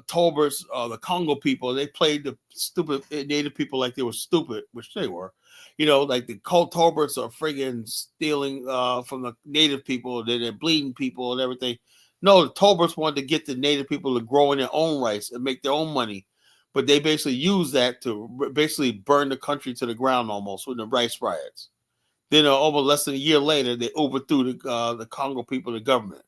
Tolberts, the Congo people, they played the stupid native people like they were stupid, which they were. Like the Tolberts are friggin' stealing from the native people, they're bleeding people and everything. No, the Tolberts wanted to get the native people to grow in their own rice and make their own money. But they basically used that to basically burn the country to the ground almost with the rice riots. Then almost less than a year later, they overthrew the Congo people, the government.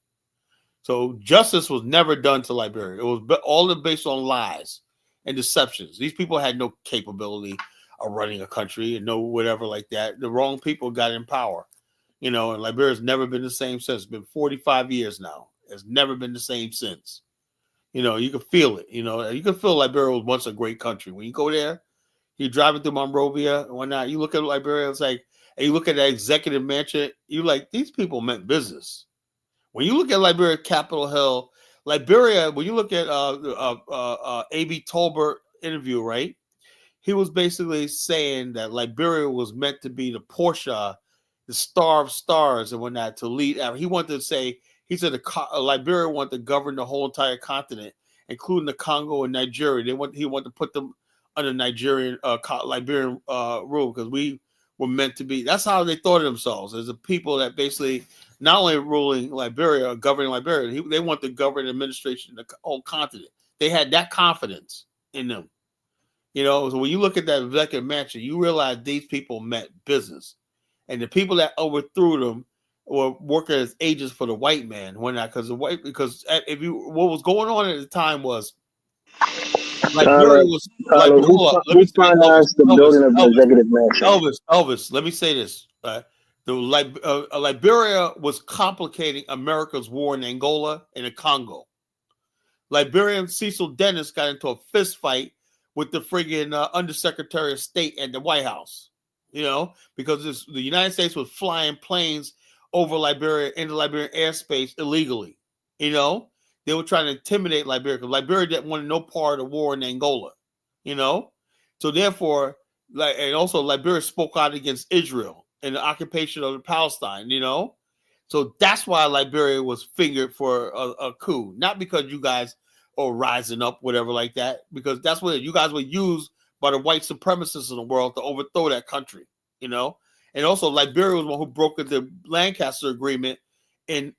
So justice was never done to Liberia. It was all based on lies and deceptions. These people had no capability of running a country and no whatever like that. The wrong people got in power. And Liberia's never been the same since. It's been 45 years now. It's never been the same since. You can feel it. You can feel Liberia was once a great country. When you go there, you're driving through Monrovia and whatnot. You look at Liberia, it's like, and you look at that executive mansion, you're like, these people meant business. When you look at Liberia, Capitol Hill, Liberia, when you look at A.B. Tolbert interview, right? He was basically saying that Liberia was meant to be the Portia, the star of stars and whatnot to lead. He wanted to say, he said Liberia wanted to govern the whole entire continent, including the Congo and Nigeria. He wanted to put them under Liberian rule because we were meant to be. That's how they thought of themselves, as a people that basically not only ruling Liberia or governing Liberia, they want to govern administration of the whole continent. They had that confidence in them. So when you look at that executive mansion, you realize these people meant business. And the people that overthrew them were working as agents for the white man. What was going on at the time was Liberia was who financed the building of the executive mansion? Elvis, let me say this. Liberia was complicating America's war in Angola and the Congo. Liberian Cecil Dennis got into a fist fight with the friggin' Undersecretary of State at the White House, because the United States was flying planes over Liberia into Liberian airspace illegally. They were trying to intimidate Liberia because Liberia didn't want no part of the war in Angola. So therefore, and also Liberia spoke out against Israel and the occupation of Palestine. So that's why Liberia was fingered for a coup, not because you guys are rising up, whatever like that, because that's what you guys were used by the white supremacists in the world to overthrow that country. And also Liberia was one who brokered the Lancaster Agreement in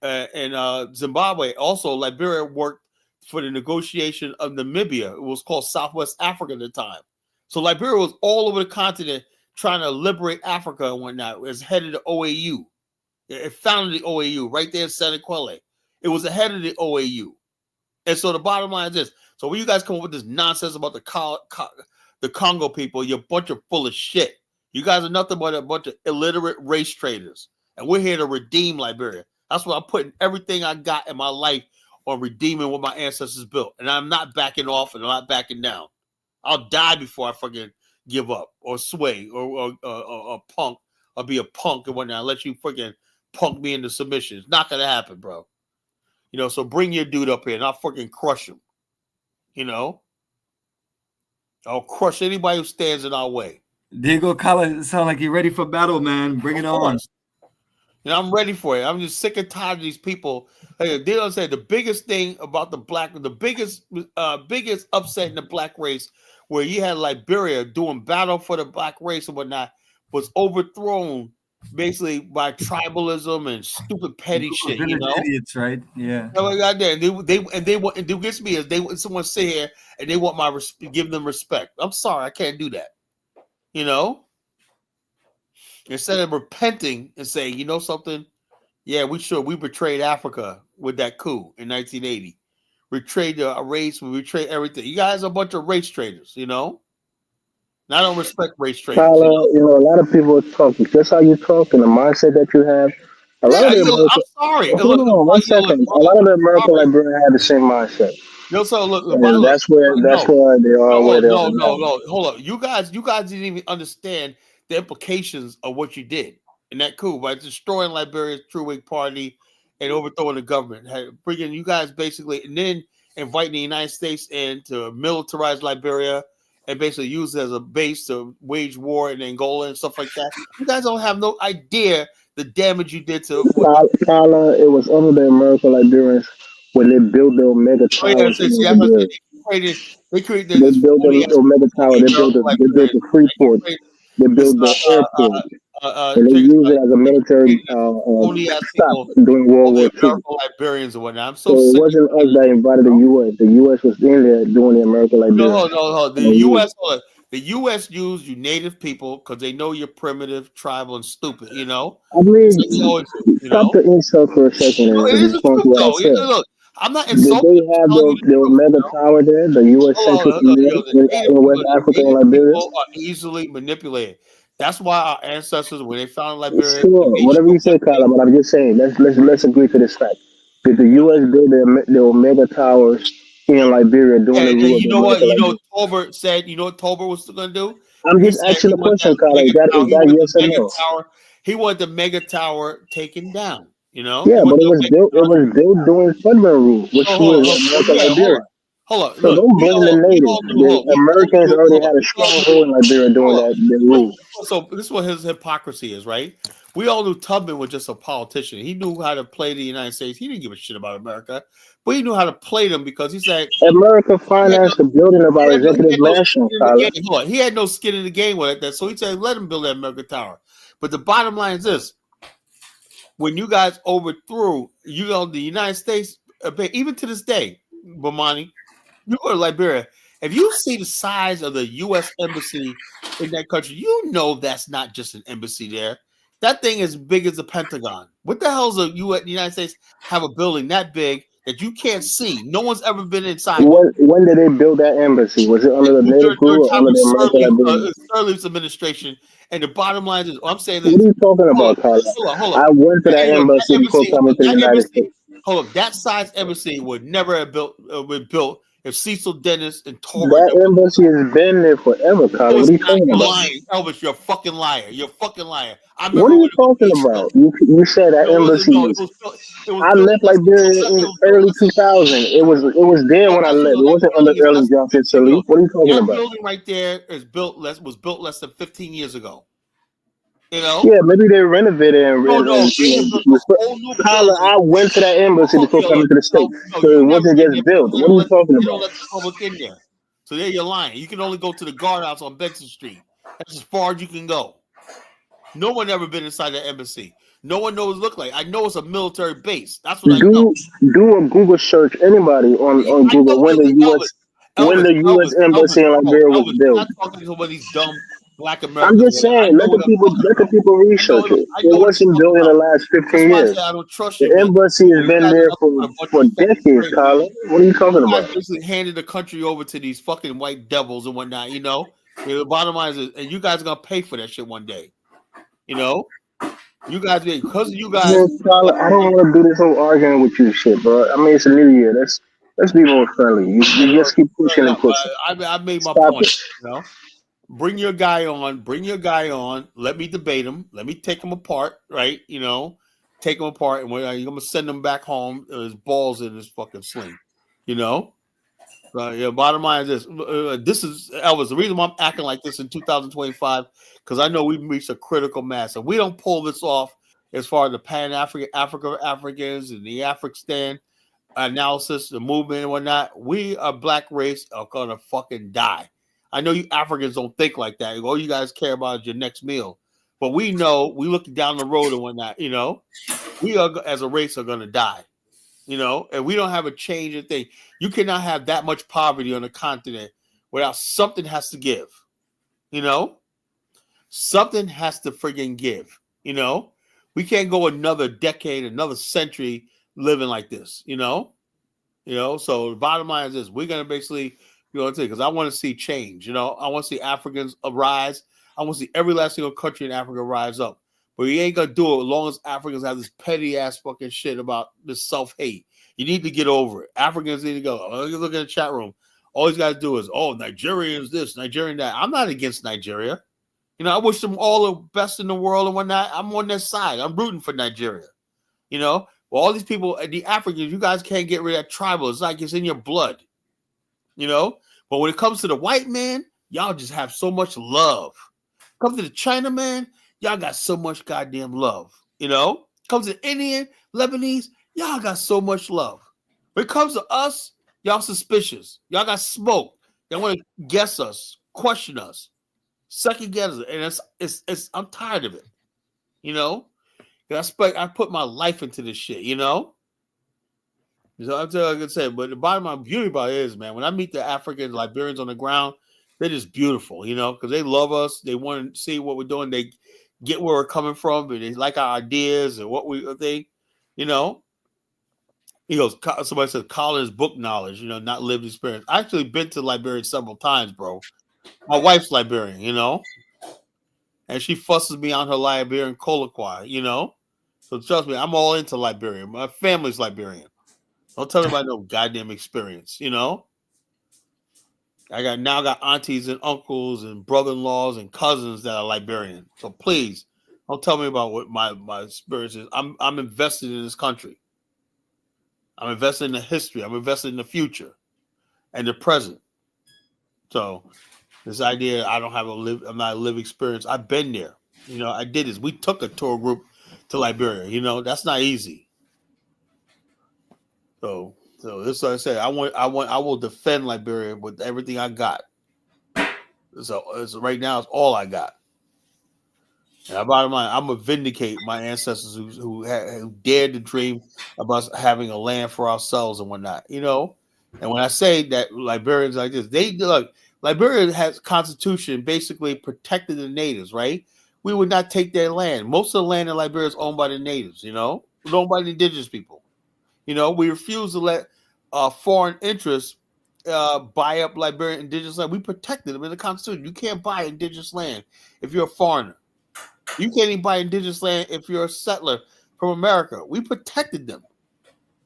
Zimbabwe. Also, Liberia worked for the negotiation of Namibia. It was called Southwest Africa at the time. So Liberia was all over the continent trying to liberate Africa and whatnot. It was head of the OAU. It founded the OAU right there in San Quelle. It was the head of the OAU. And so the bottom line is this. So when you guys come up with this nonsense about the Congo people, you're a bunch of full of shit. You guys are nothing but a bunch of illiterate race traders. And we're here to redeem Liberia. That's why I'm putting everything I got in my life on redeeming what my ancestors built. And I'm not backing off and I'm not backing down. I'll die before I fucking give up or sway or punk or be a punk and whatnot. Let you fucking punk me into submission. It's not going to happen, bro. So bring your dude up here and I'll fucking crush him. I'll crush anybody who stands in our way. Diego Kala sound like you're ready for battle, man. Bring it on. I'm ready for it. I'm just sick and tired of these people. They don't say the biggest thing about the biggest upset in the black race, where you had Liberia doing battle for the black race and whatnot, was overthrown basically by tribalism and stupid petty shit. Idiots, right? Yeah. They gets me is they want someone sit here and they want give them respect. I'm sorry, I can't do that. Instead of repenting and saying, you know something, yeah, we betrayed Africa with that coup in 1980. We betrayed a race, we betrayed everything. You guys are a bunch of race traders, And I don't respect race traders. Tyler, a lot of people talk just how you talk and the mindset that you have. I'm sorry. Hold on, 1 second. A lot of the American Liberians have the same mindset. That's where they are. No. Hold up. You guys didn't even understand the implications of what you did in that coup by destroying Liberia's True Whig Party and overthrowing the government. Bringing you guys basically, and then inviting the United States in to militarize Liberia and basically use it as a base to wage war in Angola and stuff like that. You guys don't have no idea the damage you did to. Tyler, it was under the American Liberians when they built the Omega towers. They created They this built phony the mega tower. They built the Freeport. They this built the airport, and they check this use out. it as a military Phony ass stop people during World call War the II. American Liberians and whatnot. I'm So so it sick. wasn't us that invited the U.S. The U.S. was in there doing the American Liberia. No. The U.S. used you native people because they know you're primitive, tribal, and stupid. You know. I mean, So they always do, you stop know. the insult for a second No, it and is the respond to truth what I though. said. Look, I'm not Did insulting. they I'm just have telling you the the truth. mega tower there, the U.S. Central Command in West Africa and Native Liberia? people are easily manipulated. That's why our ancestors, when they found Liberia, Sure, they whatever showed you say, Kyla, but I'm just saying, let's agree to this fact. Did the U.S. build the Omega towers in Liberia during the and rule of you the know what? American You know Liberia? what Tolbert said? You know what Tolbert was going to do? I'm He just said asking he the wanted question, that Kyla. mega tower. Is He that wanted the yes or mega no? tower. He wanted the mega tower taken down. You know, he Yeah, but wanted it the was mega built. It tower was taken built down. during Federal rule, which So was hold American on. Liberia. Hold on. So Look, don't blame the natives. The Americans already had a stronghold in Liberia during that rule. So this is what his hypocrisy is, right? We all knew Tubman was just a politician. He knew how to play the United States. He didn't give a shit about America, but he knew how to play them because he said America financed the building of he our had no executive skin mansion, in the Kyla. game. Hold on. He had no skin in the game with that. So he said, let him build that American Tower. But the bottom line is this: when you guys overthrew, the United States, even to this day, Bomani, you go to Liberia. If you see the size of the U.S. embassy in that country, you know that's not just an embassy there. That thing is big as the Pentagon. What the hell is the United States have a building that big that you can't see? No one's ever been inside one. When did they build that embassy? Was it under the native During rule or time under of the American Liberians? Sirleaf's administration, and the bottom line is, I'm saying What this. are you talking about, Kyla? Hold I up. went to that Look, embassy before coming to the United States. hold up, that size embassy would never have been built if Cecil Dennis and Tolbert. That embassy has been there forever, Kyla. What are you talking You're about? lying, Elvis. You're a fucking liar. You're a fucking liar. I What remember are when you it was talking East Hill. about? You said that embassy No, was. it was I built left less. Liberia in early 2000. It was there when I left. It wasn't under Early Johnson Sirleaf. What are you talking That about? building right there was built less than 15 years ago. You know? Yeah, maybe they renovated and, No, and, no, and, they have built a whole new Kyla, building. I went to that embassy before coming to the States. So You it never wasn't been there just because built. What are you talking they don't about? let the public in there. So there you're lying. You can only go to the guardhouse on Benson Street. That's as far as you can go. No one ever been inside that embassy. No one knows what it look like. I know it's a military base. That's what I know. Do a Google search. Anybody on I Google know when the U.S. when the U.S. embassy in Liberia was Elvis, you're built. not talking to some of these dumb black I'm Americans. just I saying, know what I'm talking let the about. people research it. I It know what I'm wasn't talking built in about. the last That's 15 why I say years. I don't trust The you, man. embassy has You been guys are there nothing but a bunch for of fucking decades, crazy. Kyla. What are you talking You guys about? basically handed the country over to these fucking white devils and whatnot, you know? The bottom line is, and you guys are going to pay for that shit one day. You know? You guys, because of you guys. Kyla, I don't want to do this whole arguing with you shit, bro. I mean, it's a new year. Let's be more friendly. You just keep pushing and pushing. I made my Stop point, it. you know? Bring your guy on. Let me debate him. Let me take him apart, right? You know, take him apart, and I'm gonna send him back home. His balls in his fucking sling, you know. Bottom line is this: this is Elvis. The reason why I'm acting like this in 2025 because I know we've reached a critical mass. If we don't pull this off, as far as the Pan Africans and the African analysis, the movement and whatnot, we a black race are gonna fucking die. I know you Africans don't think like that. All you guys care about is your next meal. But we know, we look down the road and whatnot, you know, we are as a race are gonna die. You know, and we don't have a change of thing. You cannot have that much poverty on a continent without something has to give. You know? Something has to friggin' give. You know? We can't go another decade, another century living like this, you know? So the bottom line is this: we're gonna basically, because I want to see change. I want to see Africans arise. I want to see every last single country in Africa rise up. But you ain't gonna do it as long as Africans have this petty ass fucking shit about this self hate. You need to get over it. Africans need to go. You look at the chat room. All you gotta do is, Nigerians this, Nigerian that. I'm not against Nigeria. I wish them all the best in the world and whatnot. I'm on their side. I'm rooting for Nigeria. Well, all these people, the Africans, you guys can't get rid of that tribal. It's like it's in your blood, But when it comes to the white man, y'all just have so much love. Comes to the China man, y'all got so much goddamn love. Comes to Indian, Lebanese, y'all got so much love. When it comes to us, Y'all suspicious. Y'all got smoke. They want to guess us, question us, second guess us, and it's. I'm tired of it. You know, I put my life into this shit. You know. So I'm telling you, like I said, but the bottom line beauty about it is, man, when I meet the African Liberians on the ground, they're just beautiful, you know, because they love us. They want to see what we're doing. They get where we're coming from, and they like our ideas and what we think, you know. He goes, somebody said, Colin's book knowledge, you know, not lived experience. I actually been to Liberia several times, bro. My wife's Liberian, you know, and she fusses me on her Liberian colloquy, you know. So trust me, I'm all into Liberia. My family's Liberian. Don't tell me about no goddamn experience, you know. I got aunties and uncles and brother-in-laws and cousins that are Liberian. So please, don't tell me about what my experience is. I'm invested in this country. I'm invested in the history. I'm invested in the future and the present. So this idea I'm not a live experience. I've been there. You know, I did this. We took a tour group to Liberia. You know, that's not easy. So this is what I said. I will defend Liberia with everything I got. So right now, it's all I got. And bottom line, I'm gonna vindicate my ancestors who dared to dream about having a land for ourselves and whatnot. You know, and when I say that Liberians like this, they look. Liberia has constitution basically protected the natives, right? We would not take their land. Most of the land in Liberia is owned by the natives. You know, owned by the indigenous people. You know, we refuse to let foreign interests buy up Liberian indigenous land. We protected them in the Constitution. You can't buy indigenous land if you're a foreigner. You can't even buy indigenous land if you're a settler from America. We protected them.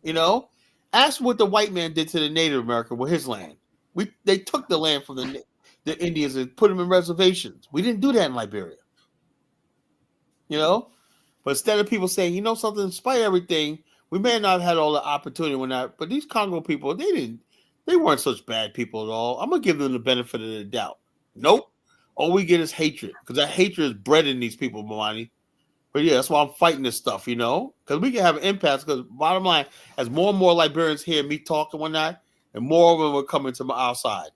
You know, ask what the white man did to the Native American with his land. They took the land from the Indians and put them in reservations. We didn't do that in Liberia. You know, but instead of people saying, you know something, despite everything, we may not have had all the opportunity when that, but these Congo people, they weren't such bad people at all. I'm gonna give them the benefit of the doubt. Nope. All we get is hatred, because that hatred is bred in these people, Bomani. But yeah, that's why I'm fighting this stuff, you know, because we can have an impact. Because bottom line, as more and more Liberians hear me talk and whatnot, and more of them are coming to our side.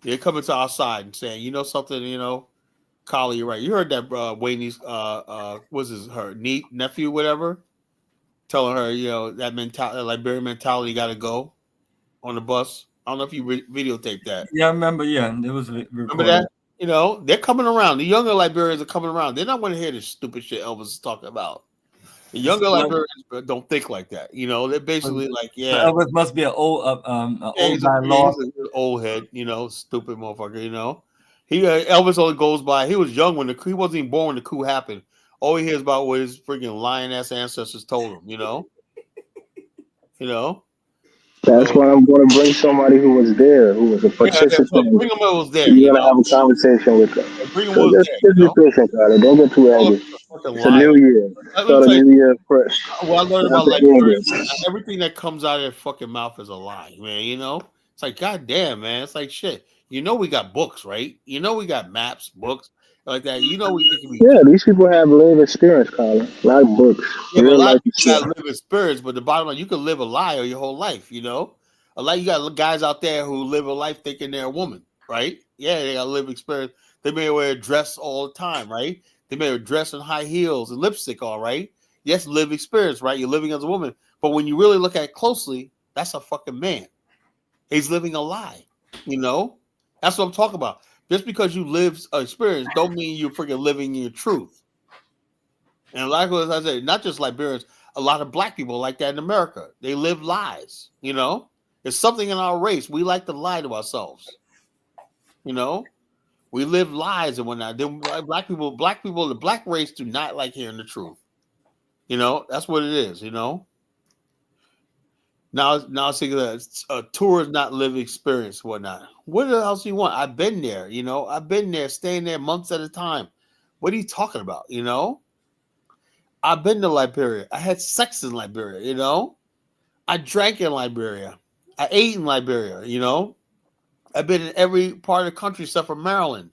They're coming to our side and saying, you know something, you know, Collie, you're right. You heard that Wayne's her nephew, whatever, telling her, you know, that Liberian mentality got to go on the bus. I don't know if you videotaped that. Yeah, I remember. Yeah, it was recorded. Remember that? You know, they're coming around. The younger Liberians are coming around. They're not want to hear this stupid shit Elvis is talking about. The younger Liberians don't think like that. You know, they're basically like, yeah. Elvis must be an old he's an old head. You know, stupid motherfucker. You know, Elvis only goes by. He was young when he wasn't even born when the coup happened. All he hears about what his freaking lying ass ancestors told him. You know, you know. That's why I'm going to bring somebody who was there, who was a participant. Bring him who was there. You're going to have a conversation with them. Bring him who was there. Just be patient, Carter. Don't get too angry. It's a new year. Start a new year fresh. Well, I learned about Liberia. Everything that comes out of their fucking mouth is a lie, man. You know, it's like, goddamn, man. It's like shit. You know, we got books, right? You know, we got maps, books like that. You know, these people have lived experience, Colin. A lot of books. Yeah, but a lot of people got live experience, but the bottom line, you can live a lie your whole life. You know, you got guys out there who live a life thinking they're a woman, right? Yeah, they got live experience. They may wear a dress all the time, right? They may dress in high heels and lipstick, all right? Yes, live experience, right? You're living as a woman. But when you really look at it closely, that's a fucking man. He's living a lie, you know? That's what I'm talking about. Just because you live experience don't mean you're freaking living your truth. And like what I said, not just Liberians, a lot of black people like that in America. They live lies, you know? There's something in our race. We like to lie to ourselves, you know? We live lies and whatnot. Black people, the black race do not like hearing the truth. You know, that's what it is, you know. Now see that a tour is not lived experience, whatnot. What else do you want? I've been there, you know. I've been there, staying there months at a time. What are you talking about, you know? I've been to Liberia. I had sex in Liberia, you know. I drank in Liberia. I ate in Liberia, you know. I've been in every part of the country except for Maryland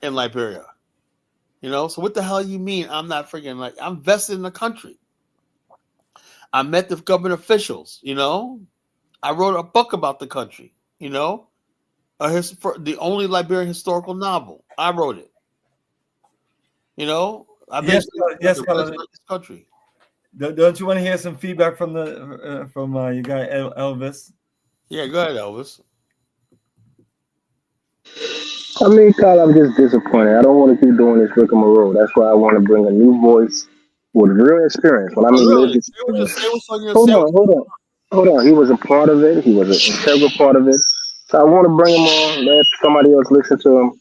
in Liberia. You know, so what the hell you mean I'm not freaking I'm vested in the country. I met the government officials. You know, I wrote a book about the country. You know, the only Liberian historical novel. I wrote it. You know, I basically yes, the president of this country. Don't you want to hear some feedback from the your guy Elvis? Yeah, go ahead, Elvis. I mean, Kyle, I'm just disappointed. I don't want to keep doing this rigmarole. That's why I want to bring a new voice with real experience. When I mean lived Really? experience. Say what's on your Hold on. He was a part of it. He was an integral part of it. So I want to bring him on. Let somebody else listen to him.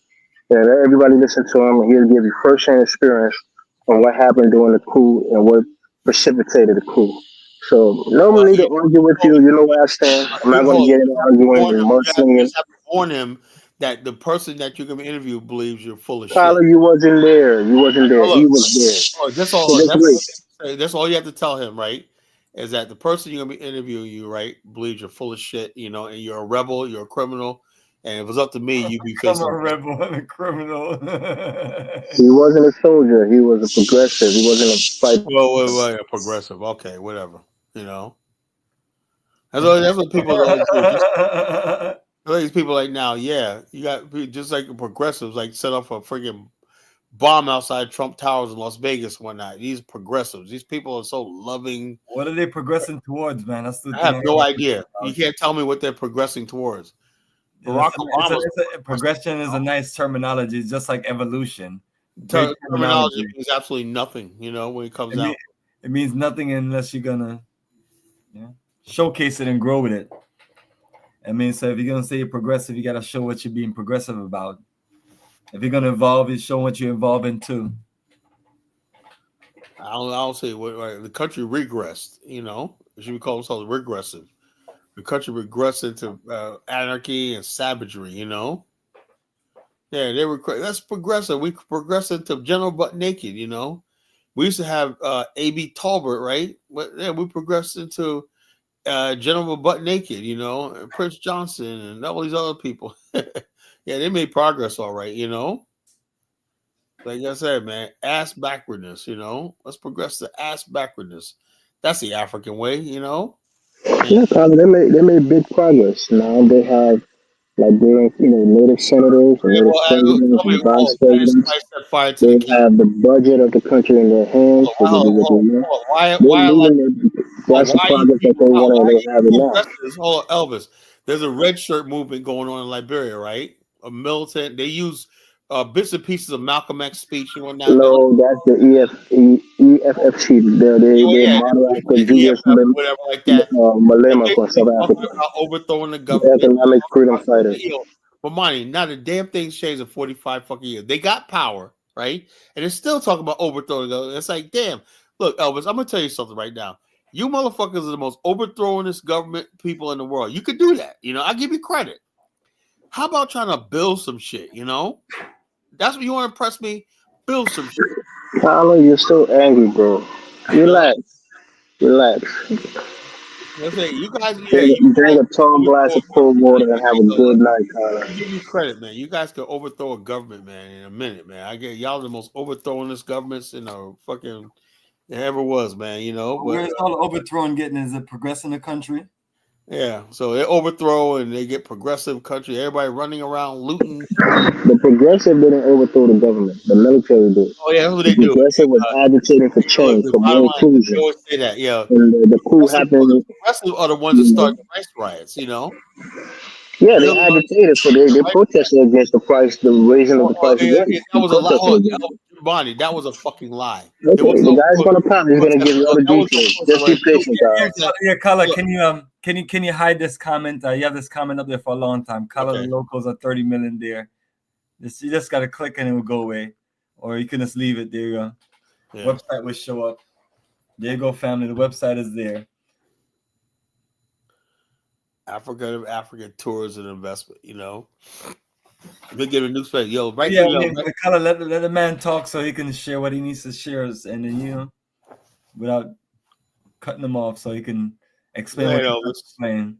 And let everybody listen to him. And he'll give you first-hand experience on what happened during the coup and what precipitated the coup. So no need to argue with you. You know where I stand. I'm not going to get into arguing and mudslinging. You have to warn him that the person that you're going to interview believes you're full of Tyler, shit. you wasn't there. You wasn't there. He was there. That's all you have to tell him, right? Is that the person you're going to be interviewing you, right, believes you're full of shit, you know, and you're a rebel, you're a criminal. And if it was up to me, you'd be facing a rebel and a criminal. He wasn't a soldier. He was a progressive. He wasn't a fighter. Well, a progressive. Okay, whatever. You know, that's what people always do. These people like now, yeah, you got just like the progressives, like set up a freaking bomb outside Trump Towers in Las Vegas one night. These progressives, these people are so loving. What are they progressing towards, man? That's the I have no idea. You can't tell me what they're progressing towards. Barack Obama. Progression is a nice terminology. It's just like evolution. Terminology means absolutely nothing, you know, when it comes out. It means nothing unless you're gonna showcase it and grow with it. I mean, so if you're gonna say you're progressive, you gotta show what you're being progressive about. If you're gonna evolve, you show what you're evolving to. I'll say the country regressed. You know, it should be called themselves regressive. The country regressed into anarchy and savagery. You know, yeah, they were. That's progressive. We progressed into general butt naked. You know, we used to have A.B. Talbot, right? But yeah, we progressed into General Butt Naked, you know, and Prince Johnson and all these other people. Yeah, they made progress, all right, you know. Like I said, man, ass backwardness, you know. Let's progress to ass backwardness. That's the African way, you know. Yeah, Tyler, they made big progress. Now they have Liberian, native senators and native presidents and vice presidents. They have the budget of the country in their hands. That's the progress that they want to have it now. Hold on, Elvis. There's a red shirt movement going on in Liberia, right? A militant. They use bits and pieces of Malcolm X speech and whatnot. No, that's the EFFC. They model after Julius whatever like that. Malema from South Africa. Overthrowing the government. Economic freedom fighter. Bomani, not a damn thing's changed in 45 fucking years. They got power, right? And they're still talking about overthrowing the government. It's like, damn. Look, Elvis, I'm gonna tell you something right now. You motherfuckers are the most overthrowingest government people in the world. You could do that, you know. I give you credit. How about trying to build some shit, you know? That's what you want to impress me. Build some shit. Tyler, you're so angry, bro. Relax. Okay, you guys, drink a tall glass of cold water and have a good night, Tyler. I give you credit, man. You guys could overthrow a government, man, in a minute, man. I get y'all the most overthrowingest governments in the fucking there ever was, man. You know, where it's all overthrown getting is it progressing the country? Yeah, so they overthrow and they get progressive country. Everybody running around looting. The progressive didn't overthrow the government. The military did. Oh yeah, that's what they do. The progressive was agitating for change, for more inclusion. They always say that, yeah. And the coup happened. The progressive are the ones that start the rice riots, you know. Yeah, they agitated for they protested against the price, the raising of the price of gas. That was a lie. Bonnie, that was a fucking lie. Okay, the guy's gonna pop. He's gonna give you all the details. Just be patient, guys. Yeah, Kala, can you hide this comment? You have this comment up there for a long time. Kala, the locals are 30 million there. You just gotta click and it will go away, or you can just leave it. There you go. Yeah. Website will show up. There you go, family. The website is there. African tourism investment, you know. They get a new space, yo. Right? Yeah, Kala, let the man talk so he can share what he needs to share, and then without cutting him off, so he can explain what he's explaining.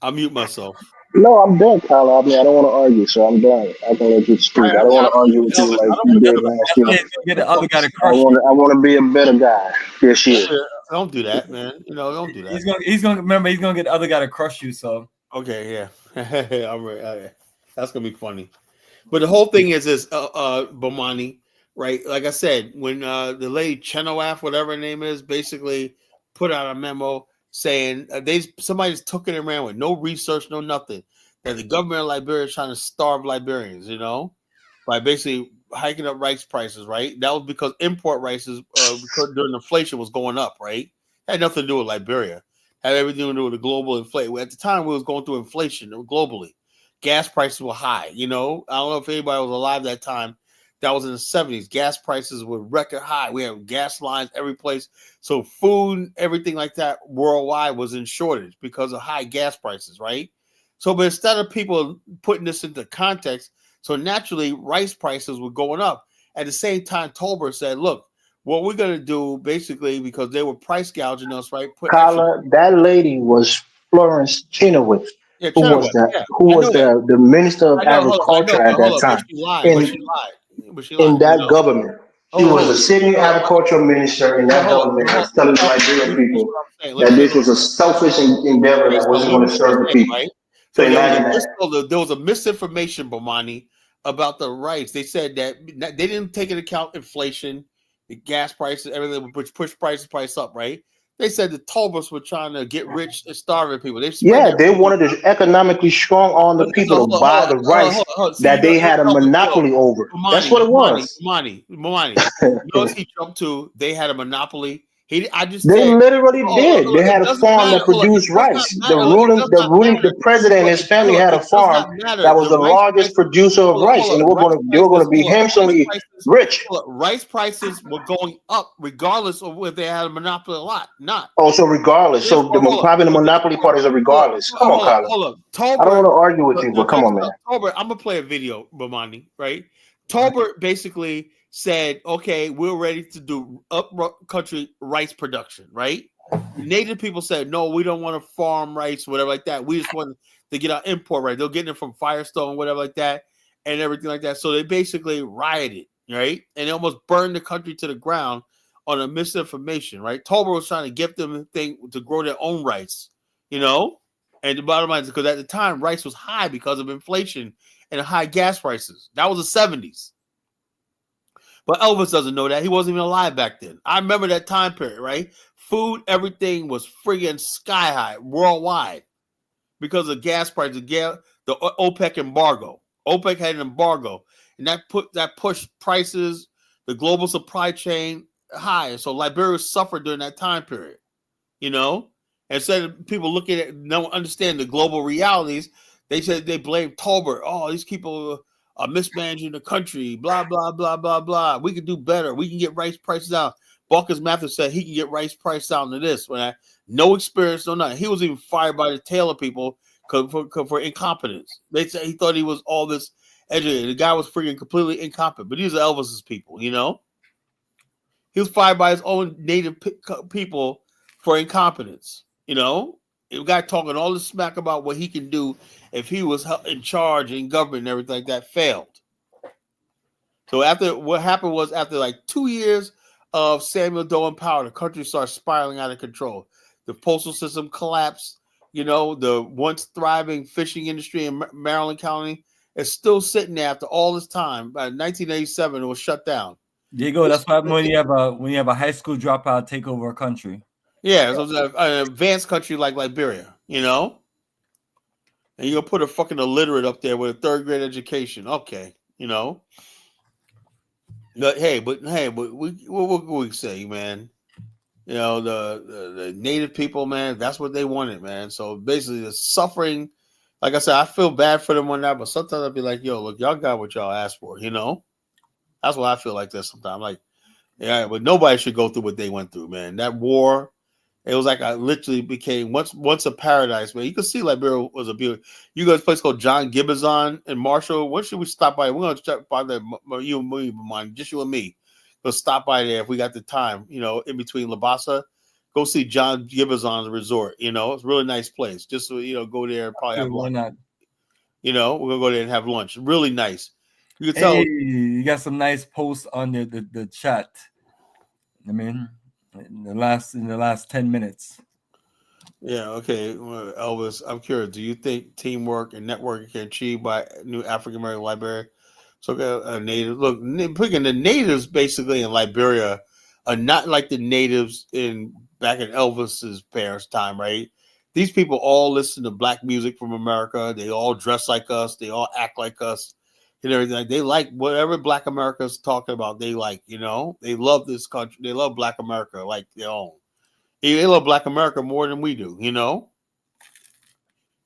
I'll mute myself. No, I'm done, Kyle. I mean, I don't want to argue, so I'm done. I can let you speak. I don't want to argue with you Elvis, like I don't you want did to last That's year. why he's gonna get the other guy to I crush you. want to. I want to be a better guy this year. don't do that, man. Don't do that. He's gonna remember. He's gonna get the other guy to crush you. So Okay, yeah. All right, all right. That's gonna be funny. But the whole thing is Bomani, right? Like I said, when the lady Chenoweth, whatever her name is, basically put out a memo saying somebody's took it and ran with no research, no nothing, that the government of Liberia is trying to starve Liberians, by basically hiking up rice prices, right? That was because import rices because during inflation was going up, right? Had nothing to do with Liberia. Had everything to do with the global inflation. At the time, we was going through inflation globally. Gas prices were high. I don't know if anybody was alive that time. That was in the 70s. Gas prices were record high. We had gas lines every place. So food, everything like that worldwide was in shortage because of high gas prices, right? So, but instead of people putting this into context, so naturally rice prices were going up. At the same time, Tolbert said, look, what we're going to do basically, because they were price gouging us, right? Kyle, that lady was Florence Chenoweth, Yeah, who was Chenoweth. the Yeah, who I was know that. the minister of I know. Hold up. I know, agriculture but at hold that up. But time she lied. But in she lied. But she in lied. that government. She Hold was on. the sitting agricultural minister in But that hold up. government, Hold and up. telling the Let Liberian me finish people what I'm saying. Let me that finish this what I'm was a selfish endeavor saying. that So wasn't let going me to finish serve the saying, people. right? So So imagine that. there was a misinformation, Bomani, about the rights. They said that they didn't take into account inflation, the gas prices, everything, which pushed price up, right? They said the Tolberts were trying to get rich and starving people. They spread Yeah, that they rumor. wanted to economically strong on the people So to buy the rice hold on. See, that they had a monopoly over. That's what it was. Bomani. Notice he jumped to. They had a monopoly. I just They said, literally did. They look, it had a doesn't farm matter. that Hold on, it produced does not rice. matter. It does not The matter. president and his family had a It does farm not matter. that was The the rice largest prices. producer of rice, and they were going to be handsomely rich. Rice prices were going up regardless of whether they had a monopoly or not. Oh, so regardless, so Therefore, probably the monopoly part is a regardless. Come on, Kyler. hold up. I don't Tolbert, want to argue with you, but come on, man. Tolbert, I'm gonna play a video, Bomani, right? Tolbert basically said, "Okay, we're ready to do up country rice production, right?" The native people said, "No, we don't want to farm rice, whatever like that. We just want to get our import right. They're getting it from Firestone, whatever like that, and everything like that." So they basically rioted, right? And they almost burned the country to the ground on a misinformation, right? Tolbert was trying to get them a thing to grow their own rice, And the bottom line is because at the time rice was high because of inflation and high gas prices. That was the 70s. But Elvis doesn't know that. He wasn't even alive back then. I remember that time period, right? Food, everything was friggin' sky high worldwide because of gas prices, the OPEC embargo. OPEC had an embargo, and that pushed prices, the global supply chain high. So Liberia suffered during that time period, Instead of people looking at don't understand the global realities, they said they blamed Tolbert. Oh, these people are mismanaging the country, blah, blah, blah, blah, blah. We can do better. We can get rice prices down. Balkers Mathis said he can get rice price down to this. No experience, no nothing. He was even fired by the Taylor people for incompetence. They said he thought he was all this educated. The guy was freaking completely incompetent. But these are Elvis's people, He was fired by his own native people for incompetence. The guy talking all this smack about what he can do if he was in charge in government and everything like that failed. So what happened was after like 2 years of Samuel Doe in power, the country started spiraling out of control. The postal system collapsed. The once thriving fishing industry in Maryland County is still sitting there after all this time. By 1987, it was shut down. Diego, that's why when you have a high school dropout take over a country. Yeah, so it's an advanced country like Liberia, And you're gonna put a fucking illiterate up there with a third grade education. Okay, But what we say, man? The native people, man, that's what they wanted, man. So basically the suffering, like I said, I feel bad for them on that, but sometimes I'll be like, yo, look, y'all got what y'all asked for, That's what I feel like this sometimes. Like, yeah, but nobody should go through what they went through, man. That war, it was like I literally became once a paradise, man. You can see Liberia was a beauty. You go to a place called John Gibbazon in Marshall. When should we stop by? We're gonna stop by there, you and me, just you and me. Let's stop by there if we got the time, in between Labasa. Go see John Gibbazon's resort. It's a really nice place. Just so go there, probably have Why not? You know, we're gonna go there and have lunch. Really nice. You can tell. Hey, you got some nice posts on the chat. I mean, in the last 10 minutes. Yeah, okay. Well, Elvis, I'm curious. Do you think teamwork and networking can achieve by new African American Liberia? So, a native look, picking the natives basically in Liberia are not like the natives in back in Elvis's parents' time, right? These people all listen to black music from America. They all dress like us. They all act like us, and everything. They like whatever Black America's talking about. They like, you know, they love this country. They love Black America like their own. They love Black America more than we do, you know?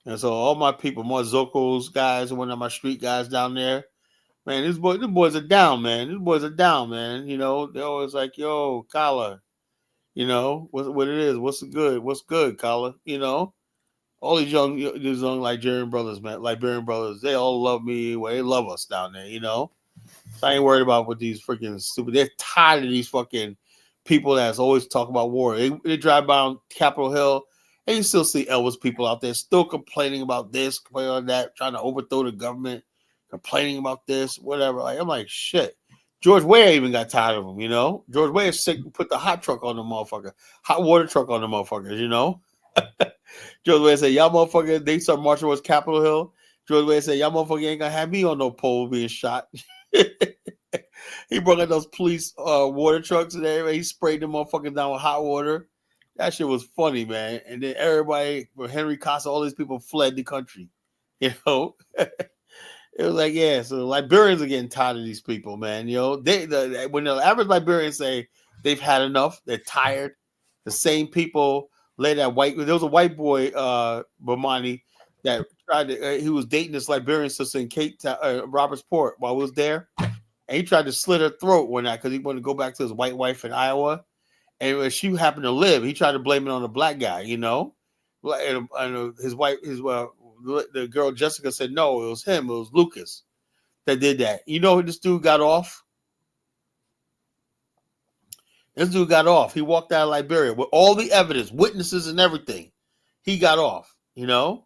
And so all my people, more Zocos guys and one of my street guys down there, man, these boys are down, man. These boys are down, man. You know, they're always like, yo, Kala, you know, what it is, what's good, Kala, you know? All these young Liberian brothers, they all love me. Well, they love us down there, you know? So I ain't worried about what these freaking stupid, they're tired of these fucking people that's always talk about war. They drive by on Capitol Hill, and you still see Elvis people out there still complaining about this, complaining on that, trying to overthrow the government, complaining about this, whatever. Like, I'm like, shit. George Weah even got tired of them, you know? George Weah sick, put the hot truck on the motherfucker, hot water truck on the motherfuckers, you know? George Weah said, y'all motherfuckers, they start marching towards Capitol Hill. George Weah said, y'all motherfuckers ain't gonna have me on no pole being shot. He brought in those police water trucks and everything. He sprayed them motherfuckers down with hot water. That shit was funny, man. And then everybody, Henry Costa, all these people fled the country. You know, it was like, yeah. So the Liberians are getting tired of these people, man. You know, when the average Liberians say they've had enough, they're tired. The same people led that white. There was a white boy, Bomani, that tried to. He was dating this Liberian sister in Cape Town, Robertsport, while I was there. And he tried to slit her throat one night because he wanted to go back to his white wife in Iowa. And when she happened to live, he tried to blame it on the black guy, you know? And his wife, the girl Jessica said, no, it was him. It was Lucas that did that. You know who this dude got off? This dude got off. He walked out of Liberia with all the evidence, witnesses and everything. He got off, you know?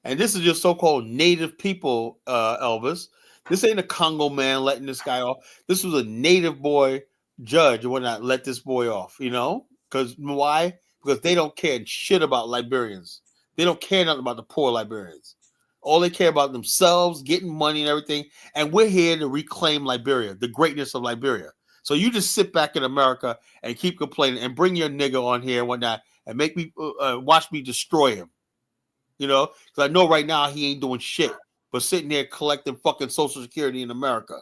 And this is just so-called native people, Elvis. This ain't a Congo man letting this guy off. This was a native boy judge and would not let this boy off, you know? Because why? Because they don't care shit about Liberians. They don't care nothing about the poor Liberians. All they care about themselves, getting money and everything. And we're here to reclaim Liberia, the greatness of Liberia. So you just sit back in America and keep complaining and bring your nigga on here and whatnot and make me watch me destroy him. You know? Because I know right now he ain't doing shit but sitting there collecting fucking Social Security in America.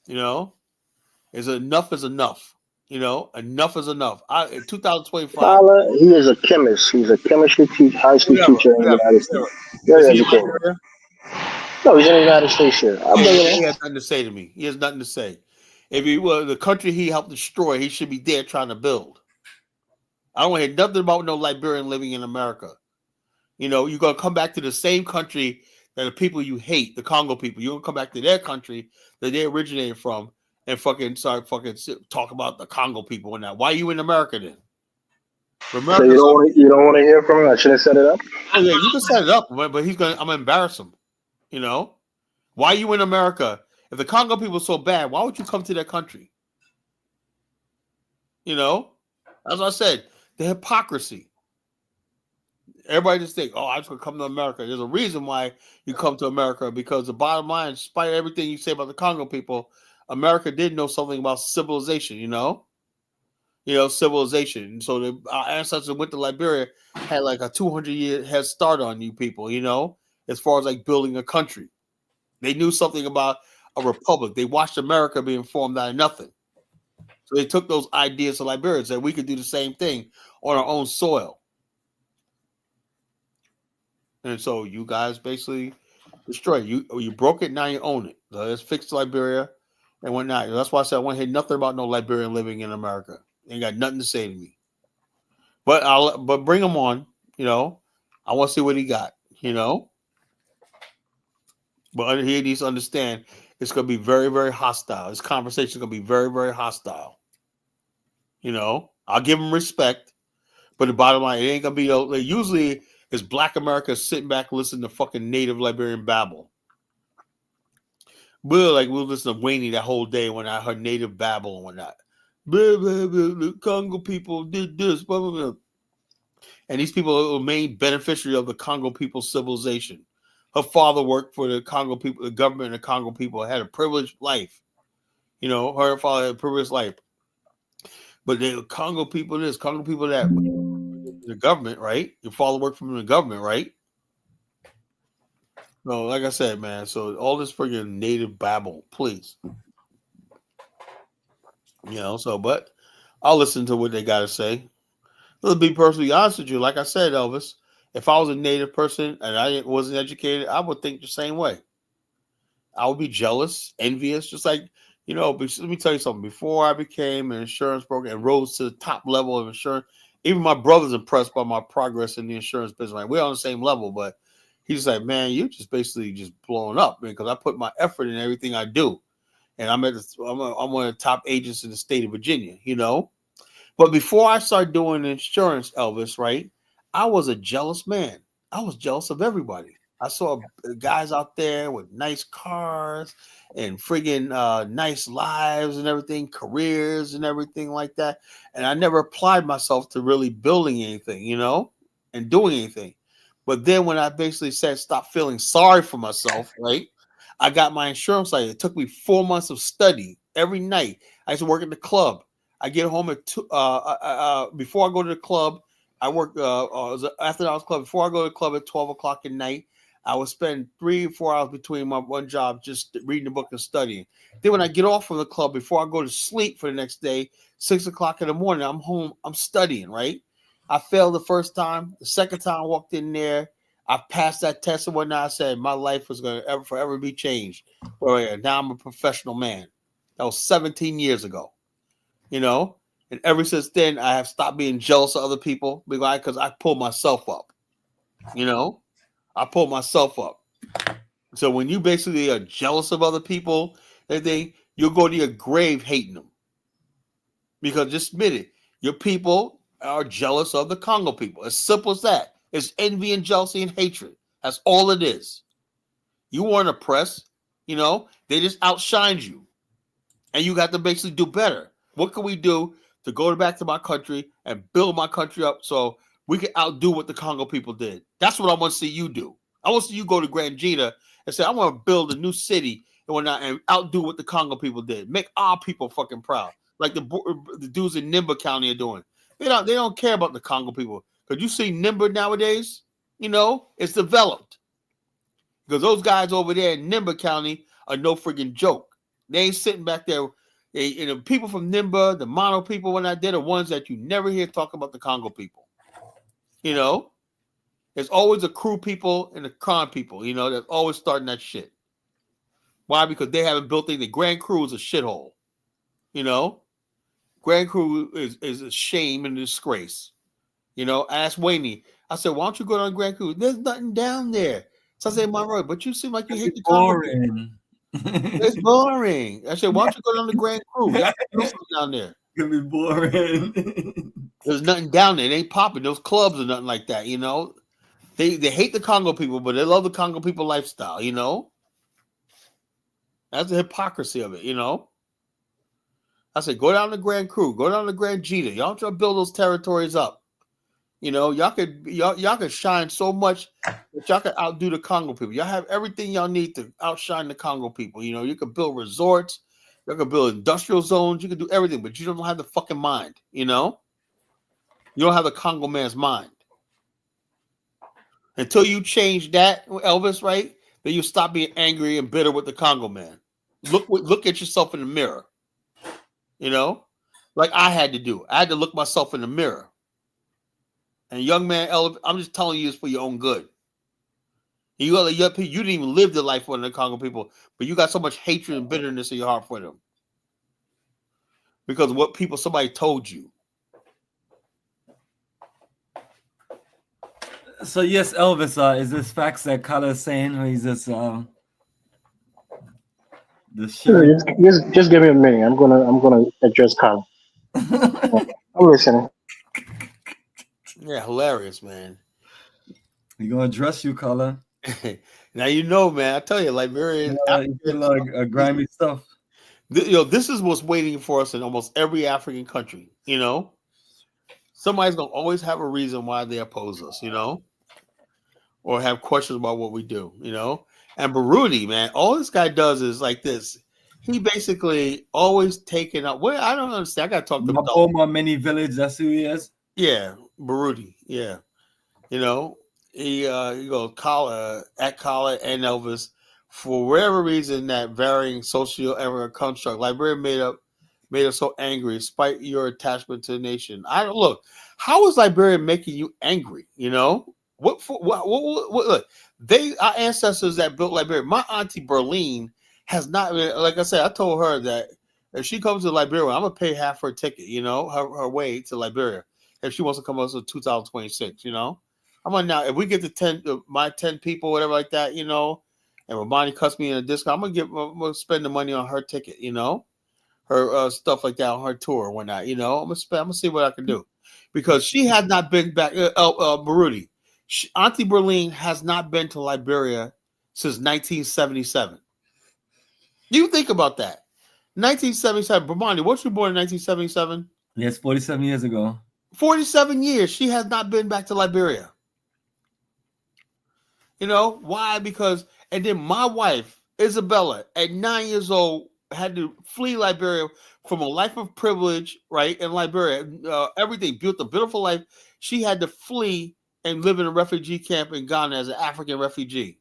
You know? Enough is enough. You know? Enough is enough. In 2025. Tyler, he is a chemist. He's a chemistry high school teacher in the United States. Very educated. No, he's in the United States here. He has nothing to say to me. He has nothing to say. If he was the country he helped destroy, he should be there trying to build. I don't want to hear nothing about no Liberian living in America. You know, you're going to come back to the same country that the people you hate, the Congo people. You're going to come back to their country that they originated from and fucking start talk about the Congo people and that. Why are you in America then? So you don't want to hear from him? I should have set it up? Oh, yeah, you can set it up, but I'm going to embarrass him. You know? Why are you in America? If the Congo people are so bad, why would you come to their country? You know? As I said, the hypocrisy. Everybody just think, oh, I'm just going to come to America. There's a reason why you come to America, because the bottom line, despite everything you say about the Congo people, America did know something about civilization, you know? Civilization. So our ancestors went to Liberia, had like a 200-year head start on you people, you know, as far as like building a country. They knew something about a republic. They watched America being formed out of nothing. So they took those ideas to Liberia and said we could do the same thing on our own soil. And so you guys basically destroyed it. You broke it, now you own it. So let's fix Liberia and whatnot. That's why I said I want to hear nothing about no Liberian living in America. They ain't got nothing to say to me. But bring him on, you know. I want to see what he got, you know. But he needs to understand it's going to be very, very hostile. This conversation is going to be very, very hostile. You know, I'll give him respect. But the bottom line, it ain't going to be, usually is Black America sitting back listening to fucking native Liberian babble. We'll listen to Wayne that whole day when I heard native babble and whatnot. The Congo people did this, blah, blah, blah. And these people are the main beneficiary of the Congo people's civilization. Her father worked for the Congo people, the government of the Congo people, had a privileged life. Her father had a privileged life. But the Congo people this, Congo people that. The government, right? Your father worked for the government, right? No, like I said, man. So all this freaking native babble, please. But I'll listen to what they got to say. To be perfectly honest with you, like I said, Elvis, if I was a native person and I wasn't educated, I would think the same way. I would be jealous, envious, just like, let me tell you something. Before I became an insurance broker and rose to the top level of insurance, even my brother's impressed by my progress in the insurance business. Like, we're on the same level, but he's like, man, you're just basically just blowing up, man, because I put my effort in everything I do. And I'm one of the top agents in the state of Virginia, But before I started doing insurance, Elvis, right, I was a jealous man. I was jealous of everybody. I saw guys out there with nice cars and friggin' nice lives and everything, careers and everything like that. And I never applied myself to really building anything, and doing anything. But then when I basically said stop feeling sorry for myself, right, I got my insurance license. It took me 4 months of study every night. I used to work at the club. I get home at before I go to the club. I work after the hours club. Before I go to the club at 12 o'clock at night, I would spend 3 or 4 hours between my one job just reading the book and studying. Then when I get off from the club, before I go to sleep for the next day, 6 o'clock in the morning, I'm home. I'm studying, right? I failed the first time. The second time I walked in there, I passed that test and whatnot. I said my life was going to forever be changed. Well, now I'm a professional man. That was 17 years ago. And ever since then, I have stopped being jealous of other people because I pulled myself up. I pulled myself up. So when you basically are jealous of other people, you'll go to your grave hating them. Because just admit it, your people are jealous of the Congo people. As simple as that. It's envy and jealousy and hatred. That's all it is. You weren't oppressed. They just outshined you. And you got to basically do better. What can we do to go back to my country and build my country up so we can outdo what the Congo people did? That's what I want to see you do. I want to see you go to Grand Jita and say, I want to build a new city and whatnot and outdo what the Congo people did. Make our people fucking proud. Like the dudes in Nimba County are doing. They don't care about the Congo people. Because you see Nimba nowadays, it's developed. Because those guys over there in Nimba County are no friggin' joke. They ain't sitting back there. The people from Nimba, the Mono people, they're the ones that you never hear talk about the Congo people. There's always a crew people and the Qand people, that's always starting that shit. Why? Because they haven't built anything. Grand Crew is a shithole. Grand Crew is a shame and a disgrace. Ask Wayne. I said, why don't you go down Grand Crew? There's nothing down there. So I said, Monroe, but you seem like you hate the Congo people. It's boring. I said, why don't you go down to Grand Crew? Y'all can do something down there. It's gonna be boring. There's nothing down there. It ain't popping. Those clubs or nothing like that, They hate the Congo people, but they love the Congo people lifestyle, That's the hypocrisy of it, I said, go down to Grand Crew, go down to Grand Jita. Y'all try to build those territories up. Y'all could shine so much that y'all could outdo the Congo people. Y'all have everything y'all need to outshine the Congo people. You could build resorts, you could build industrial zones, you could do everything, but you don't have the fucking mind, You don't have the Congo man's mind. Until you change that, Elvis, right? Then you stop being angry and bitter with the Congo man. Look at yourself in the mirror. Like I had to do. I had to look myself in the mirror. And young man, I'm just telling you this for your own good. You didn't even live the life of the Congo people, but you got so much hatred and bitterness in your heart for them. Because of what somebody told you. So yes, Elvis, is this facts that Kala is saying, or he's just Sure, just give me a minute. I'm gonna address Kyle. I'm listening. Yeah, hilarious, man. He gonna dress you, Color. Now you know, man. I tell you, Liberian, grimy stuff. This is what's waiting for us in almost every African country. Somebody's gonna always have a reason why they oppose us. Or have questions about what we do. And Baruti, man, all this guy does is like this. He basically always taking up. Well, I don't understand. I gotta talk to him. Maboma Mini Village. That's who he is. Yeah, Baruti. Yeah, he goes at Collar and Elvis for whatever reason that varying socio-economic construct. Liberia made us so angry, despite your attachment to the nation. I don't look. How is Liberia making you angry? What look? Our ancestors that built Liberia. My auntie Berlin has not been, like I said, I told her that if she comes to Liberia, I'm gonna pay half her ticket, her way to Liberia. If she wants to come up to 2026, I'm on now. If we get to my 10 people, whatever like that, and Bomani cuts me in a discount, I'm gonna spend the money on her ticket, her stuff like that on her tour or whatnot, I'm gonna see what I can do, because she has not been back. Baruti, Auntie Berlin has not been to Liberia since 1977. You think about that. 1977. Bomani, what you born in 1977? Yes, 47 years ago. 47 years. She has not been back to Liberia. Why? Because, and then my wife, Isabella, at 9 years old, had to flee Liberia from a life of privilege, right? In Liberia, everything, built a beautiful life. She had to flee and live in a refugee camp in Ghana as an African refugee.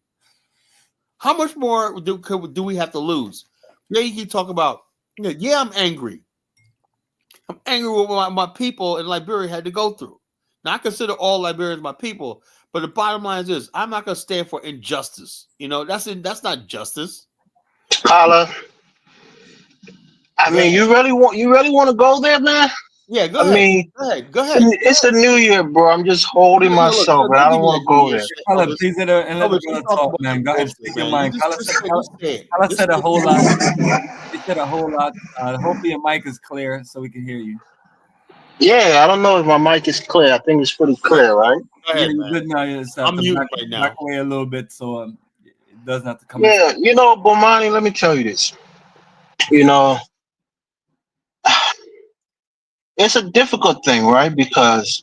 How much more do we have to lose? Yeah, you keep talking about, yeah, I'm angry. I'm angry with what my people in Liberia had to go through. Now, I consider all Liberians my people, but the bottom line is this: I'm not going to stand for injustice. That's not justice. Carla, I mean, you really want to go there, man? Yeah, go ahead. Go ahead. It's the new year, bro. I'm just holding myself, but I don't want to go there. Color, please and let the brother talk, man. Go ahead, speak your mind. Color said a whole lot. He said a whole lot. Hopefully your mic is clear so we can hear you. Yeah, I don't know if my mic is clear. I think it's pretty clear, right? Go ahead, you're good now. I'm mute right now. Back away a little bit so it doesn't have to come. Yeah, Bomani, let me tell you this. It's a difficult thing, right? Because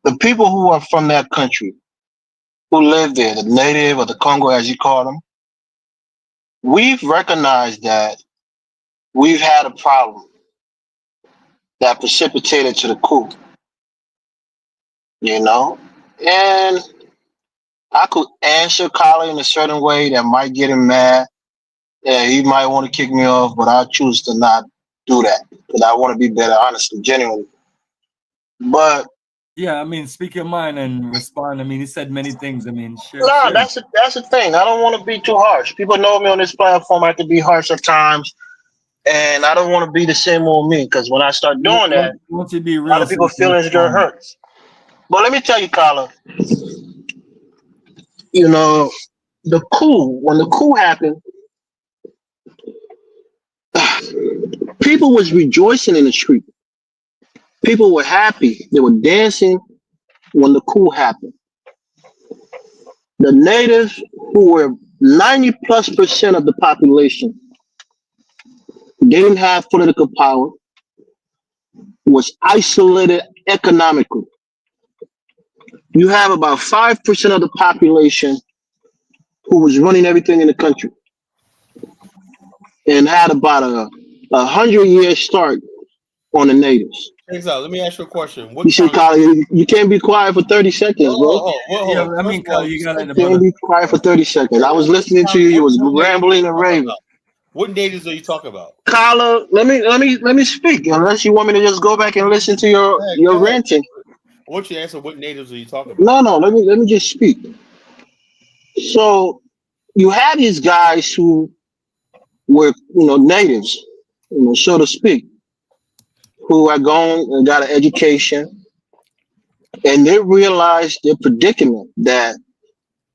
the people who are from that country, who live there, the native or the Congo, as you call them, we've recognized that we've had a problem that precipitated to the coup, and I could answer Colin in a certain way that might get him mad. Yeah, he might want to kick me off, but I choose to not do that because I want to be better, honestly, genuinely. But yeah, I mean, speak your mind and respond. I mean, he said many things. I mean, share. That's the thing. I don't want to be too harsh. People know me on this platform. I can be harsh at times, and I don't want to be the same old me, because when I start doing that, once you be real, a lot of people's feelings get hurt. But let me tell you, Carla, the coup, when the coup happened, people was rejoicing in the street. People were happy. They were dancing when the coup happened. The natives, who were 90+% of the population, didn't have political power, was isolated economically. You have about 5% of the population who was running everything in the country and had about a 100-year start on the natives. Let me ask you a question. You see, Kyle, you can't be quiet for 30 seconds, bro. Yeah, I mean, Kyle, you got to can't be quiet for 30 seconds. I was listening to you. You was rambling and raving. What natives are you talking about? Kyle, let me speak. Unless you want me to just go back and listen to your ranting. I want you to answer what natives are you talking about? No, let me just speak. So you had these guys who were, natives, so to speak, who are gone and got an education, and they realized their predicament, that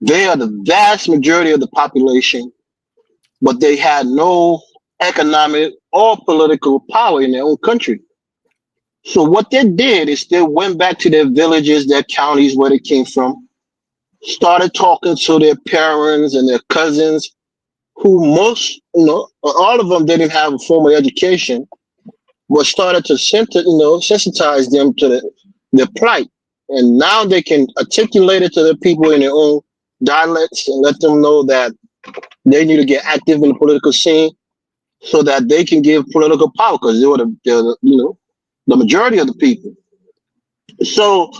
they are the vast majority of the population, but they had no economic or political power in their own country. So what they did is they went back to their villages, their counties where they came from, started talking to their parents and their cousins, who all of them didn't have a formal education, but started to sensitize them to their plight. And now they can articulate it to the people in their own dialects and let them know that they need to get active in the political scene so that they can give political power, because they're the majority of the people. So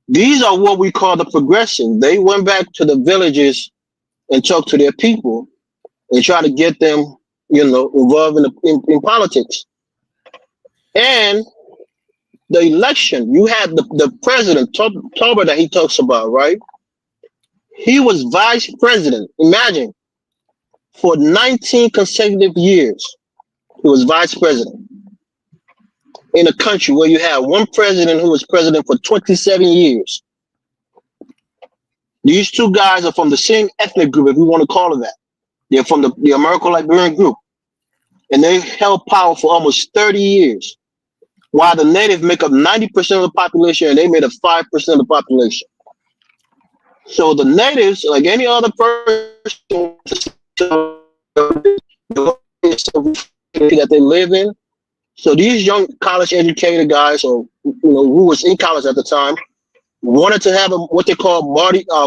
these are what we call the progression. They went back to the villages and talked to their people and try to get them, involved in politics. And the election, you had the president, Tober, that he talks about, right? He was vice president. Imagine, for 19 consecutive years, he was vice president in a country where you have one president who was president for 27 years. These two guys are from the same ethnic group, if you want to call it that. They're from the American-Liberian group. And they held power for almost 30 years, while the natives make up 90% of the population, and they made up 5% of the population. So the natives, like any other person that they live in, so these young college-educated guys, or who was in college at the time, wanted to have what they call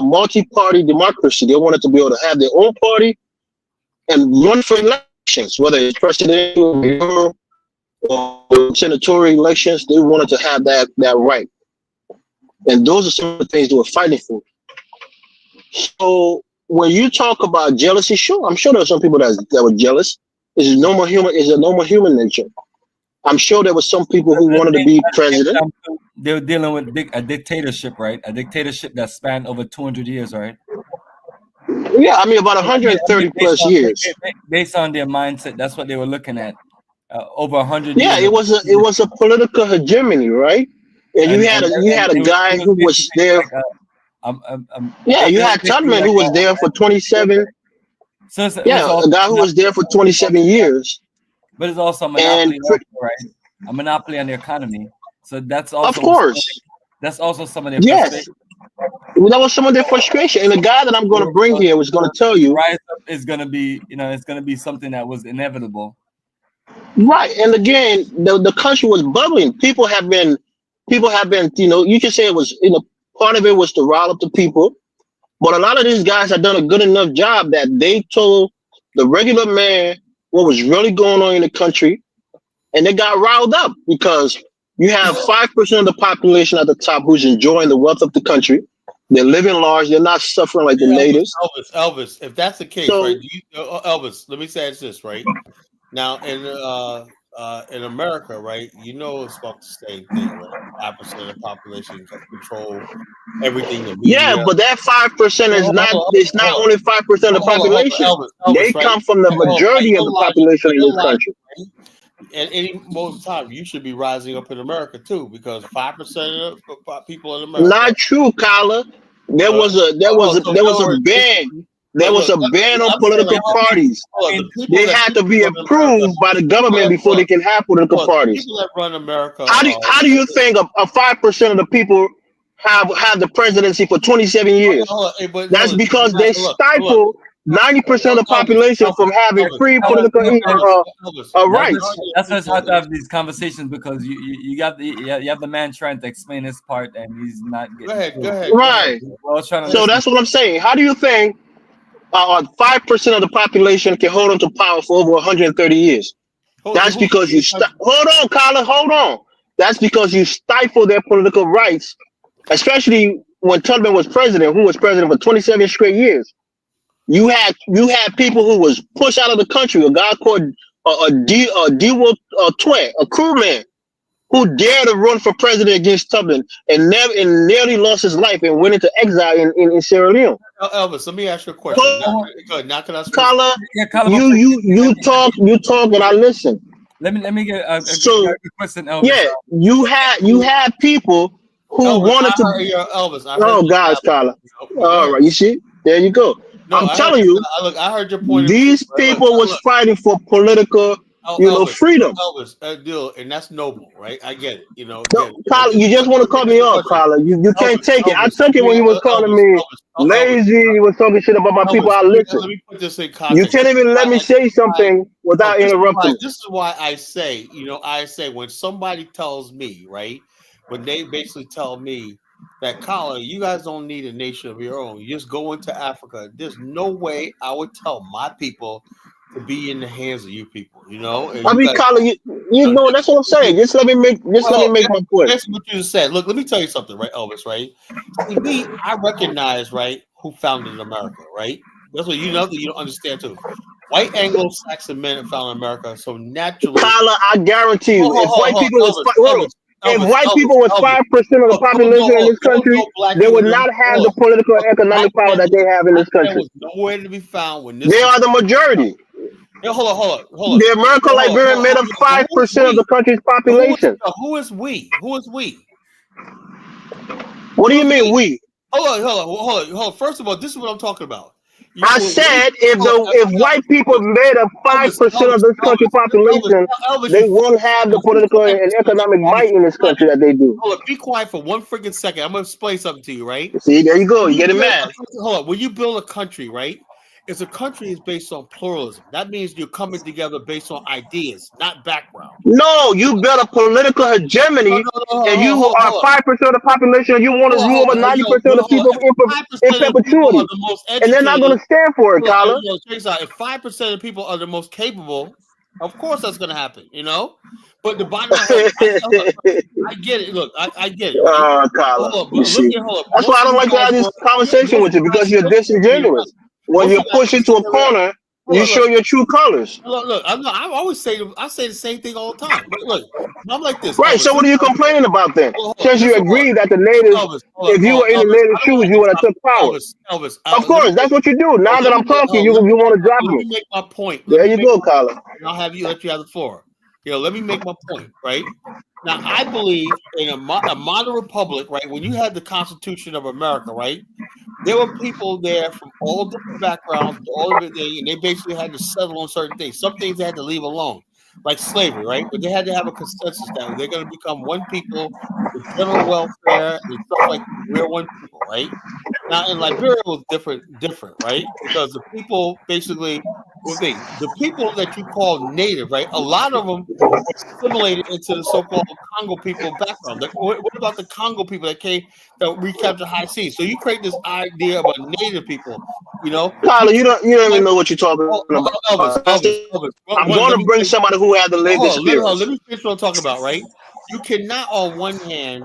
multi-party democracy. They wanted to be able to have their own party and run for elections, whether it's presidential or senatorial elections. They wanted to have that right, and those are some of the things they were fighting for. So when you talk about jealousy, sure, I'm sure there were some people that were jealous. It's a normal human nature. I'm sure there were some people who wanted to be president. They were dealing with a dictatorship, right? A dictatorship that spanned over 200 years, right? Yeah, I mean about 130 plus years. Based on their mindset, that's what they were looking at. Over 100 years. Yeah, it was a political hegemony, right? And you had a guy who was there. You had Tubman who was there for 27. So a guy who was there for 27 years. But it's also a monopoly, right? A monopoly on the economy. So that's also, of course, that's also some of their frustration. That was some of their frustration. And the guy that I'm going to bring here was going to tell you, rise up is going to be, it's going to be something that was inevitable. Right, and again, the country was bubbling. People have been, you can say it was, part of it was to rile up the people, but a lot of these guys had done a good enough job that they told the regular man what was really going on in the country, and they got riled up because you have 5% of the population at the top who's enjoying the wealth of the country. They're living large. They're not suffering like the natives. Elvis, if that's the case, right? Elvis, let me say this, right? Now in America, right? It's about the same thing, right? 5% of the population can control everything. But that 5% is not only 5% of the population. Elvis, they come from the majority of the population in this country. At any most time, you should be rising up in America too, because 5% of the people in America. Not true, Kyla. There was a ban. There was a ban on political parties. They had to be approved by the government before they can have political parties. People that run America. How do you think a 5% of the people have the presidency for 27 years? That's because they stifle 90% of the population from having free political rights. That's why it's hard to have these conversations, because you have the man trying to explain his part and he's not getting. Go ahead. Right. So that's what I'm saying. How do you think 5% of the population can hold on to power for over 130 years? That's because you hold on, Colin. Hold on. That's because you stifle their political rights, especially when Tubman was president, who was president for 27 straight years. You had people who was pushed out of the country. A guy called a crewman who dared to run for president against Tubman and nearly lost his life and went into exile in Sierra Leone. Elvis, let me ask you a question. Now can I speak? Kala, you talk and I listen. Let me get a question, Elvis. Yeah, you had people who wanted to. Elvis. Guys, Kala. All right, you see, there you go. No, I'm telling you. Look, I heard your point. These people was fighting for political freedom. Elvis, deal, and that's noble, right? I get it. No, Kyla, you just want to cut me off, Kyla. You can't take it. I took it when you was calling me lazy. You was talking shit about my people. I listen. Let me put this in context. You can't even let me say something without interrupting. This is why I say, when somebody tells me, right, when they basically tell me that, Kyla, you guys don't need a nation of your own. You just go into Africa. There's no way I would tell my people to be in the hands of you people, And Kyla, you know, that's what I'm saying. Just let me make my point. That's what you said. Look, let me tell you something, right, Elvis, right? See, me, I recognize, right, who founded America, right? That's what you don't understand too. White Anglo-Saxon men founded America, so naturally. Kyla, I guarantee you, if white people was 5% of the population in this country, they would not have the political and economic power that they have in this country. Was nowhere to be found when this. They are the majority. Yo, hold on. The American Liberian made up 5% of the country's population. Who is we? What do you mean we? Hold on. First of all, this is what I'm talking about. I said if white people made up 5% of this country's population, they won't have the political and economic might in this country that they do. Hold on, be quiet for 1 freaking second. I'm gonna explain something to you, right? See, there you go. You get mad. Hold on. When you build a country, right? If a country is based on pluralism, that means you're coming together based on ideas, not background. No, you build a political hegemony, and you are 5% of the population. You want to rule over 90% of the people in perpetuity, and they're not going to stand for it, Kyla. If 5% of the people are the most capable, of course that's going to happen, But the bottom line, I get it. Look, I get it. Right? Kyla, that's why I don't like to have this conversation with you, because you're disingenuous. When you push into a corner, you show your true colors. Look. I say the same thing all the time. But look, I'm like this. Right. So what are you complaining about then? Since you agree that the natives, if you were in the native shoes, you would have took power. Elvis, of course, that's what you do. Now that I'm talking, you want to drop me. Let me make my point. There you go, Kyla. I'll let you have the floor. Let me make my point, right? Now, I believe in a modern republic, right? When you had the Constitution of America, right? There were people there from all different backgrounds, all of it, and they basically had to settle on certain things. Some things they had to leave alone, like slavery, right? But they had to have a consensus that they're going to become one people with general welfare and stuff like that. We're one people, right? Now, in Liberia, it was different, right? Because the people basically, the people that you call native, right? A lot of them were assimilated into the so-called Congo people background. What about the Congo people that recaptured high seas? So you create this idea about native people, Kyla, you don't even know what you're talking about. Elvis. I'm going to bring somebody who had the lived experience. Let me finish what I'm talking about, right? You cannot, on one hand,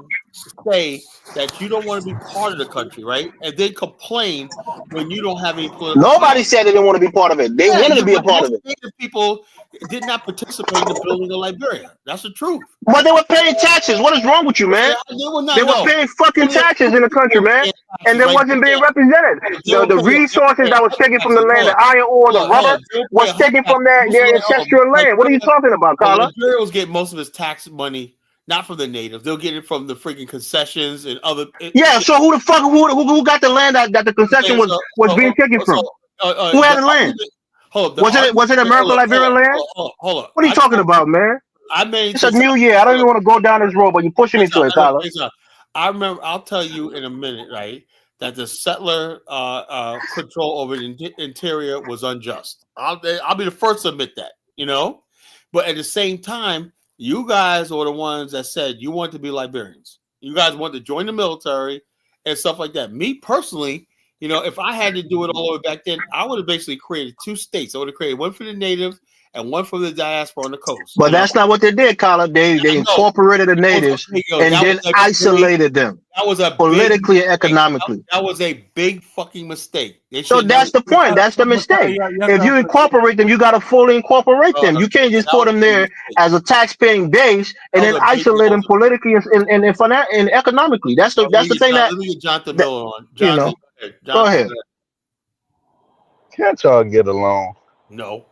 say that you don't want to be part of the country, right? And then complain when you don't have any political. Nobody said they didn't want to be part of it. They wanted to be a part of it. People did not participate in the building of Liberia. That's the truth. But they were paying taxes. What is wrong with you, man? They were paying fucking taxes in the country, man. And they wasn't being represented. The resources that was taken from the land, the iron ore, the rubber, was taken from their ancestral land. What are you talking about, Kyla? Liberia was getting most of its tax money not from the natives. They'll get it from the freaking concessions and other. Yeah. So who got the land that the concession was being taken from? Who had the land? Hold up. Was it American Liberian land? Hold up. What are you talking about, man? It's a new year. I don't even want to go down this road, but you're pushing me to it, Tyler. I remember. I'll tell you in a minute, right? That the settler control over the interior was unjust. I'll be the first to admit that, But at the same time, you guys are the ones that said you want to be Liberians. You guys want to join the military and stuff like that. Me personally, if I had to do it all the way back then, I would have basically created 2 states. I would have created one for the natives and one for the diaspora on the coast. But that's not what they did, Kyla. They incorporated the natives and then isolated them. That was a politically and economically. That was a big fucking mistake. So that's the point. That's the mistake. If you incorporate them, you got to fully incorporate them. You can't just put them there as a tax-paying base and then isolate them politically and economically. That's the thing that. Let me get Jonathan Miller on. Jonathan, go ahead. Can't y'all get along? No.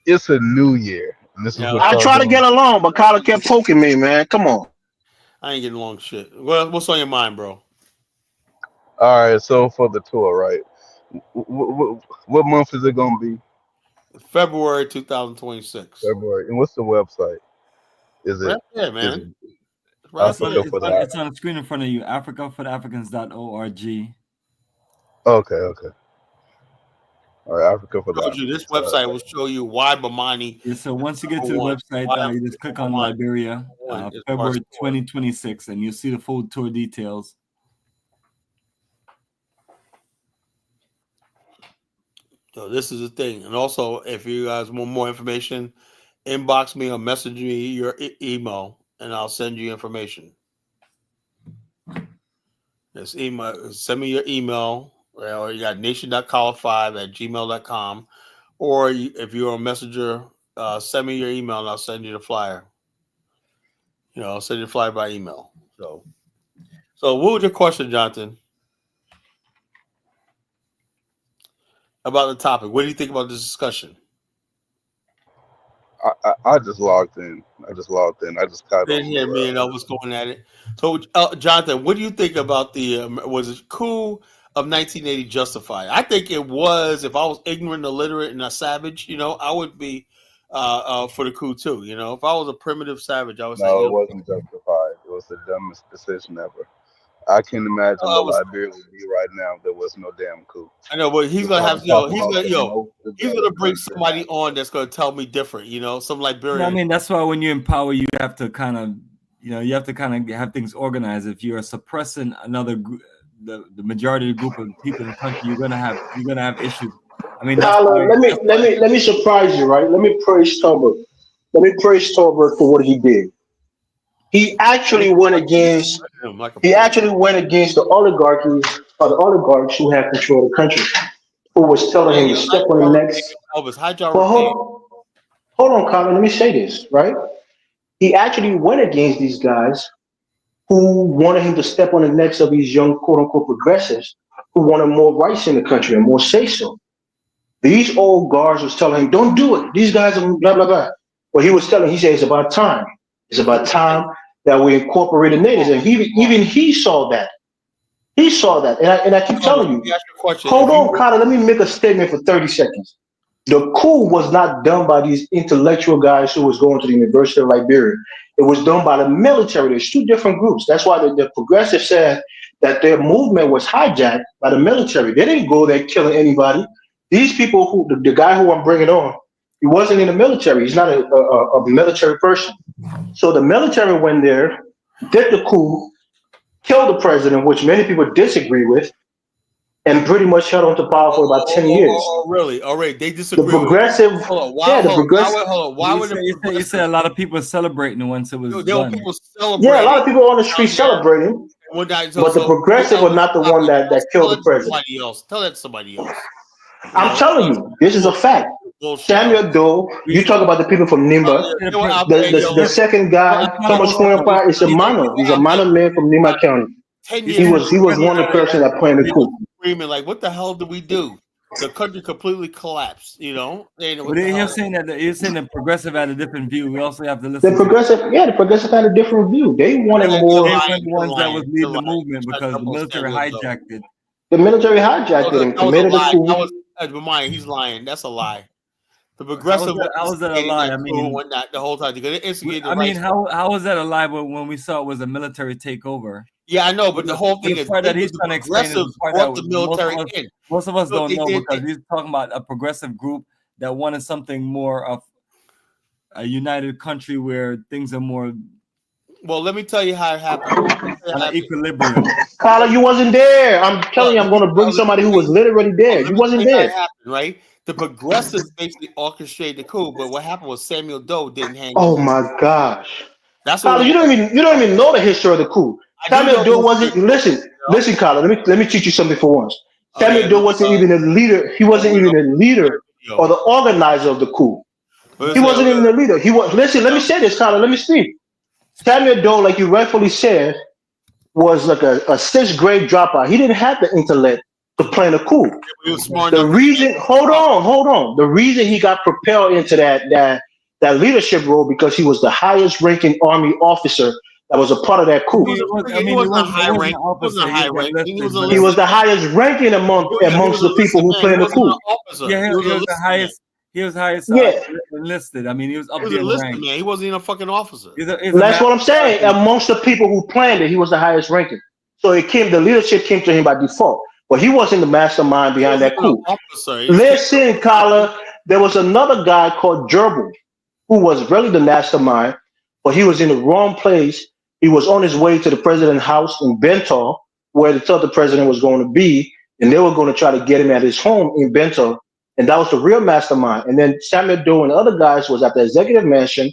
It's a new year. And this is what I try to get along, but Kyla kept poking me, man. Come on. I ain't getting along shit. What's on your mind, bro? All right, so for the tour, right? What month is it gonna be? February 2026. February. And what's the website? Is it? Right there, man. Right Africa for the it's on the screen in front of you. AfricaForTheAfricans.org. Okay. All right, Africa for the Africans. This website will show you why Bomani. Yeah, so once you get to the website, you just click on Liberia, February 2026, and you'll see the full tour details. So this is the thing. And also, if you guys want more information, inbox me or message me your email, and I'll send you information. Just send me your email, or you got nation.caller5@gmail.com, or if you're a messenger, send me your email, and I'll send you the flyer. I'll send you the flyer by email. So what was your question, Jonathan? About the topic. What do you think about this discussion? I just logged in. I just caught Didn't hear me and Elvis going at it. So, Jonathan, what do you think about the was it coup of 1980 justified? I think it was. If I was ignorant, illiterate, and a savage, I would be for the coup too. If I was a primitive savage, I would say no, it wasn't justified. It was the dumbest decision ever. I can't imagine what Liberia would be right now if there was no damn coup. I know, but he's gonna have he's gonna bring somebody on that's gonna tell me different. Some Liberian. I mean, that's why when you empower, you have to kind of have things organized. If you're suppressing another group, the majority of the group of people in the country, you're gonna have issues. I mean, let me surprise you, right? Let me praise Tolbert. For what he did. He actually went against the oligarchs who have control of the country, who was telling him to step on the next. Elvis, hold on, Colin. Let me say this, right? He actually went against these guys who wanted him to step on the necks of these young quote-unquote progressives who wanted more rights in the country and more say-so. These old guards was telling him, don't do it. These guys are blah, blah, blah. Well, he said, it's about time. It's about time that we incorporate the natives. And even he saw that. He saw that. And I keep telling you, hold on, Carter, let me make a statement for 30 seconds. The coup was not done by these intellectual guys who was going to the University of Liberia. It was done by the military. There's two different groups. That's why the progressive said that their movement was hijacked by the military. They didn't go there killing anybody. These people, the guy who I'm bringing on, he wasn't in the military. He's not a military person. So the military went there, did the coup, killed the president, which many people disagree with, and pretty much held on to power for about 10 years. Oh, really? All right. They disagree. The progressive. Why would you say a lot of people celebrating once it was done? People celebrating. Yeah, a lot of people on the street celebrating. But the progressive were not the one that killed the president. Tell that to somebody else. I'm telling you, this is a fact. Samuel Doe, you talk about the people from Nimba. The second guy, Thomas Quampa, is a minor. He's a minor man from Nimba County. He was one of the person that planned the coup. Screaming like, what the hell did we do? The country completely collapsed. But you're saying the progressive had a different view. We also have to listen. The progressive had a different view. They wanted more. They were the ones that was leading the movement because the military hijacked it. The military hijacked it and committed a coup. He's lying. That's a lie. The progressive. How was that a lie? I mean, the whole time. How was that a lie? When we saw it was a military takeover. Yeah, I know, but the whole thing is part that he's trying to explain is the part that the military most of us don't know because he's talking about a progressive group that wanted something more of a united country where things are more. Well, let me tell you how it happened. Equilibrium. Carla, you wasn't there. I'm telling you, I'm going to bring somebody who was literally there. You wasn't there. Happened, right? The progressives basically orchestrated the coup, but what happened was Samuel Doe didn't hang. Oh my gosh! That's Carla, you don't even know the history of the coup. Samuel Doe wasn't. Listen, Carla. Let me teach you something for once. Samuel Doe wasn't even a leader. He wasn't even a leader or the organizer of the coup. He wasn't even a leader. He was. Listen, let me say this, Carla. Let me speak. Samuel Doe, like you rightfully said, was like a 6th grade dropout. He didn't have the intellect to plan a coup. The reason, hold on. The reason he got propelled into that leadership role because he was the highest ranking army officer that was a part of that coup. He wasn't high rank. He was the highest ranking amongst the people who planned the coup. Yeah, he was the highest. He was highest enlisted. I mean, he was up there in rank. Man. He wasn't even a fucking officer. That's what I'm saying. Amongst the people who planned it, he was the highest ranking. So the leadership came to him by default. But he wasn't the mastermind behind that coup. Listen, Kala, there was another guy called Gerbil who was really the mastermind, but he was in the wrong place. He was on his way to the president's house in Bento, where they thought the president was going to be, and they were going to try to get him at his home in Bento. And that was the real mastermind. And then Samuel Doe and other guys was at the executive mansion,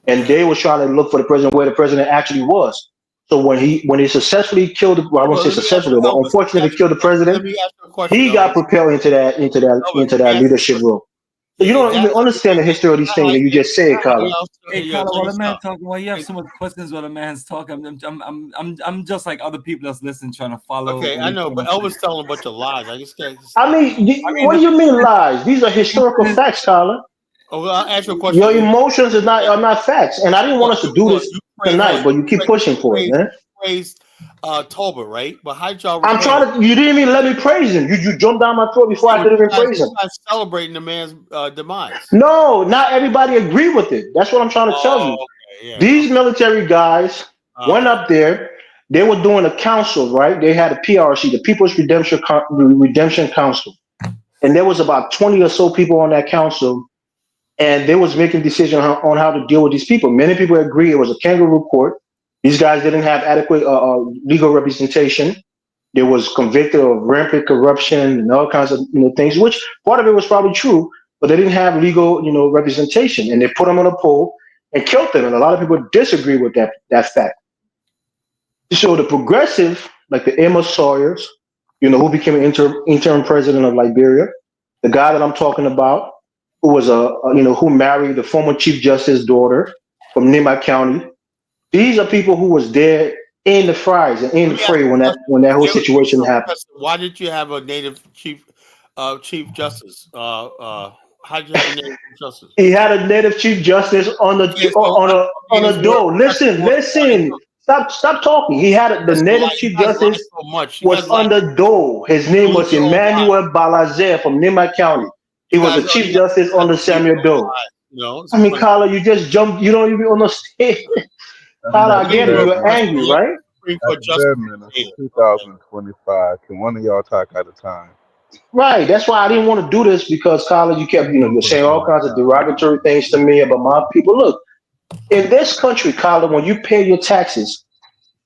and they were trying to look for the president where the president actually was. So when he successfully killed, I won't say successfully, but unfortunately killed the president, he got propelled into that leadership role. So you don't even understand the history of these things that you just said, Colin. Hey, Colin, while the man talking, why you have so much questions while the man's talking? I'm just like other people that's listening, trying to follow. Okay, I know, but Elvis telling a bunch of lies. I just can't. I mean, what do you mean lies? These are historical facts, Colin. Oh, well, I'll ask you a question. Your emotions are not facts, and I didn't want us to do this tonight, but you keep pushing for it, man. Praised Tolbert, right? But how did y'all? I'm trying to. You didn't even let me praise him. You jumped down my throat before I could even praise him. You guys celebrating the man's demise. No, not everybody agreed with it. That's what I'm trying to tell you. Okay, yeah. These military guys went up there. They were doing a council, right? They had a PRC, the People's Redemption Council, and there was about 20 or so people on that council, and they was making decisions on how to deal with these people. Many people agree it was a kangaroo court. These guys didn't have adequate legal representation. They was convicted of rampant corruption and all kinds of things, which part of it was probably true, but they didn't have legal representation, and they put them on a pole and killed them. And a lot of people disagree with that fact. So the progressive, like the Amos Sawyers, who became an interim president of Liberia, the guy that I'm talking about, who was who married the former Chief Justice's daughter from Nimba County. These are people who was there in the fries and in the fray when that whole situation happened. Why did you have a native chief justice? How did you have a native justice? He had a native chief justice on a door. Listen. Stop talking. He had the native chief justice was on the door. His name was Emmanuel Balazer from Nimba County. He was the chief justice on the Samuel Doe. I mean, Carla, you just jumped. You don't even understand. Carla, I get it. You're angry, right? Experiment in 2025. Can one of y'all talk at a time? Right. That's why I didn't want to do this because, Carla, you kept, you're saying all kinds of derogatory things to me about my people. Look, in this country, Carla, when you pay your taxes,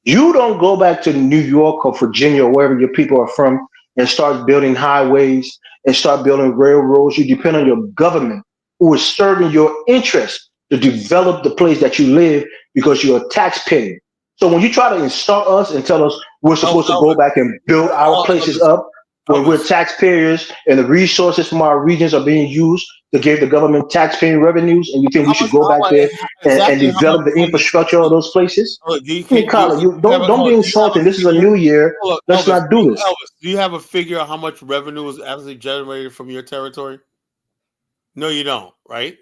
you don't go back to New York or Virginia or wherever your people are from and start building highways and start building railroads. You depend on your government who is serving your interests to develop the place that you live because you're a taxpayer. So when you try to insult us and tell us we're supposed to go back and build our places up when we're taxpayers and the resources from our regions are being used to give the government taxpaying revenues, and you think we should go back there and develop the infrastructure of those places? Carla, don't be insulting. This is a new year. Let's not do this. Elvis, do you have a figure of how much revenue was actually generated from your territory? No, you don't, right?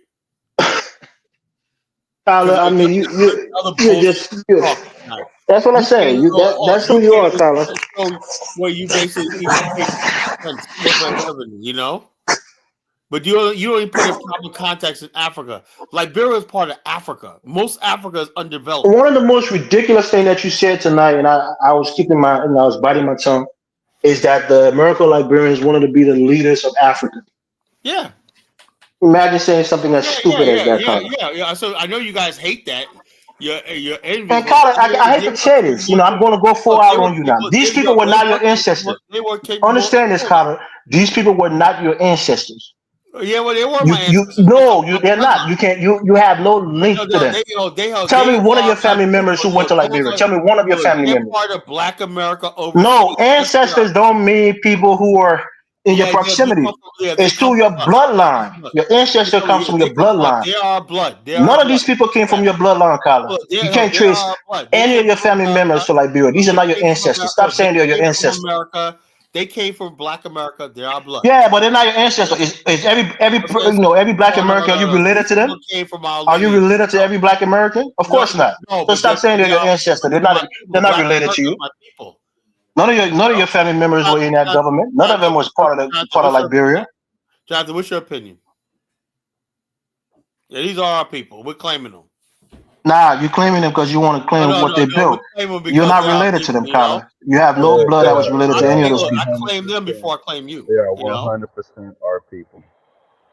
Tyler, I mean, you're just. That's what I'm saying. That's who you are, Tyler. Where you basically revenue, But you don't even put in proper context in Africa. Liberia is part of Africa. Most Africa is undeveloped. One of the most ridiculous things that you said tonight, and I was I was biting my tongue, is that the American Liberians wanted to be the leaders of Africa. Yeah. Imagine saying something as stupid as that. Yeah. So I know you guys hate that. You're envious. Man, Colin, I hate to say this. I'm going to go full out on you now. These people were not your ancestors. Understand this, Colin. These people were not your ancestors. Yeah, well, they were my ancestors. They're not. You can't. You have no link to them. Tell me one of your family members who went to Liberia. Tell me one of your family members. Part of Black America overseas. No, ancestors don't mean people who are in your proximity. It's through your bloodline. Your ancestor comes from your bloodline. They are blood. None of these people came from your bloodline, Colin. You can't trace any of your family members to Liberia. These are not your ancestors. Stop saying they're your ancestors. They came from Black America. They are blood. Yeah, but they're not your ancestors. Is every Black American? Are you related to them? Are you related to every Black American? Of course not. So stop saying they're your ancestor. They're not related to you. None of your family members were in that government. None of them was part of Liberia. Jonathan, what's your opinion? Yeah, these are our people. We're claiming them. Nah, you're claiming them because you want to claim what they built. You're not related to them, Kyler. You have no blood that was related to any of those people. I claim them before I claim you. They are 100% our people.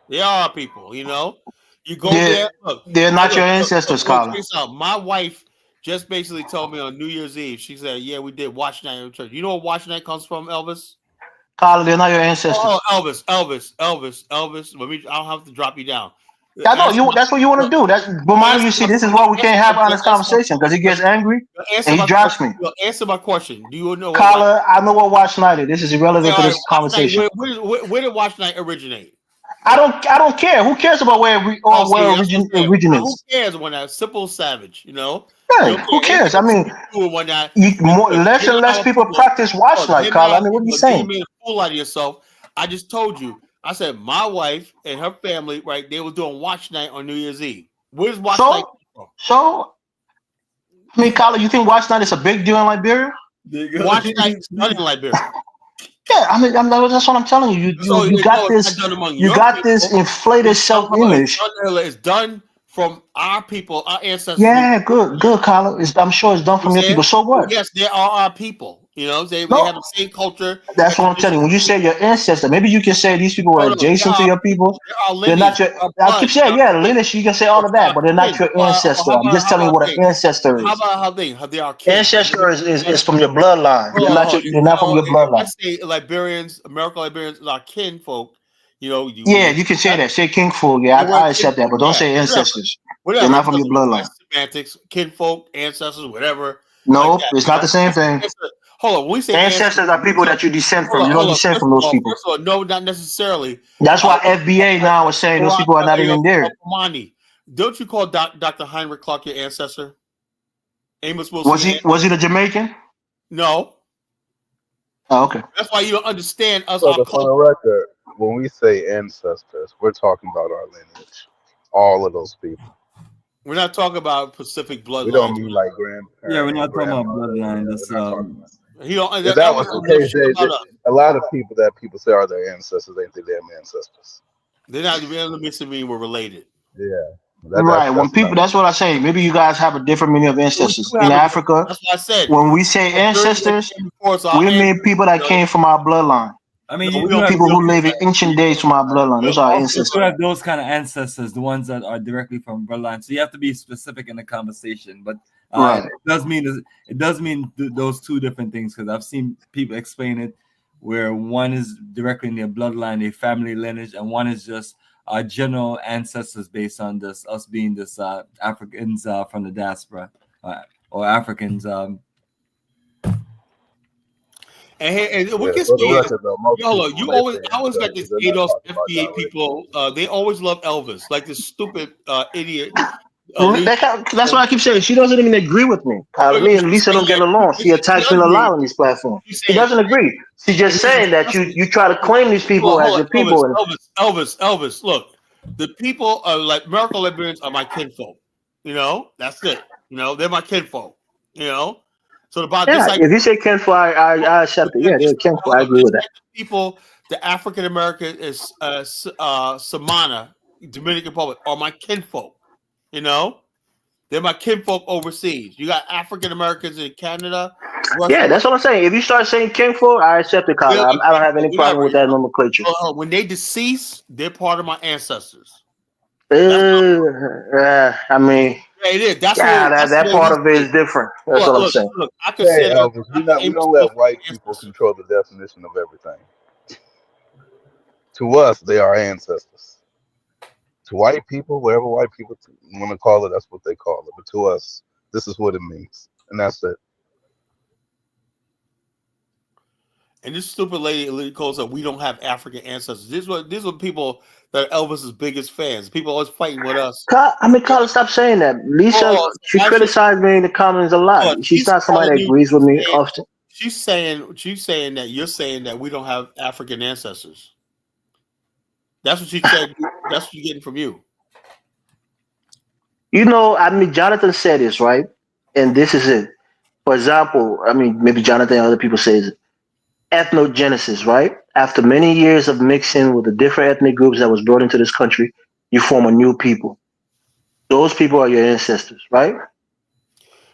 They are our people. You go there. Look, they're not your ancestors, Kyler. My wife just basically told me on New Year's Eve. She said, "Yeah, we did watch night in church." You know where watch night comes from, Elvis? Kyler, they're not your ancestors. Oh, Elvis. Let me. I'll have to drop you down. I know you. That's what you want to do. That's Bomani. You see, this is why we can't have honest conversation because he gets angry and he drops me. Answer my question. Do you know? Kyler, I know what watch night is. This is irrelevant to this conversation. Where did watch night originate? I don't care. Who cares about where it originates? Who cares when that simple savage? Hey, who cares? I mean, less and less people practice watch night, Kyler. I mean, what are you saying? You made a fool out of yourself. I just told you. I said my wife and her family, right? They were doing watch night on New Year's Eve. Where's watch night from? So, I mean, Kyler, you think watch night is a big deal in Liberia? Watch night is done in Liberia. Yeah, I mean, that's what I'm telling you. You got this inflated self-image. It's done from our people, our ancestors. Yeah, good, Kyler. I'm sure it's done from your people. So what? Yes, they are our people. They have the same culture. That's what I'm telling you. When you say your ancestor, maybe you can say these people were adjacent to your people. They're not your. I keep saying, lineage. You can say all of that, but they're not your ancestor. I'm just telling you what an ancestor is. How about they are kin? Ancestor is from your bloodline. They're not from your bloodline. I say Liberians, American Liberians are kinfolk. Yeah, you can say that. Say kinfolk. Yeah, I accept that, but don't say ancestors. They're not from your bloodline. Semantics, kinfolk, ancestors, whatever. No, it's not the same thing. Hold on, when we say ancestors are people that you descend from. You don't descend from those people. First of all, no, not necessarily. That's why FBA now is saying those people are not even there. Bomani, don't you call Dr. Heinrich Clark your ancestor? Amos Wilson. Was he the Jamaican? No. Oh, okay. That's why you don't understand us. So for the record, when we say ancestors, we're talking about our lineage. All of those people. We're not talking about Pacific bloodline. We don't mean like grandparents. Yeah, we're not talking about bloodline. That's if that was the case, a lot of people that people say are their ancestors ain't their damn ancestors. They're not really we're related. Yeah. Right. When people, that's what I say. Maybe you guys have a different meaning of ancestors. In Africa, that's what I said. When we say ancestors, we mean people that came from our bloodline. I mean, people who live in ancient days from our bloodline. Those are our ancestors. You have those kind of ancestors, the ones that are directly from bloodline. So you have to be specific in the conversation. But right. it does mean those two different things, because I've seen people explain it where one is directly in their bloodline, their family lineage, and one is just our general ancestors based on this, us being this Africans from the diaspora or Africans. And what gets me is, you always got these ADOS FBA people. They always love Elvis, like this stupid idiot. That's why I keep saying she doesn't even agree with me. Me and Lisa don't get along. She attacks me a lot on these platforms. She doesn't agree. She's just saying that you try to claim these people as your people. Elvis, look, the people are like American Liberians are my kinfolk. That's it. They're my kinfolk. So if you say kinfolk, I accept it. Yeah, they're kinfolk. I agree with that. People, the African American is Samana, Dominican Republic, are my kinfolk. They're my kinfolk overseas. You got African Americans in Canada. Yeah, that's what I'm saying. If you start saying kinfolk, I accept it, Kyle. I don't have any problem with that nomenclature. When they decease, they're part of my ancestors. I mean. Yeah, it is. That part of it is different. That's what I'm saying. Look, I consider Elvis, we don't let white people control the definition of everything. To us, they are ancestors. To white people, whatever white people want to call it, that's what they call it. But to us, this is what it means, and that's it. And this stupid lady calls up, we don't have African ancestors. These were people that are Elvis's biggest fans. People always fighting with us. Colin, stop saying that. Lisa, she criticized me in the comments a lot. She's not somebody that agrees with me often. She's saying that you're saying that we don't have African ancestors. That's what she said. That's what you're getting from you. Jonathan said this, right? And this is it. For example, maybe Jonathan and other people say it. Ethnogenesis, right? After many years of mixing with the different ethnic groups that was brought into this country, you form a new people. Those people are your ancestors, right?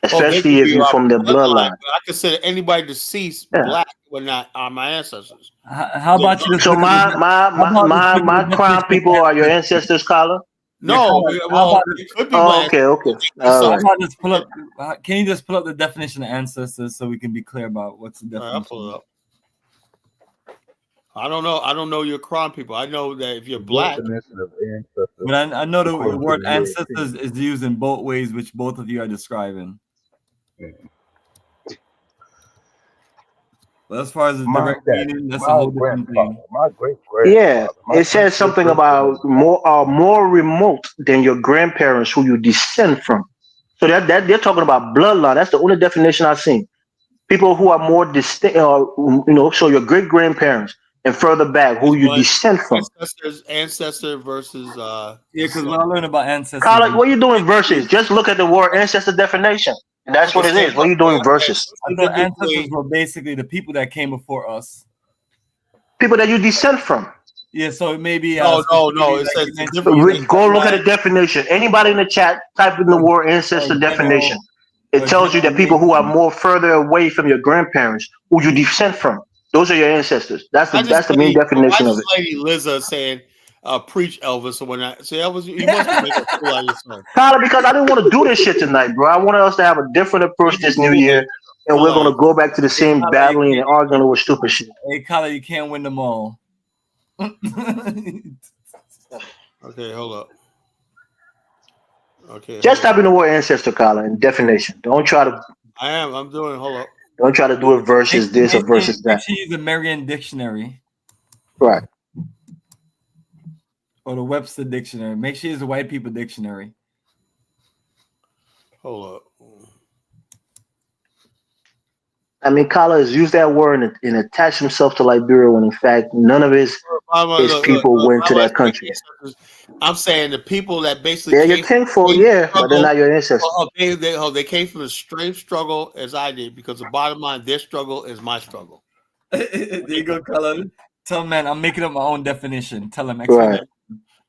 They Especially could if be you're our from the bloodline, bloodline. but I consider anybody deceased Yeah. black when not are my ancestors. How about you just So look at the how about just look at my the crown definition of people are your ancestors? ancestors, Kala? Yeah, No, Colin, how well, about it could be Oh, my okay, okay. ancestors. All how right. about just pull up? Can you just pull up the definition of ancestors so we can be clear about what's the All right, I'll definition? pull it up. I don't know your crown people. I know that if you're black, Definition of ancestors. But I know the according to word the ancestors European. is used in both ways, which both of you are describing. Yeah. But as far as the My direct dad, meaning, that's a my whole different grandfather, thing. my great Yeah, grandfather, my it says great something great about grandfather. more remote than your grandparents who you descend from. So that they're talking about bloodline. That's the only definition I've seen. People who are more distinct, so your great grandparents and further back who is you what descend from. ancestor versus Yeah, because when I descendant. learn about ancestors, Colin, what are you doing versus? Just look at the word ancestor definition. And that's what It it says is. What are you doing versus? I thought ancestors specifically. were basically the people that came before us. People that you descend from. Yeah, so it may be No. specifically It like says you the mentioned, difference. Go look at the definition. Anybody in the chat, type in the word or ancestor definition. general It tells you that people who are nation. more further away from your grandparents, who you descend from, those are your ancestors. That's the main Why definition of this it. lady Liza saying, "Preach Elvis"? Or when I say Elvis, you must be making a fool out of yourself. Tyler, because I didn't want to do this shit tonight, bro. I wanted us to have a different approach this new year, and we're gonna go back to the Hey, same Kala, battling and arguing over stupid shit. you can't win them all. Okay, hold up. Okay, Just type in the word ancestor, Colin, and definition. Don't try to. I'm doing. Hold up. Don't try to do it versus this or versus Make that. sure you use the Merriam Dictionary. Right. Or the Webster Dictionary. Make sure you use the White People Dictionary. Hold up. I mean, Kala has used that word and attached himself to Liberia when, in fact, none of his people went to that country. I'm saying the people that basically They're your kinfolk, yeah, but they're not your ancestors. They came from the same struggle as I did, because the bottom line, their struggle is my struggle. There you go, Colin. Tell him, man, I'm making up my own definition. Tell him. Right.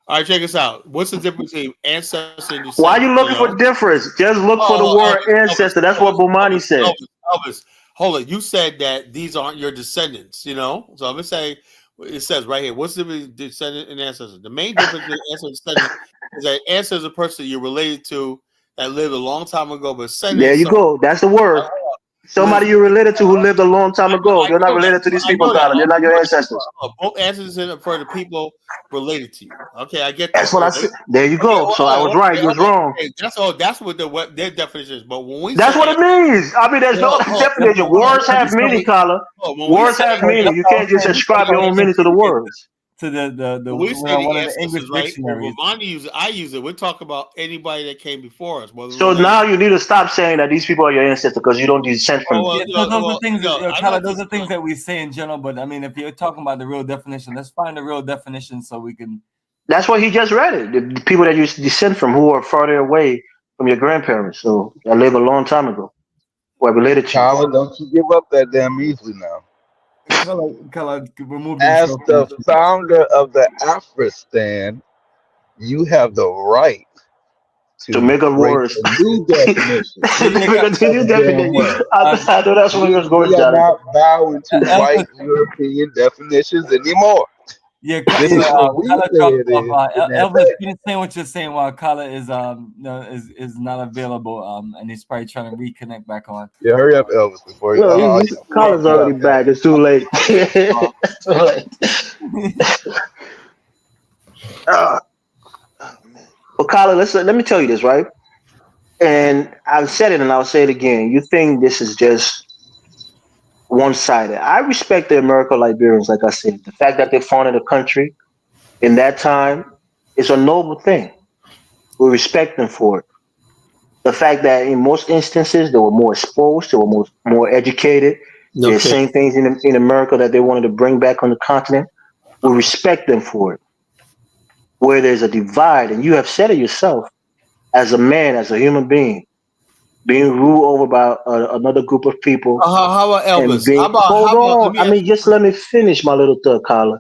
All right, check us out. What's the difference between ancestor and descendant? Why are you looking for difference? Just look for the word ancestor. That's what Bomani said. Elvis, hold it. You said that these aren't your descendants, So I'm going to say, it says right here, what's the difference between descendant and ancestor? The main difference between ancestor and descendant is that ancestor is a person you're related to that lived a long time ago, but descendant. There you go. That's the word. Somebody you're related to who lived a long time ago. You're not related to these people, Colin. They're not your ancestors. Both ancestors are for the people related to you. Okay, I get that. That's what I said. There you go. So I was right. You was wrong. That's all. That's what their definition is. But when we that's what it means. I mean, there's no definition. Words have meaning, Colin. Words have meaning. You can't just ascribe your own meaning to the words. To the we say one the of the English right? dictionaries. Well, I use it. We're talking about anybody that came before us. So now you need to stop saying that these people are your ancestors because you don't descend from them. Those are things. Those are things that we say in general. But I mean, if you're talking about the real definition, let's find the real definition so we can. That's what he just read it. The people that you descend from who are farther away from your grandparents, so that lived a long time ago, who are related to you. Colin, don't you give up that damn easily now. Remove as the founder of the Afristan, you have the right to make up words. A new definition. I know that's where he was going. We are not bowing to white European definitions anymore. Yeah, this is what we Elvis, finish saying what you're saying while Kala is not available. And he's probably trying to reconnect back on. Yeah, hurry up, Elvis, before Kala's already back. It's too late. It's too late. Well, Kala, let me tell you this, right? And I've said it and I'll say it again. You think this is just one-sided. I respect the American Liberians, like I said. The fact that they founded a country in that time is a noble thing. We respect them for it. The fact that in most instances they were more exposed, they were more educated. They're saying things in America that they wanted to bring back on the continent. We respect them for it. Where there's a divide, and you have said it yourself, as a man, as a human being, being ruled over by another group of people. How about Elvis? Just let me finish my little thought, Carla.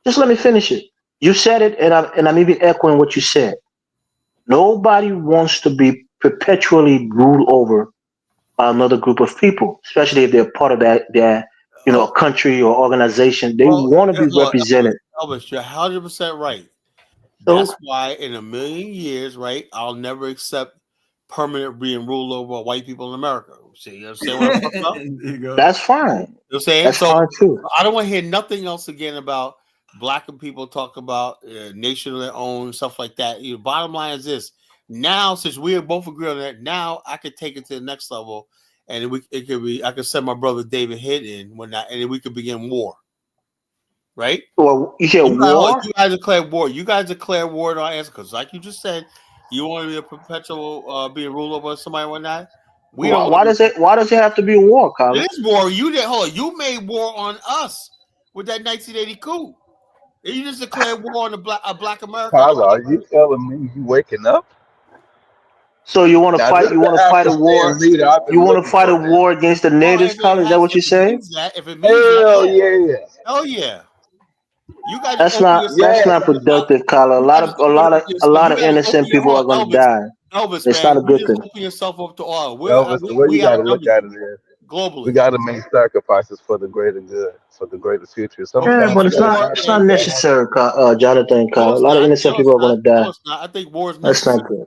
Just let me finish it. You said it, and I'm even echoing what you said. Nobody wants to be perpetually ruled over by another group of people, especially if they're part of their Oh, country or organization. They well, want to be look, represented. Elvis, you're 100% right. So That's why in a million years, right, I'll never accept permanent being ruled over by white people in America. See, you understand what I'm talking about? There you go. that's fine. You know what I'm saying? That's So fine too. I don't want to hear nothing else again about black people talk about nation of their own, stuff like that. Bottom line is this. Now, since we both agree on that, now I could take it to the next level, and it could be I could send my brother David Hitt in when and then we could begin war. Right? Well, you said war. You guys declare war. You guys declare war on our answer because, like you just said, you want to be a perpetual being ruled over somebody or not. We don't. Why does it? Why does it have to be a war, Colin? It is war. You did. Hold on. You made war on us with that 1980 coup. You just declared war on black America. Tyler, are you telling me you waking up? So you want to fight? You want to fight a war? You want to fight a war against the natives, Colin? Is that what you're saying? If it means hell yeah. Hell yeah. You guys that's not productive, Colin. A lot of innocent people are going to die. Elvis, it's man, not a good thing. Open yourself up to all. Elvis, the way you got to look at it is globally. We got to make sacrifices for the greater good, for the greater future. But it's not necessary, Jonathan. Colin. A lot of innocent people are going to die. I think war is necessary. That's not good.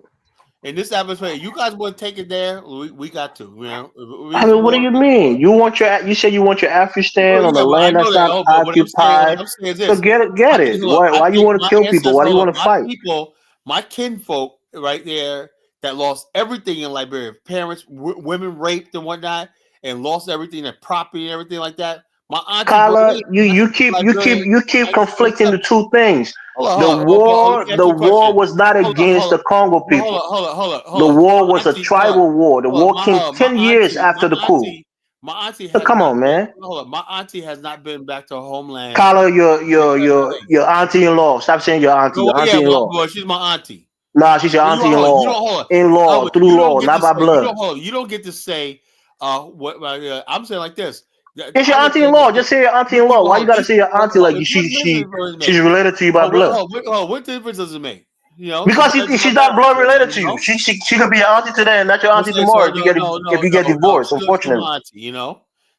In this atmosphere, you guys want to take it there? We got to. I mean, what do you mean? You said you want your Afghanistan on the land that's not occupied. So get it. Why you want to kill people? Why do you want to fight? My kinfolk right there that lost everything in Liberia, parents, women raped and whatnot, and lost everything, their property and everything like that. My auntie, Kala, you keep conflicting the two things. The war was not against the Congo people. Hold on. The war was a tribal war. The war came 10 years after the coup. My auntie. Come on, man. Hold on. My auntie has not been back to her homeland. Kala, your auntie-in-law. Stop saying your auntie. Your auntie-in-law. Well, she's my auntie. Nah, she's your auntie-in-law. In-law, through law, not by blood. You don't get to say what I'm saying like this. It's your auntie-in-law. Just say your auntie-in-law. Why you gotta say your auntie like she's related to you by blood? What difference does it make? Because she's not blood related to you. She could be your auntie today and not your auntie tomorrow if you get divorced. Unfortunately,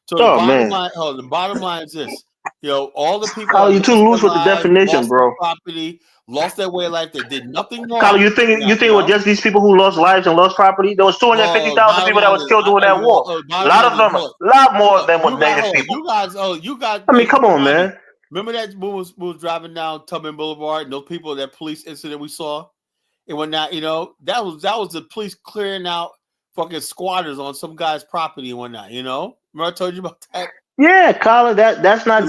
So the bottom line is this: all the people. Kyle, you're too loose with the definition, bro. Property, lost their way of life. They did nothing wrong. Kyle, you think it was just these people who lost lives and lost property? There was 250,000 people that was killed during that war. A lot more of them were native people. You guys. I mean, come on, man. Remember that we was driving down Tubman Boulevard and those people, that police incident we saw and whatnot, that was the police clearing out fucking squatters on some guy's property and whatnot, Remember I told you about that? Yeah, Colin, that's not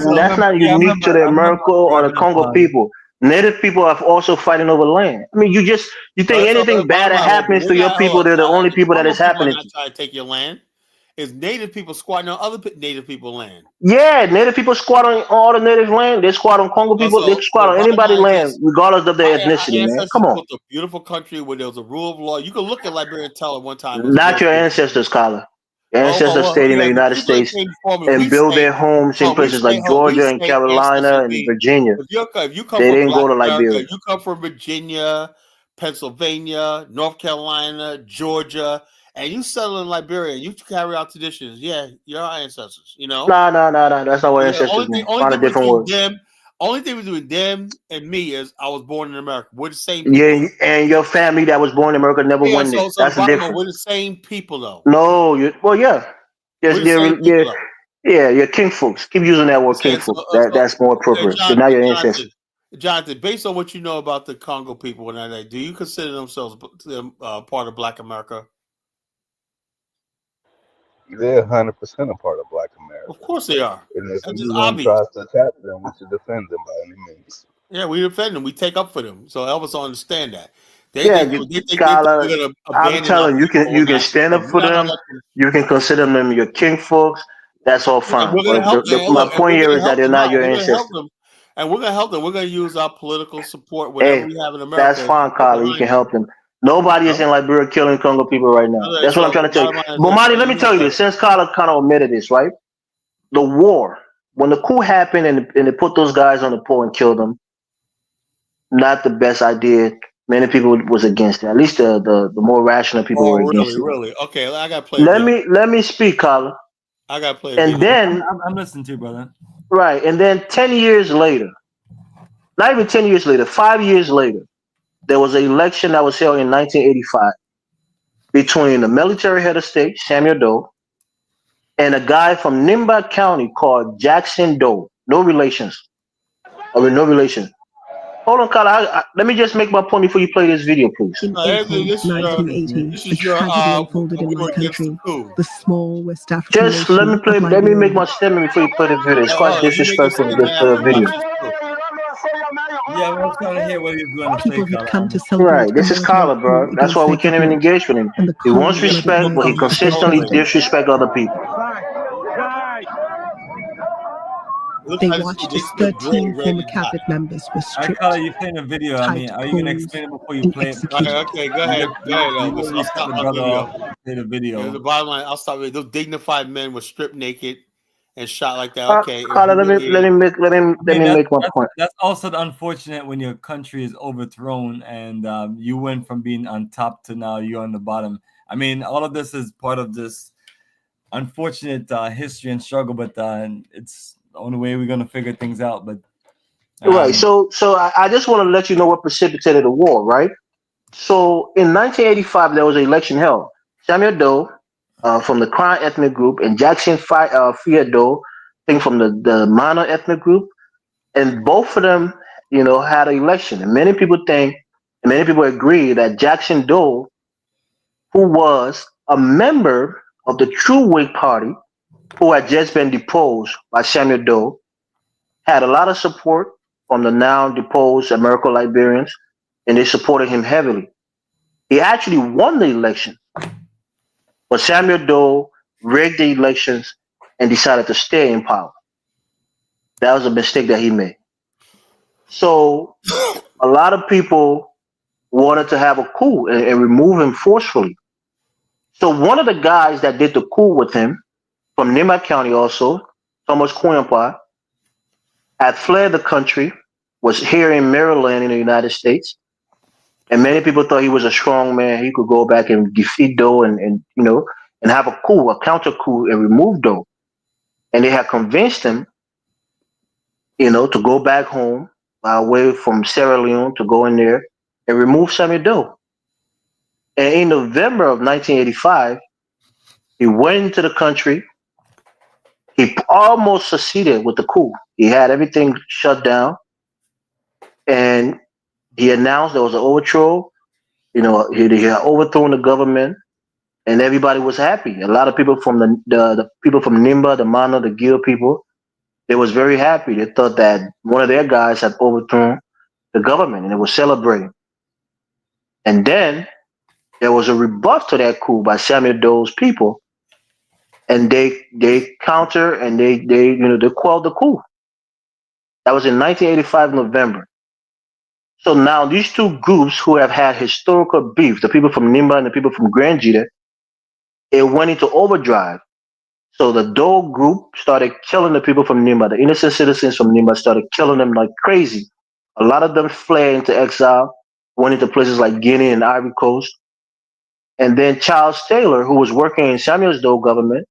unique to the America or the Congo people. Native people are also fighting over land. I mean, you think anything bad that happens to your people, they're the only people that is happening to. Trying to take your land. Is native people squatting on other native people land? Yeah, native people squat on all the native land. They squat on Congo people. They squat on anybody's land, regardless of their ethnicity. Man, come on. A beautiful country where there was a rule of law. You can look at Liberia and tell at one time. Not your ancestors, Colin. Your ancestors stayed in the United States and built their homes in places like Georgia and Carolina and Virginia. If you come they didn't go to Liberia. If you come from Virginia, Pennsylvania, North Carolina, Georgia, and you settle in Liberia, you carry out traditions. Yeah, you're our ancestors. No. That's not what ancestors mean. Find a different word. Only thing between them and me is I was born in America. We're the same people. Yeah, and your family that was born in America never won this. That's the difference. We're the same people, though. No, yeah. You're king folks. Keep using that word, king folks. That's more appropriate. So now your ancestors. Jonathan, based on what you know about the Congo people, do you consider themselves part of Black America? They're 100% a part of Black America. Of course they are. And if anyone tries to attack them, we should defend them by any means. Yeah, we defend them. We take up for them. So Elvis will understand that. I'm telling you, you can stand up for them. You can consider them your king folks. That's all fine. My point here is that they're not your ancestors. And we're going to help them. We're going to use our political support, whatever we have in America. That's fine, Carly. You can help them. Nobody is in Liberia killing Congo people right now. That's what I'm trying to tell you. Bomani, let me tell you this. Since Carla kind of admitted this, right? The war, when the coup happened and they put those guys on the pole and killed them, not the best idea. many people was against it. At least the more rational people Oh, were against it. really? Okay, I gotta play. Let me speak, Carla. I gotta play. And then I'm listening to you, brother. Right, and then 10 years later, not even 10 years later, 5 years later, there was an election that was held in 1985 between the military head of state Samuel Doe and a guy from Nimba County called Jackson Doe. No relations. I mean, no relation. Hold on, Carla. Let me just make my point before you play this video, please. In April 1980, a tragedy unfolded in my country. The small West African Just let me play. Let me make my statement before you play the video. It's quite disrespectful to just play a video. Yeah, I was trying to hear what he was going to People say. had come to celebrate. Right, this is Carla, bro. That's why we can't even engage with him. He wants respect, but he consistently disrespects other people. They watched as 13 former cabinet members were stripped. Carla, you playing a video. I mean, are you going to explain it before you play it? Okay, go ahead. I'll stop the brother. Play the video. The bottom line, I'll stop it. Those dignified men were stripped naked and shot like that. Okay, Carla, let me make my point. That's also unfortunate when your country is overthrown and you went from being on top to now you're on the bottom. I mean, all of this is part of this unfortunate history and struggle, but it's the only way we're going to figure things out. But right, so I just want to let you know what precipitated the war, right? So in 1985, there was an election held. Samuel Doe from the Qand ethnic group and Jackson Doe, I think from the Mano ethnic group, and both of them, had an election. And many people agree that Jackson Doe, who was a member of the True Whig Party, who had just been deposed by Samuel Doe, had a lot of support from the now deposed American Liberians, and they supported him heavily. He actually won the election, but Samuel Doe rigged the elections and decided to stay in power. That was a mistake that he made. So a lot of people wanted to have a coup and remove him forcefully. So one of the guys that did the coup with him from Nimba County also, Thomas Qand A, had fled the country, was here in Maryland in the United States, and many people thought he was a strong man. He could go back and defeat Doe and have a coup, a counter coup, and remove Doe. And they had convinced him, to go back home away from Sierra Leone, to go in there and remove Samuel Doe. And in November of 1985, he went into the country. He almost succeeded with the coup. He had everything shut down, and he announced there was an overthrow. He had overthrown the government, and everybody was happy. A lot of people from the people from Nimba, the Mano, the Gil people, they was very happy. They thought that one of their guys had overthrown the government, and they were celebrating. And then there was a rebuff to that coup by Samuel Doe's people, and they counter and they quelled the coup. That was in 1985 November. So now these two groups who have had historical beef, the people from Nimba and the people from Grand Jita, it went into overdrive. So the Doe group started killing the people from Nimba. The innocent citizens from Nimba started killing them like crazy. A lot of them fled into exile, went into places like Guinea and Ivory Coast. And then Charles Taylor, who was working in Samuel Doe government,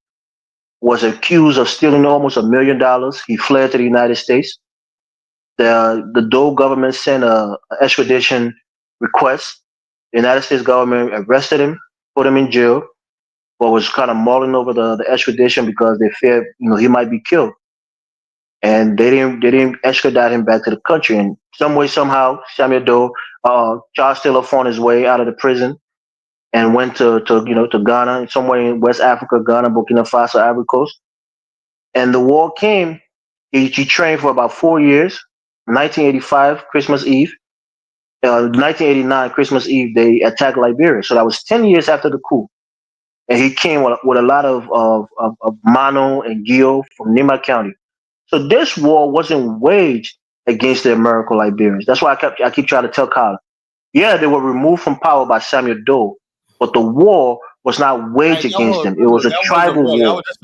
was accused of stealing almost $1 million. He fled to the United States. The Doe government sent an extradition request. The United States government arrested him, put him in jail, but was kind of mulling over the extradition because they feared, he might be killed. And they didn't extradite him back to the country. And some way, somehow, Samuel Doe, Charles Taylor found his way out of the prison and went to Ghana, somewhere in West Africa, Ghana, Burkina Faso, Ivory Coast. And the war came. He trained for about 4 years. 1985, Christmas Eve. 1989, Christmas Eve, they attacked Liberia. So that was 10 years after the coup. And he came with a lot of Mano and Gio from Nimba County. So this war wasn't waged against the American Liberians. That's why I keep trying to tell Kyle. Yeah, they were removed from power by Samuel Doe, but the war was not waged against them. It was a tribal war. That's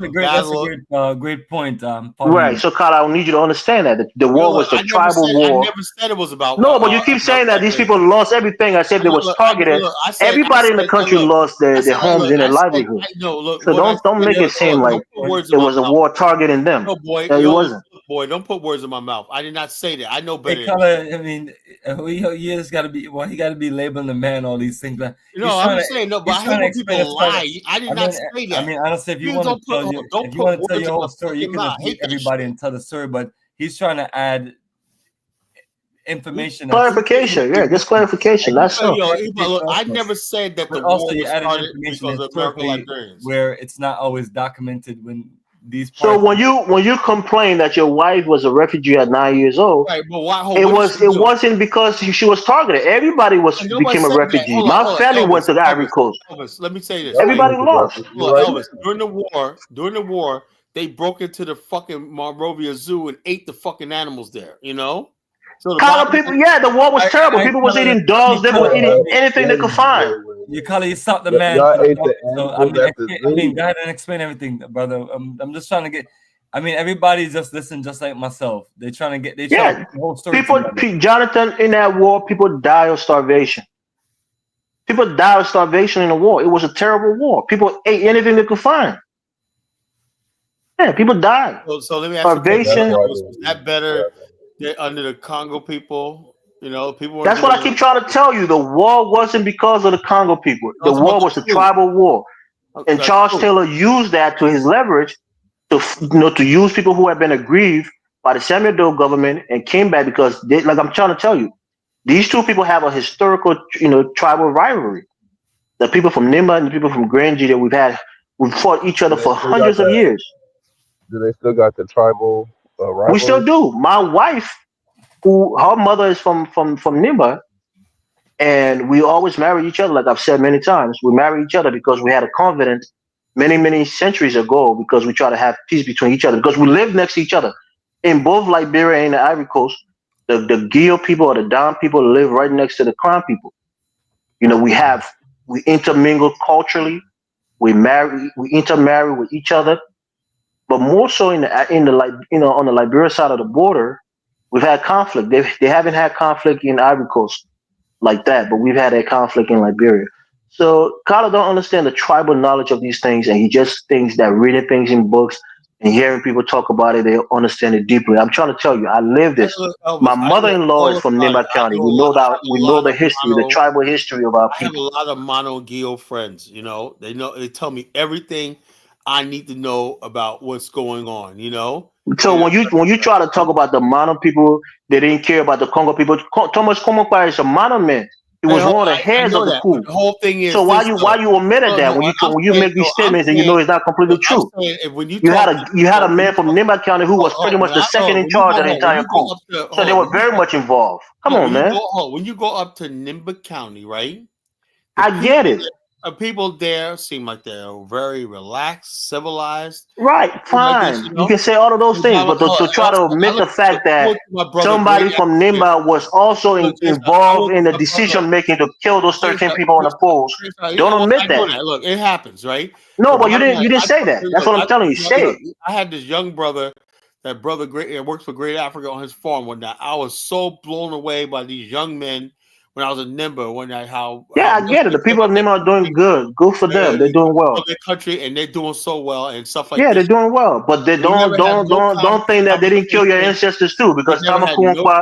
a great point. Right. So, Kyle, I need you to understand that the war was the tribal war. I never said it was about. No, but you keep saying that these people lost everything. I said they was targeted. Everybody in the country lost their homes and their livelihood. So don't make it seem like it was a war targeting them. No, boy, it wasn't. Boy, don't put words in my mouth. I did not say that. I know better. I mean, he just got to be. Well, he got to be labeling the man all these things. But I'm saying no. But I hate when people lie. I did not say that. I mean, I don't say if you want to tell your whole story, you can hate everybody and tell the story. But he's trying to add information, clarification. Yeah, just clarification. That's all. I never said that the war was started because of American Liberians, where it's not always documented when. So when you complain that your wife was a refugee at 9 years old, right, but it wasn't because she was targeted. Everybody became a refugee. My family went to the Ivory Coast. Elvis, let me say this. Everybody lost. Elvis, during the war, they broke into the fucking Monrovia Zoo and ate the fucking animals there. You know. So the war was terrible. People was eating dogs. They were eating anything they could find. You call it, you stop the man. I mean, go ahead and explain everything, brother. I'm just trying to get. I mean, everybody's just listening, just like myself. They're trying to get. The whole story. Jonathan, in that war, people die of starvation. People died of starvation in the war. It was a terrible war. People ate anything they could find. Yeah, people died. So let me ask starvation. Was that better under the Congo people? You know, people. That's what I keep trying to tell you. The war wasn't because of the Congo people. The war was a tribal war, and Charles Taylor used that to his leverage to use people who had been aggrieved by the Samuel Doe government and came back because, like I'm trying to tell you, these two people have a historical, tribal rivalry. The people from Nimba and the people from Granji that we've fought each other for hundreds of years. Do they still got the tribal rivalry? We still do. My wife, her mother is from Nimba, and we always marry each other. Like I've said many times, we marry each other because we had a covenant many centuries ago because we try to have peace between each other because we live next to each other. In both Liberia and the Ivory Coast, the Gio people or the Don people live right next to the Qand people. We intermingle culturally, we intermarry with each other, but more so on the Liberia side of the border. We've had conflict. They haven't had conflict in Ivory Coast like that, but we've had that conflict in Liberia. So Carla don't understand the tribal knowledge of these things, and he just thinks that reading things in books and hearing people talk about it, they understand it deeply. I'm trying to tell you, I live this. Elvis, my mother-in-law is from Nimba County. We know the history, the tribal history of our people. I have a lot of Mono Geo friends. They tell me everything I need to know about what's going on. So when you try to talk about the Mono people, they didn't care about the Congo people. Thomas Komokwa is a Mono man. He was one of the heads of the coup. The whole thing is. So why you omitted that when you make these statements and you know it's not completely true? You had a man from Nimba County who was pretty much the second in charge of the entire coup. So they were very much involved. Come on, man. When you go up to Nimba County, right? I get it. People there seem like they're very relaxed, civilized. Right, fine. You can say all of those things, but to try to omit the fact that somebody from Nimba was also involved in the decision making to kill those 13 people on the polls. Don't omit that. Look, it happens, right? No, but you didn't say that. That's what I'm telling you. Say it. I had this young brother, that works for Great Africa on his farm one night. I was so blown away by these young men. When I was in Nimba, I get it. The people of Nimba are doing good. Good for them. They're doing well. Their country, and they're doing so well and stuff like that. Yeah, they're doing well, but they don't think that they didn't kill your ancestors too, because Thomas Kuampa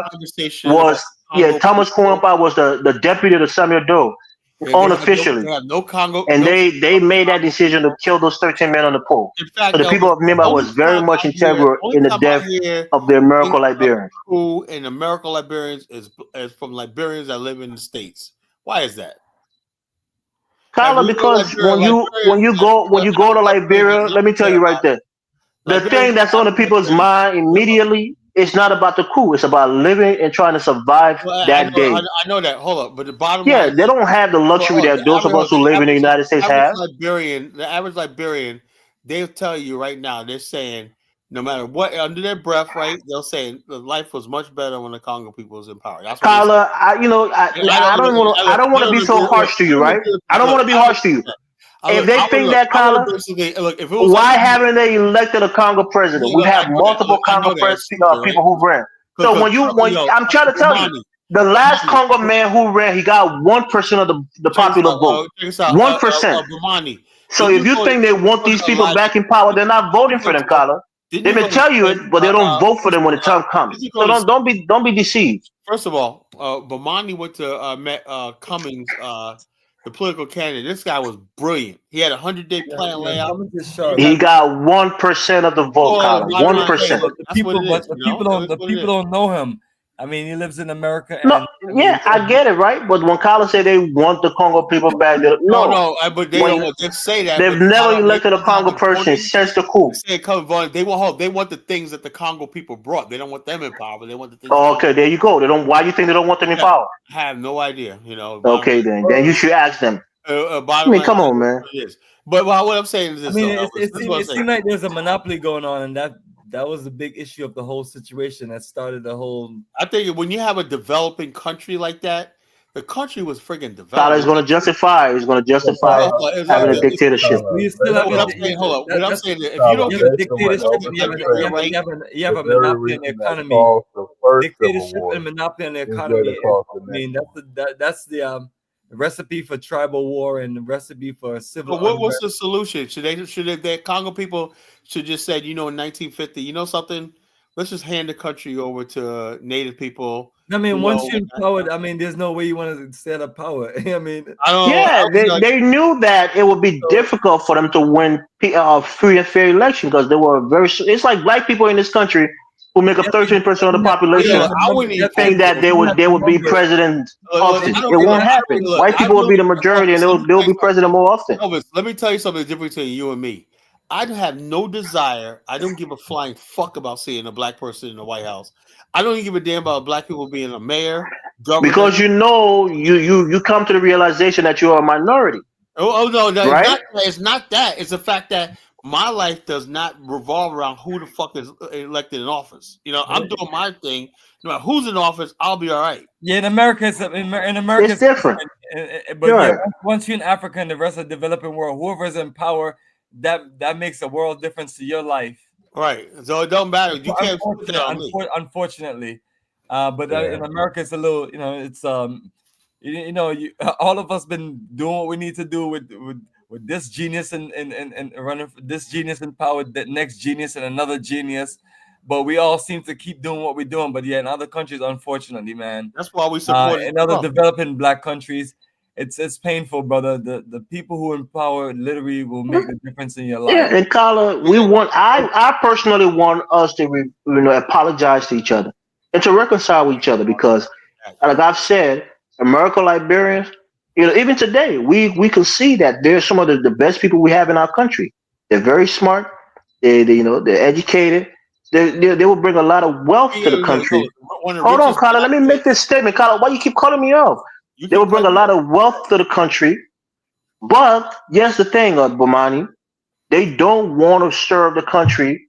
was the deputy to Samuel Doe. Unofficially, they have no Congo, and they made that decision to kill those 13 men on the pole. In fact, so the people of Nimba was very much integral in the death of the American Liberians. Who and American Liberians is from Liberians that live in the States. Why is that? Carla, because when you go to Liberia, let me tell you right there, the thing that's on the people's mind immediately. It's not about the coup. It's about living and trying to survive that day. I know that. Hold up. But the bottom line, they don't have the luxury that those of us who live in the United States have. The average Liberian, they'll tell you right now, they're saying, no matter what, under their breath, right, they'll say the life was much better when the Congo people was in power. That's what Kyla, I don't want to be so harsh to you, right? I don't want to be harsh to you. If they think that, Carla, look, if it was why haven't they elected a Congo president? We have multiple Congo people who ran. So when I'm trying to tell you, the last Congo man who ran, he got 1% of the popular vote. 1%. So if you think they want these people back in power, they're not voting for them, Carla. They may tell you it, but they don't vote for them when the time comes. So don't be deceived. First of all, Bomani went to met Cummings, the political candidate. This guy was brilliant. He had a 100-day plan layout. He got 1% of the vote, Colin. 1%. The people don't know him. I mean, he lives in America. No, yeah, I get it, right? But when Colin said they want the Congo people back, but they don't just say that. They've never elected a Congo person since the coup. They want the things that the Congo people brought. They don't want them in power, but they want the things. Oh, okay, there you go. They don't. Why do you think they don't want them in power? I have no idea. Okay, then you should ask them. I mean, come on, man. But what I'm saying is this. I mean, it seems like there's a monopoly going on, and that was the big issue of the whole situation that started the whole. I think when you have a developing country like that, the country was friggin' developed. Tyler is going to justify. He's going to justify having a dictatorship. Hold up. What I'm saying is, if you don't get a dictatorship, you have a monopoly in the economy. Dictatorship and monopoly in the economy. I mean, that's the recipe for tribal war and the recipe for civil. But what's the solution? Should the Congo people should just said, in 1950, you know something? Let's just hand the country over to native people. I mean, once you're empowered, I mean, there's no way you want to set up power. I mean, they knew that it would be difficult for them to win free and fair election because they were it's like black people in this country who make up 13% of the population. I wouldn't think that they would be president often. It won't happen. White people will be the majority, and they'll be president more often. Elvis, let me tell you something different between you and me. I have no desire. I don't give a flying fuck about seeing a black person in the White House. I don't even give a damn about black people being a mayor, governor. Because you come to the realization that you are a minority. Oh no, right? It's not that. It's the fact that my life does not revolve around who the fuck is elected in office. I'm doing my thing. No matter who's in office, I'll be all right. Yeah, in America, it's different. But once you're in Africa and the rest of the developing world, whoever's in power, that makes a world difference to your life. Right. So it don't matter. You can't. Unfortunately, but in America, it's a little. It's all of us been doing what we need to do with this genius and running this genius in power, that next genius and another genius, but we all seem to keep doing what we're doing. But yeah, in other countries, unfortunately, man, that's why we support in other developing black countries. It's painful, brother. The people who in power literally will make the difference in your life. Yeah, and Carla, I personally want us to apologize to each other and to reconcile with each other because, like I've said, America Liberians. Even today, we can see that they're some of the best people we have in our country. They're very smart. They're educated. They will bring a lot of wealth to the country. Hold on, Carla. Let me make this statement, Carla. Why you keep calling me off? They will bring a lot of wealth to the country. But here's the thing, Bomani, they don't want to serve the country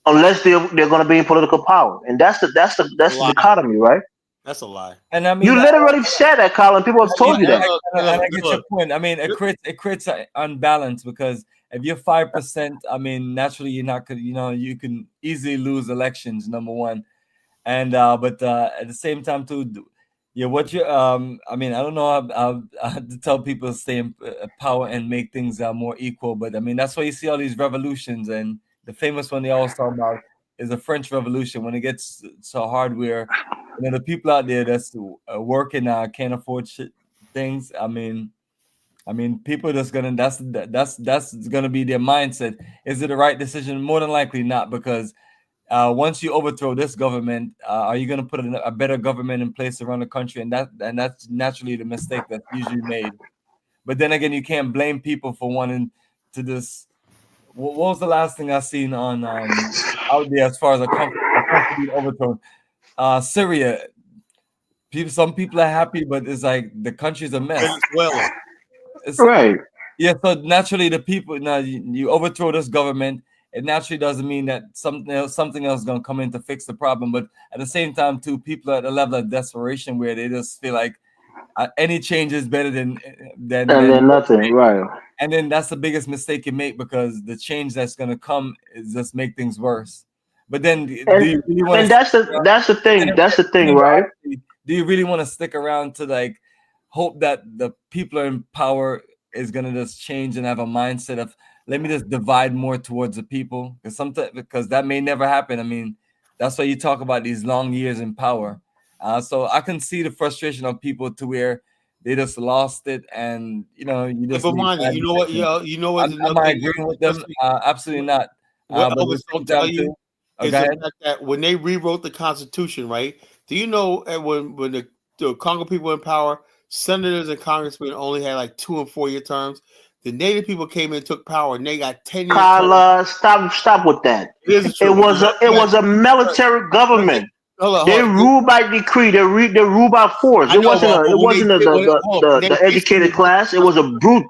unless they're going to be in political power, and that's the dichotomy, right? That's a lie. And I mean, you literally said that, Colin. People have told you that. I get your point. I mean, it creates an unbalance because if you're 5%, I mean, naturally you're not going. You can easily lose elections. Number one, and but at the same time too, what you I mean, I don't know how to tell people to stay in power and make things more equal, but I mean that's why you see all these revolutions, and the famous one they always talk about is the French Revolution. When it gets so hard where the people out there that's working can't afford things. I mean, people that's gonna be their mindset. Is it the right decision? More than likely not, because once you overthrow this government, are you gonna put a better government in place around the country? And that's naturally the mistake that's usually made. But then again, you can't blame people for wanting to this. What was the last thing I seen on out there as far as a country being overthrown? Syria. Some people are happy, but it's like the country's a mess. Venezuela. Right. Yeah. So naturally, the people now you overthrow this government. It naturally doesn't mean that something else is gonna come in to fix the problem. But at the same time, too, people are at a level of desperation where they just feel like any change is better than nothing, right? And then that's the biggest mistake you make, because the change that's going to come is just make things worse. But then, do you really want? And that's the thing. That's the thing, right? Do you really want to stick around to like hope that the people in power is going to just change and have a mindset of, let me just divide more towards the people? Because that may never happen. I mean, that's why you talk about these long years in power. So I can see the frustration of people to where they just lost it, and you just. Bomani, you know what? You know what? Am I agreeing with them? Absolutely not. What Elvis don't tell you is the fact that when they rewrote the Constitution, right? Do you know when the Congo people were in power, senators and congressmen only had like 2 and 4 year terms? The Native people came in and took power, and they got 10 years. Carla, stop with that. It was a military government. They ruled by decree. They ruled by force. It wasn't the educated class. It was a brute.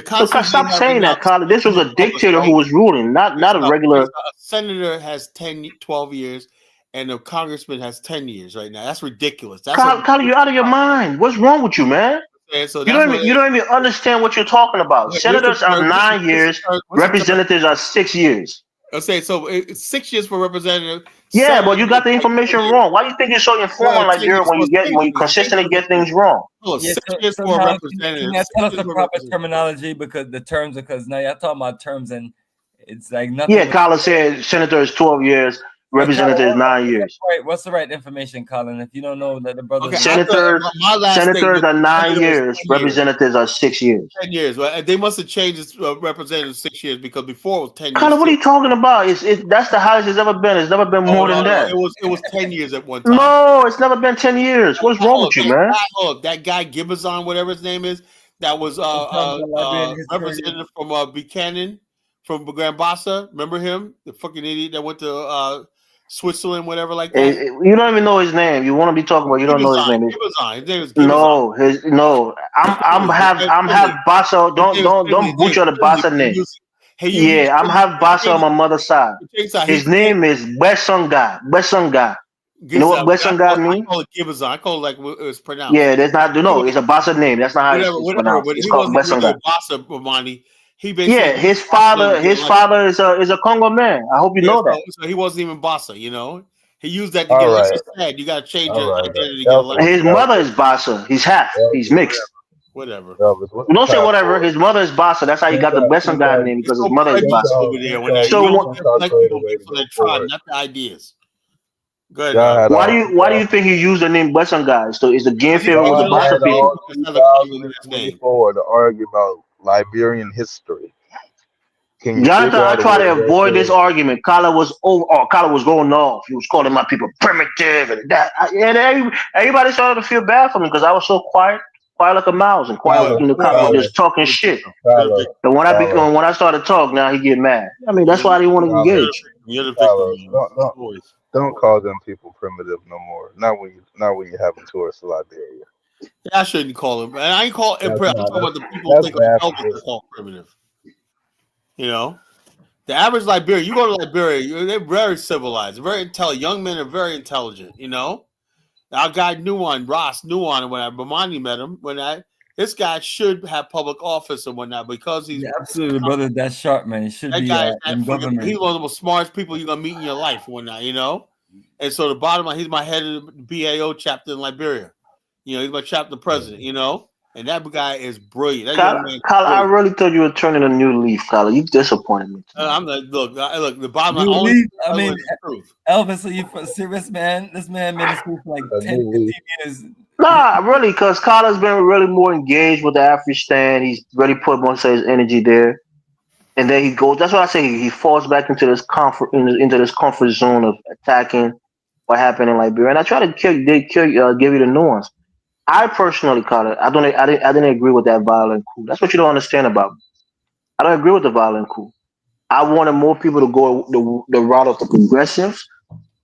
Stop saying that, Carla. This was a dictator who was ruling, not a regular. A senator has 12 years, and a congressman has 10 years right now. That's ridiculous. Carla, you're out of your mind. What's wrong with you, man? So you don't even understand what you're talking about. Senators are 9 years. Representatives are 6 years. Okay, so it's 6 years for representative. Yeah, but you got the information wrong. Why do you think you're so informed on Liberia when you consistently get things wrong? 6 years for a representative. Can you tell us the proper terminology, because now you're talking about terms and it's like nothing. Yeah, Colin said senator is 12 years, representative is 9 years. What's the right information, Colin? If you don't know that the brother, senators are 9 years, representatives are 6 years. 10 years. Well, they must have changed its representative 6 years, because before it was 10 years. Colin, what are you talking about? That's the highest it's ever been. It's never been more than that. It was 10 years at one time. No, it's never been 10 years. What's wrong with you, man? That guy Gibbazon, whatever his name is, that was representative from Buchanan, from Grand Bassa. Remember him? The fucking idiot that went to Switzerland, whatever like that. You don't even know his name. You want to be talking about? You don't know his name. His name is Gibbazon. No. I'm half Bassa. Don't butcher the Bassa name. I'm half Bassa on my mother's side. His name is Besonga. You know what Besonga means? I call it Gibbazon. I call it like it's pronounced. Yeah, that's not. No, it's a Bassa name. That's not how it's pronounced. It's called Besonga. Bassa, Bomani. His father is a Congo man. I hope you know that. So he wasn't even Bassa, He used that to get us sad. You got to change your identity. His mother is Bassa. He's half. He's mixed. Whatever. Don't say whatever. His mother is Bassa. That's how you got the Besonga name, because his mother is Bassa. So not the ideas. Good. Why do you think he used the name Besonga? So is the game favorite with the Bassa people? Before to argue about Liberian history. Jonathan, I try to avoid this argument. Kala was going off. He was calling my people primitive and that. And everybody started to feel bad for me because I was so quiet like a mouse, and quiet in the car, just talking shit. And when I started talking, now he get mad. I mean, that's why I didn't want to engage. Don't call them people primitive no more. Not when you're having tourists to Liberia. I shouldn't call him. And I ain't call him primitive. I'm talking about the people who think Elvis called primitive. The average Liberian, you go to Liberia, they're very civilized, very intelligent. Young men are very intelligent, Our guy Ross Nuwan, and when Bomani met him, this guy should have public office and whatnot, because he's absolutely, brother. That's sharp, man. He should be in government. He's one of the most smartest people you're gonna meet in your life and whatnot, And so the bottom line, he's my head of the BAO chapter in Liberia. He's my chapter president, And that guy is brilliant. Kyle, I really thought you were turning a new leaf, Kyle. You disappointed me. I'm like, look. The bottom line. Elvis, are you serious, man? This man made this for like 10, 15 years. Nah, really, because Kyle has been really more engaged with the Afghanistan. He's really put most of his energy there, and then he goes. That's why I say he falls back into this comfort zone of attacking what happened in Liberia. And I try to give you the nuance. I personally, Carter, I didn't agree with that violent coup. That's what you don't understand about me. I don't agree with the violent coup. I wanted more people to go the route of the progressives,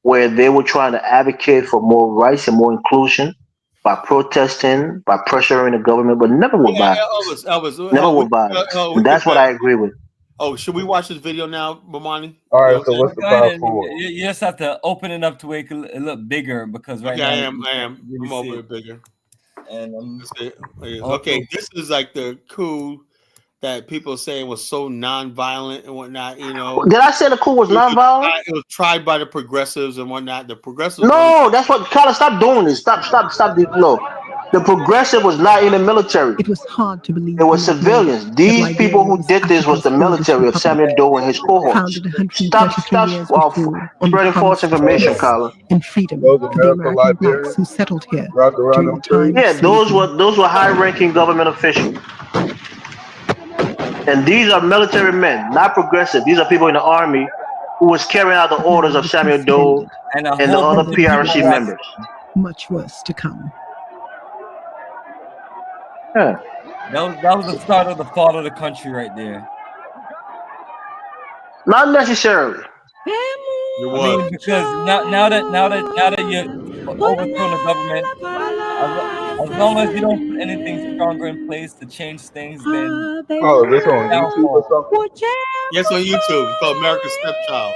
where they were trying to advocate for more rights and more inclusion by protesting, by pressuring the government, but never with violence. Never with violence. That's what I agree with. Oh, should we watch this video now, Bomani? All right, so what's the path forward? You just have to open it up to make it look bigger, because right now... I am. I'm over it bigger. And okay, this is like the coup that people saying was so non-violent and whatnot. You know, Did I say the coup was non-violent? It was tried by the progressives and whatnot. The progressives. No, that's what. Carla, stop doing this. Stop. No, the progressive was not in the military. It was hard to believe. It was civilians. These people who did this was the military of Samuel Doe and his cohorts. Stop spreading false information, Carla. And freedom Those for the American American blacks Liberians who settled here rock around during them the time. trees. Yeah, those were high-ranking government officials. And these are military men, not progressive. These are people in the army who was carrying out the orders of Samuel Doe and the other PRC members. Much worse to come. Yeah. That was the start of the fall of the country right there. Not necessarily. I mean, because now that you overthrown the government, as long as you don't put anything stronger in place to change things, then This on YouTube or something? Yes, on YouTube. It's called America's Stepchild.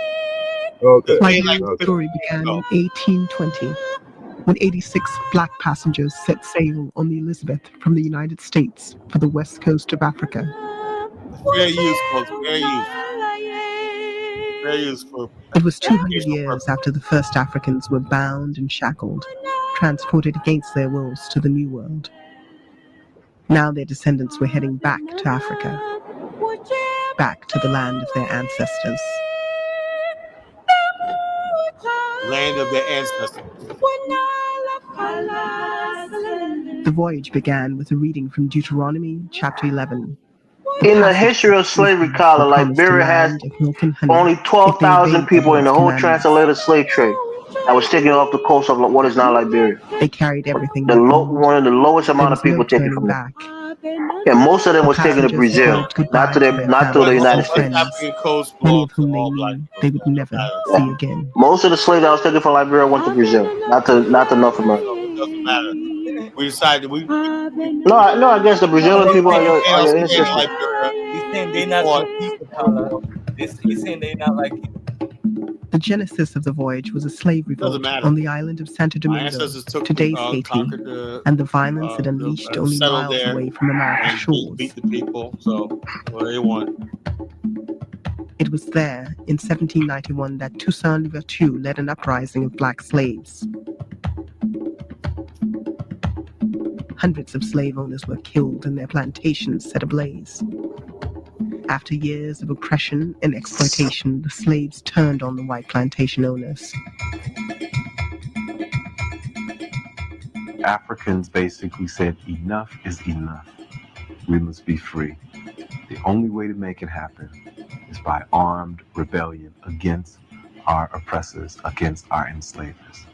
Okay. The story began in 1820 when 86 black passengers set sail on the Elizabeth from the United States for the west coast of Africa. Fair use, folks. Fair use. Fair use for. It was 200 years after the first Africans were bound and shackled, transported against their wills to the New World. Now their descendants were heading back to Africa, back to the land of their ancestors. Land of their ancestors. The voyage began with a reading from Deuteronomy chapter 11. In the history of slavery, Carla, Liberia has only 12,000 people in the whole transatlantic slave trade that was taken off the coast of what is now Liberia. They carried everything. One of the lowest amount of people taken from them. Yeah, most of them was taken to Brazil, not to the United States. Many of whom they would never see again. Most of the slaves that was taken from Liberia went to Brazil, not to North America. It doesn't matter. We decided No, I guess the Brazilian people are your ancestors. He's saying they not like people, Carla. He's saying they not like people. The genesis of the voyage was a slave revolt on the island of Santo Domingo, today's Haiti, and the violence it unleashed only miles away from America's shores. Beat the people, so they won. It was there, in 1791, that Toussaint Louverture led an uprising of black slaves. Hundreds of slave owners were killed and their plantations set ablaze. After years of oppression and exploitation, the slaves turned on the white plantation owners. Africans basically said, enough is enough. We must be free. The only way to make it happen is by armed rebellion against our oppressors, against our enslavers.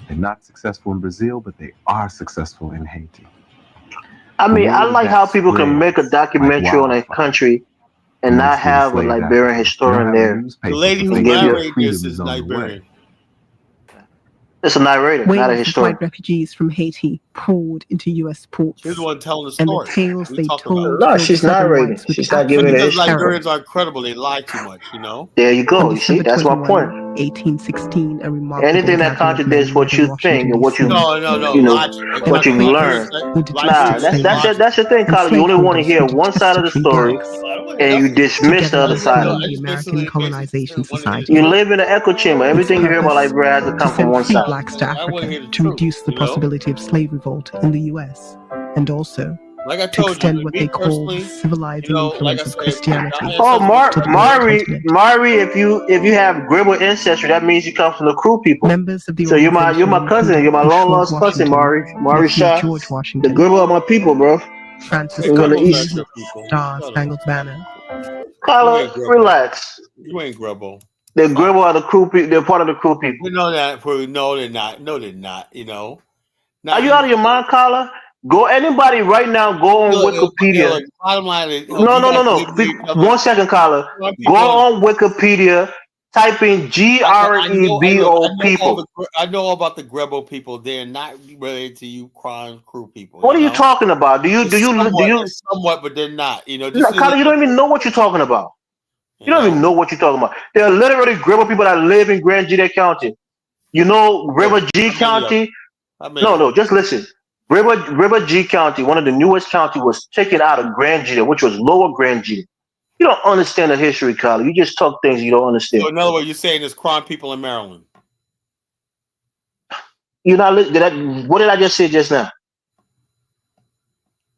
They're not successful in Brazil, but they are successful in Haiti. I mean, I like how people can make a documentary on a country and not have a Liberian historian there. The lady who narrated this is Liberian. It's a narrator, not a historian. White refugees from Haiti poured into U.S. ports. She's the one telling the and story. the tales they told. No, she's narrating. She's not giving it. Because Liberians are credible. They lie too much, you know? There you go. You see, that's my point. 1816, a remarkable anything that contradicts what you think and what you, you know, what you learn. Nah, that's the thing, Colin. You only want to hear one side of the story, and you dismiss the other side. The American Colonization Society. You live in an echo chamber. Everything you hear about Liberia has to come from one side. Blacks to Africa to reduce the possibility of slave revolt in the U.S. and also to extend what they call the civilizing influence of Christianity. Oh, Mari, if you have Gribble ancestry, that means you come from the Crew people. Members of the so you're my cousin. You're my long lost cousin, Mari Shaw. George Washington. The Gribble are my people, bro. Francis We're gonna eat. Star Spangled Banner. Carla, relax. You ain't Gribble. The Gribble are the Crew people. They're part of the Crew people. We know that. No, they're not. No, they're not. You know. Are you out of your mind, Carla? Go anybody right now. Go on Wikipedia. Bottom line is, no. 1 second, Carla. Go on Wikipedia. Type in GREBO people. I know about the Grebo people. They're not related to you, Crew people. What are you talking about? Do you somewhat, but they're not. You know, Carla, you don't even know what you're talking about. You don't even know what you're talking about. There are literally Grebo people that live in Grand Gita County. You know, Grebo G County. No, just listen. River G County, one of the newest county, was taken out of Grand G, which was lower Grand G. You don't understand the history, Carly. You just talk things you don't understand. So in other words, you're saying there's crime people in Maryland. You know, what did I just say just now?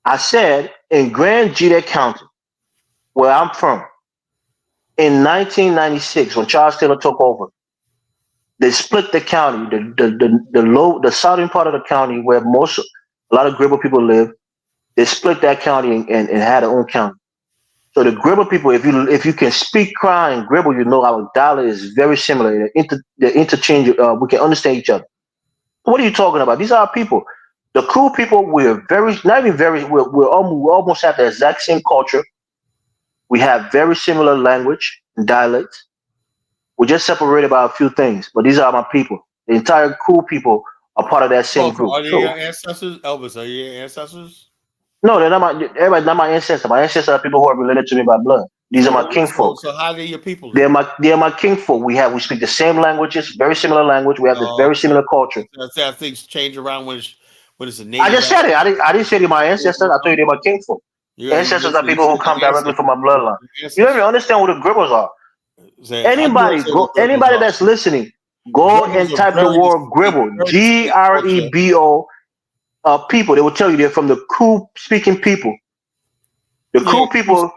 I said in Grand G County, where I'm from, in 1996, when Charles Taylor took over, they split the county, the southern part of the county where a lot of Gribble people live. They split that county and had their own county. So the Gribble people, if you can speak crime and Gribble, you know our dialect is very similar. The interchange, we can understand each other. What are you talking about? These are our people. The cool people, we're almost have the exact same culture. We have very similar language and dialects. We're just separated by a few things, but these are my people. The entire cool people are part of that same group. Are they your ancestors, Elvis? Are you your ancestors? No, they're not everybody's not my ancestors. My ancestors are people who are related to me by blood. These are my kinfolk. So how are they your people? They're my kinfolk. We speak the same languages, very similar language. We have this very similar culture. That's how things change around when it's a name. I just said it. I didn't say they're my ancestors. I told you they're my kinfolk. Ancestors are people who come directly from my bloodline. You don't even understand what the Gribbles are. Anybody that's listening, go and type the word Gribble, Grebo. People. They will tell you they're from the Kru speaking people. The Kru people.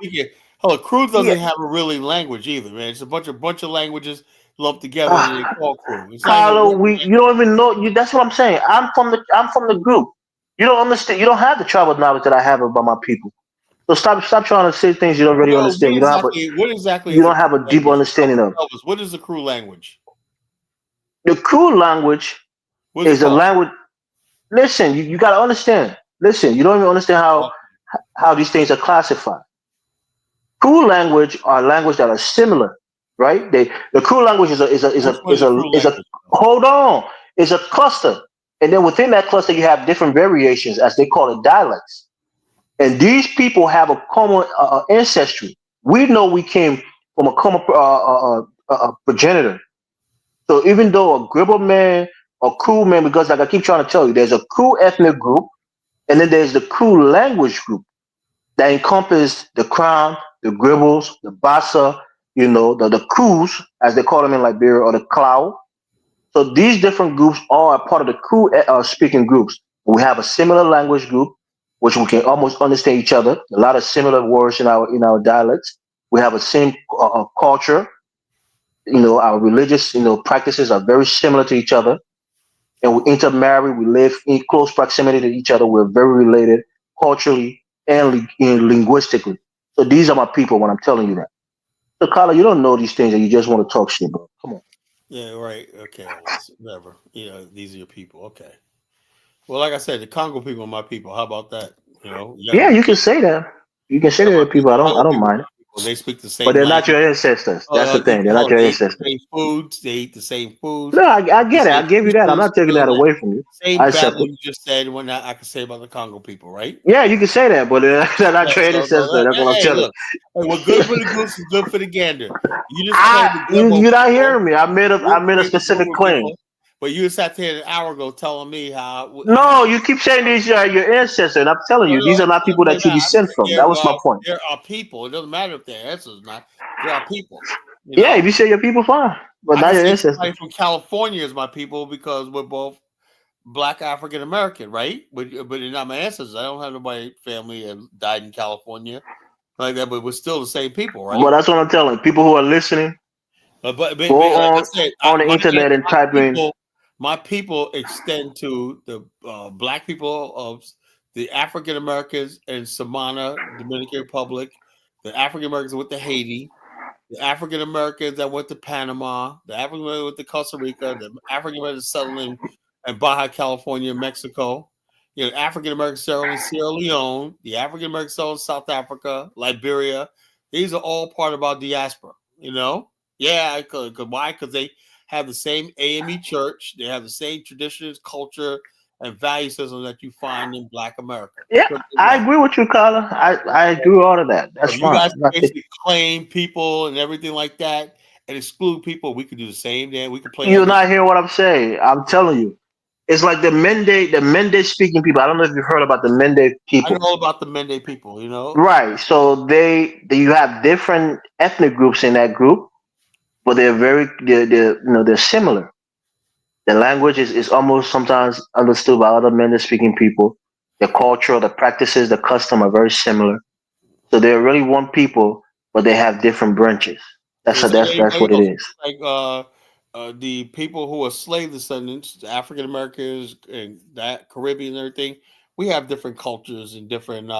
Kru doesn't have a really language either, man. It's a bunch of languages lumped together and they call Kru. Carlo, you don't even know. That's what I'm saying. I'm from the group. You don't understand. You don't have the tribal knowledge that I have about my people. So stop trying to say things you don't really understand. You don't have a deep understanding of. What is the Kru language? The Kru language is a language. Listen, you got to understand. Listen, you don't even understand how these things are classified. Kru language are languages that are similar, right? The Kru language is a hold on, is a cluster, and then within that cluster you have different variations, as they call it, dialects. And these people have a common ancestry. We know we came from a common progenitor. So even though a Gribble man or Kru man, because like I keep trying to tell you, there's a Kru ethnic group, and then there's the Kru language group that encompass the Crown, the Gribbles, the Bassa, the Krus, as they call them in Liberia, or the Clow. So these different groups are part of the Kru speaking groups. We have a similar language group, which we can almost understand each other. A lot of similar words in our dialects. We have a same culture. Our religious practices are very similar to each other. And we intermarry, we live in close proximity to each other. We're very related culturally and linguistically. So these are my people when I'm telling you that. So, Carla, you don't know these things and you just want to talk shit, bro. Come on. Yeah, right. Okay, whatever. These are your people. Okay. Well, like I said, the Congo people are my people. How about that? Yeah, you can say that. You can say that to people. I don't mind. They speak the same, but they're not your ancestors. That's the thing. They're not your ancestors. They eat the same foods. No, I get it. I give you that. I'm not taking that away from you. Same battle you just said. When I can say about the Congo people, right? Yeah, you can say that, but they're not your ancestors. That's what I'm telling you. What's good for the goose is good for the gander. You're not hearing me. I made a specific claim. But you sat there an hour ago telling me how. No, you keep saying these are your ancestors, and I'm telling you, these are not people that you descend from. That was my point. There are people. It doesn't matter if they're ancestors or not. There are people. Yeah, if you say your people, fine, but not your ancestors. From California is my people because we're both Black African American, right? But they're not my ancestors. I don't have nobody family that died in California like that. But we're still the same people, right? Well, that's what I'm telling people who are listening. Go like on the internet and type in. My people extend to the Black people of the African Americans in Samana, Dominican Republic, the African Americans that went to Haiti, the African Americans that went to Panama, the African Americans that went to Costa Rica, the African Americans settling in Baja California, Mexico, African Americans settling in Sierra Leone, the African Americans settling in South Africa, Liberia. These are all part of our diaspora, Yeah, why? Because they have the same AME church. They have the same traditions, culture, and value system that you find in Black America. Yeah, I agree with you, Carla. I agree with all of that. That's fine. You guys basically claim people and everything like that and exclude people. We could do the same. Then we could play. You're not hearing what I'm saying. I'm telling you. It's like the Mende speaking people. I don't know if you've heard about the Mende I know people. all about the Mende people. You know, Right. So you have different ethnic groups in that group, but they're similar. The language is almost sometimes understood by other Mende speaking people. The culture, the practices, the custom are very similar. So they're really one people, but they have different branches. That's it's like, that's what it is. like the people who are slave descendants, the African Americans and that Caribbean and everything. We have different cultures and different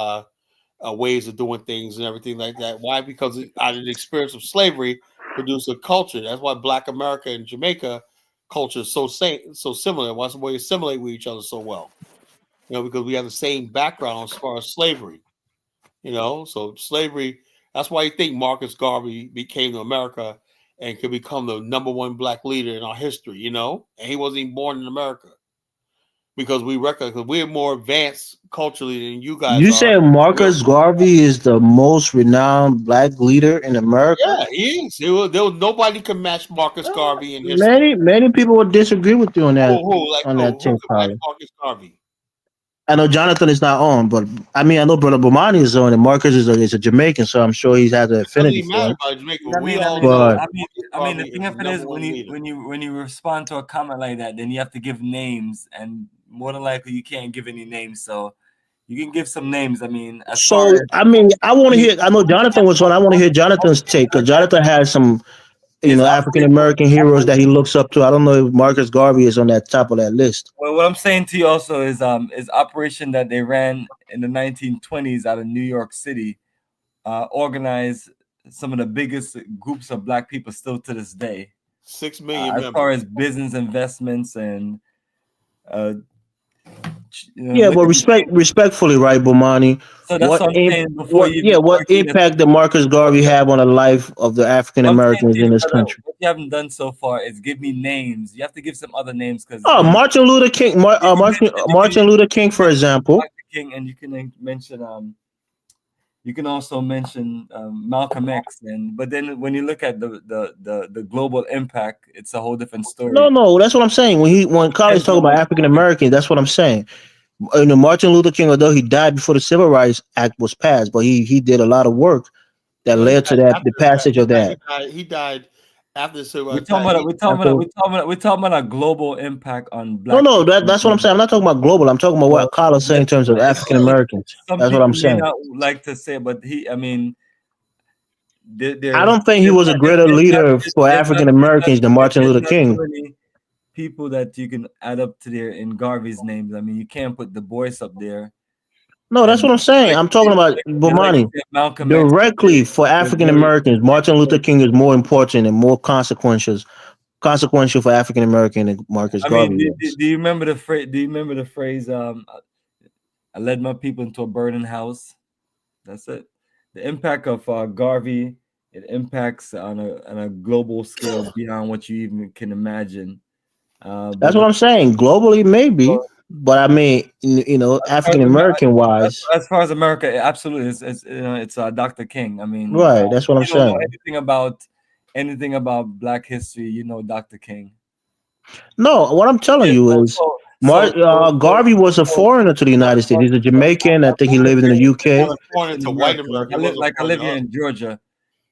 ways of doing things and everything like that. Why? Because out of the experience of slavery produced a culture. That's why Black America and Jamaica culture is so similar. Why we assimilate with each other so well? You know, because we have the same background as far as slavery. You know, so slavery. That's why you think Marcus Garvey came to America and could become the number one Black leader in our history. You know, and he wasn't even born in America because we reckon because we're more advanced culturally than you guys You are. said Marcus Garvey is the most renowned Black leader in America? Yeah, he is. There was nobody can match Marcus Garvey in history. Many people would disagree with you on that Who Tim could match Collar. Marcus Garvey? I know Jonathan is not on, but I mean I know Brother Bomani is on, and Marcus is a Jamaican, so I'm sure he has an It doesn't affinity even for matter him. about Jamaica. I We mean, I all mean, know But the Garvey thing is of the it number is one leader. when you respond to a comment like that, then you have to give names, and more than likely you can't give any names. So you can give some names. I mean, as far so as I mean I want to when you, hear. I know Jonathan was on. I want to hear Jonathan's take because Jonathan has some is African operation American heroes that he looks up to. I don't know if Marcus Garvey is on that top of that list. well, what I'm saying to you also is operation that they ran in the 1920s out of New York City, organized some of the biggest groups of Black people still to this day. 6 million As far members. as business investments and uh, Yeah, but respectfully, right, Bomani? so that's what I'm saying What before you even impact did Marcus Garvey have on the life of the African I'm saying Americans to you, in this brother, country? what you haven't done so far is give me names. You have to give some other names because Oh, Martin Luther King, Martin Luther King, for example. Dr. King, and you can mention you can also mention Malcolm X, but then when you look at the global impact, it's a whole different story. No, that's what I'm saying. When college talk about African Americans, that's what I'm saying. Martin Luther King, although he died before the Civil Rights Act was passed, but he did a lot of work that No, he led to died that the after passage of that. he died after the Civil We're Rights talking Act. about we're talking about a global impact on Black No, people. that's what I'm saying. I'm not talking about global. I'm talking about what Carlos saying in terms of African Americans. Some That's what people I'm may saying. not like to say, but I mean, I don't think he was a greater leader for African Americans than Martin Luther there's not King. too many people that you can add up to there in Garvey's names. I mean, you can't put Du Bois up there. No, that's what I'm saying. I'm talking about The legacy Bomani. of Malcolm X. Directly for African Americans, Martin Luther King is more important and more consequential for African American than Marcus I mean, Garvey do is. you remember the phrase? Do you remember the phrase? I led my people into a burning house. That's it. The impact of Garvey, it impacts on a global scale beyond what you even can imagine. That's what I'm saying. Globally, maybe, but I mean, African American wise, as far as America, absolutely, it's Dr. King. I mean, right? That's what I'm you don't know saying. anything about Black history, Dr. King. No, what I'm telling you is, Garvey was a foreigner to the United States. He's a Jamaican. I think he lived in the UK. To white America. I live here in Georgia,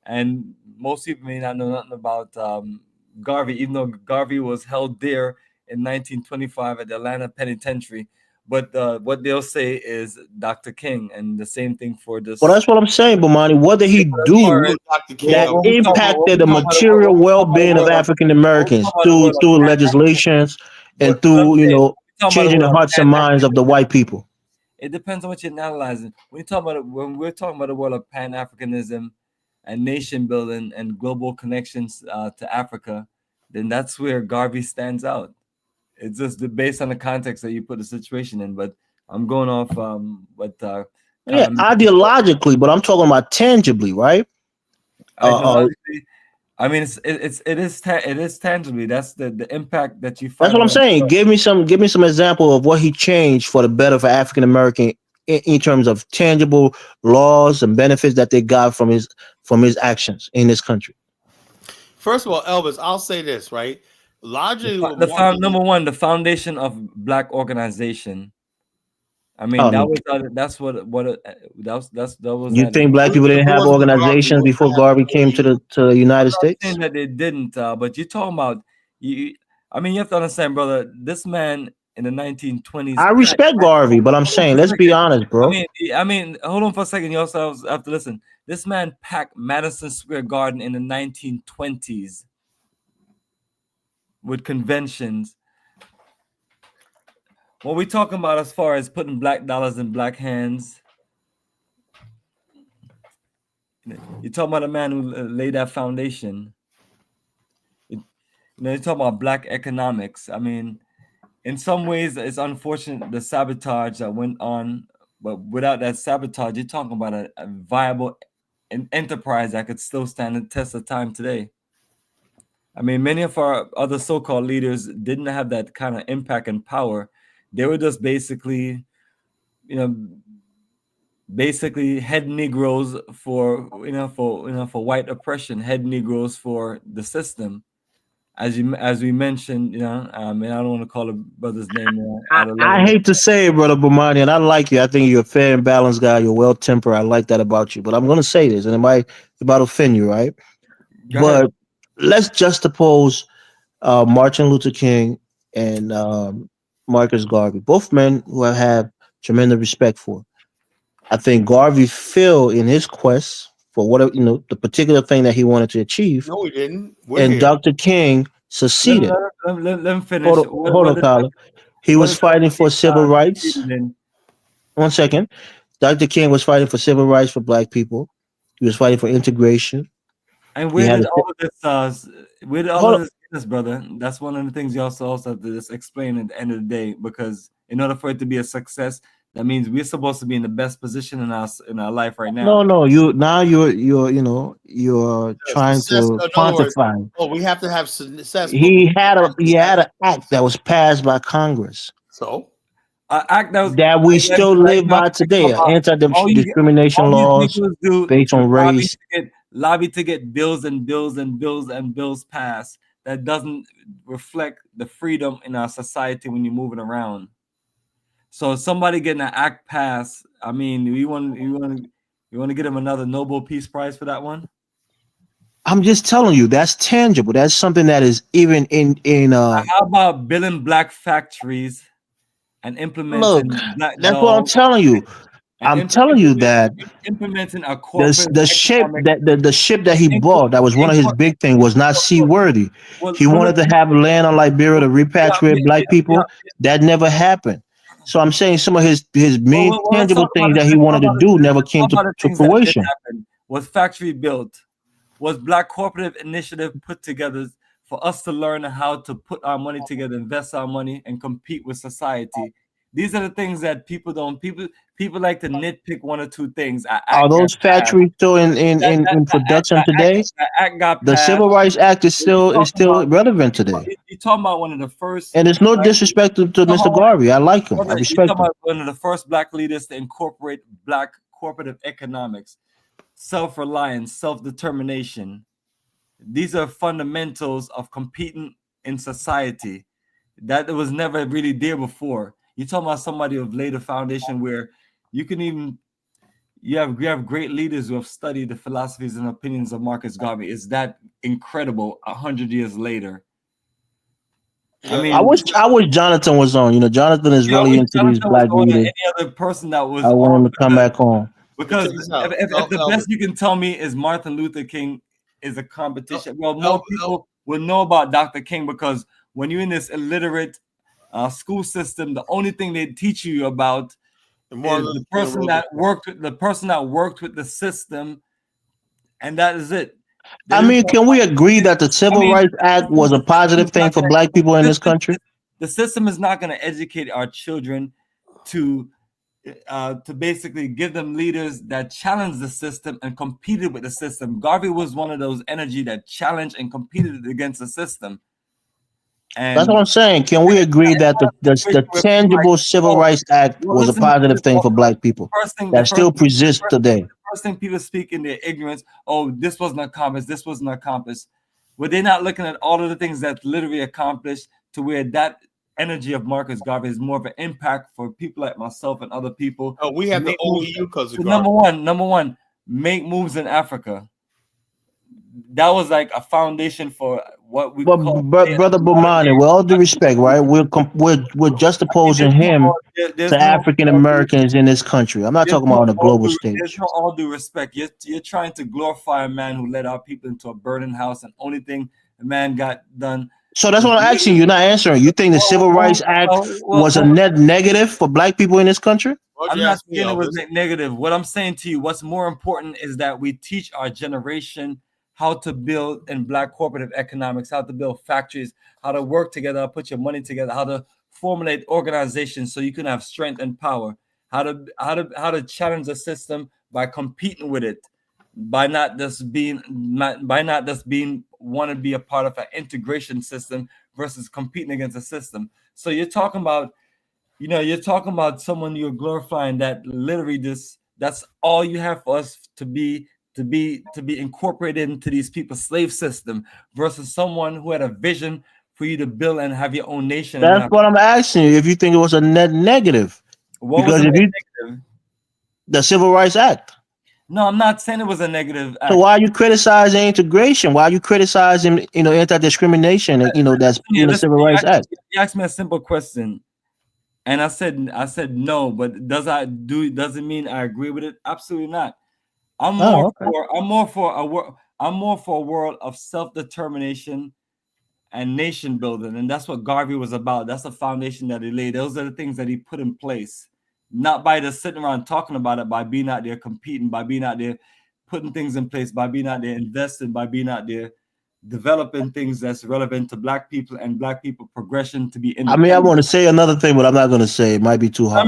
and most people may not know nothing about Garvey, even though Garvey was held there in 1925 at the Atlanta Penitentiary. But what they'll say is Dr. King, and the same thing for this. Well, that's what I'm saying, Bomani. What did he do that impacted the material well-being of African Americans through legislations and through changing the hearts and minds of the white people? It depends on what you're analyzing. When we're talking about the world of Pan-Africanism and nation building and global connections to Africa, then that's where Garvey stands out. It's just based on the context that you put the situation in. But I'm going off what ideologically, but I'm talking about tangibly, right? Ideologically, I mean, it is tangibly. That's the impact that you find. That's what I'm saying. Give me some example of what he changed for the better for African American in terms of tangible laws and benefits that they got from his actions in this country. First of all, Elvis, I'll say this, right? largely number one, the foundation of Black organization. I mean, that was that was. You think Black people didn't have organizations before Garvey came to the United States? I'm not saying that they didn't, but you're talking about you. I mean, you have to understand, brother. This man in the 1920s. I respect Garvey, but I'm saying, let's be honest, bro. I mean, hold on for a second. You also have to listen. This man packed Madison Square Garden in the 1920s with conventions. What we talking about as far as putting black dollars in black hands? You're talking about a man who laid that foundation. You're talking about black economics. I mean, in some ways, it's unfortunate the sabotage that went on, but without that sabotage, you're talking about a viable enterprise that could still stand the test of time today. I mean, many of our other so-called leaders didn't have that kind of impact and power. They were just basically, head Negroes for white oppression, head Negroes for the system. As we mentioned, and I don't want to call a brother's name. I hate to say it, brother Bomani, and I like you. I think you're a fair and balanced guy. You're well tempered. I like that about you. But I'm going to say this, and it might offend you, right? But let's juxtapose Martin Luther King and Marcus Garvey, both men who I have tremendous respect for. I think Garvey failed in his quest for what the particular thing that he wanted to achieve. No, he didn't. And Dr. King succeeded. Let him finish. Hold on, Tyler. He was fighting for civil rights. 1 second. Dr. King was fighting for civil rights for black people. He was fighting for integration. And where did all of this, brother? That's one of the things you also have to just explain at the end of the day, because in order for it to be a success, that means we're supposed to be in the best position in our life right now. No, you're trying to quantify. Oh, we have to have success. He had an act that was passed by Congress. So an act that we still live by today. Anti-discrimination laws based on race. Lobby to get bills and bills and bills and bills passed that doesn't reflect the freedom in our society when you're moving around. So somebody getting an act passed, I mean, you want to get him another Nobel Peace Prize for that one? I'm just telling you, that's tangible. That's something that is even in how about building black factories and implementing black that's what I'm telling you. I'm telling you that implementing a corporate the ship that he bought, that was one of his big things, was not seaworthy. He wanted to have land on Liberia to repatriate black people. That never happened. So I'm saying some of his main tangible things that he wanted to do never came to fruition. Was factory built? Was black cooperative initiative put together for us to learn how to put our money together, invest our money, and compete with society? These are the things that people like to nitpick one or two things. Are those factories still in production today? The Civil Rights Act is still relevant today. You're talking about one of the first, and it's no disrespect to Mr. Garvey. I like him. I respect him. One of the first black leaders to incorporate black cooperative economics, self-reliance, self-determination. These are fundamentals of competing in society that was never really there before. You're talking about somebody who've laid a foundation where you have great leaders who have studied the philosophies and opinions of Marcus Garvey. Is that incredible 100 years later? I mean, I wish Jonathan was on. Jonathan is really into these black leaders. Any other person that was I want him to come back on. Because if the best you can tell me is Martin Luther King is a competition, well, more people will know about Dr. King, because when you're in this illiterate school system, the only thing they teach you about is the person that worked with the system, and that is it. I mean, can we agree that the Civil Rights Act was a positive thing for black people in this country? The system is not going to educate our children to basically give them leaders that challenge the system and competed with the system. Garvey was one of those energy that challenged and competed against the system. And that's what I'm saying. Can we agree that the tangible Civil Rights Act was a positive thing for black people that still persists today? First thing people speak in their ignorance, oh, this wasn't accomplished, this wasn't accomplished. Were they not looking at all of the things that literally accomplished to where that energy of Marcus Garvey is more of an impact for people like myself and other people? Oh, we have the OEU because of Garvey. Number one, make moves in Africa. That was like a foundation for what we call. Brother Bomani, with all due respect, right? We're juxtaposing him to African Americans in this country. I'm not talking about on a global stage. There's no all due respect. You're trying to glorify a man who led our people into a burning house, and only thing the man got done. So that's what I'm asking you. You're not answering. You think the Civil Rights Act was a net negative for black people in this country? I'm not saying it was negative. What I'm saying to you, what's more important is that we teach our generation how to build in black corporative economics, how to build factories, how to work together, put your money together, how to formulate organizations so you can have strength and power, how to challenge the system by competing with it, by not just being want to be a part of an integration system versus competing against a system. So you're talking about someone you're glorifying that literally that's all you have for us to be incorporated into these people's slave system versus someone who had a vision for you to build and have your own nation. That's what I'm asking you. If you think it was a net negative, the Civil Rights Act. No, I'm not saying it was a negative act. So why are you criticizing integration? Why are you criticizing, anti-discrimination? That's the Civil Rights Act. You asked me a simple question, and I said no. But doesn't mean I agree with it? Absolutely not. I'm more for a world of self-determination and nation building, and that's what Garvey was about. That's the foundation that he laid. Those are the things that he put in place. Not by just sitting around talking about it, by being out there competing, by being out there putting things in place, by being out there investing, by being out there developing things that's relevant to black people and black people progression to be independent. I want to say another thing, but I'm not going to say it. Might be too harsh.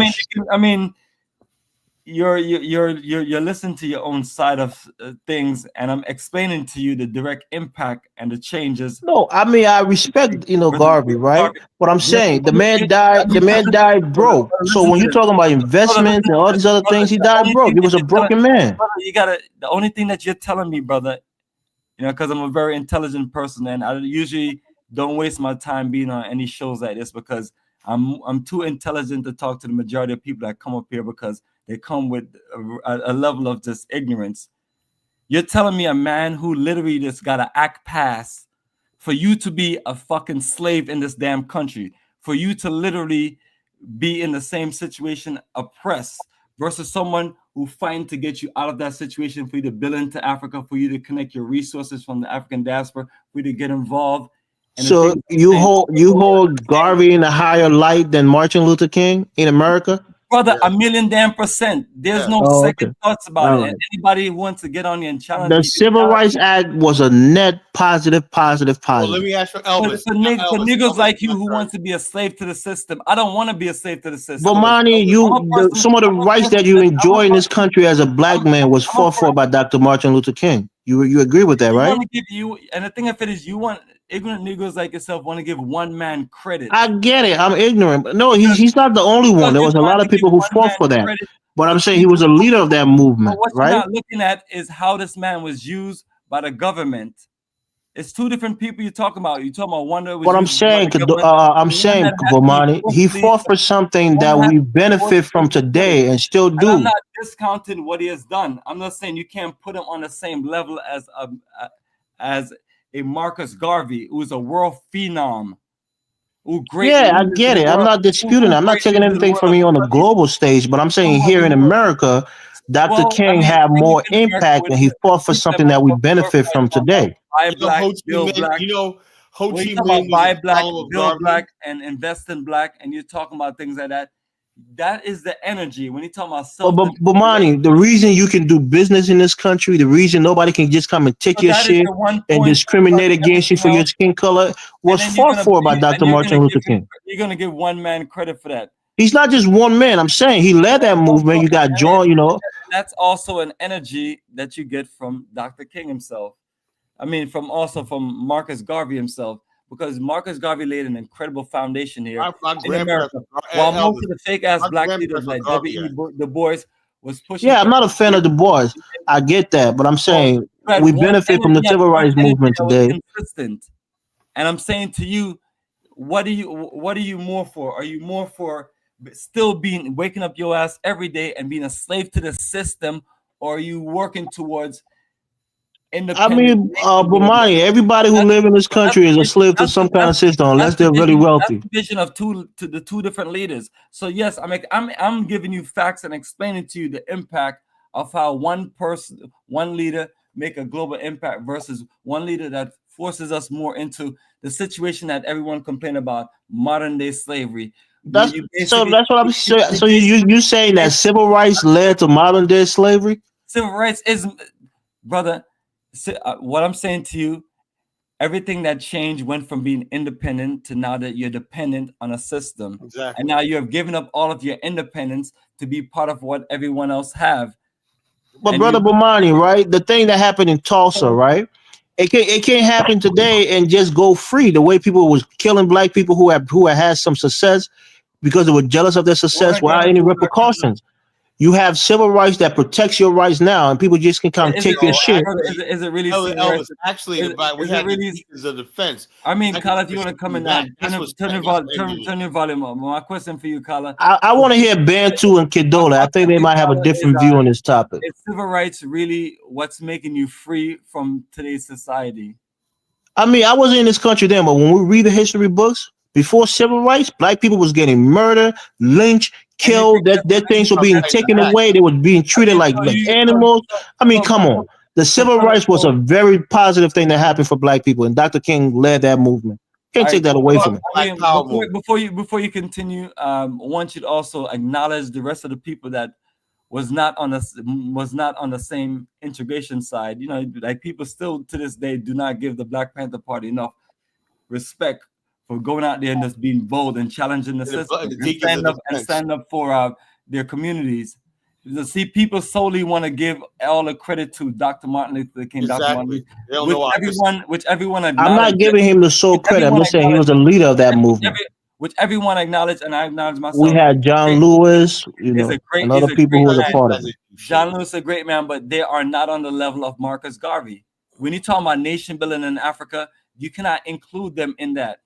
You're listening to your own side of things, and I'm explaining to you the direct impact and the changes. No, I respect Garvey, right? But I'm saying the man died broke. So when you're talking about investments and all these other things, he died broke. He was a broken man. The only thing that you're telling me, brother, because I'm a very intelligent person, and I usually don't waste my time being on any shows like this because I'm too intelligent to talk to the majority of people that come up here because they come with a level of just ignorance. You're telling me a man who literally just got an act passed for you to be a fucking slave in this damn country, for you to literally be in the same situation, oppressed, versus someone who fighting to get you out of that situation, for you to build into Africa, for you to connect your resources from the African diaspora, for you to get involved. So you hold Garvey in a higher light than Martin Luther King in America? Brother, 1,000,000%. There's no second thoughts about it. And anybody who wants to get on you and challenge the Civil Rights Act was a net positive. Well, let me ask for Elvis. For niggas like you who wants to be a slave to the system, I don't want to be a slave to the system. Bomani, some of the rights that you enjoy in this country as a black man was fought for by Dr. Martin Luther King. You agree with that, right? And the thing of it is, you want ignorant niggas like yourself want to give one man credit. I get it. I'm ignorant. No, he's not the only one. There was a lot of people who fought for that. But I'm saying he was a leader of that movement, but what right? you're not looking at is how this man was used by the government. It's two different people you're talking about. You're talking about one that was. What I'm saying, Bomani, he fought for something that we benefit from today and still do. I'm not discounting what he has done. I'm not saying you can't put him on the same level as a Marcus Garvey, who's a world phenom. I get it. I'm not disputing it. I'm not taking anything from you on a global stage, but I'm saying here in America, Dr. King had more impact and he fought for something that we benefit from today. Buy black, build black. Ho Chi Minh buy black, build black, and invest in black, and you're talking about things like that. That is the energy when you talk about self. But Bomani, the reason you can do business in this country, the reason nobody can just come and take your shit and discriminate against you for your skin color was fought for by Dr. Martin Luther King. You're gonna give one man credit for that. He's not just one man. I'm saying he led that movement. You got John, That's also an energy that you get from Dr. King himself. From Marcus Garvey himself. Because Marcus Garvey laid an incredible foundation here in America. While most of the fake-ass black leaders like W.E. Du Bois was pushing. Yeah, I'm not a fan of Du Bois. I get that. But I'm saying we benefit from the civil rights movement today. Consistent. And I'm saying to you, what are you more for? Are you more for still waking up your ass every day and being a slave to the system, or are you working towards independence? I mean, Bomani, everybody who live in this country is a slave to some kind of system, unless they're really wealthy. That's the vision of the two different leaders. So yes, I'm giving you facts and explaining to you the impact of how one leader make a global impact versus one leader that forces us more into the situation that everyone complain about, modern day slavery. That's what I'm saying. So you saying that civil rights led to modern day slavery? Civil rights is, brother. What I'm saying to you, everything that changed went from being independent to now that you're dependent on a system. Exactly. And now you have given up all of your independence to be part of what everyone else have. But and Brother Bomani, right? The thing that happened in Tulsa, right? It can't happen today and just go free. The way people was killing black people who had some success because they were jealous of their success without any repercussions. You have civil rights that protects your rights now, and people just can come take your shit. Is it really Elvis, actually, we had the pieces of defense. I mean, Kala, if you want to come in now, turn your volume up. My question for you, Kala. I want to hear Bantu and Kedola. I think they might have a different view on this topic. Is civil rights really what's making you free from today's society? I mean, I wasn't in this country then, but when we read the history books, before civil rights, black people was getting murdered, lynched, killed. Their things were being taken away. They were being treated like animals. I mean, come on. The civil rights was a very positive thing that happened for black people, and Dr. King led that movement. Can't take that away from him. Before you continue, one should also acknowledge the rest of the people that was not on the same integration side. You know, like people still to this day do not give the Black Panther Party enough respect for going out there and just being bold and challenging the system and stand up for their communities. You see, people solely want to give all the credit to Dr. Martin Luther King, exactly. which everyone I'm not giving him the sole credit. I'm just saying he was the leader of that movement. Which everyone acknowledged, and I acknowledge myself. We had John Lewis, and other people who were a part of it. John Lewis is a great man, but they are not on the level of Marcus Garvey. When you talk about nation building in Africa, you cannot include them in that.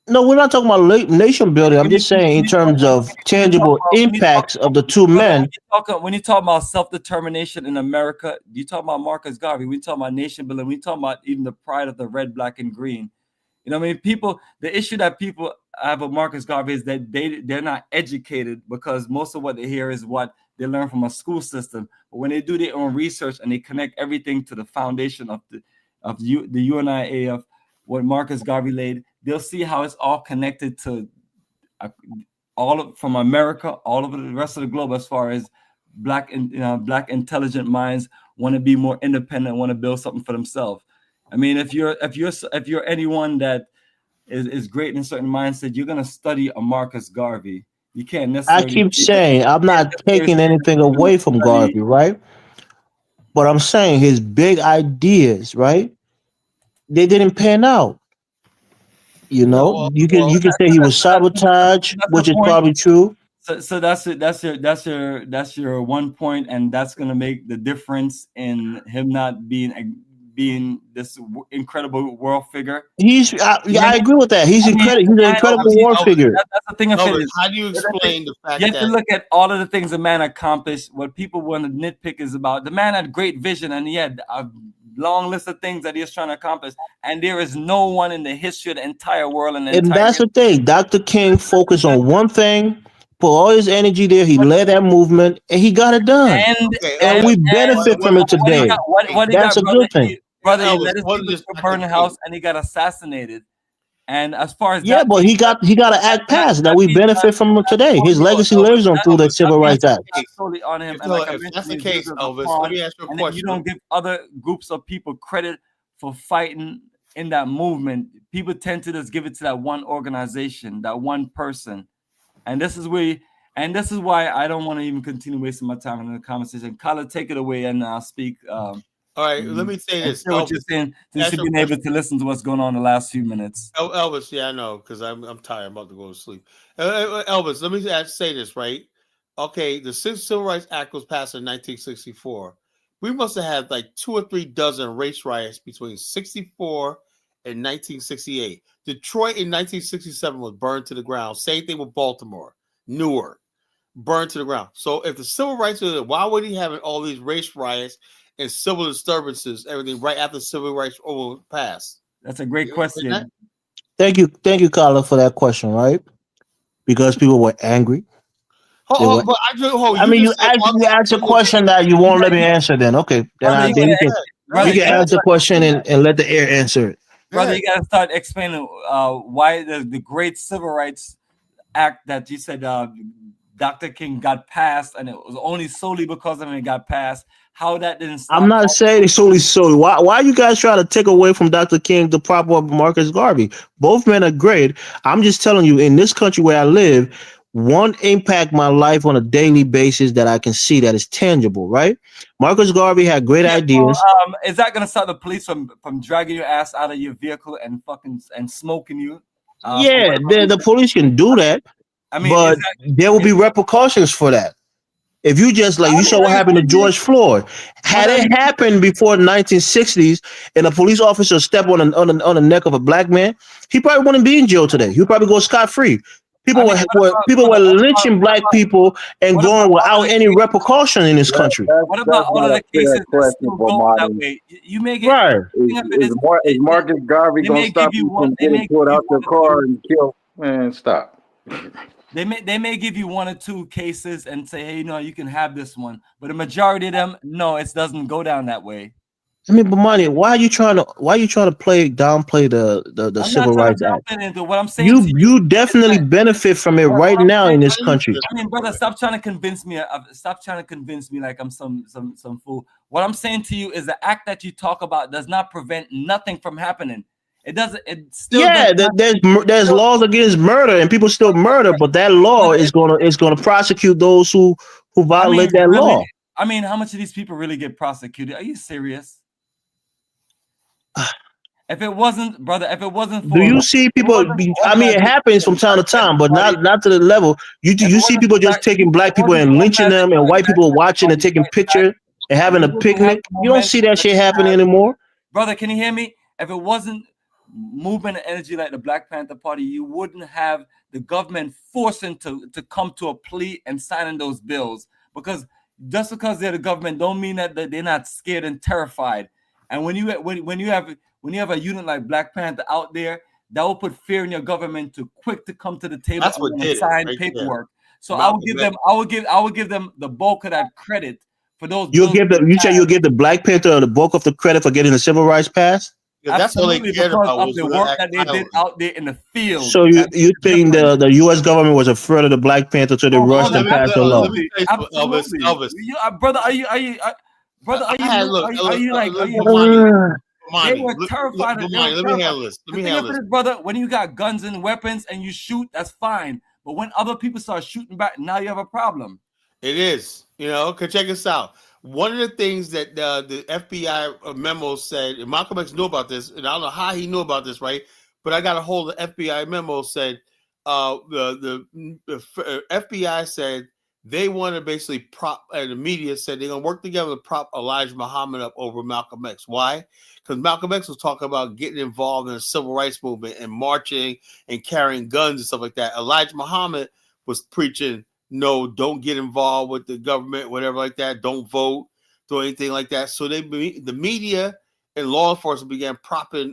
No, we're not talking about nation building. I'm just saying in terms of tangible impacts of the two men. When you talk about self-determination in America, you talk about Marcus Garvey. We talk about nation building. We talk about even the pride of the red, black, and green. You know, I mean, the issue that people have with Marcus Garvey is that they're not educated because most of what they hear is what they learn from a school system. But when they do their own research and they connect everything to the foundation of the UNIA of what Marcus Garvey laid, they'll see how it's all connected to from America, all over the rest of the globe, as far as black intelligent minds want to be more independent, want to build something for themselves. I mean, if you're anyone that is great in a certain mindset, you're gonna study a Marcus Garvey. You can't necessarily. I keep saying I'm not taking anything away from Garvey, right? But I'm saying his big ideas, right? They didn't pan out. You know, you can say he was sabotaged, which is probably true. So that's your one point, and that's gonna make the difference in him not being this incredible world figure. I agree with that. He's an incredible world figure. That's the thing. How do you explain the fact that you have to look at all of the things the man accomplished? What people want to nitpick is about the man had great vision, and he had a long list of things that he was trying to accomplish, and there is no one in the history of the entire world. And that's the thing. Dr. King focused on one thing, put all his energy there. He led that movement, and he got it done. And we benefit from it today. That's a good thing. Brother, he let his people burn the house, and he got assassinated. And as far as but he got to act past that. We benefit from him today. His legacy lives on through the Civil Rights Act. Totally on him. If that's the case, Elvis, let me ask you a question. You don't give other groups of people credit for fighting in that movement. People tend to just give it to that one organization, that one person. And this is why I don't want to even continue wasting my time in the conversation. Kala, take it away, and I'll speak. All right, let me say this. What you're saying, since you've been able to listen to what's going on the last few minutes. Elvis, yeah, I know, because I'm tired. I'm about to go to sleep. Elvis, let me say this, right? Okay, the Civil Rights Act was passed in 1964. we must have had like 2 or 3 dozen race riots between 64 and 1968. Detroit in 1967 was burned to the ground. Same thing with Baltimore, Newark, burned to the ground. So if the civil rights are there, why would he have all these race riots and civil disturbances, everything right after civil rights over passed? That's a great question. Thank you, Carla, for that question. Right, because people were angry. You asked a question that you won't let me answer. Then okay, then you can answer the question and let the air answer it. Brother, you gotta start explaining why the great civil rights act that you said Dr. King got passed, and it was only solely because of him it got passed. How that didn't stop. I'm not saying it's solely. Why you guys try to take away from Dr. King the prop of Marcus Garvey? Both men are great. I'm just telling you, in this country where I live, one impact my life on a daily basis that I can see that is tangible, right? Marcus Garvey had great ideas. Is that gonna stop the police from dragging your ass out of your vehicle and smoking you? The police can do that. I mean, but there will be repercussions for that. If you just you saw what happened to George Floyd. Had it happened before the 1960s and a police officer stepped on the neck of a black man, he probably wouldn't be in jail today. He'd probably go scot-free. People were lynching black people and going without any repercussion in this country. What about all of the cases that still go that way? You may get right. Is Marcus Garvey going to stop you from getting pulled out your car and kill? Man, stop. They may give you 1 or 2 cases and say, hey, you can have this one. But the majority of them, no, it doesn't go down that way. I mean, Bomani, why are you trying to downplay the Civil Rights Act? What I'm saying you definitely benefit from it right now in this country. I mean, brother, stop trying to convince me. Stop trying to convince me like I'm some fool. What I'm saying to you is the act that you talk about does not prevent nothing from happening. It doesn't. It still. Yeah, there's laws against murder and people still murder, but that law is gonna prosecute those who violate that law. I mean, how much of these people really get prosecuted? Are you serious? If it wasn't, brother, do you see people? It happens from time to time, but not to the level. You see people just taking black people and lynching them, and white people watching and taking pictures and having a picnic. You don't see that shit happening anymore, brother. Can you hear me? If it wasn't movement and energy like the Black Panther Party, you wouldn't have the government forcing to come to a plea and signing those bills. Because just because they're the government don't mean that they're not scared and terrified. And when you have a unit like Black Panther out there, that will put fear in your government to come to the table and sign paperwork. So I would give them the bulk of that credit for those. You'll give the Black Panther the bulk of the credit for getting the civil rights passed. Yeah, that's all they cared about, of the work that they did out there in the field. So you think the U.S. government was afraid of the Black Panther, so they rushed and passed the law? Elvis. Brother, are you they were terrified of Let me handle this. Brother, when you got guns and weapons and you shoot, that's fine. But when other people start shooting back, now you have a problem. It is. Check this out. One of the things that the FBI memo said, and Malcolm X knew about this, and I don't know how he knew about this, right? But I got a hold of the FBI memo said the FBI said they want to basically prop, and the media said they're going to work together to prop Elijah Muhammad up over Malcolm X. Why? Because Malcolm X was talking about getting involved in the civil rights movement and marching and carrying guns and stuff like that. Elijah Muhammad was preaching, no, don't get involved with the government, whatever like that. Don't vote, do anything like that. So the media and law enforcement began propping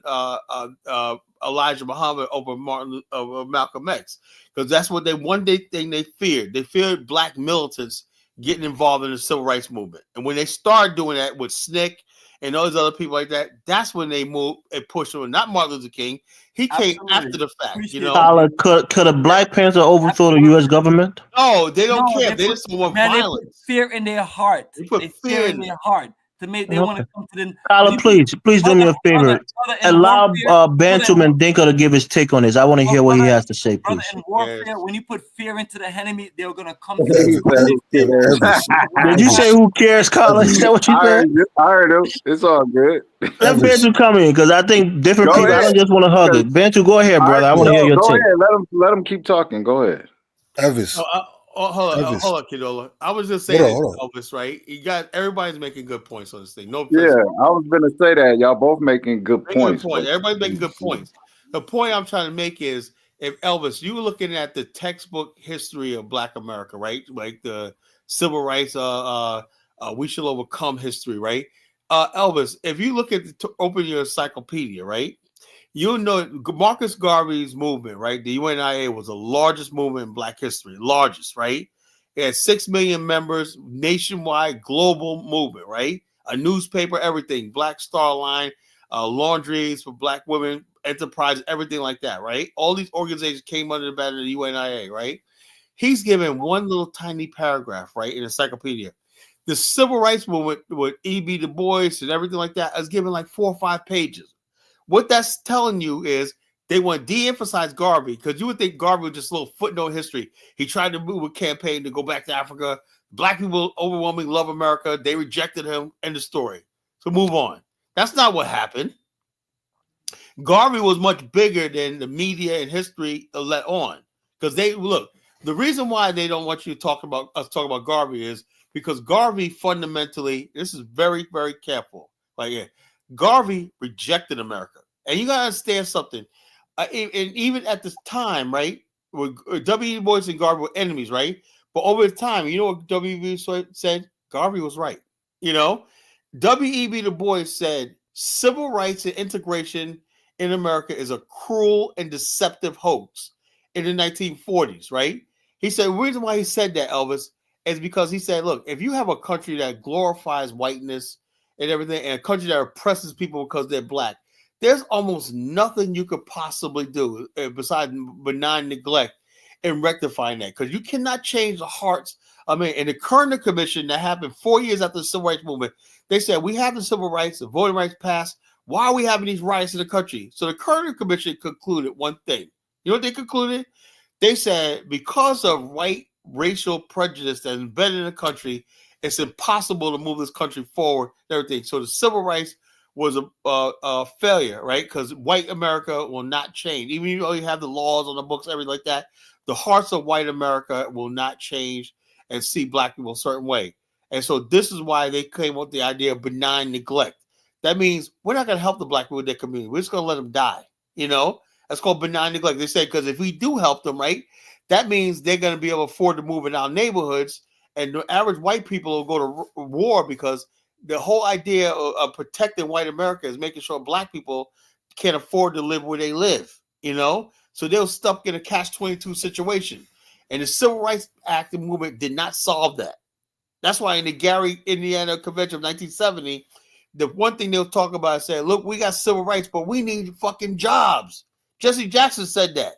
Elijah Muhammad over Malcolm X, because that's what they feared. They feared black militants getting involved in the civil rights movement. And when they started doing that with SNCC and those other people like that, that's when they moved and pushed on. Not Martin Luther King. He came after the fact. Could a Black Panther overthrow the U.S. government? No, they don't care. They just want violence. They put fear in their heart. They put fear in their heart. They want to come to the. Tyler, please do me a favor. Allow Bantu Mandinka to give his take on this. I want to hear what he has to say, please. In warfare, when you put fear into the enemy, they're going to come to the. Did you say who cares, Colin? Is that what you said? I heard him. It's all good. Let Bantu come in, because I think different people. I don't just want to hug it. Bantu, go ahead, brother. I want to hear your take. Go ahead. Let him keep talking. Go ahead. Elvis. hold on, Kidola. I was just saying, Elvis, right? Everybody's making good points on this thing. No, yeah, I was gonna say that y'all both making good points. Everybody's making good points. The point I'm trying to make is, if Elvis, you were looking at the textbook history of Black America, right? Like the civil rights, we shall overcome history, right? Elvis, if you look at open your encyclopedia, right? You'll know Marcus Garvey's movement, right? The UNIA was the largest movement in Black history, largest, right? It had 6 million members, nationwide, global movement, right? A newspaper, everything, Black Star Line, laundries for Black women, enterprise, everything like that, right? All these organizations came under the banner of the UNIA, right? He's given one little tiny paragraph, right, in the encyclopedia. The civil rights movement with E.B. Du Bois and everything like that is given like 4 or 5 pages. What that's telling you is they want to de-emphasize Garvey, because you would think Garvey was just a little footnote in history. He tried to move a campaign to go back to Africa. Black people overwhelmingly love America. They rejected him. End of story. So move on. That's not what happened. Garvey was much bigger than the media and history let on. Because the reason why they don't want you to talk about Garvey is because Garvey fundamentally, this is very, very careful. Garvey rejected America. And you got to understand something. And even at this time, right, W.E. Du Bois and Garvey were enemies, right? But over time, you know what W.E. said? Garvey was right. W.E.B. Du Bois said civil rights and integration in America is a cruel and deceptive hoax in the 1940s, right? He said the reason why he said that, Elvis, is because he said, look, if you have a country that glorifies whiteness and everything, and a country that oppresses people because they're Black, there's almost nothing you could possibly do besides benign neglect in rectifying that, because you cannot change the hearts. I mean, in the Kerner Commission that happened 4 years after the Civil Rights Movement, they said, we have the civil rights, the voting rights passed. Why are we having these riots in the country? So the Kerner Commission concluded one thing. You know what they concluded? They said because of white racial prejudice that's embedded in the country, it's impossible to move this country forward and everything. So the civil rights was a failure, right? Because white America will not change. Even though you have the laws on the books, everything like that, the hearts of white America will not change and see Black people a certain way. And so this is why they came up with the idea of benign neglect. That means we're not going to help the Black people in their community. We're just going to let them die. That's called benign neglect. They say, because if we do help them, right, that means they're going to be able to afford to move in our neighborhoods, and the average white people will go to war, because the whole idea of protecting white America is making sure Black people can't afford to live where they live, So they'll stuck in a catch-22 situation. And the Civil Rights Act and movement did not solve that. That's why in the Gary, Indiana Convention of 1970, the one thing they'll talk about is saying, look, we got civil rights, but we need fucking jobs. Jesse Jackson said that.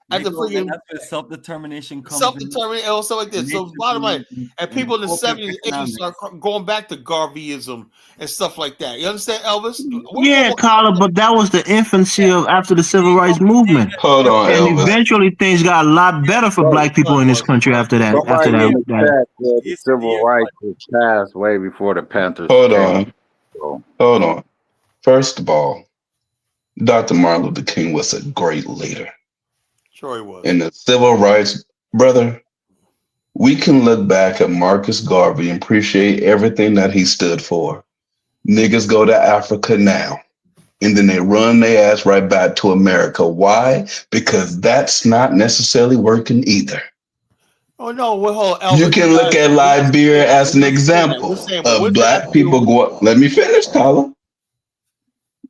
That's where self-determination comes self-determination and also like this. So bottom line, and people in the 70s, 80s start going back to Garveyism and stuff like that. You understand, Elvis? Yeah, Carla, but that was the infancy of after the civil rights movement. Hold on, and Elvis. Eventually things got a lot better for Black people in this country after that. Somebody in the chat said the civil rights was passed way before the Panthers. Hold on. First of all, Dr. Martin Luther King was a great leader. Sure he was. In the civil rights, brother, we can look back at Marcus Garvey and appreciate everything that he stood for. Niggas go to Africa now, and then they run their ass right back to America. Why? Because that's not necessarily working either. Oh no! Well, Elvis, you can look at Liberia as an example of Black people going. Let me finish, Tyler.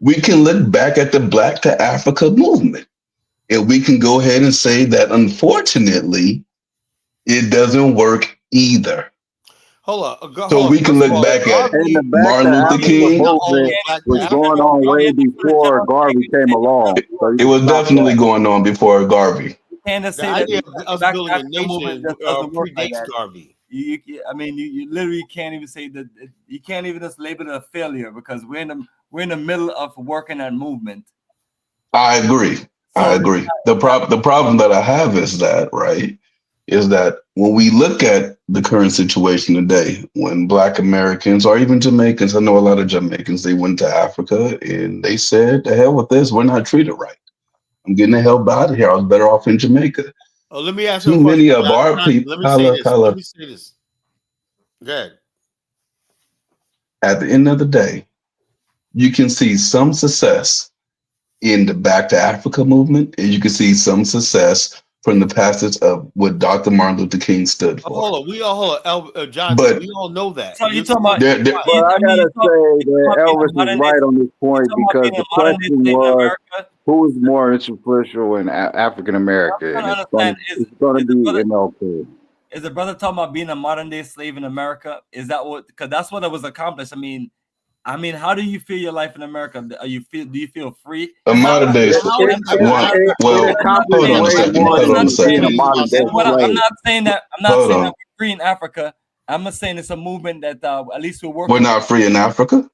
We can look back at the Black to Africa movement. And we can go ahead and say that, unfortunately, it doesn't work either. So we can look back at Martin Luther King. Was going on way before Garvey came along. It was definitely going on before Garvey. The idea of us building a nation predates Garvey. You literally can't even say that. You can't even just label it a failure, because we're in the middle of working that movement. I agree. The problem that I have is that when we look at the current situation today, when Black Americans or even Jamaicans, I know a lot of Jamaicans, they went to Africa and they said, the hell with this, we're not treated right. I'm getting the hell out of here. I was better off in Jamaica. Oh, let me ask you Too a question. many of our people. Let me say this. Go ahead. At the end of the day, you can see some success in the Back to Africa movement, and you can see some success from the passage of what Dr. Martin Luther King stood for. Hold on. We all Jonathan, But we all know that. So you talking about? Well, I gotta say that Elvis is right on this point because the question was, who is more influential in African America, and it's going to be MLK. Is the brother talking about being a modern day slave in America? Is that what? Because that's what it was accomplished. I mean, how do you feel your life in America? Do you feel free? A modern day slave. Well, hold on a second. I'm not saying that we're free in Africa. I'm not saying it's a movement that at least we're working. We're not free in Africa.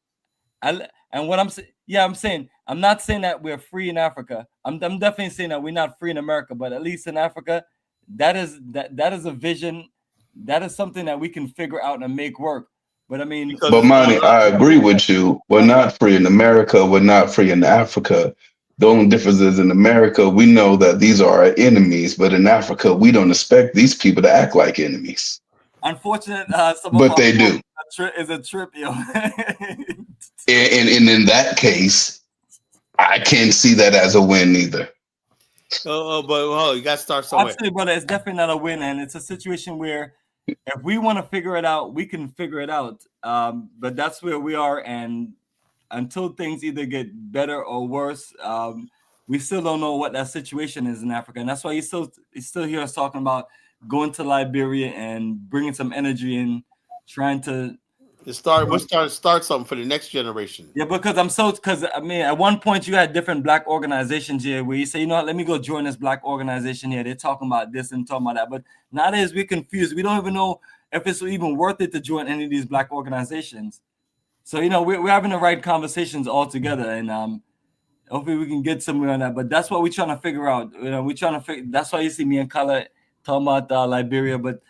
And what I'm saying, I'm saying I'm not saying that we're free in Africa. I'm definitely saying that we're not free in America, but at least in Africa, that is a vision. That is something that we can figure out and make work. But I mean, Bomani, I agree with you. We're not free in America. We're not free in Africa. The only difference is in America, we know that these are our enemies, but in Africa, we don't expect these people to act like enemies. Unfortunate, but they do. Is a trip, yo. and in that case, I can't see that as a win either. But you got to start somewhere. Absolutely, brother. It's definitely not a win, and it's a situation where if we want to figure it out, we can figure it out. But that's where we are, and until things either get better or worse, we still don't know what that situation is in Africa, and that's why you still hear us talking about going to Liberia and bringing some energy and trying to start something for the next generation. Yeah, because I mean, at one point you had different black organizations here where you say, you know what, let me go join this black organization here. They're talking about this and talking about that. But nowadays we're confused. We don't even know if it's even worth it to join any of these black organizations. So, you know, we're having the right conversations all together, and hopefully we can get somewhere on that. But that's what we're trying to figure out. You know, that's why you see me and Kala talking about Liberia, but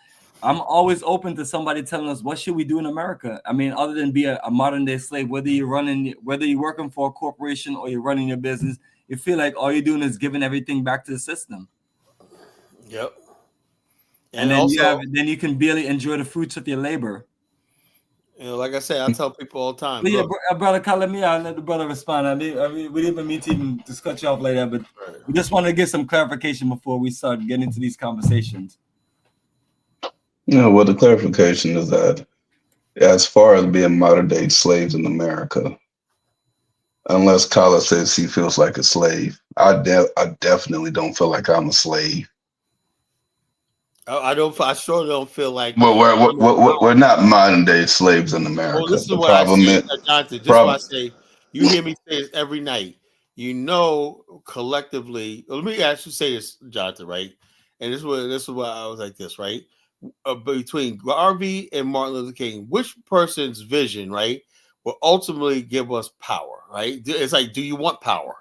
I'm always open to somebody telling us what should we do in America. I mean, other than be a modern day slave, whether you're working for a corporation or you're running your business, you feel like all you're doing is giving everything back to the system. Yep. And then you can barely enjoy the fruits of your labor. You know, like I say, I tell people all the time. But yeah, brother, call me out and let the brother respond. I mean, we didn't mean to even discuss you off like that, but we just want to get some clarification before we start getting into these conversations. No, well, the clarification is that as far as being modern day slaves in America, unless Kala says he feels like a slave, I definitely don't feel like I'm a slave. I sure don't feel like. Well, we're not modern day slaves in America. Well, this is the what problem I say, is, Jonathan. This is why I say you hear me say this every night. You know, collectively. Let me actually say this, Jonathan. Right, and this is what I was like this. Right. Between Garvey and Martin Luther King, which person's vision, right, will ultimately give us power, right? It's like, do you want power?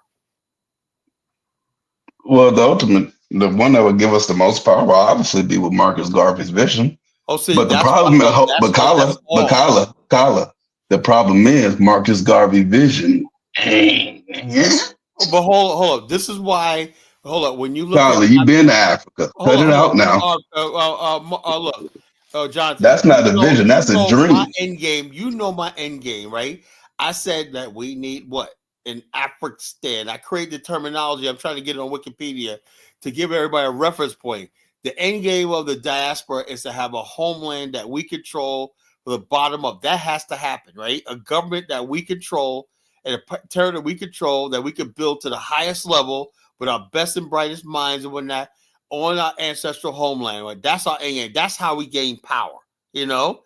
Well, the one that would give us the most power will obviously be with Marcus Garvey's vision. Oh, see, but the problem is, Kala, the problem is Marcus Garvey's vision. But hold up. This is why. Hold up. When you look Kala, you've been to Africa. Cut it out now. Look, Jonathan. That's not a vision. That's a dream. My end game. You know my end game, right? I said that we need what? An Afghanistan. I create the terminology. I'm trying to get it on Wikipedia to give everybody a reference point. The end game of the diaspora is to have a homeland that we control from the bottom up. That has to happen, right? A government that we control and a territory we control that we can build to the highest level with our best and brightest minds and whatnot on our ancestral homeland. Right? That's our end game. That's how we gain power. You know,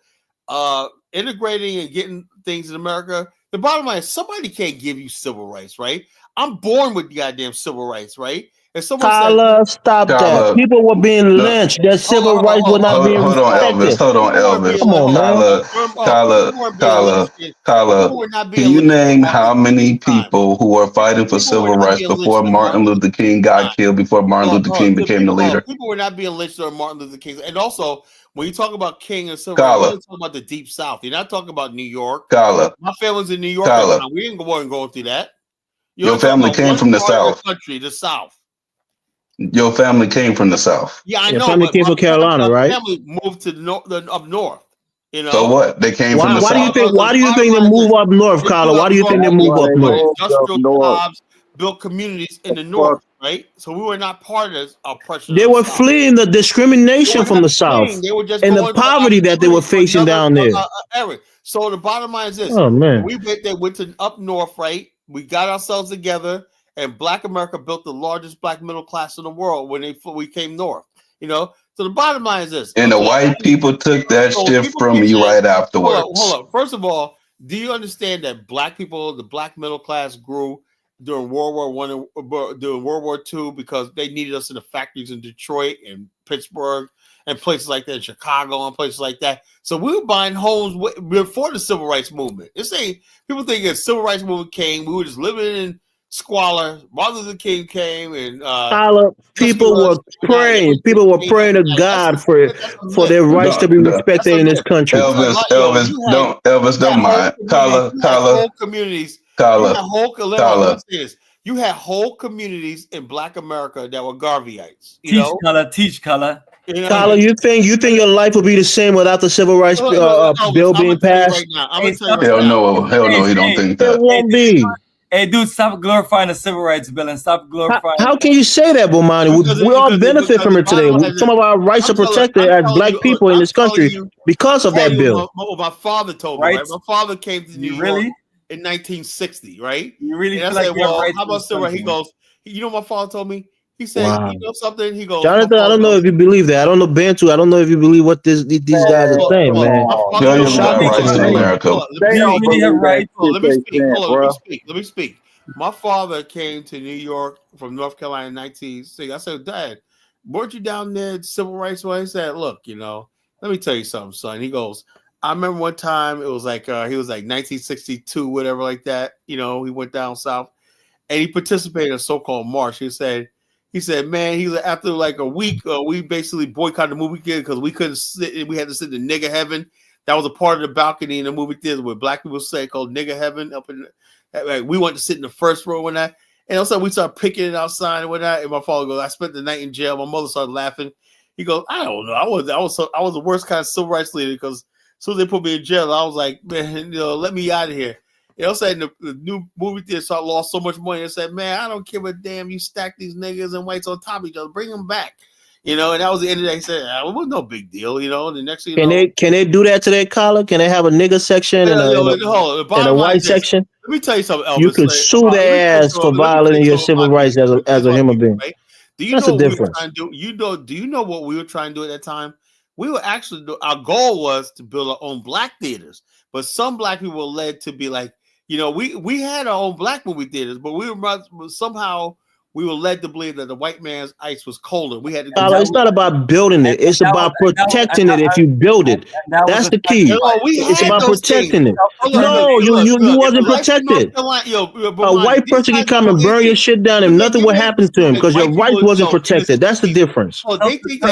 integrating and getting things in America. The bottom line is somebody can't give you civil rights, right? I'm born with goddamn civil rights, right? If someone stop that. People were being lynched. Their civil rights were not being respected. Hold on, Elvis. Come on, Kala. Can you name how many people who were fighting for civil rights before Martin Luther King got killed, before Martin Luther King became the leader? People were not being lynched during Martin Luther King. And also, when you talk about King and civil rights, you're talking about the Deep South. You're not talking about New York. My family's in New York. We ain't going through that. Your family came from the South. The South. Your family came from the South. Yeah, I Your know. family But came from Carolina, right? family moved to up north. You know. So what? They came from the Why do you South. think? Why do you think they move up north, Carla? Why do you think they move up north? Industrial jobs, built communities in the north, right? So we were not part of oppression. They were fleeing the discrimination from the South They were just and the going poverty that they were facing down there. Eric. So the bottom line is this: Oh man, we went to up north, right? We got ourselves together, and Black America built the largest Black middle class in the world when we came north. You know. So the bottom line is this: and the white people took that shift from you right afterwards. Hold up. First of all, do you understand that Black people, the Black middle class, grew during World War One, during World War II, because they needed us in the factories in Detroit and Pittsburgh and places like that, in Chicago and places like that. So we were buying homes before the Civil Rights Movement. It's people think the Civil Rights Movement came, we were just living in squalor. Martin Luther King came, and people were praying. People were praying to God for their rights to be respected in this country. Elvis, don't mind. Carla, whole communities. You had whole communities in Black America that were Garveyites. Teach color. Carla, you think your life would be the same without the civil rights bill being passed? Hell no, he don't think that. It won't be. Hey, dude, stop glorifying the civil rights bill and stop glorifying. How can you say that, Bomani? We all benefit from it today. Some of our rights are protected as Black people in this country because of that bill. What my father told me, right? My father came to New York in 1960, right? You really and I said, well, how about civil rights? He goes, you know what my father told me? He said, wow. You know something? He goes, Jonathan, I don't know if you believe that. I don't know Bantu. I don't know if you believe what these guys are saying, man. Let me speak. My father came to New York from North Carolina in 1960. I said, Dad, weren't you down there at Civil Rights? Well, he said, look, let me tell you something, son. He goes, I remember one time it was like he was like 1962, whatever like that. He went down south and he participated in a so-called march. He said, man, after like a week, we basically boycotted the movie theater because we couldn't sit. We had to sit in nigger heaven. That was a part of the balcony in the movie theater where Black people say called nigger heaven. We went to sit in the first row and that. And also we started picking it outside and whatnot. And my father goes, I spent the night in jail. My mother started laughing. He goes, I don't know. I was the worst kind of civil rights leader because as soon as they put me in jail, I was like, man, let me out of here. Saying the new movie theater lost so much money. They said, man, I don't give a damn. You stack these niggas and whites on top of each other. Bring them back. And that was the end of the day. He said, it was no big deal. The next thing can they do that today, Carla? Can they have a nigger section and a white section? Let me tell you something, Elvis. You could sue their ass for violating your civil rights as a human being. Right? That's the difference. Do you know what we were trying to do at that time? We were actually, our goal was to build our own Black theaters. But some Black people were led to be like, we had our own Black movie theaters, but we were led to believe that the white man's ice was colder. We had to. It's not about building it; it's about protecting it. If you build it, that's the key. It's about protecting it. No, you wasn't protected. A white person can come and burn your shit down, and nothing will happen to him because your rights wasn't protected. That's the difference. They think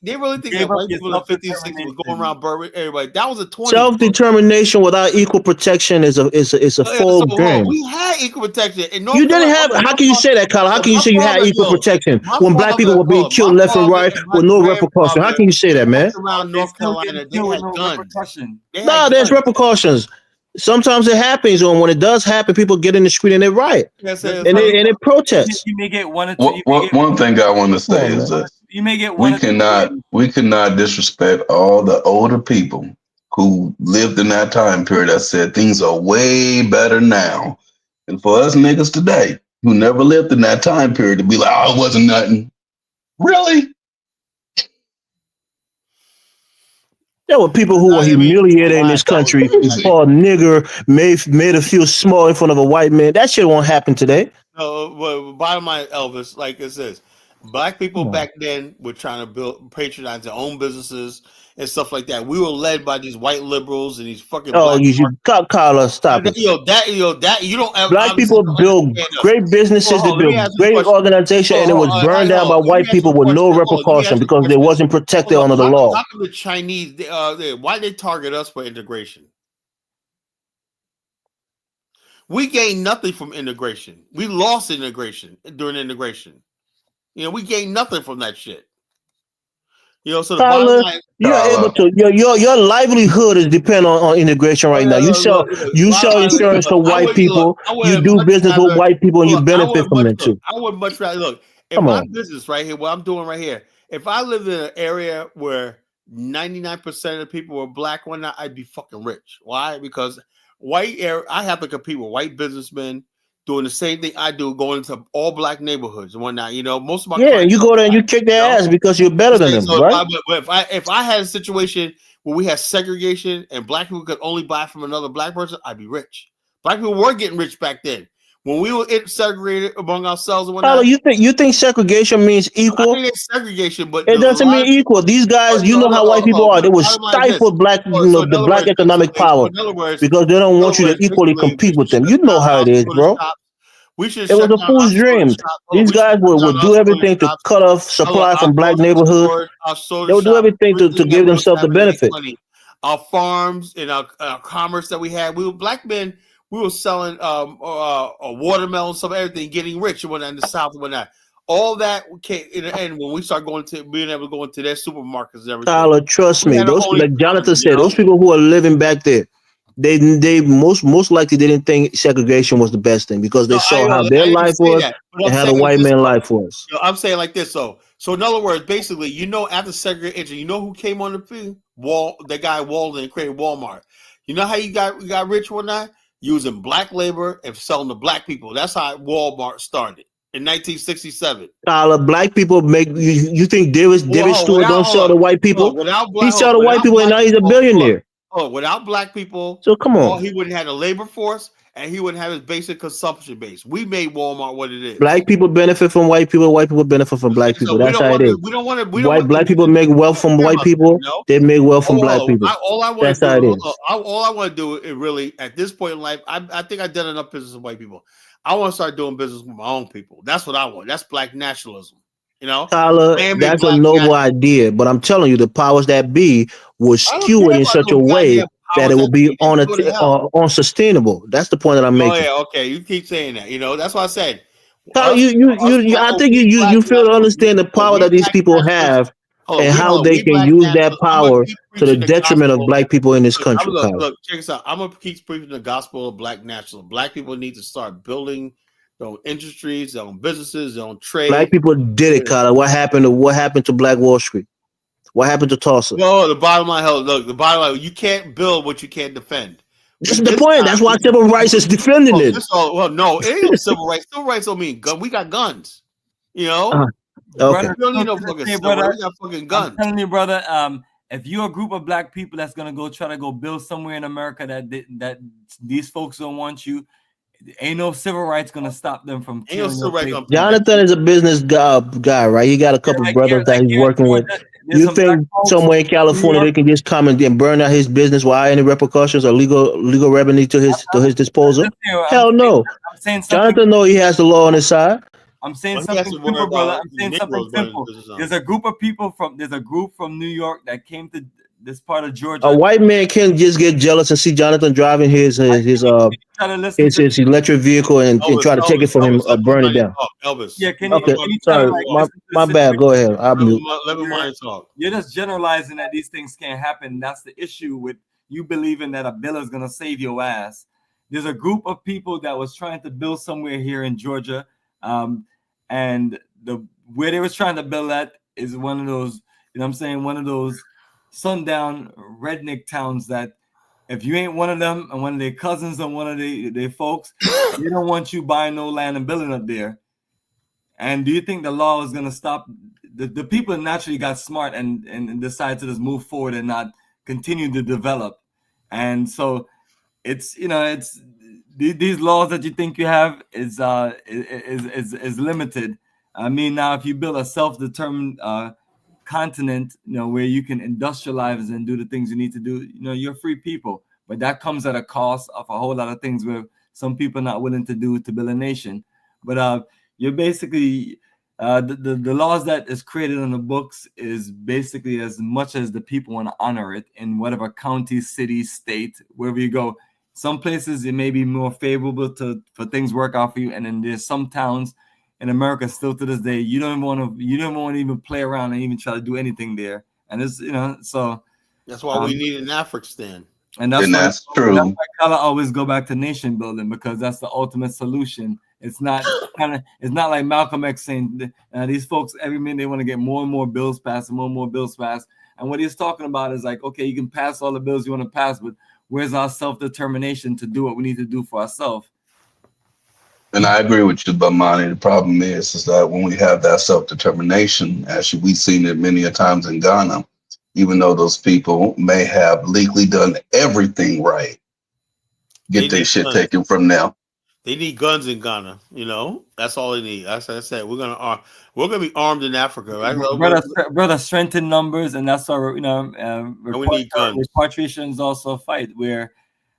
they really think that white people in the 50s and 60s was going around burning everybody. That was a 20s. Self-determination without equal protection is a full game. We had equal protection. You didn't have. How can you say that, Carla? How can you say you had equal protection when Black people were being killed left and right with no repercussion? How can you say that, man? Around North Carolina, they had guns. No, there's repercussions. Sometimes it happens, and when it does happen, people get in the street and they riot and they protest. You may get one or two. One thing I want to say is that you may get we cannot disrespect all the older people who lived in that time period that said things are way better now. And for us niggas today, who never lived in that time period, to be like, oh, it wasn't nothing. Really? There were people who were humiliated in this country, called nigger, made to feel small in front of a white man. That shit won't happen today. No, but bottom line, Elvis, like it says, Black people back then were trying to patronize their own businesses and stuff like that. We were led by these white liberals and these fucking. Oh, you should Carla, stop it. That you don't. Black people build great businesses, they build great organization, and it was burned down by white people with no repercussion because they wasn't protected under the law. How come the Chinese? Why they target us for integration? We gained nothing from integration. We lost integration during integration. You know, we gained nothing from that shit. You know, so the Tyler, bottom line, you're able to your livelihood is dependent on integration right now. You sell insurance to white people. You do business with white people, and you benefit from it too. I would much rather look. In Come my on. business right here, what I'm doing right here, if I lived in an area where 99% of the people were black, one night I'd be fucking rich. Why? Because I have to compete with white businessmen doing the same thing I do, going into all black neighborhoods and whatnot. You know, most of my Yeah, you go there and you kick their ass because you're better than them, right? If I had a situation where we had segregation and black people could only buy from another black person, I'd be rich. Black people were getting rich back then. When we were segregated among ourselves and whatnot. Tyler, you think segregation means equal? I think it's segregation, but it doesn't mean equal. These guys, you know how white people are. They will stifle black, the black economic power because they don't want you to equally compete with them. You know how it is, bro. It was a fool's dream. These guys would do everything to cut off supply from black neighborhoods. They would do everything to give themselves the benefit. Our farms and our commerce that we had, black men. We were selling watermelon, some everything, getting rich and whatnot in the South and whatnot. All that came in the end when we start being able to go into their supermarkets and everything. Tyler, trust me. Those, like Jonathan said, those people who are living back there, they most likely they didn't think segregation was the best thing because they saw how their life was and how the white man's life was. I'm saying like this, so in other words, basically, you know, after segregation, you know who came on the field? The guy Walden created Walmart. You know how you got rich or not? Using black labor and selling to black people. That's how Walmart started in 1967. Tyler, black people make you think David Stewart don't sell to white people? He sell to white people and now he's a billionaire. Without black people, so come on, he wouldn't have a labor force and he wouldn't have his basic consumption base. We made Walmart what it is. Black people benefit from white people. White people benefit from black people. That's how it is. Black people make wealth from white people. They make wealth from black people. That's how it is. All I want to do is really, at this point in life, I think I've done enough business with white people. I want to start doing business with my own people. That's what I want. That's black nationalism. You know, Tyler, that's a noble idea, but I'm telling you, the powers that be will skew it in such a way that it will be unsustainable. That's the point that I'm making. Oh yeah, okay. You keep saying that. You know, that's what I said. Tyler, I think you feel to understand the power that these people have and how they can use that power to the detriment of black people in this country. Look, check this out. I'm gonna keep preaching the gospel of black nationalism. Black people need to start building their own industries, their own businesses, their own trade. Black people did it, Tyler. What happened to Black Wall Street? What happened to Tulsa? No, the bottom line, the bottom line, you can't build what you can't defend. That's the point. That's why civil rights is defending it. No, it ain't no civil rights. Civil rights don't mean gun. We got guns. You know? Okay. We don't need no fucking civil rights. We got fucking guns. I'm telling you, brother, if you're a group of black people that's gonna try to go build somewhere in America that these folks don't want you, ain't no civil rights gonna stop them from killing you. Jonathan is a business guy, right? He got a couple of brothers that he's working with. You think somewhere in California they can just come and burn out his business without any repercussions or legal remedy to his disposal? Hell no. Jonathan know he has the law on his side. I'm saying something simple, brother. I'm saying something simple. There's a group from New York that came to this part of Georgia. A white man can't just get jealous and see Jonathan driving his electric vehicle and try to take it from him or burn it down. Elvis. Yeah, sorry, my bad. Go ahead. Let me mind talk. You're just generalizing that these things can't happen. That's the issue with you believing that a bill is gonna save your ass. There's a group of people that was trying to build somewhere here in Georgia, and where they was trying to build at is one of those, you know what I'm saying, one of those sundown redneck towns that if you ain't one of them and one of their cousins or one of their folks, they don't want you buying no land and building up there. And do you think the law is going to stop? The people naturally got smart and decided to just move forward and not continue to develop. And so it's, you know, it's these laws that you think you have is limited. I mean, now if you build a self-determined continent, you know, where you can industrialize and do the things you need to do, you know, you're free people, but that comes at a cost of a whole lot of things where some people are not willing to do to build a nation. But you're basically the laws that is created in the books is basically as much as the people want to honor it in whatever county, city, state, wherever you go. Some places it may be more favorable for things work out for you, and then there's some towns in America still to this day. You don't want to even play around and even try to do anything there. And it's so that's why we need an Afghanistan. And that's true. That's why I always go back to nation building, because that's the ultimate solution. It's not like Malcolm X saying these folks every minute they want to get more and more bills passed and more bills passed. And what he's talking about is like, okay, you can pass all the bills you want to pass, but where's our self-determination to do what we need to do for ourselves? And I agree with you, Bomani. The problem is that when we have that self-determination, actually we've seen it many a times in Ghana, even though those people may have legally done everything right, get their shit taken from them. They need guns in Ghana, That's all they need. As I said, we're gonna be armed in Africa, right? Brother, strengthen numbers, and that's our we need guns. Repatriations also fight where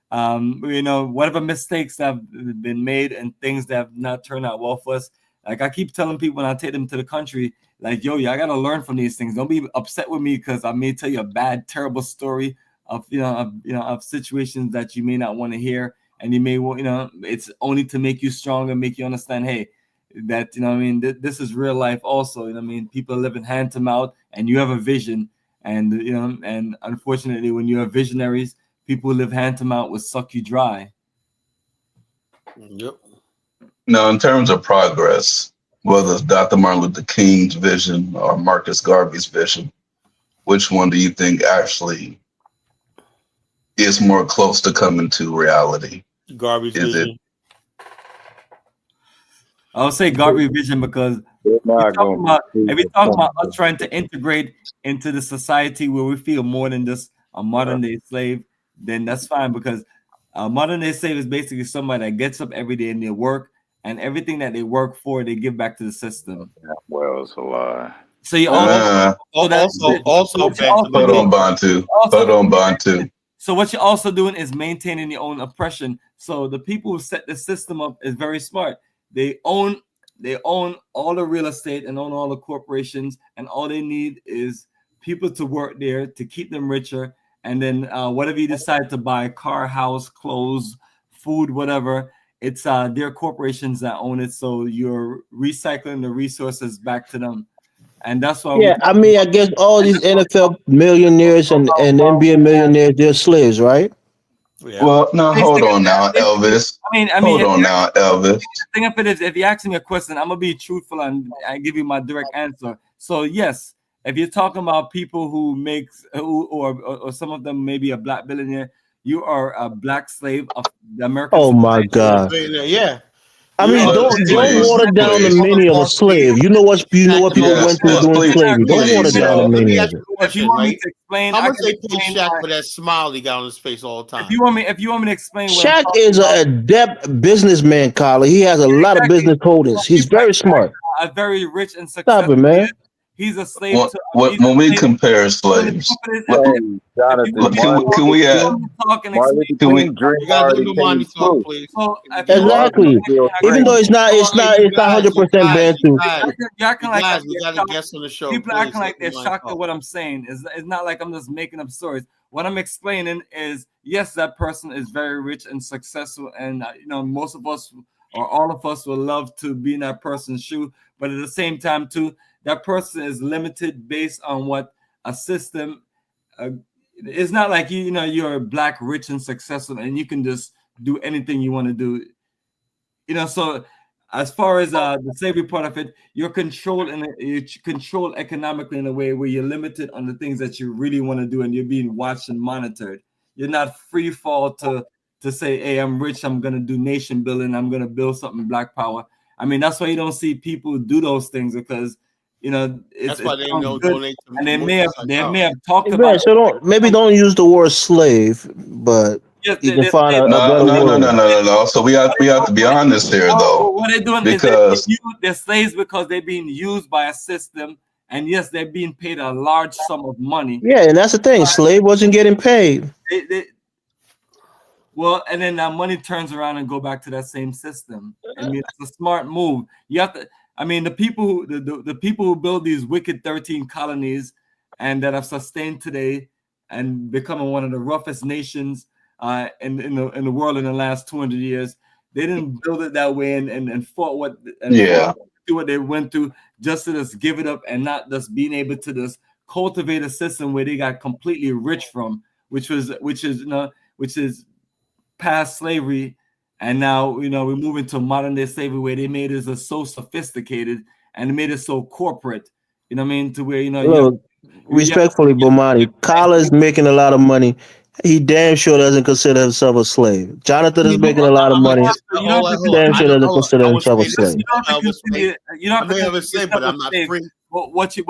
whatever mistakes that have been made and things that have not turned out well for us. Like I keep telling people when I take them to the country, like, yo, I gotta learn from these things. Don't be upset with me because I may tell you a bad, terrible story of of situations that you may not want to hear. And you may, it's only to make you stronger, make you understand, hey, that, this is real life also. People are living hand to mouth and you have a vision. And, and unfortunately, when you have visionaries, people who live hand to mouth will suck you dry. Yep. Now, in terms of progress, whether it's Dr. Martin Luther King's vision or Marcus Garvey's vision, which one do you think actually is more close to coming to reality? Garvey's vision. I would say Garvey's vision because if you're talking about us trying to integrate into the society where we feel more than just a modern day slave, then that's fine, because a modern day slave is basically somebody that gets up every day and they work, and everything that they work for, they give back to the system. Well, it's a lie. So you also hold on, Bantu. So what you're also doing is maintaining your own oppression. So the people who set the system up is very smart. They own all the real estate and own all the corporations, and all they need is people to work there to keep them richer. And then whatever you decide to buy, car, house, clothes, food, whatever, it's their corporations that own it. So you're recycling the resources back to them. And that's why I guess all these NFL millionaires and NBA millionaires, they're slaves, right? Yeah. Well, now hold on now, Elvis. Hold on now, Elvis. The thing of it is, if you ask me a question, I'm gonna be truthful and I give you my direct answer. So yes, if you're talking about people or some of them maybe a black billionaire, you are a black slave of the American. Oh my God! Yeah. I mean, don't water down the meaning of a slave. You know what people went through doing slavery. Don't water down the meaning of it. If you want me to explain, how much they pay Shaq for that smile he got on his face all the time? If you want me to explain, Shaq is an adept businessman, Carla. He has a lot of business holdings. He's very smart. A very rich and successful. Stop it, man. He's a slave. When we compare slaves, can we exactly? Even though it's not 100% Bantu. You gotta guess on the show. People acting like they're shocked at what I'm saying. It's not like I'm just making up stories. What I'm explaining is, yes, that person is very rich and successful, and most of us or all of us would love to be in that person's shoe, but at the same time too, that person is limited based on what a system. It's not like you're black, rich, and successful, and you can just do anything you want to do. So as far as the slavery part of it, you're controlled economically in a way where you're limited on the things that you really want to do, and you're being watched and monitored. You're not free fall to say, hey, I'm rich, I'm gonna do nation building, I'm gonna build something black power. I mean, that's why you don't see people do those things, because that's why they don't donate to. And they may have talked about. So don't use the word slave, but you can find a better word. No. So we have to be honest here, though. What they're doing because is they're slaves because they're being used by a system, and yes, they're being paid a large sum of money. Yeah, and that's the thing. Slave wasn't getting paid. Well, and then that money turns around and go back to that same system. I mean, it's a smart move. You have to. I mean, the people who build these wicked 13 colonies and that have sustained today and becoming one of the roughest nations in the world in the last 200 years, they didn't build it that way and fought through what they went through just to just give it up and not just being able to just cultivate a system where they got completely rich from, which is past slavery. And now, we're moving to modern day slavery where they made it so sophisticated and they made it so corporate, you know what I mean? To where, Look, respectfully, Bomani, Kala's making a lot of money. He damn sure doesn't consider himself a slave. Jonathan is making a lot of money. Damn sure doesn't consider himself a slave. You don't have to have a slave, but I'm not free. What you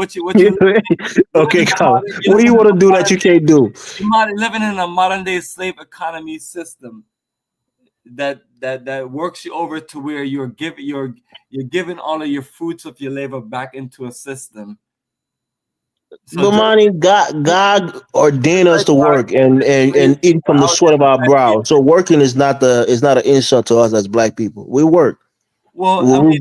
Okay, Kala. What do you want to do that you can't do? You're living in a modern day slave economy system that works you over to where you're giving all of your fruits of your labor back into a system. Bomani, God ordained us to work and eat from the sweat of our brow. So working is not an insult to us as black people. We work. Well, we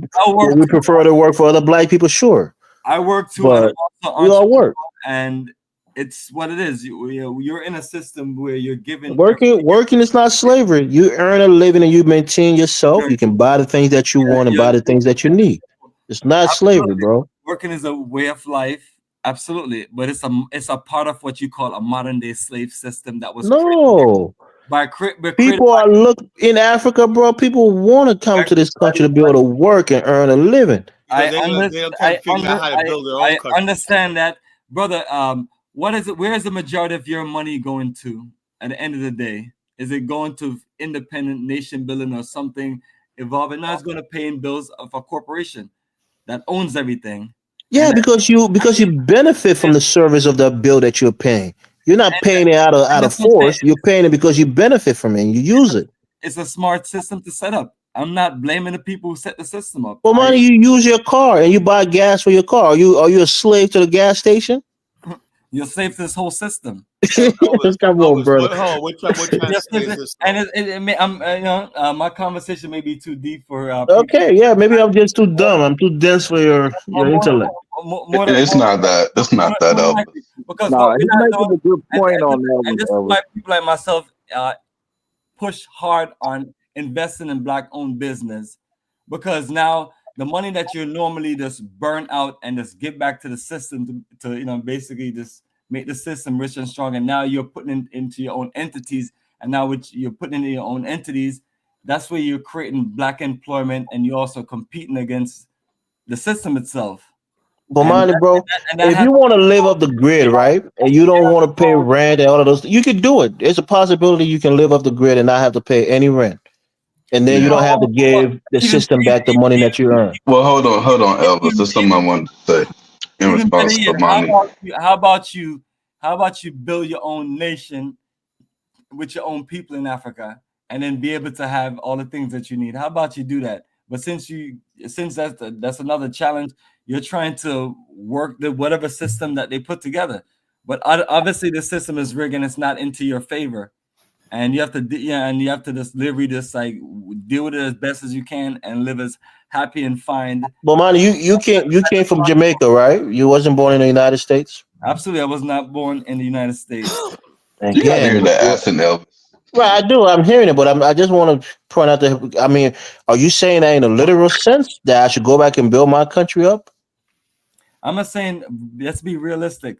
prefer to work for other black people, sure. I work too, but we all work, and it's what it is. You're in a system where you're given working is not slavery. You earn a living and you maintain yourself. You can buy the things that you want and buy the things that you need. It's not slavery, bro. Working is a way of life. Absolutely, but it's a part of what you call a modern day slave system that was people are in Africa, bro. People want to come to this country to be able to work and earn a living. I understand that, brother. What is it? Where is the majority of your money going to at the end of the day? Is it going to independent nation building or something evolving? No, it's going to pay in bills of a corporation that owns everything. Yeah, because you benefit from the service of that bill that you're paying. You're not paying it out of force. You're paying it because you benefit from it and you use it. It's a smart system to set up. I'm not blaming the people who set the system up. Well, money, you use your car and you buy gas for your car. Are you a slave to the gas station? You're a slave to this whole system. Come on, brother. My conversation may be too deep for. Okay, yeah, maybe I'm just too dumb. I'm too dense for your intellect. It's not that. It's not that up. Because he's making a good point on that. And this is why people like myself push hard on investing in black-owned business, because now the money that you normally just burn out and just give back to the system to basically just make the system rich and strong, and now you're putting it into your own entities, and now which you're putting into your own entities, that's where you're creating black employment, and you're also competing against the system itself. Bomani, bro, if you want to live up the grid, right, and you don't want to pay rent and all of those, you can do it. There's a possibility you can live up the grid and not have to pay any rent. And then you don't have to give the system back the money that you earn. Well, hold on, Elvis. There's something I wanted to say in response to Bomani. How about you build your own nation with your own people in Africa, and then be able to have all the things that you need? How about you do that? But since that's another challenge, you're trying to work whatever system that they put together. But obviously, the system is rigged and it's not into your favor. And you have to, just literally just like deal with it as best as you can and live as happy and fine. Bomani, you came from Jamaica, right? You wasn't born in the United States. Absolutely, I was not born in the United States. You gotta hear that accent, Elvis. Right, I do. I'm hearing it, but I just want to point out that. I mean, are you saying that in a literal sense that I should go back and build my country up? I'm not saying. Let's be realistic.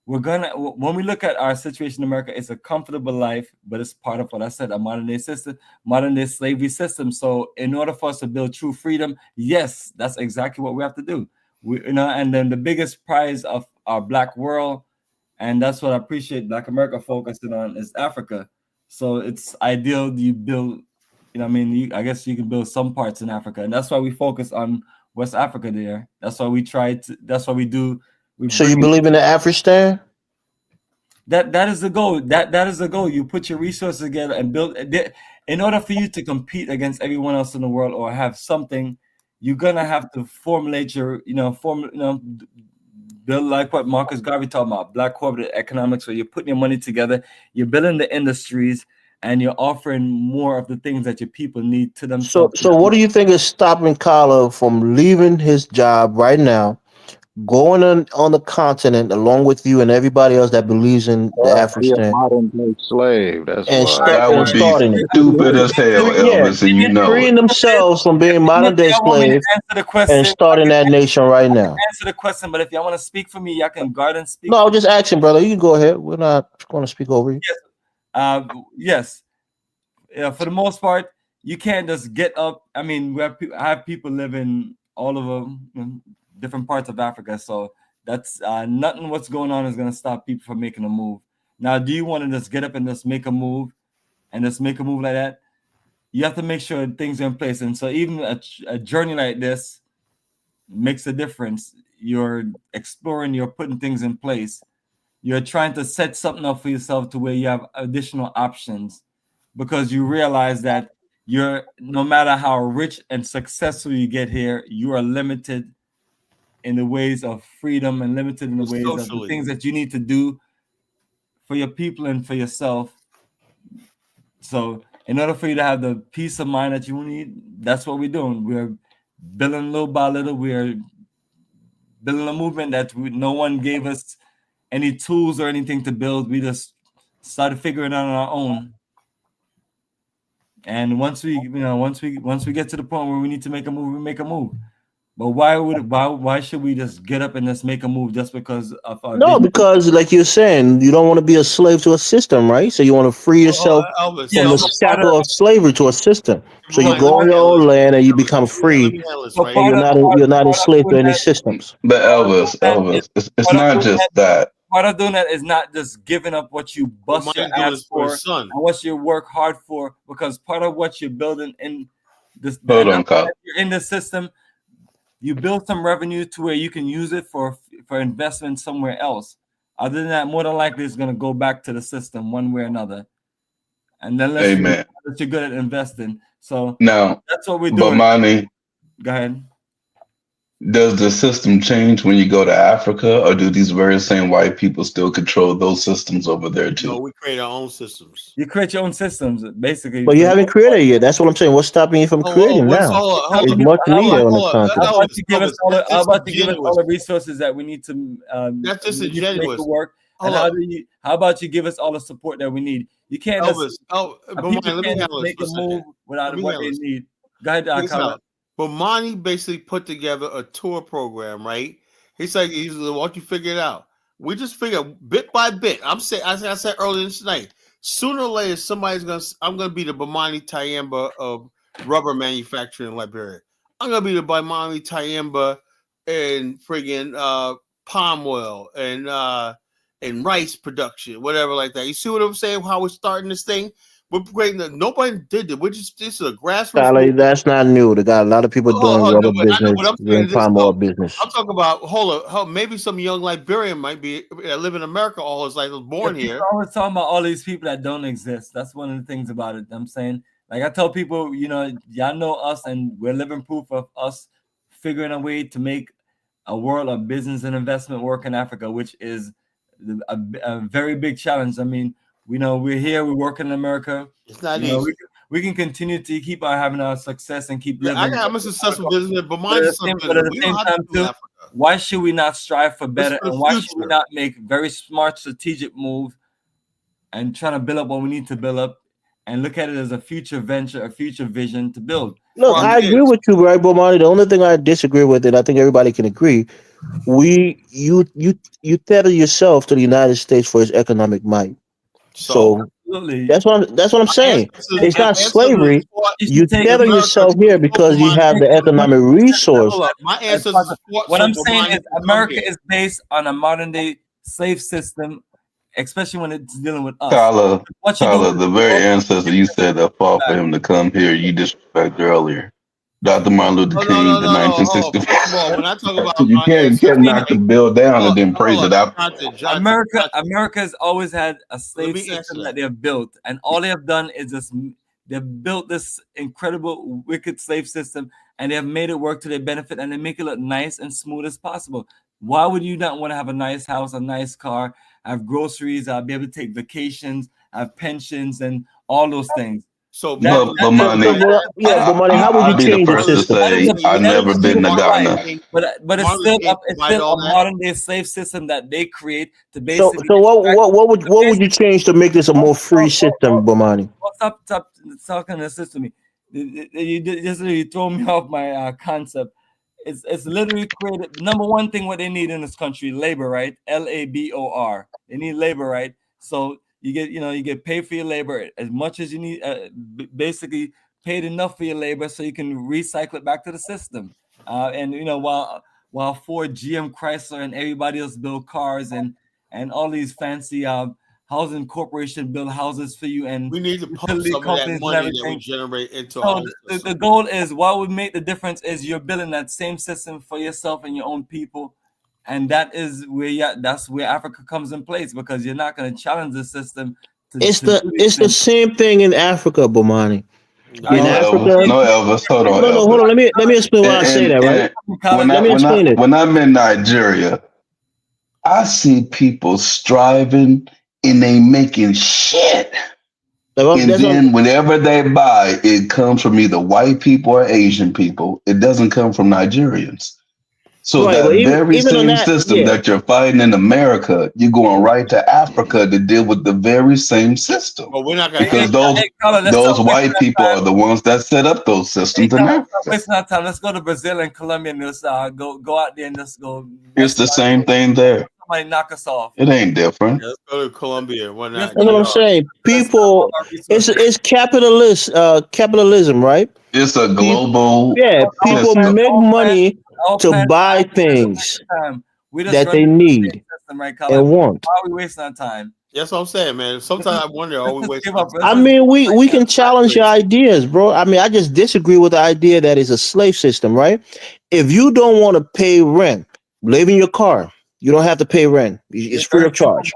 When we look at our situation in America, it's a comfortable life, but it's part of what I said, a modern day system, modern day slavery system. So in order for us to build true freedom, yes, that's exactly what we have to do. And then the biggest prize of our black world, and that's what I appreciate Black America focusing on, is Africa. So it's ideal you build, I guess you can build some parts in Africa. And that's why we focus on West Africa there. That's why we that's what we do. So you believe in the Afristan? That is the goal. That is the goal. You put your resources together and build. In order for you to compete against everyone else in the world or have something, you're gonna have to formulate your, build like what Marcus Garvey talked about, black corporate economics, where you're putting your money together, you're building the industries, and you're offering more of the things that your people need to themselves. So what do you think is stopping Kala from leaving his job right now going on the continent along with you and everybody else that believes in the Be a Afro modern day slave. That's and why. That would be starting it. stupid as hell, Yeah, Elvis, and you know it. freeing themselves from being modern day Y'all want me to slaves answer the question? and starting that nation right I can now. answer the question, but if y'all want to speak for me, y'all can guard and speak. No, I was just asking, brother. You can go ahead. We're not going to speak over you. Yes. Yes. For the most part, you can't just get up. I mean, I have people living all over different parts of Africa, so that's nothing. What's going on is going to stop people from making a move. Now, do you want to just get up and just make a move, and just make a move like that? You have to make sure things are in place, and so even a journey like this makes a difference. You're exploring, you're putting things in place. You're trying to set something up for yourself to where you have additional options, because you realize that no matter how rich and successful you get here, you are limited in the ways of freedom and limited in the ways of the things that you need to do for your people and for yourself. So in order for you to have the peace of mind that you need, that's what we're doing. We're building little by little. We're building a movement that no one gave us any tools or anything to build. We just started figuring it out on our own. And once we get to the point where we need to make a move, we make a move. But why should we just get up and just make a move just because of our No, because like you're saying, you don't want to be a slave to a system, right? So you want to free yourself Elvis, from the shackle of slavery to a system. So you go on your own land and you become free, and you're not enslaved to any systems. But Elvis, it's not just that. Part of doing that is not just giving up what you bust your ass for and what you work hard for, because part of what you're building in this you're in the system, you build some revenue to where you can use it for investment somewhere else. Other than that, more than likely it's going to go back to the system one way or another. And then unless you're good at investing. So now that's what we're doing. Bomani, go ahead. Does the system change when you go to Africa, or do these very same white people still control those systems over there too? No, we create our own systems. You create your own systems, basically. But you haven't created it yet. That's what I'm saying. What's stopping you from creating now? It's much needed on the continent. How about you give us all the resources that we need to that's disingenuous. Make it work? And how about you give us all the support that we need? You can't just make a move without what they need. Go ahead, Bomani basically put together a tour program, right? He's like, once you figure it out, we just figure bit by bit. I said earlier tonight, sooner or later, I'm gonna be the Bomani Tyehimba of rubber manufacturing in Liberia. I'm gonna be the Bomani Tyehimba in friggin' palm oil and rice production, whatever like that. You see what I'm saying? How we're starting this thing? We're creating nobody did it. This is a grassroots. That's not new. They got a lot of people doing rubber business, doing palm oil business. I'm talking about maybe some young Liberian might be live in America all his life, was born here. I was talking about all these people that don't exist. That's one of the things about it. I'm saying, like I tell people, y'all know us, and we're living proof of us figuring a way to make a world of business and investment work in Africa, which is a very big challenge. I mean, we're here, we work in America. It's not easy. We can continue to keep having our success and keep living. I'm a successful businessman, but mine is something. But at the same time, too, why should we not strive for better? And why should we not make very smart, strategic moves and trying to build up what we need to build up and look at it as a future venture, a future vision to build? Look, I agree with you, right, Bomani? The only thing I disagree with, and I think everybody can agree, you tether yourself to the United States for its economic might. So that's what I'm saying. It's not slavery. You tether yourself here because you have the economic resource. My answer is what I'm saying is America is based on a modern day slave system, especially when it's dealing with us. Tyler, the very ancestor you said that fought for him to come here, you disrespected earlier. Dr. Martin Luther King, the 1964. When I talk about you can't knock the bill down and then praise it out. America has always had a slave system that they have built, and all they have done is they've built this incredible, wicked slave system, and they have made it work to their benefit, and they make it look nice and smooth as possible. Why would you not want to have a nice house, a nice car, have groceries, be able to take vacations, have pensions, and all those things? So, Bomani, how would you change the system? I've never been to Ghana. But it's still a modern day slave system that they create to So basically. what would you change to make this a more free system, Bomani? Stop talking to assist me. You throw me off my concept. It's literally created. Number one thing what they need in this country, labor, right? LABOR. They need labor, right? So you get paid for your labor as much as you need. Basically, paid enough for your labor so you can recycle it back to the system. And while Ford, GM, Chrysler, and everybody else build cars and all these fancy housing corporation build houses for you, and we need to pump some of that money that we generate into our the goal is what would make the difference is you're building that same system for yourself and your own people, and that's where Africa comes in place, because you're not going to challenge the system. It's the same thing in Africa, Bomani. In Africa, no, Elvis, hold on. No, hold on. Let me explain why I say that. Right? When I'm in Nigeria, I see people striving and they making shit. And then whenever they buy, it comes from either white people or Asian people. It doesn't come from Nigerians. So that very same system that you're fighting in America, you're going right to Africa to deal with the very same system. But we're not going because those white people are the ones that set up those systems in Africa. Waste not time. Let's go to Brazil and Colombia and let's go out there and let's go. It's the same thing there. Somebody knock us off. It ain't different. Yeah, let's go to Colombia. That's what I'm saying. People, it's capitalism, right? It's a global. People make money to buy things that they need and want. Why are we wasting our time? That's what I'm saying, man. Sometimes I wonder, are we wasting our time? I mean, we can challenge your ideas, bro. I mean, I just disagree with the idea that it's a slave system, right? If you don't want to pay rent, live in your car. You don't have to pay rent. It's free of charge.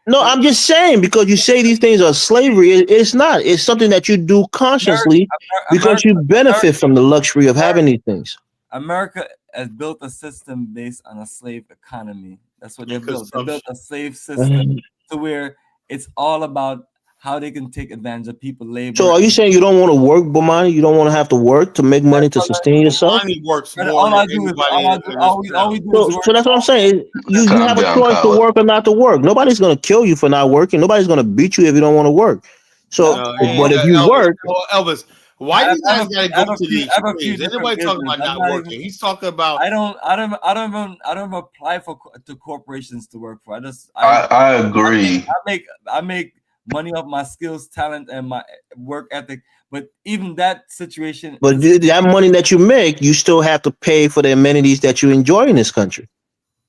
No, I'm just saying, because you say these things are slavery. It's not. It's something that you do consciously because you benefit from the luxury of having these things. America has built a system based on a slave economy. That's what they built. They built a slave system to where it's all about how they can take advantage of people's labor. So are you saying you don't want to work, Bomani? You don't want to have to work to make money to sustain yourself? Bomani works more all than we do So that's what I'm saying. You have a choice to work or not to work. Nobody's going to kill you for not working. Nobody's going to beat you if you don't want to work. So, but if you work, Elvis, why do you guys got to go to the extremes? Anybody talking about not working? He's talking about. I don't even apply to corporations to work for. I agree. I make money off my skills, talent, and my work ethic. But even that situation. But that money that you make, you still have to pay for the amenities that you enjoy in this country.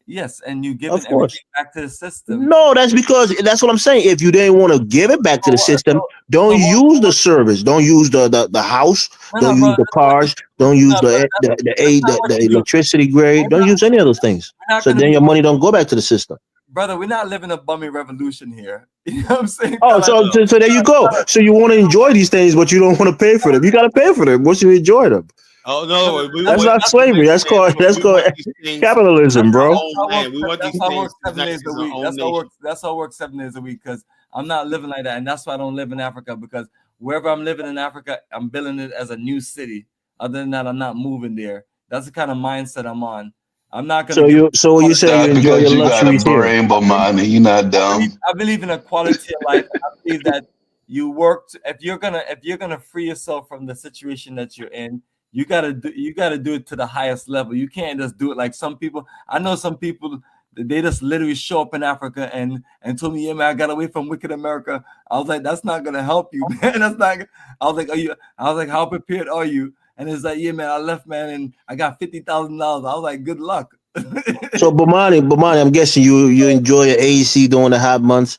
Yes, and you give everything back to the system. No, that's because what I'm saying. If you didn't want to give it back to the system, don't use the service. Don't use the house. Don't use the cars. Don't use the electricity grade. Don't use any of those things. So then your money don't go back to the system. Brother, we're not living a bummy revolution here. You know what I'm saying? Oh, so there you go. So you want to enjoy these things, but you don't want to pay for them. You got to pay for them once you enjoy them. Oh no, that's not slavery. That's called capitalism, bro. That's how it works 7 days a week. That's how it works 7 days a week. Because I'm not living like that, and that's why I don't live in Africa. Because wherever I'm living in Africa, I'm building it as a new city. Other than that, I'm not moving there. That's the kind of mindset I'm on. I'm not gonna. So you say you enjoy your luxuries here? Rainbow money. You're not dumb. I believe in a quality of life. I believe that you work. If you're gonna free yourself from the situation that you're in, you gotta do it to the highest level. You can't just do it like some people. I know some people, they just literally show up in Africa and told me, yeah, man, I got away from wicked America. I was like, that's not gonna help you, man. That's not. I was like, how prepared are you? And it's like, yeah, man, I left, man, and I got $50,000. I was like, good luck. So Bomani, I'm guessing you enjoy your AC during the hot months.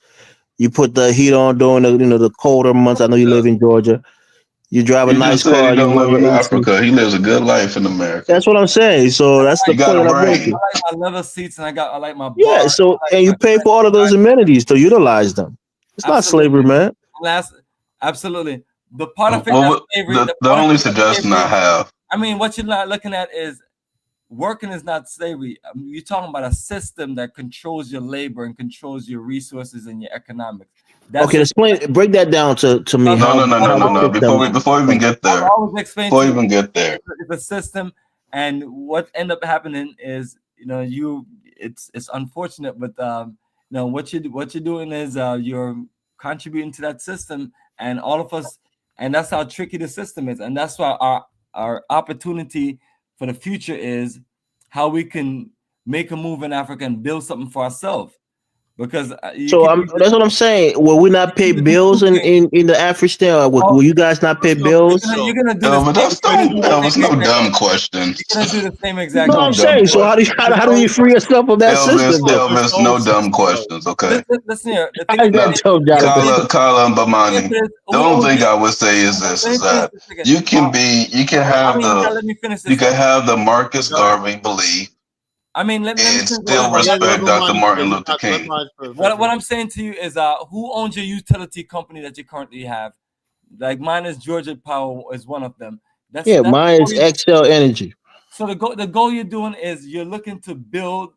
You put the heat on during the colder months. I know you live in Georgia. You drive a nice car. You don't live in Africa. He lives a good life in America. That's what I'm saying. So that's the point I'm making. I like my leather seats and I like my bar. Yeah. So and you pay for all of those amenities to utilize them. It's not slavery, man. Absolutely. The part of it slavery. The only suggestion I have. I mean, what you're not looking at is working is not slavery. You're talking about a system that controls your labor and controls your resources and your economics. Okay, break that down to me. No. Before we even get there, it's a system, and what end up happening is, it's unfortunate, but what you're doing is you're contributing to that system, and all of us, and that's how tricky the system is, and that's why our opportunity for the future is how we can make a move in Africa and build something for ourselves. Because that's what I'm saying. Will we not pay bills in the Afghanistan? Will you guys not pay bills? You're gonna do Elvis, no dumb questions. You're gonna do the same exact. No, I'm saying. So how do you free yourself of that system? Elvis, no dumb questions. Okay. Listen here. Kala and Bomani. The only thing I would say is this: is that you can have the Marcus Garvey belief. I mean, let me still respect Dr. Martin Luther King. What I'm saying to you is, who owns your utility company that you currently have? Like mine is Georgia Power is one of them. Mine is Excel Energy. So the goal you're doing is you're looking to invest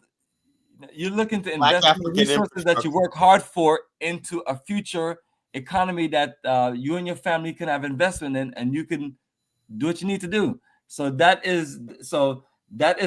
in the resources that you work hard for into a future economy that you and your family can have investment in, and you can do what you need to do. So that is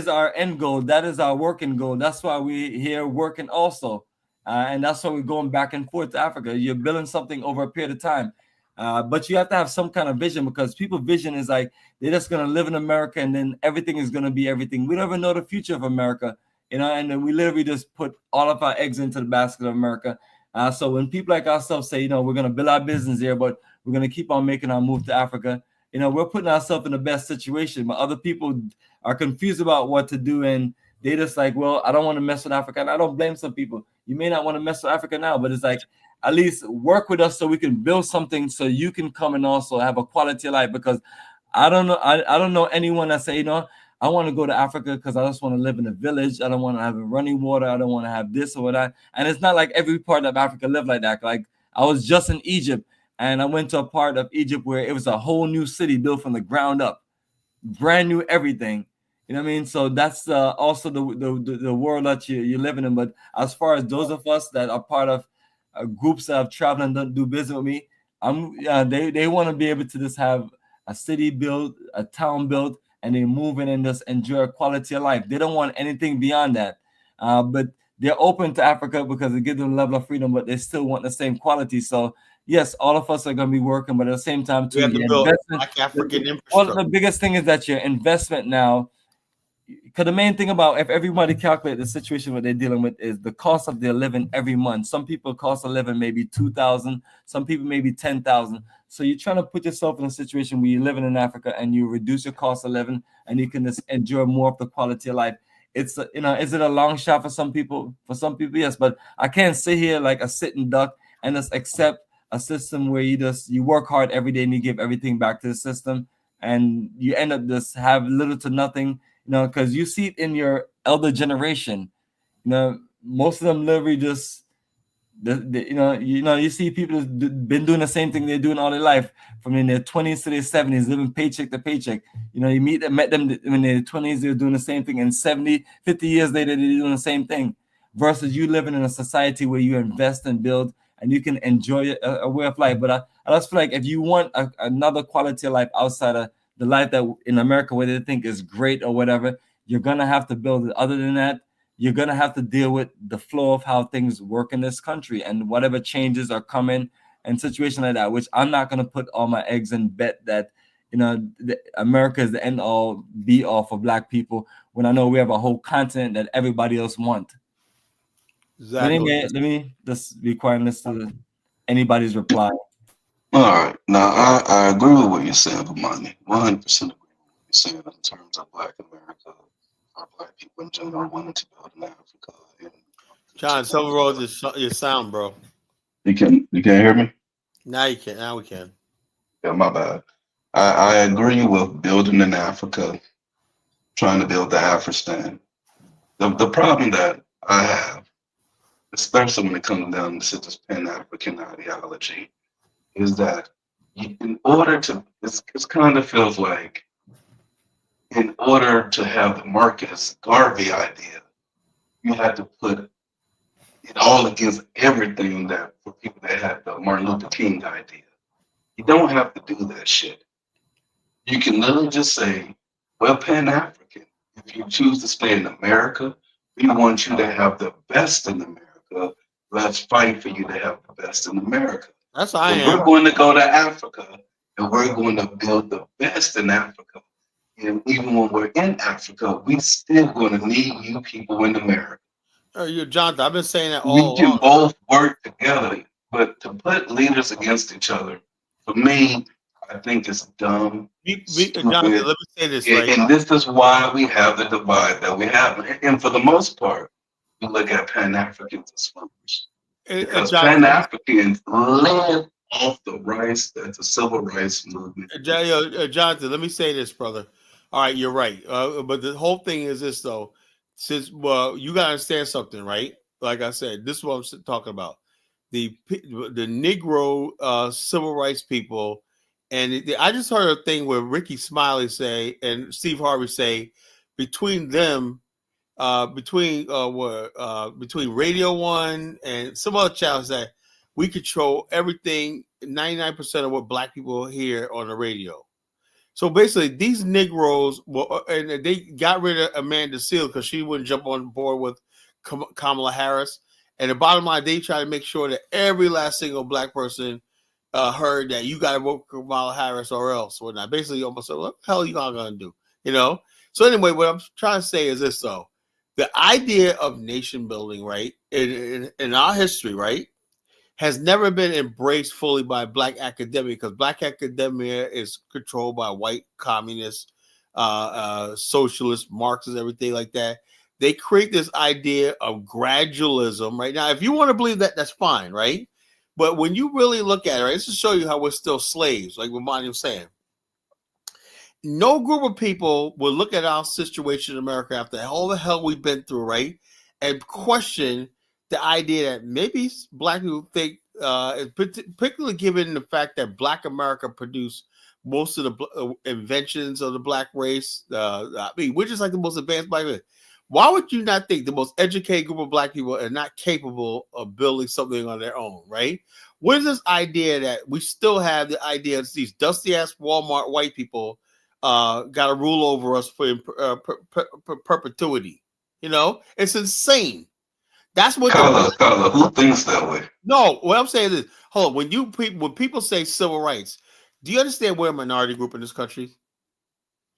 our end goal. That is our working goal. That's why we're here working also. And that's why we're going back and forth to Africa. You're building something over a period of time. But you have to have some kind of vision, because people's vision is like they're just going to live in America and then everything is going to be everything. We don't even know the future of America, and then we literally just put all of our eggs into the basket of America. So when people like ourselves say, we're going to build our business here, but we're going to keep on making our move to Africa, we're putting ourselves in the best situation. But other people are confused about what to do, and they just like, well, I don't want to mess with Africa. And I don't blame some people. You may not want to mess with Africa now, but it's like, at least work with us so we can build something so you can come and also have a quality of life. Because I don't know anyone that say, I want to go to Africa because I just want to live in a village. I don't want to have running water. I don't want to have this or that. And it's not like every part of Africa live like that. Like I was just in Egypt, and I went to a part of Egypt where it was a whole new city built from the ground up, brand new everything. You know what I mean? So that's also the world that you're living in. But as far as those of us that are part of groups that have traveled and do business with me, they want to be able to just have a city built, a town built, and they move in and just enjoy a quality of life. They don't want anything beyond that. But they're open to Africa because it gives them a level of freedom, but they still want the same quality. So yes, all of us are going to be working, but at the same time, too, the biggest thing is that your investment now. Because the main thing about if everybody calculate the situation what they're dealing with is the cost of their living every month. Some people cost of living maybe $2,000, some people maybe $10,000. So you're trying to put yourself in a situation where you're living in Africa and you reduce your cost of living and you can just enjoy more of the quality of life. It's is it a long shot for some people? For some people, yes, but I can't sit here like a sitting duck and just accept a system where you work hard every day and you give everything back to the system, and you end up just have little to nothing. Because you see it in your elder generation, most of them literally just, you see people been doing the same thing they're doing all their life from in their 20s to their 70s, living paycheck to paycheck. You met them in their 20s, they're doing the same thing, and 50 years later, they're doing the same thing. Versus you living in a society where you invest and build and you can enjoy a way of life. But I just feel like if you want another quality of life outside of the life that in America where they think is great or whatever, you're gonna have to build it. Other than that, you're gonna have to deal with the flow of how things work in this country and whatever changes are coming and situations like that. Which I'm not gonna put all my eggs in bet that America is the end all be all for Black people when I know we have a whole continent that everybody else want. Exactly. Anyway, let me just be quiet and listen to anybody's reply. All right. Now, I agree with what you're saying, Bomani. 100% agree with what you're saying in terms of Black America, or Black people in general wanting to build in Africa. John, overall, your sound, bro. You can't hear me? Now you can. Now we can. Yeah, my bad. I agree with building in Africa, trying to build the Afghanistan. The problem that I have, especially when it comes down to this Pan-African ideology, is that in order to, it kind of feels like in order to have the Marcus Garvey idea, you had to put all against everything that for people that had the Martin Luther King idea. You don't have to do that shit. You can literally just say, well, Pan-African, if you choose to stay in America, we want you to have the best in America. Let's fight for you to have the best in America. That's how I am. We're going to go to Africa and we're going to build the best in Africa. And even when we're in Africa, we still going to need you people in America. Jonathan, I've been saying that all We can along. both work together, but to put leaders against each other, for me, I think it's dumb. Jonathan, let me say this, right? And this is why we have the divide that we have. And for the most part, we look at Pan-Africans as foolish. Because Pan-Africans live off the rights that the civil rights movement. Jonathan, let me say this, brother. All right, you're right. But the whole thing is this, though. Since you gotta understand something, right? Like I said, this is what I'm talking about. The Negro civil rights people, and I just heard a thing where Ricky Smiley say and Steve Harvey say between them, between Radio One and some other channels that we control everything, 99% of what black people hear on the radio. So basically, these Negroes, and they got rid of Amanda Seales because she wouldn't jump on board with Kamala Harris. And the bottom line, they try to make sure that every last single black person heard that you got to vote for Kamala Harris or else. Or not. Basically, almost said, what the hell are you all going to do? You know? So anyway, what I'm trying to say is this, though. The idea of nation building, right, in our history, right, has never been embraced fully by black academia because black academia is controlled by white communists, socialists, Marxists, everything like that. They create this idea of gradualism right now. If you want to believe that, that's fine, right? But when you really look at it, right, it's to show you how we're still slaves, like Bomani was saying. No group of people will look at our situation in America after all the hell we've been through, right, and question the idea that maybe black people think, particularly given the fact that Black America produced most of the inventions of the black race, we're just like the most advanced black race. Why would you not think the most educated group of black people are not capable of building something on their own, right? What is this idea that we still have the idea that these dusty-ass Walmart white people got to rule over us for perpetuity? You know, it's insane. That's what Carla, who thinks that way? No, what I'm saying is, hold on. When people say civil rights, do you understand we're a minority group in this country?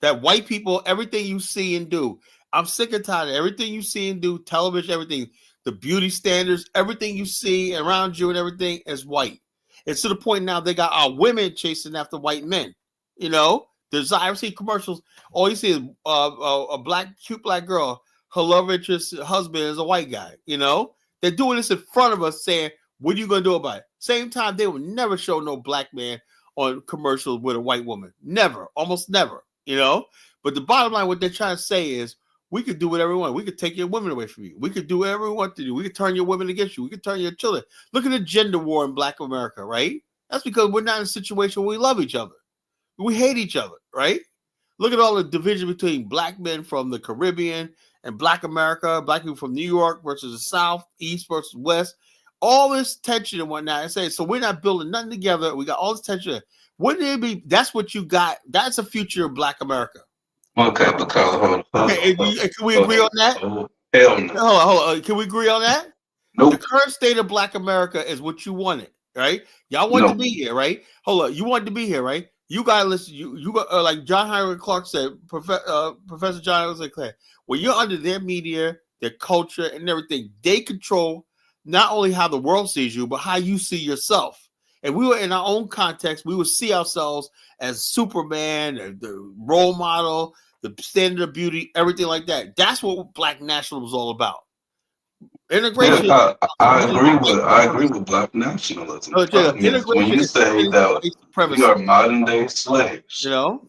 That white people, everything you see and do, I'm sick and tired of everything you see and do, television, everything, the beauty standards, everything you see around you and everything is white. It's to the point now they got our women chasing after white men. You know, I see commercials. All you see is a cute black girl. Her love interest husband is a white guy, you know? They're doing this in front of us saying, what are you going to do about it? Same time, they will never show no black man on commercials with a white woman. Never, almost never, you know? But the bottom line, what they're trying to say is, we could do whatever we want. We could take your women away from you. We could do whatever we want to do. We could turn your women against you. We could turn your children. Look at the gender war in Black America, right? That's because we're not in a situation where we love each other. We hate each other, right? Look at all the division between black men from the Caribbean and Black America, black people from New York versus the South, East versus West, all this tension and whatnot. I say, so we're not building nothing together. We got all this tension. Wouldn't it be? That's what you got. That's the future of Black America. Okay, but hold on. Okay, can we agree on that? Hell no. Hold on. Can we agree on that? Nope. The current state of Black America is what you wanted, right? Y'all wanted to be here, right? Hold on. You wanted to be here, right? You gotta listen. You got like John Henry Clark said, Professor John Henry Clark. When you're under their media, their culture, and everything, they control not only how the world sees you, but how you see yourself. And we were in our own context. We would see ourselves as Superman, the role model, the standard of beauty, everything like that. That's what Black nationalism was all about. Integration. Yeah, I agree with Black nationalism. When you say that we are modern day slaves, you know.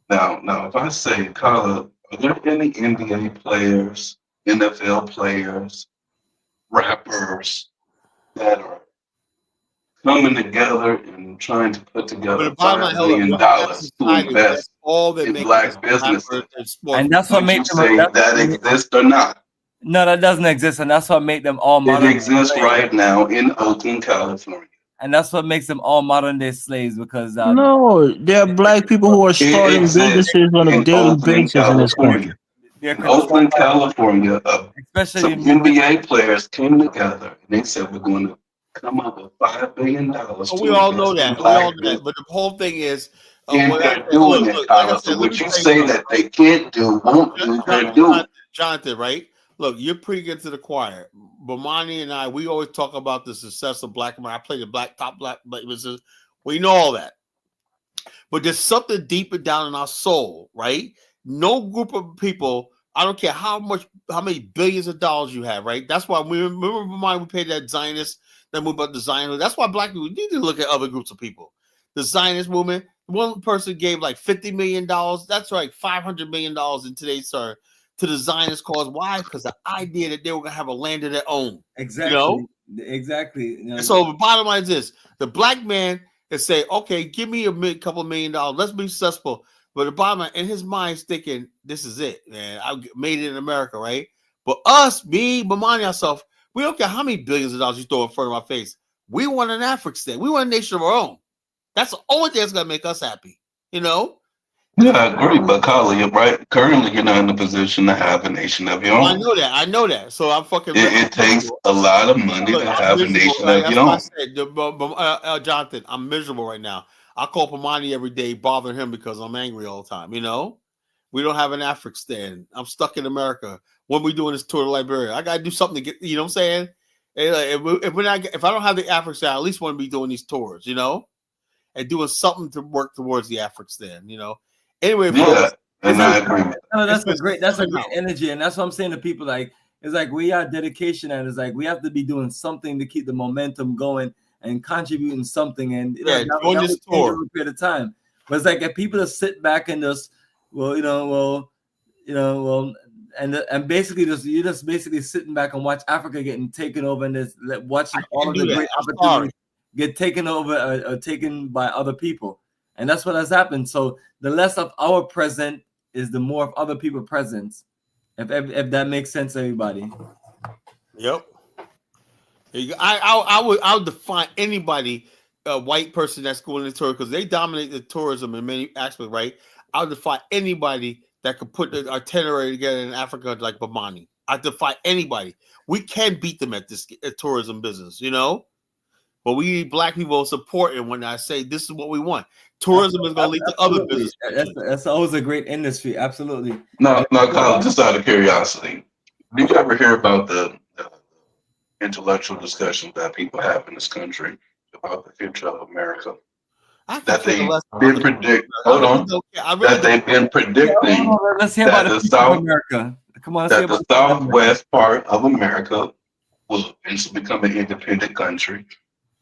Now, if I say, Carla, are there any NBA players, NFL players, rappers that are coming together and trying to put together $5 million to invest in Black businesses? And that's what makes you say that exists or not? No, that doesn't exist, and that's what make them all modern. It exists right now in Oakland, California. And that's what makes them all modern day slaves because no, there are black people who are starting businesses on a daily basis in this country. In Oakland, California, especially some NBA players came together and they said we're going to come up with $5 billion. We all know that. We all know that. But the whole thing is, and they're doing it, Tyler. So what you say that they can't do, won't do, they're doing. Jonathan, right? Look, you're preaching to the choir. Bomani and I, we always talk about the success of Black America. I play the top black businesses. We know all that. But there's something deeper down in our soul, right? No group of people, I don't care how many billions of dollars you have, right? That's why we remember Bomani, we paid that Zionist, that movement about the Zionist. That's why black people need to look at other groups of people. The Zionist movement, one person gave like $50 million. That's like $500 million in today's to the Zionist cause. Why? Because the idea that they were going to have a land of their own. Exactly. You know? Exactly. You know? And so the bottom line is this. The black man is saying, okay, give me couple $1 million. Let's be successful. But the bottom line, in his mind, is thinking, this is it, man. I made it in America, right? But us, me, Bomani, ourselves, we don't care how many billions of dollars you throw in front of our face. We want an African state. We want a nation of our own. That's the only thing that's going to make us happy, you know? Yeah, I agree. But Carla, you're right. Currently, you're not in a position to have a nation of your own. I know that. So I'm fucking. It takes a lot of money to have a nation of your own. I said, Jonathan, I'm miserable right now. I call Bomani every day, bothering him because I'm angry all the time. You know, we don't have an Afghanistan. I'm stuck in America. When we doing this tour to Liberia, I gotta do something to get. You know what I'm saying? If I don't have the Afghanistan, I at least want to be doing these tours. You know, and doing something to work towards the Afghanistan. You know. Anyway, yeah, and I agree. No, that's a great energy, and that's what I'm saying to people. Like, it's like we are dedication, and it's like we have to be doing something to keep the momentum going and contributing something. And join this tour a period of time. But it's like if people just sit back and just, and basically you're just basically sitting back and watch Africa getting taken over and just watching all of the great opportunities get taken over or taken by other people. And that's what has happened. So the less of our present is the more of other people's presence. If that makes sense, everybody. Yep. I would define anybody, a white person that's going into tourism, because they dominate the tourism in many aspects, right? I would define anybody that could put the itinerary together in Africa like Bomani. I defy anybody. We can beat them at this tourism business, you know? But we need black people supporting when I say this is what we want. Tourism is going to lead to other business. That's always a great industry. Absolutely. No, Colin, just out of curiosity, do you ever hear about the intellectual discussions that people have in this country about the future of America? That they've been predicting. Hold on. That they've been predicting. Let's hear about the South America. Come on. That the southwest part of America will eventually become an independent country.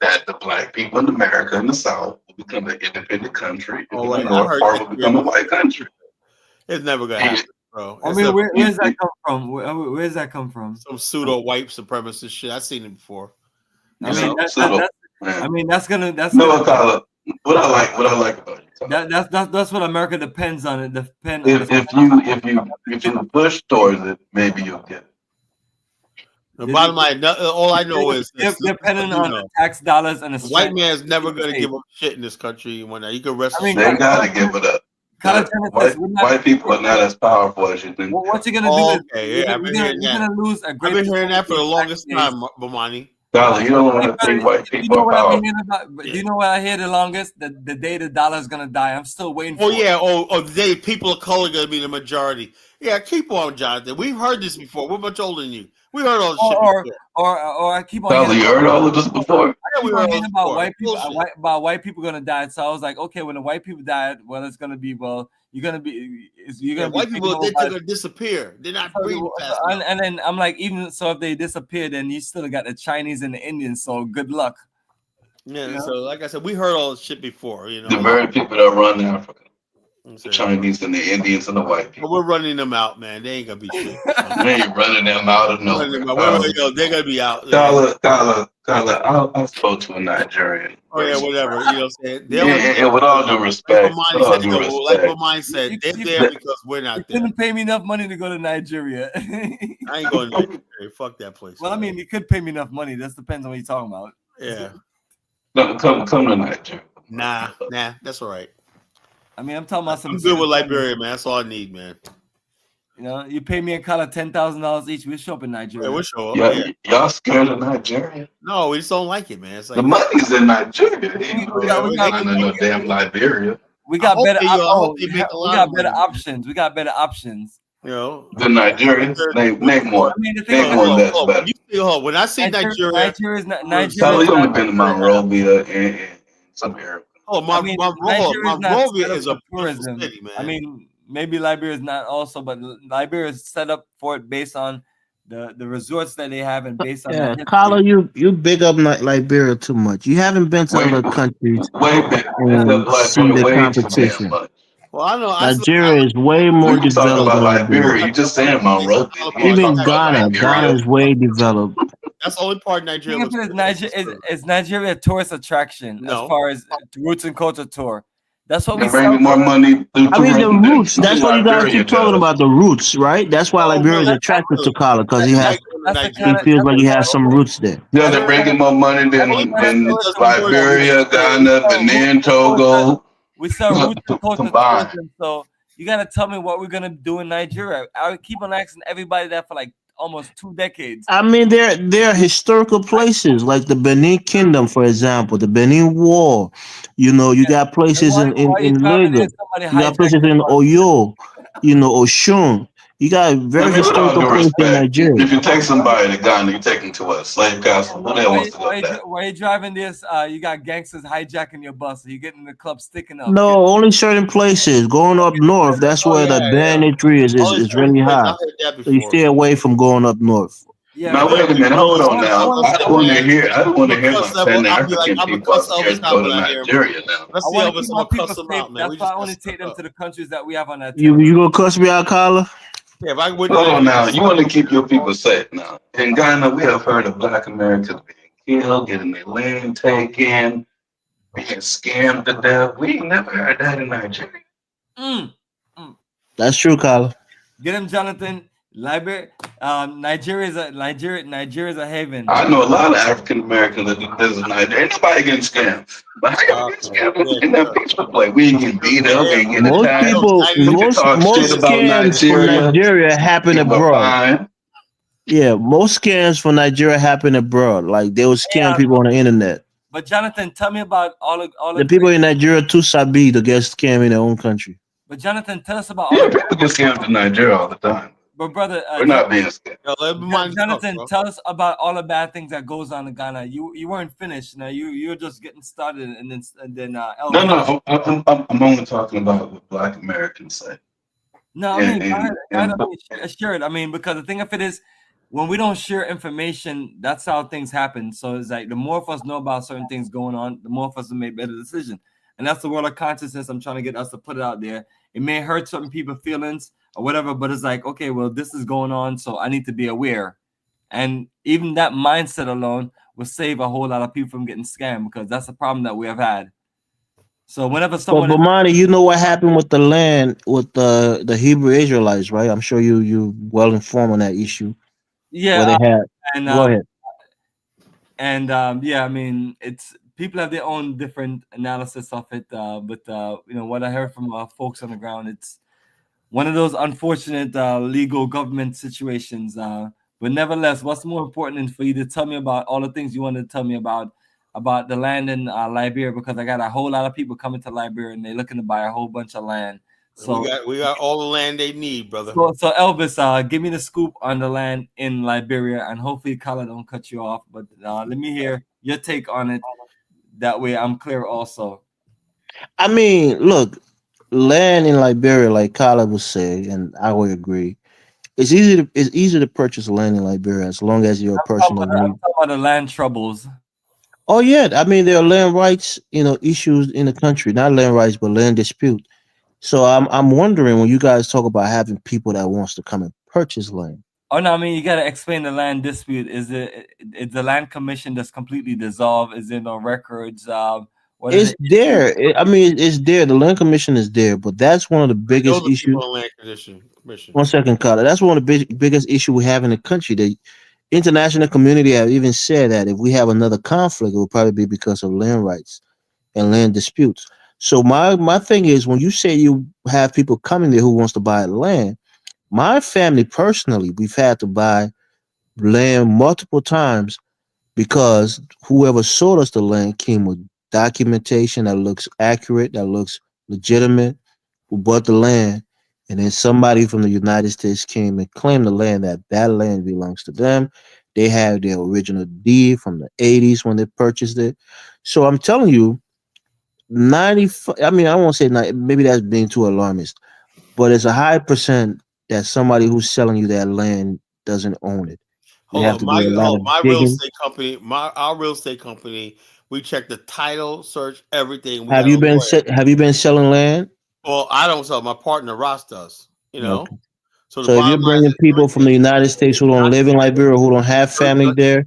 That the black people in America in the South will become an independent country, and the North part will become a white country. It's never gonna happen, bro. I mean, where's that come from? Where's that come from? Some pseudo white supremacist shit. I've seen it before. That's gonna. No, Tyler. What I like about it. That's what America depends on. It depends. If you push towards it, maybe you'll get it. The bottom line, all I know is depending on the tax dollars and the white man's never going to give up shit in this country. When you can rest, they got to give it up. White people are not as powerful as you think. What you gonna do? Okay, I've been hearing that. I've been hearing that for the longest time, Bomani. Dollar, you don't want to think white people are powerful. Do you know what I hear the longest? The day the dollar is gonna die. I'm still waiting for. The day people of color gonna be the majority. Yeah, keep on, Jonathan. We've heard this before. We're much older than you. We heard all this shit before. Or I keep on. Dollar, you heard all of this before. I keep on hearing about white people. About white people gonna die. So I was like, okay, when the white people died, well, it's gonna be you're gonna be. White people, they're gonna disappear. They're not breathing fast. And then I'm like, even so, if they disappear, then you still got the Chinese and the Indians. So good luck. Yeah. So like I said, we heard all this shit before. You know, the very people that run Africa. The Chinese and the Indians and the white people. Well, we're running them out, man. They ain't gonna be shit. We ain't running them out of nowhere. They're gonna be out. Kala, I spoke to a Nigerian. Oh yeah, whatever. You know what I'm saying? And with all due respect, like Bomani said, they're there because we're not there. You couldn't pay me enough money to go to Nigeria. I ain't going to Nigeria. Fuck that place. Well, I mean, you could pay me enough money. That depends on what you're talking about. Yeah. No, come to Nigeria. Nah, that's all right. I mean, I'm talking about some. I'm good with Liberia, man. That's all I need, man. You know, you pay me and Kala $10,000 each. We'll show up in Nigeria. Yeah, we'll show up. Y'all scared of Nigeria? No, we just don't like it, man. It's like, the money's in Nigeria. We got no damn Liberia. We got better. We got better options. We got better options. You know, the Nigerians. Name more. I mean, name more that's better. When I see Nigeria, Nigeria only been to Monrovia and some area. Oh, Monrovia is a tourism city, man. I mean, maybe Liberia is not also, but Liberia is set up for it based on the resorts that they have and based on. Kala, you big up Liberia too much. You haven't been to other countries and seen the competition. Well, I know Nigeria is way more developed than Liberia. You just saying Monrovia. Even Ghana is way developed. That's the only part of Nigeria. Is Nigeria a tourist attraction as far as roots and culture tour? That's what we bring more money. I mean, the roots. That's what you guys keep talking about, the roots, right? That's why Liberia is attracted to Kala, because he feels like he has some roots there. Yeah, they're bringing more money than Liberia, Ghana, Benin, Togo. We sell roots and culture tourism, so you gotta tell me what we're gonna do in Nigeria. I would keep on asking everybody that for like almost 2 decades. I mean, there are historical places like the Benin Kingdom, for example, the Benin Wall. You know, you got places in Lagos. You got places in Oyo, Oshun. You got very historical places in Nigeria. If you take somebody to Ghana, you take them to a slave castle. Who wants to go back? While you're driving this, you got gangsters hijacking your bus. So you get in the club sticking up. No, only certain places. Going up north, that's where the banditry is really high. So you stay away from going up north. Yeah, now wait a minute, hold on now. I don't want to hear my Pan African people scared to go to Nigeria now. Let's see how some cuss them out, man. That's why I want to take them to the countries that we have on that. You gonna cuss me out, Kala? Yeah, if I would. Hold on now. You want to keep your people safe now. In Ghana, we have heard of Black Americans being killed, getting their land taken, being scammed to death. We ain't never heard that in Nigeria. That's true, Kala. Get him, Jonathan. Nigeria is a haven. I know a lot of African Americans that live in Nigeria. Ain't nobody getting scammed. But how you get scammed in that picture play? We ain't getting beat up. We ain't getting most scams from Nigeria happen abroad. Yeah, most scams from Nigeria happen abroad. Like they will scam people on the internet. But Jonathan, tell me about all the people in Nigeria too sabi to get scammed in their own country. But Jonathan, tell us about people get scammed in Nigeria all the time. But brother, we're not being scared. Jonathan, tell us about all the bad things that goes on in Ghana. You weren't finished. Now you're just getting started, and then No, I'm only talking about what Black Americans say. No, I mean, sure. I mean, because the thing of it is, when we don't share information, that's how things happen. So it's like the more of us know about certain things going on, the more of us will make better decisions. And that's the world of consciousness. I'm trying to get us to put it out there. It may hurt certain people's feelings or whatever, but it's like, okay, well, this is going on, so I need to be aware. And even that mindset alone will save a whole lot of people from getting scammed, because that's a problem that we have had. So whenever someone, Bomani, you know what happened with the land with the Hebrew Israelites, right? I'm sure you well informed on that issue. Yeah, where they had. Go ahead. And yeah, I mean, it's people have their own different analysis of it, but what I heard from folks on the ground, it's one of those unfortunate legal government situations. But nevertheless, what's more important is for you to tell me about all the things you want to tell me about the land in Liberia, because I got a whole lot of people coming to Liberia and they're looking to buy a whole bunch of land. So we got all the land they need, brother. So Elvis, give me the scoop on the land in Liberia, and hopefully Kala don't cut you off. But let me hear your take on it. That way, I'm clear also. I mean, look, land in Liberia, like Kala would say, and I would agree, it's easy to purchase land in Liberia as long as you're a person of need. I'm talking about the land troubles. Oh yeah, I mean there are land rights, issues in the country. Not land rights, but land dispute. So I'm wondering when you guys talk about having people that wants to come and purchase land. Oh no, I mean you gotta explain the land dispute. Is the land commission that's completely dissolved? Is there no records? What is It's it? there. I mean, it's there. The land commission is there, but that's one of the biggest Those are people issues. on land commission. One second, Carter. That's one of the biggest issue we have in the country. The international community have even said that if we have another conflict, it will probably be because of land rights and land disputes. So my thing is, when you say you have people coming there who wants to buy land, my family personally, we've had to buy land multiple times because whoever sold us the land came with documentation that looks accurate, that looks legitimate, who bought the land, and then somebody from the United States came and claimed the land that land belongs to them. They have their original deed from the 80s when they purchased it. So I'm telling you, 95, I mean, I won't say 90, maybe that's being too alarmist, but it's a high percent that somebody who's selling you that land doesn't own it. You have to do a lot of My real digging. estate company, our real estate company, we check the title, search everything. We Have got a you been lawyer. have you been selling land? Well, I don't sell. My partner Ross does. Okay. So the So if you're bottom line bringing is people from the United States who don't live in Liberia, who don't have family there,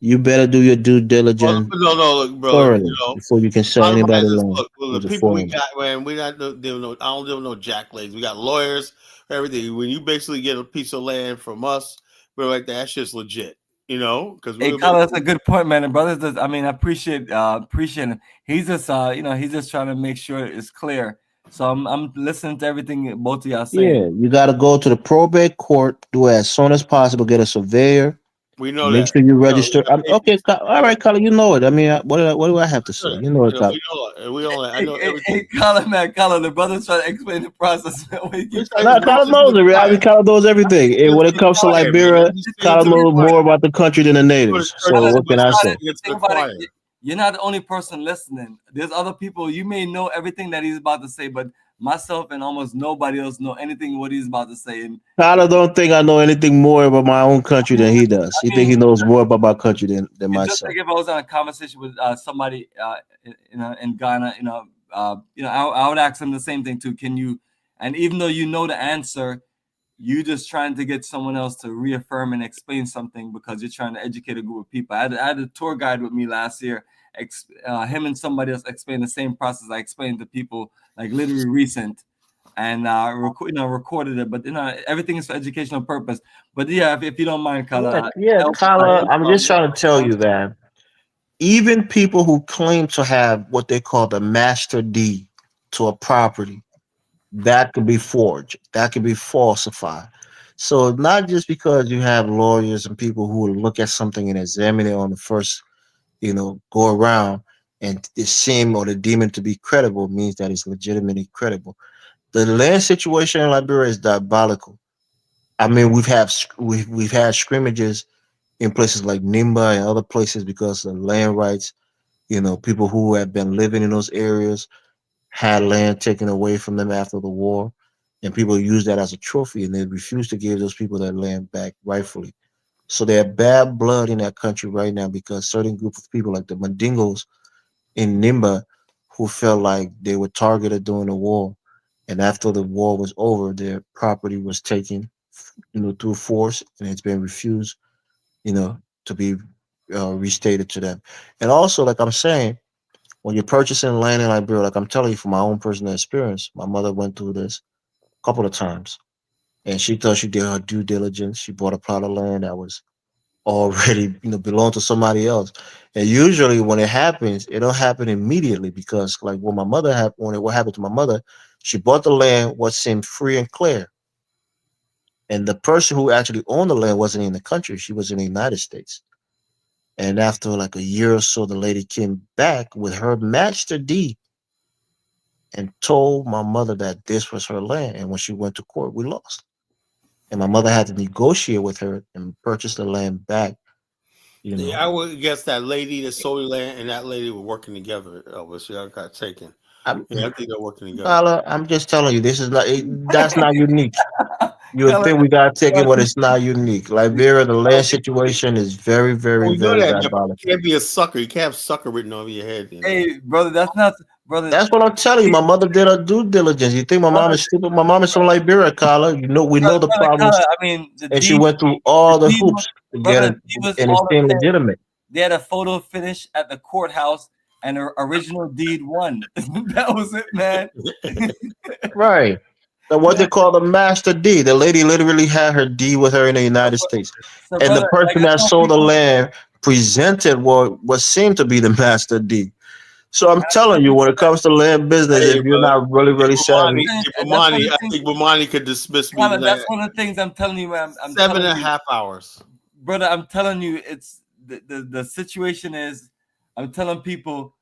you better do your due diligence no, look, brother. thoroughly before you can sell Bottom line anybody is, land. look, well, Who's the a people we foreigner. got, man, we not doing no. I don't do no jack legs. We got lawyers, everything. When you basically get a piece of land from us, we're like that's just legit, because Hey, we're Carl, that's a good point, man. And brothers, I mean, I appreciate him. He's just he's just trying to make sure it's clear. So I'm listening to everything both of y'all saying. Yeah, you got to go to the probate court, do it as soon as possible, get a surveyor. We know Make that. sure you register. Okay, all right, Colin, you know it. I mean, what do I have to say? You know it, We Colin. know it. We know that. I know everything. Hey, Colin, the brother's trying to explain the process. No, Colin knows it. I mean, Colin knows everything. And when it comes to Liberia, Colin knows more about the country than the natives. So what can I say? Think about it. You're not the only person listening. There's other people. You may know everything that he's about to say, but myself and almost nobody else know anything what he's about to say. And Colin don't think I know anything more about my own country than he does. He think he knows more about my country than it's myself. just like if I was on a conversation with somebody in Ghana, I would ask them the same thing too. Can you? And even though you know the answer, you just trying to get someone else to reaffirm and explain something because you're trying to educate a group of people. I had a tour guide with me last year. Him and somebody else explained the same process I explained to people like literally recent, and recorded it. But everything is for educational purpose. But yeah, if you don't mind, Kala. Yeah, Kala, I'm just trying to tell you that even people who claim to have what they call the master deed to a property, that could be forged, that could be falsified. So not just because you have lawyers and people who will look at something and examine it on the first, go around and it seem or they deem it to be credible means that it's legitimately credible. The land situation in Liberia is diabolical. I mean, we've had scrimmages in places like Nimba and other places because of land rights. People who have been living in those areas had land taken away from them after the war, and people use that as a trophy, and they refuse to give those people that land back rightfully. So they have bad blood in that country right now because certain group of people, like the Mandingos in Nimba, who felt like they were targeted during the war, and after the war was over, their property was taken, through force, and it's been refused, to be restated to them. And also, like I'm saying, when you're purchasing land in Liberia, like I'm telling you from my own personal experience, my mother went through this a couple of times, and she thought she did her due diligence. She bought a plot of land that was already, belonged to somebody else. And usually, when it happens, it don't happen immediately because, like, what happened to my mother, she bought the land what seemed free and clear, and the person who actually owned the land wasn't in the country; she was in the United States. And after like a year or so, the lady came back with her master deed and told my mother that this was her land. And when she went to court, we lost. And my mother had to negotiate with her and purchase the land back. Yeah, I would guess that lady that sold the land and that lady were working together. She got taken. I think they're working together. Paula, I'm just telling you, that's not unique. You would think we got taken, but it's not unique. Liberia, the land situation is very, very, very diabolical. You can't be a sucker. You can't have sucker written over your head. Hey, brother, that's not. brother. That's what I'm telling you. My mother did her due diligence. You think my mom is stupid? My mom is from Liberia, Carla. You know, we know the problems. I mean, And she went through all the hoops to get it, was and it all seemed the legitimate. They had a photo finish at the courthouse, and her original deed won. That was it, man. Right. So what they call the master deed. The lady literally had her deed with her in the United States. So, And brother, the person that sold the land presented what seemed to be the master deed. So I'm telling you, when it comes to land business, if you're not really savvy. Bomani, I think Bomani could dismiss me. That's one of the things I'm telling you, man. I'm 7.5 hours. Brother, I'm telling you, it's the situation is, I'm telling people,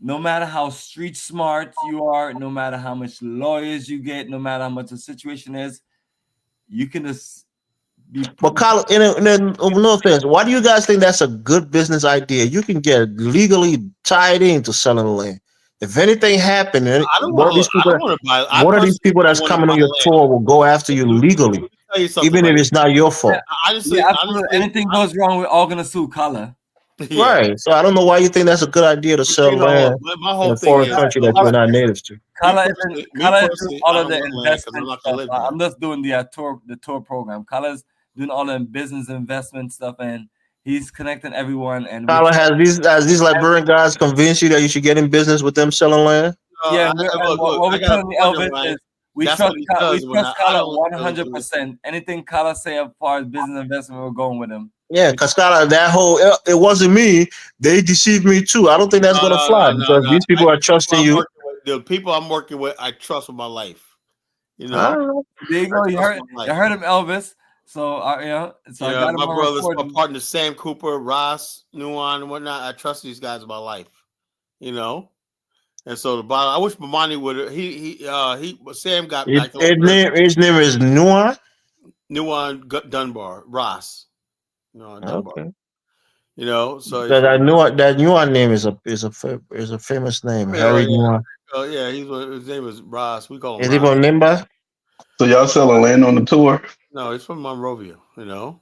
no matter how street smart you are, no matter how much lawyers you get, no matter how much the situation is, you can just be. But Kyle, no offense, why do you guys think that's a good business idea? You can get legally tied into selling land. If anything happened, one of these people that's coming on your tour will go after you legally, even if it's not your fault. Honestly, anything goes wrong, we're all gonna sue Kala. Right. So I don't know why you think that's a good idea to sell land in a foreign country that you're not native to. Kala is all of the investment stuff. I'm just doing the tour program. Kala's doing all the business investment stuff, and he's connecting everyone. And Kala, has these Liberian guys convinced you that you should get in business with them selling land? Yeah, what we're telling Elvis is we trust Kala 100%. Anything Kala say as far as business investment, we're going with him. Yeah, because that whole it wasn't me. They deceived me too. I don't think that's gonna fly because these people are trusting you. The people I'm working with, I trust with my life. You I don't know. know. There you go. You heard him, Elvis. So so I got him my on brothers, recording. my partners, Sam Cooper, Ross, Nuan, and whatnot. I trust these guys with my life. You know. And so the bottom, I wish Bomani would. Sam got back. His name is Nuan. Nuan Dunbar, Ross. No, Dunbar. Okay. You know, so that Nuan name is a famous name. Harry Nuan. Oh yeah, his name is Ross. We call him. Is he from Nimba? So y'all selling land on the tour? No, he's from Monrovia. You know.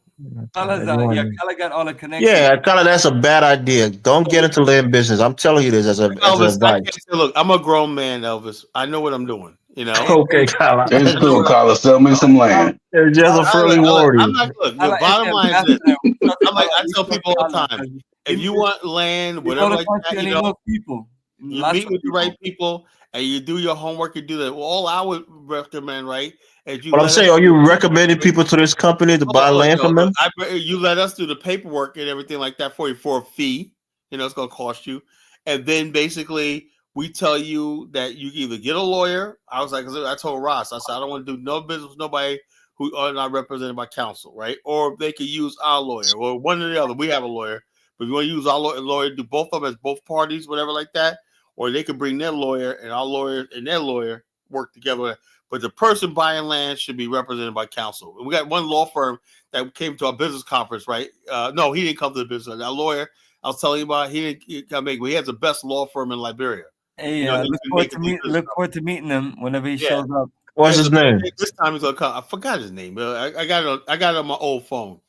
Kala got all the connections. Yeah, Kala, that's a bad idea. Don't get into land business. I'm telling you this as advice. Look, I'm a grown man, Elvis. I know what I'm doing. You know. Okay, Kala. It's cool, Kala. Sell me some land. It's just a friendly warning. I'm not. Look, the bottom line is this. I tell people all the time: if you want land, whatever like that, you know, people. You meet with the right people and you do your homework. You do that. Well, all I would recommend, right? But I'm saying, are you recommending people to this company to buy land from them? You let us do the paperwork and everything like that for you for a fee. You know, it's going to cost you. And then basically we tell you that you either get a lawyer. I was like, I told Ross, I said, I don't want to do no business with nobody who are not represented by counsel, right? Or they could use our lawyer or one or the other. We have a lawyer, but if you want to use our lawyer, do both of them as both parties, whatever like that. Or they could bring their lawyer and our lawyer and their lawyer work together. But the person buying land should be represented by counsel. And we got one law firm that came to our business conference, right? No, he didn't come to the business. Our lawyer, I was telling you about, he has the best law firm in Liberia. Hey, look forward to meeting him whenever he shows up. What's his name? This time he's gonna come. I forgot his name. I got it on my old phone.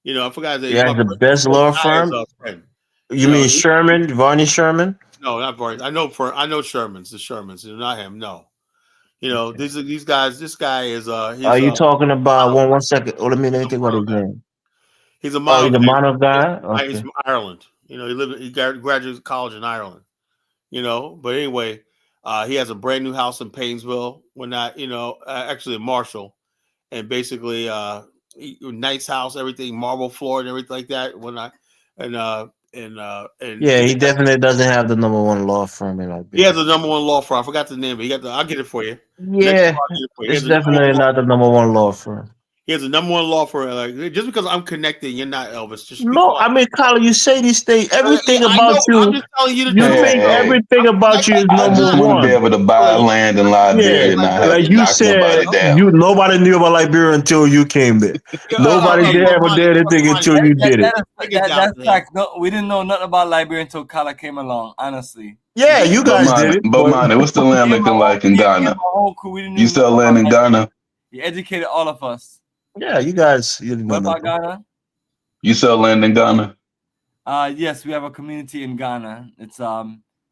You know, I forgot his name. Yeah, the best law firm. You mean Sherman, Varney Sherman? No, not Varney. I know Sherman's. The Shermans, not him. No. You know, these guys. This guy is. Are you talking about one second? Oh, let me think about his name. He's a Monov guy. Okay. He's from Ireland. You know, he graduated college in Ireland. You know, but anyway, he has a brand new house in Painesville. Actually in Marshall, and basically, nice house, everything, marble floor and everything like that. Yeah, he definitely doesn't have the number one law firm in Liberia. He has the number one law firm. I forgot the name, but I'll get it for you. Yeah, it's definitely not the number one law firm. He has a number one law firm. Like, just because I'm connected, you're not Elvis. No, I mean, Kyle, you say these things. Everything about you. I'm just telling you the truth. Think everything about you is number one. I just want to be able to buy land in Liberia. Yeah, like you said, nobody knew about Liberia until you came there. Nobody ever did anything until you did it. That's fact. No, we didn't know nothing about Liberia until Kala came along. Honestly. Yeah, you guys did it. Bomani, what's the land looking like in Ghana? You sell land in Ghana? You educated all of us. Yeah, you guys. What about Ghana? You sell land in Ghana? Yes, we have a community in Ghana. It's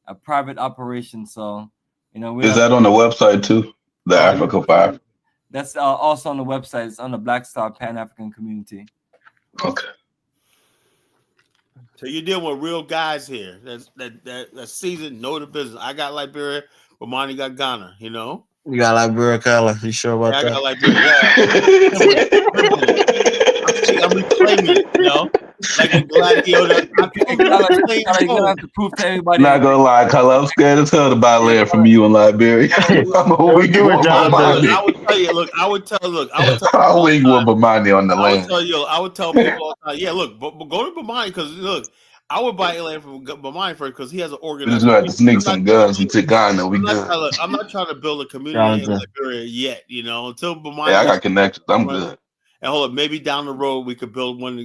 a private operation. So, is that on the website too? The Africa 5. That's also on the website. It's on the Black Star Pan African community. Okay. So you're dealing with real guys here. That seasoned, know the business. I got Liberia, Bomani got Ghana. You got Liberia, Kala. You sure about that? I got Liberia. Yeah. I'm reclaiming it. Like a gladiator. I'm have to prove to everybody. Not gonna lie, Kala, I'm scared as hell to buy land from you in Liberia. I'm a weak with Bomani. I would tell you. I would tell. I'm weak with Bomani on the land. I would tell people all the time. Yeah, look, but go to Bomani because look, I would buy land from Bomani first because he has an organization. We just got to sneak some guns into Ghana. We good. I'm not trying to build a community in Liberia yet. Until Bomani. Yeah, I got connections. I'm good. And hold up, maybe down the road we could build one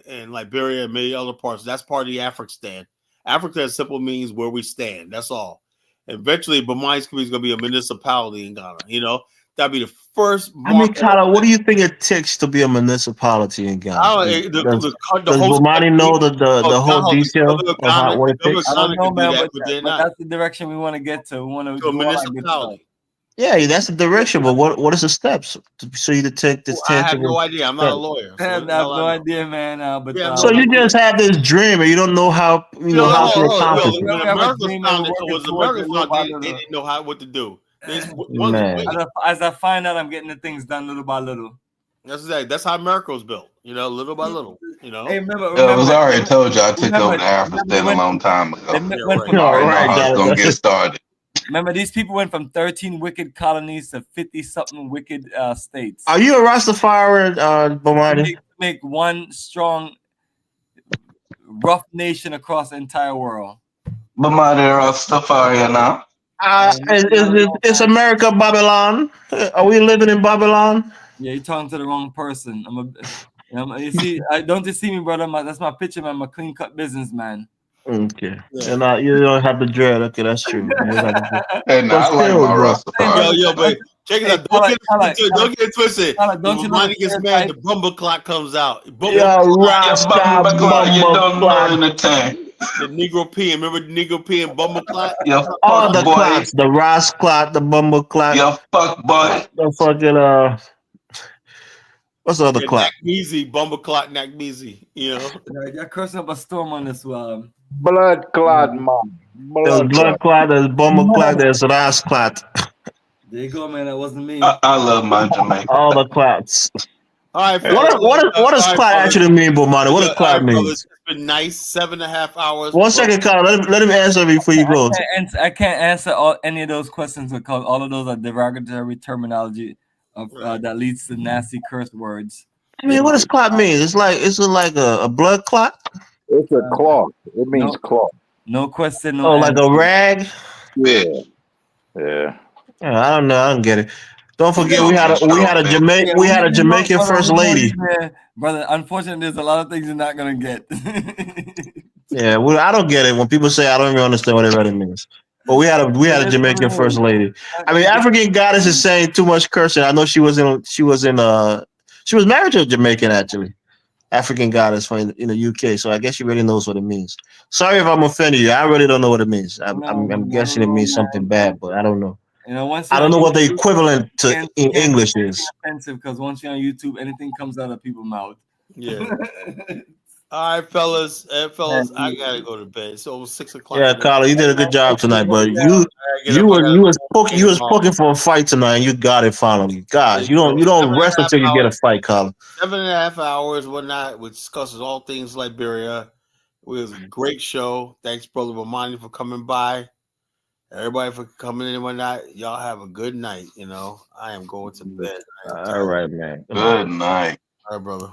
in Liberia and maybe other parts. That's part of the African. Africa simply means where we stand. That's all. Eventually, Bomani's community is going to be a municipality in Ghana. That'd be the first. Kala, what do you think it takes to be a municipality in Ghana? Does Bomani know the whole detail of what it takes? I don't know, man, but that's the direction we want to get to. We want to a municipality. Yeah, that's the direction, but what is the steps so you to take this? I have no idea. I'm not a lawyer. So I have no idea, man. So you just have this dream, and you don't know how how to accomplish it. When America founded, they didn't know what to do. As I find out, I'm getting the things done little by little. That's how America was built. Little by little. Hey, remember, I was already told you I took over the African state a long time ago. I already know how it's gonna get started. Remember, these people went from 13 wicked colonies to 50-something wicked states. Are you a Rastafari, Bomani? Make one strong, rough nation across the entire world. Bomani Rastafari now. Is America Babylon? Are we living in Babylon? Yeah, you're talking to the wrong person. You see, don't you see me, brother? That's my picture, man. I'm a clean-cut businessman. Okay. Yeah. You don't have the dread. Okay, that's true. I like my Rastafari. Yo, but check it out. Don't get it twisted. When Bomani gets mad, the bumble clock comes out. Rasta bumble clock. The Negro P. Remember the Negro P and bumble clock? All the clocks. The Ras clock, the bumble clock. Yo, fuck boy. The fucking what's the other clock? Easy, bumble clock, Nakmeezy. You're cursing up a storm on this one. Blood clot, man. There's blood clot, there's bumble clot, there's Ras clot. There you go, man. That wasn't me. I love my Jamaica. All the clots. All right. What does clot actually mean, Bomani? What does clot mean? It's been nice 7.5 hours. 1 second, Carl. Let him answer before you go. I can't answer any of those questions because all of those are derogatory terminology that leads to nasty curse words. I mean, what does clot mean? Is it like a blood clot? It's a cloth. It means cloth. No question. No answer. Like a rag? Yeah. I don't know. I don't get it. Don't forget, we had a Jamaican first lady. Brother, unfortunately, there's a lot of things you're not gonna get. Yeah, I don't get it when people say I don't even understand what it really means. But we had a Jamaican first lady. I mean, African goddess is saying too much cursing. I know she was married to a Jamaican actually. African goddess in the UK, so I guess she really knows what it means. Sorry if I'm offending you. I really don't know what it means. I'm guessing it means something bad, but I don't know. I don't know what the equivalent to in English is. Offensive because once you're on YouTube, anything comes out of people's mouth. Yeah. All right, fellas, I gotta go to bed. It's over 6 o'clock. Yeah, Carla, you did a good job tonight, but you was poking for a fight tonight, and you got it finally. Gosh, you don't rest until you get a fight, Carla. 7.5 hours, whatnot, which discusses all things Liberia. It was a great show. Thanks, brother Bomani, for coming by. Everybody for coming in and whatnot. Y'all have a good night. I am going to bed. All right, man. Good night. All right, brother.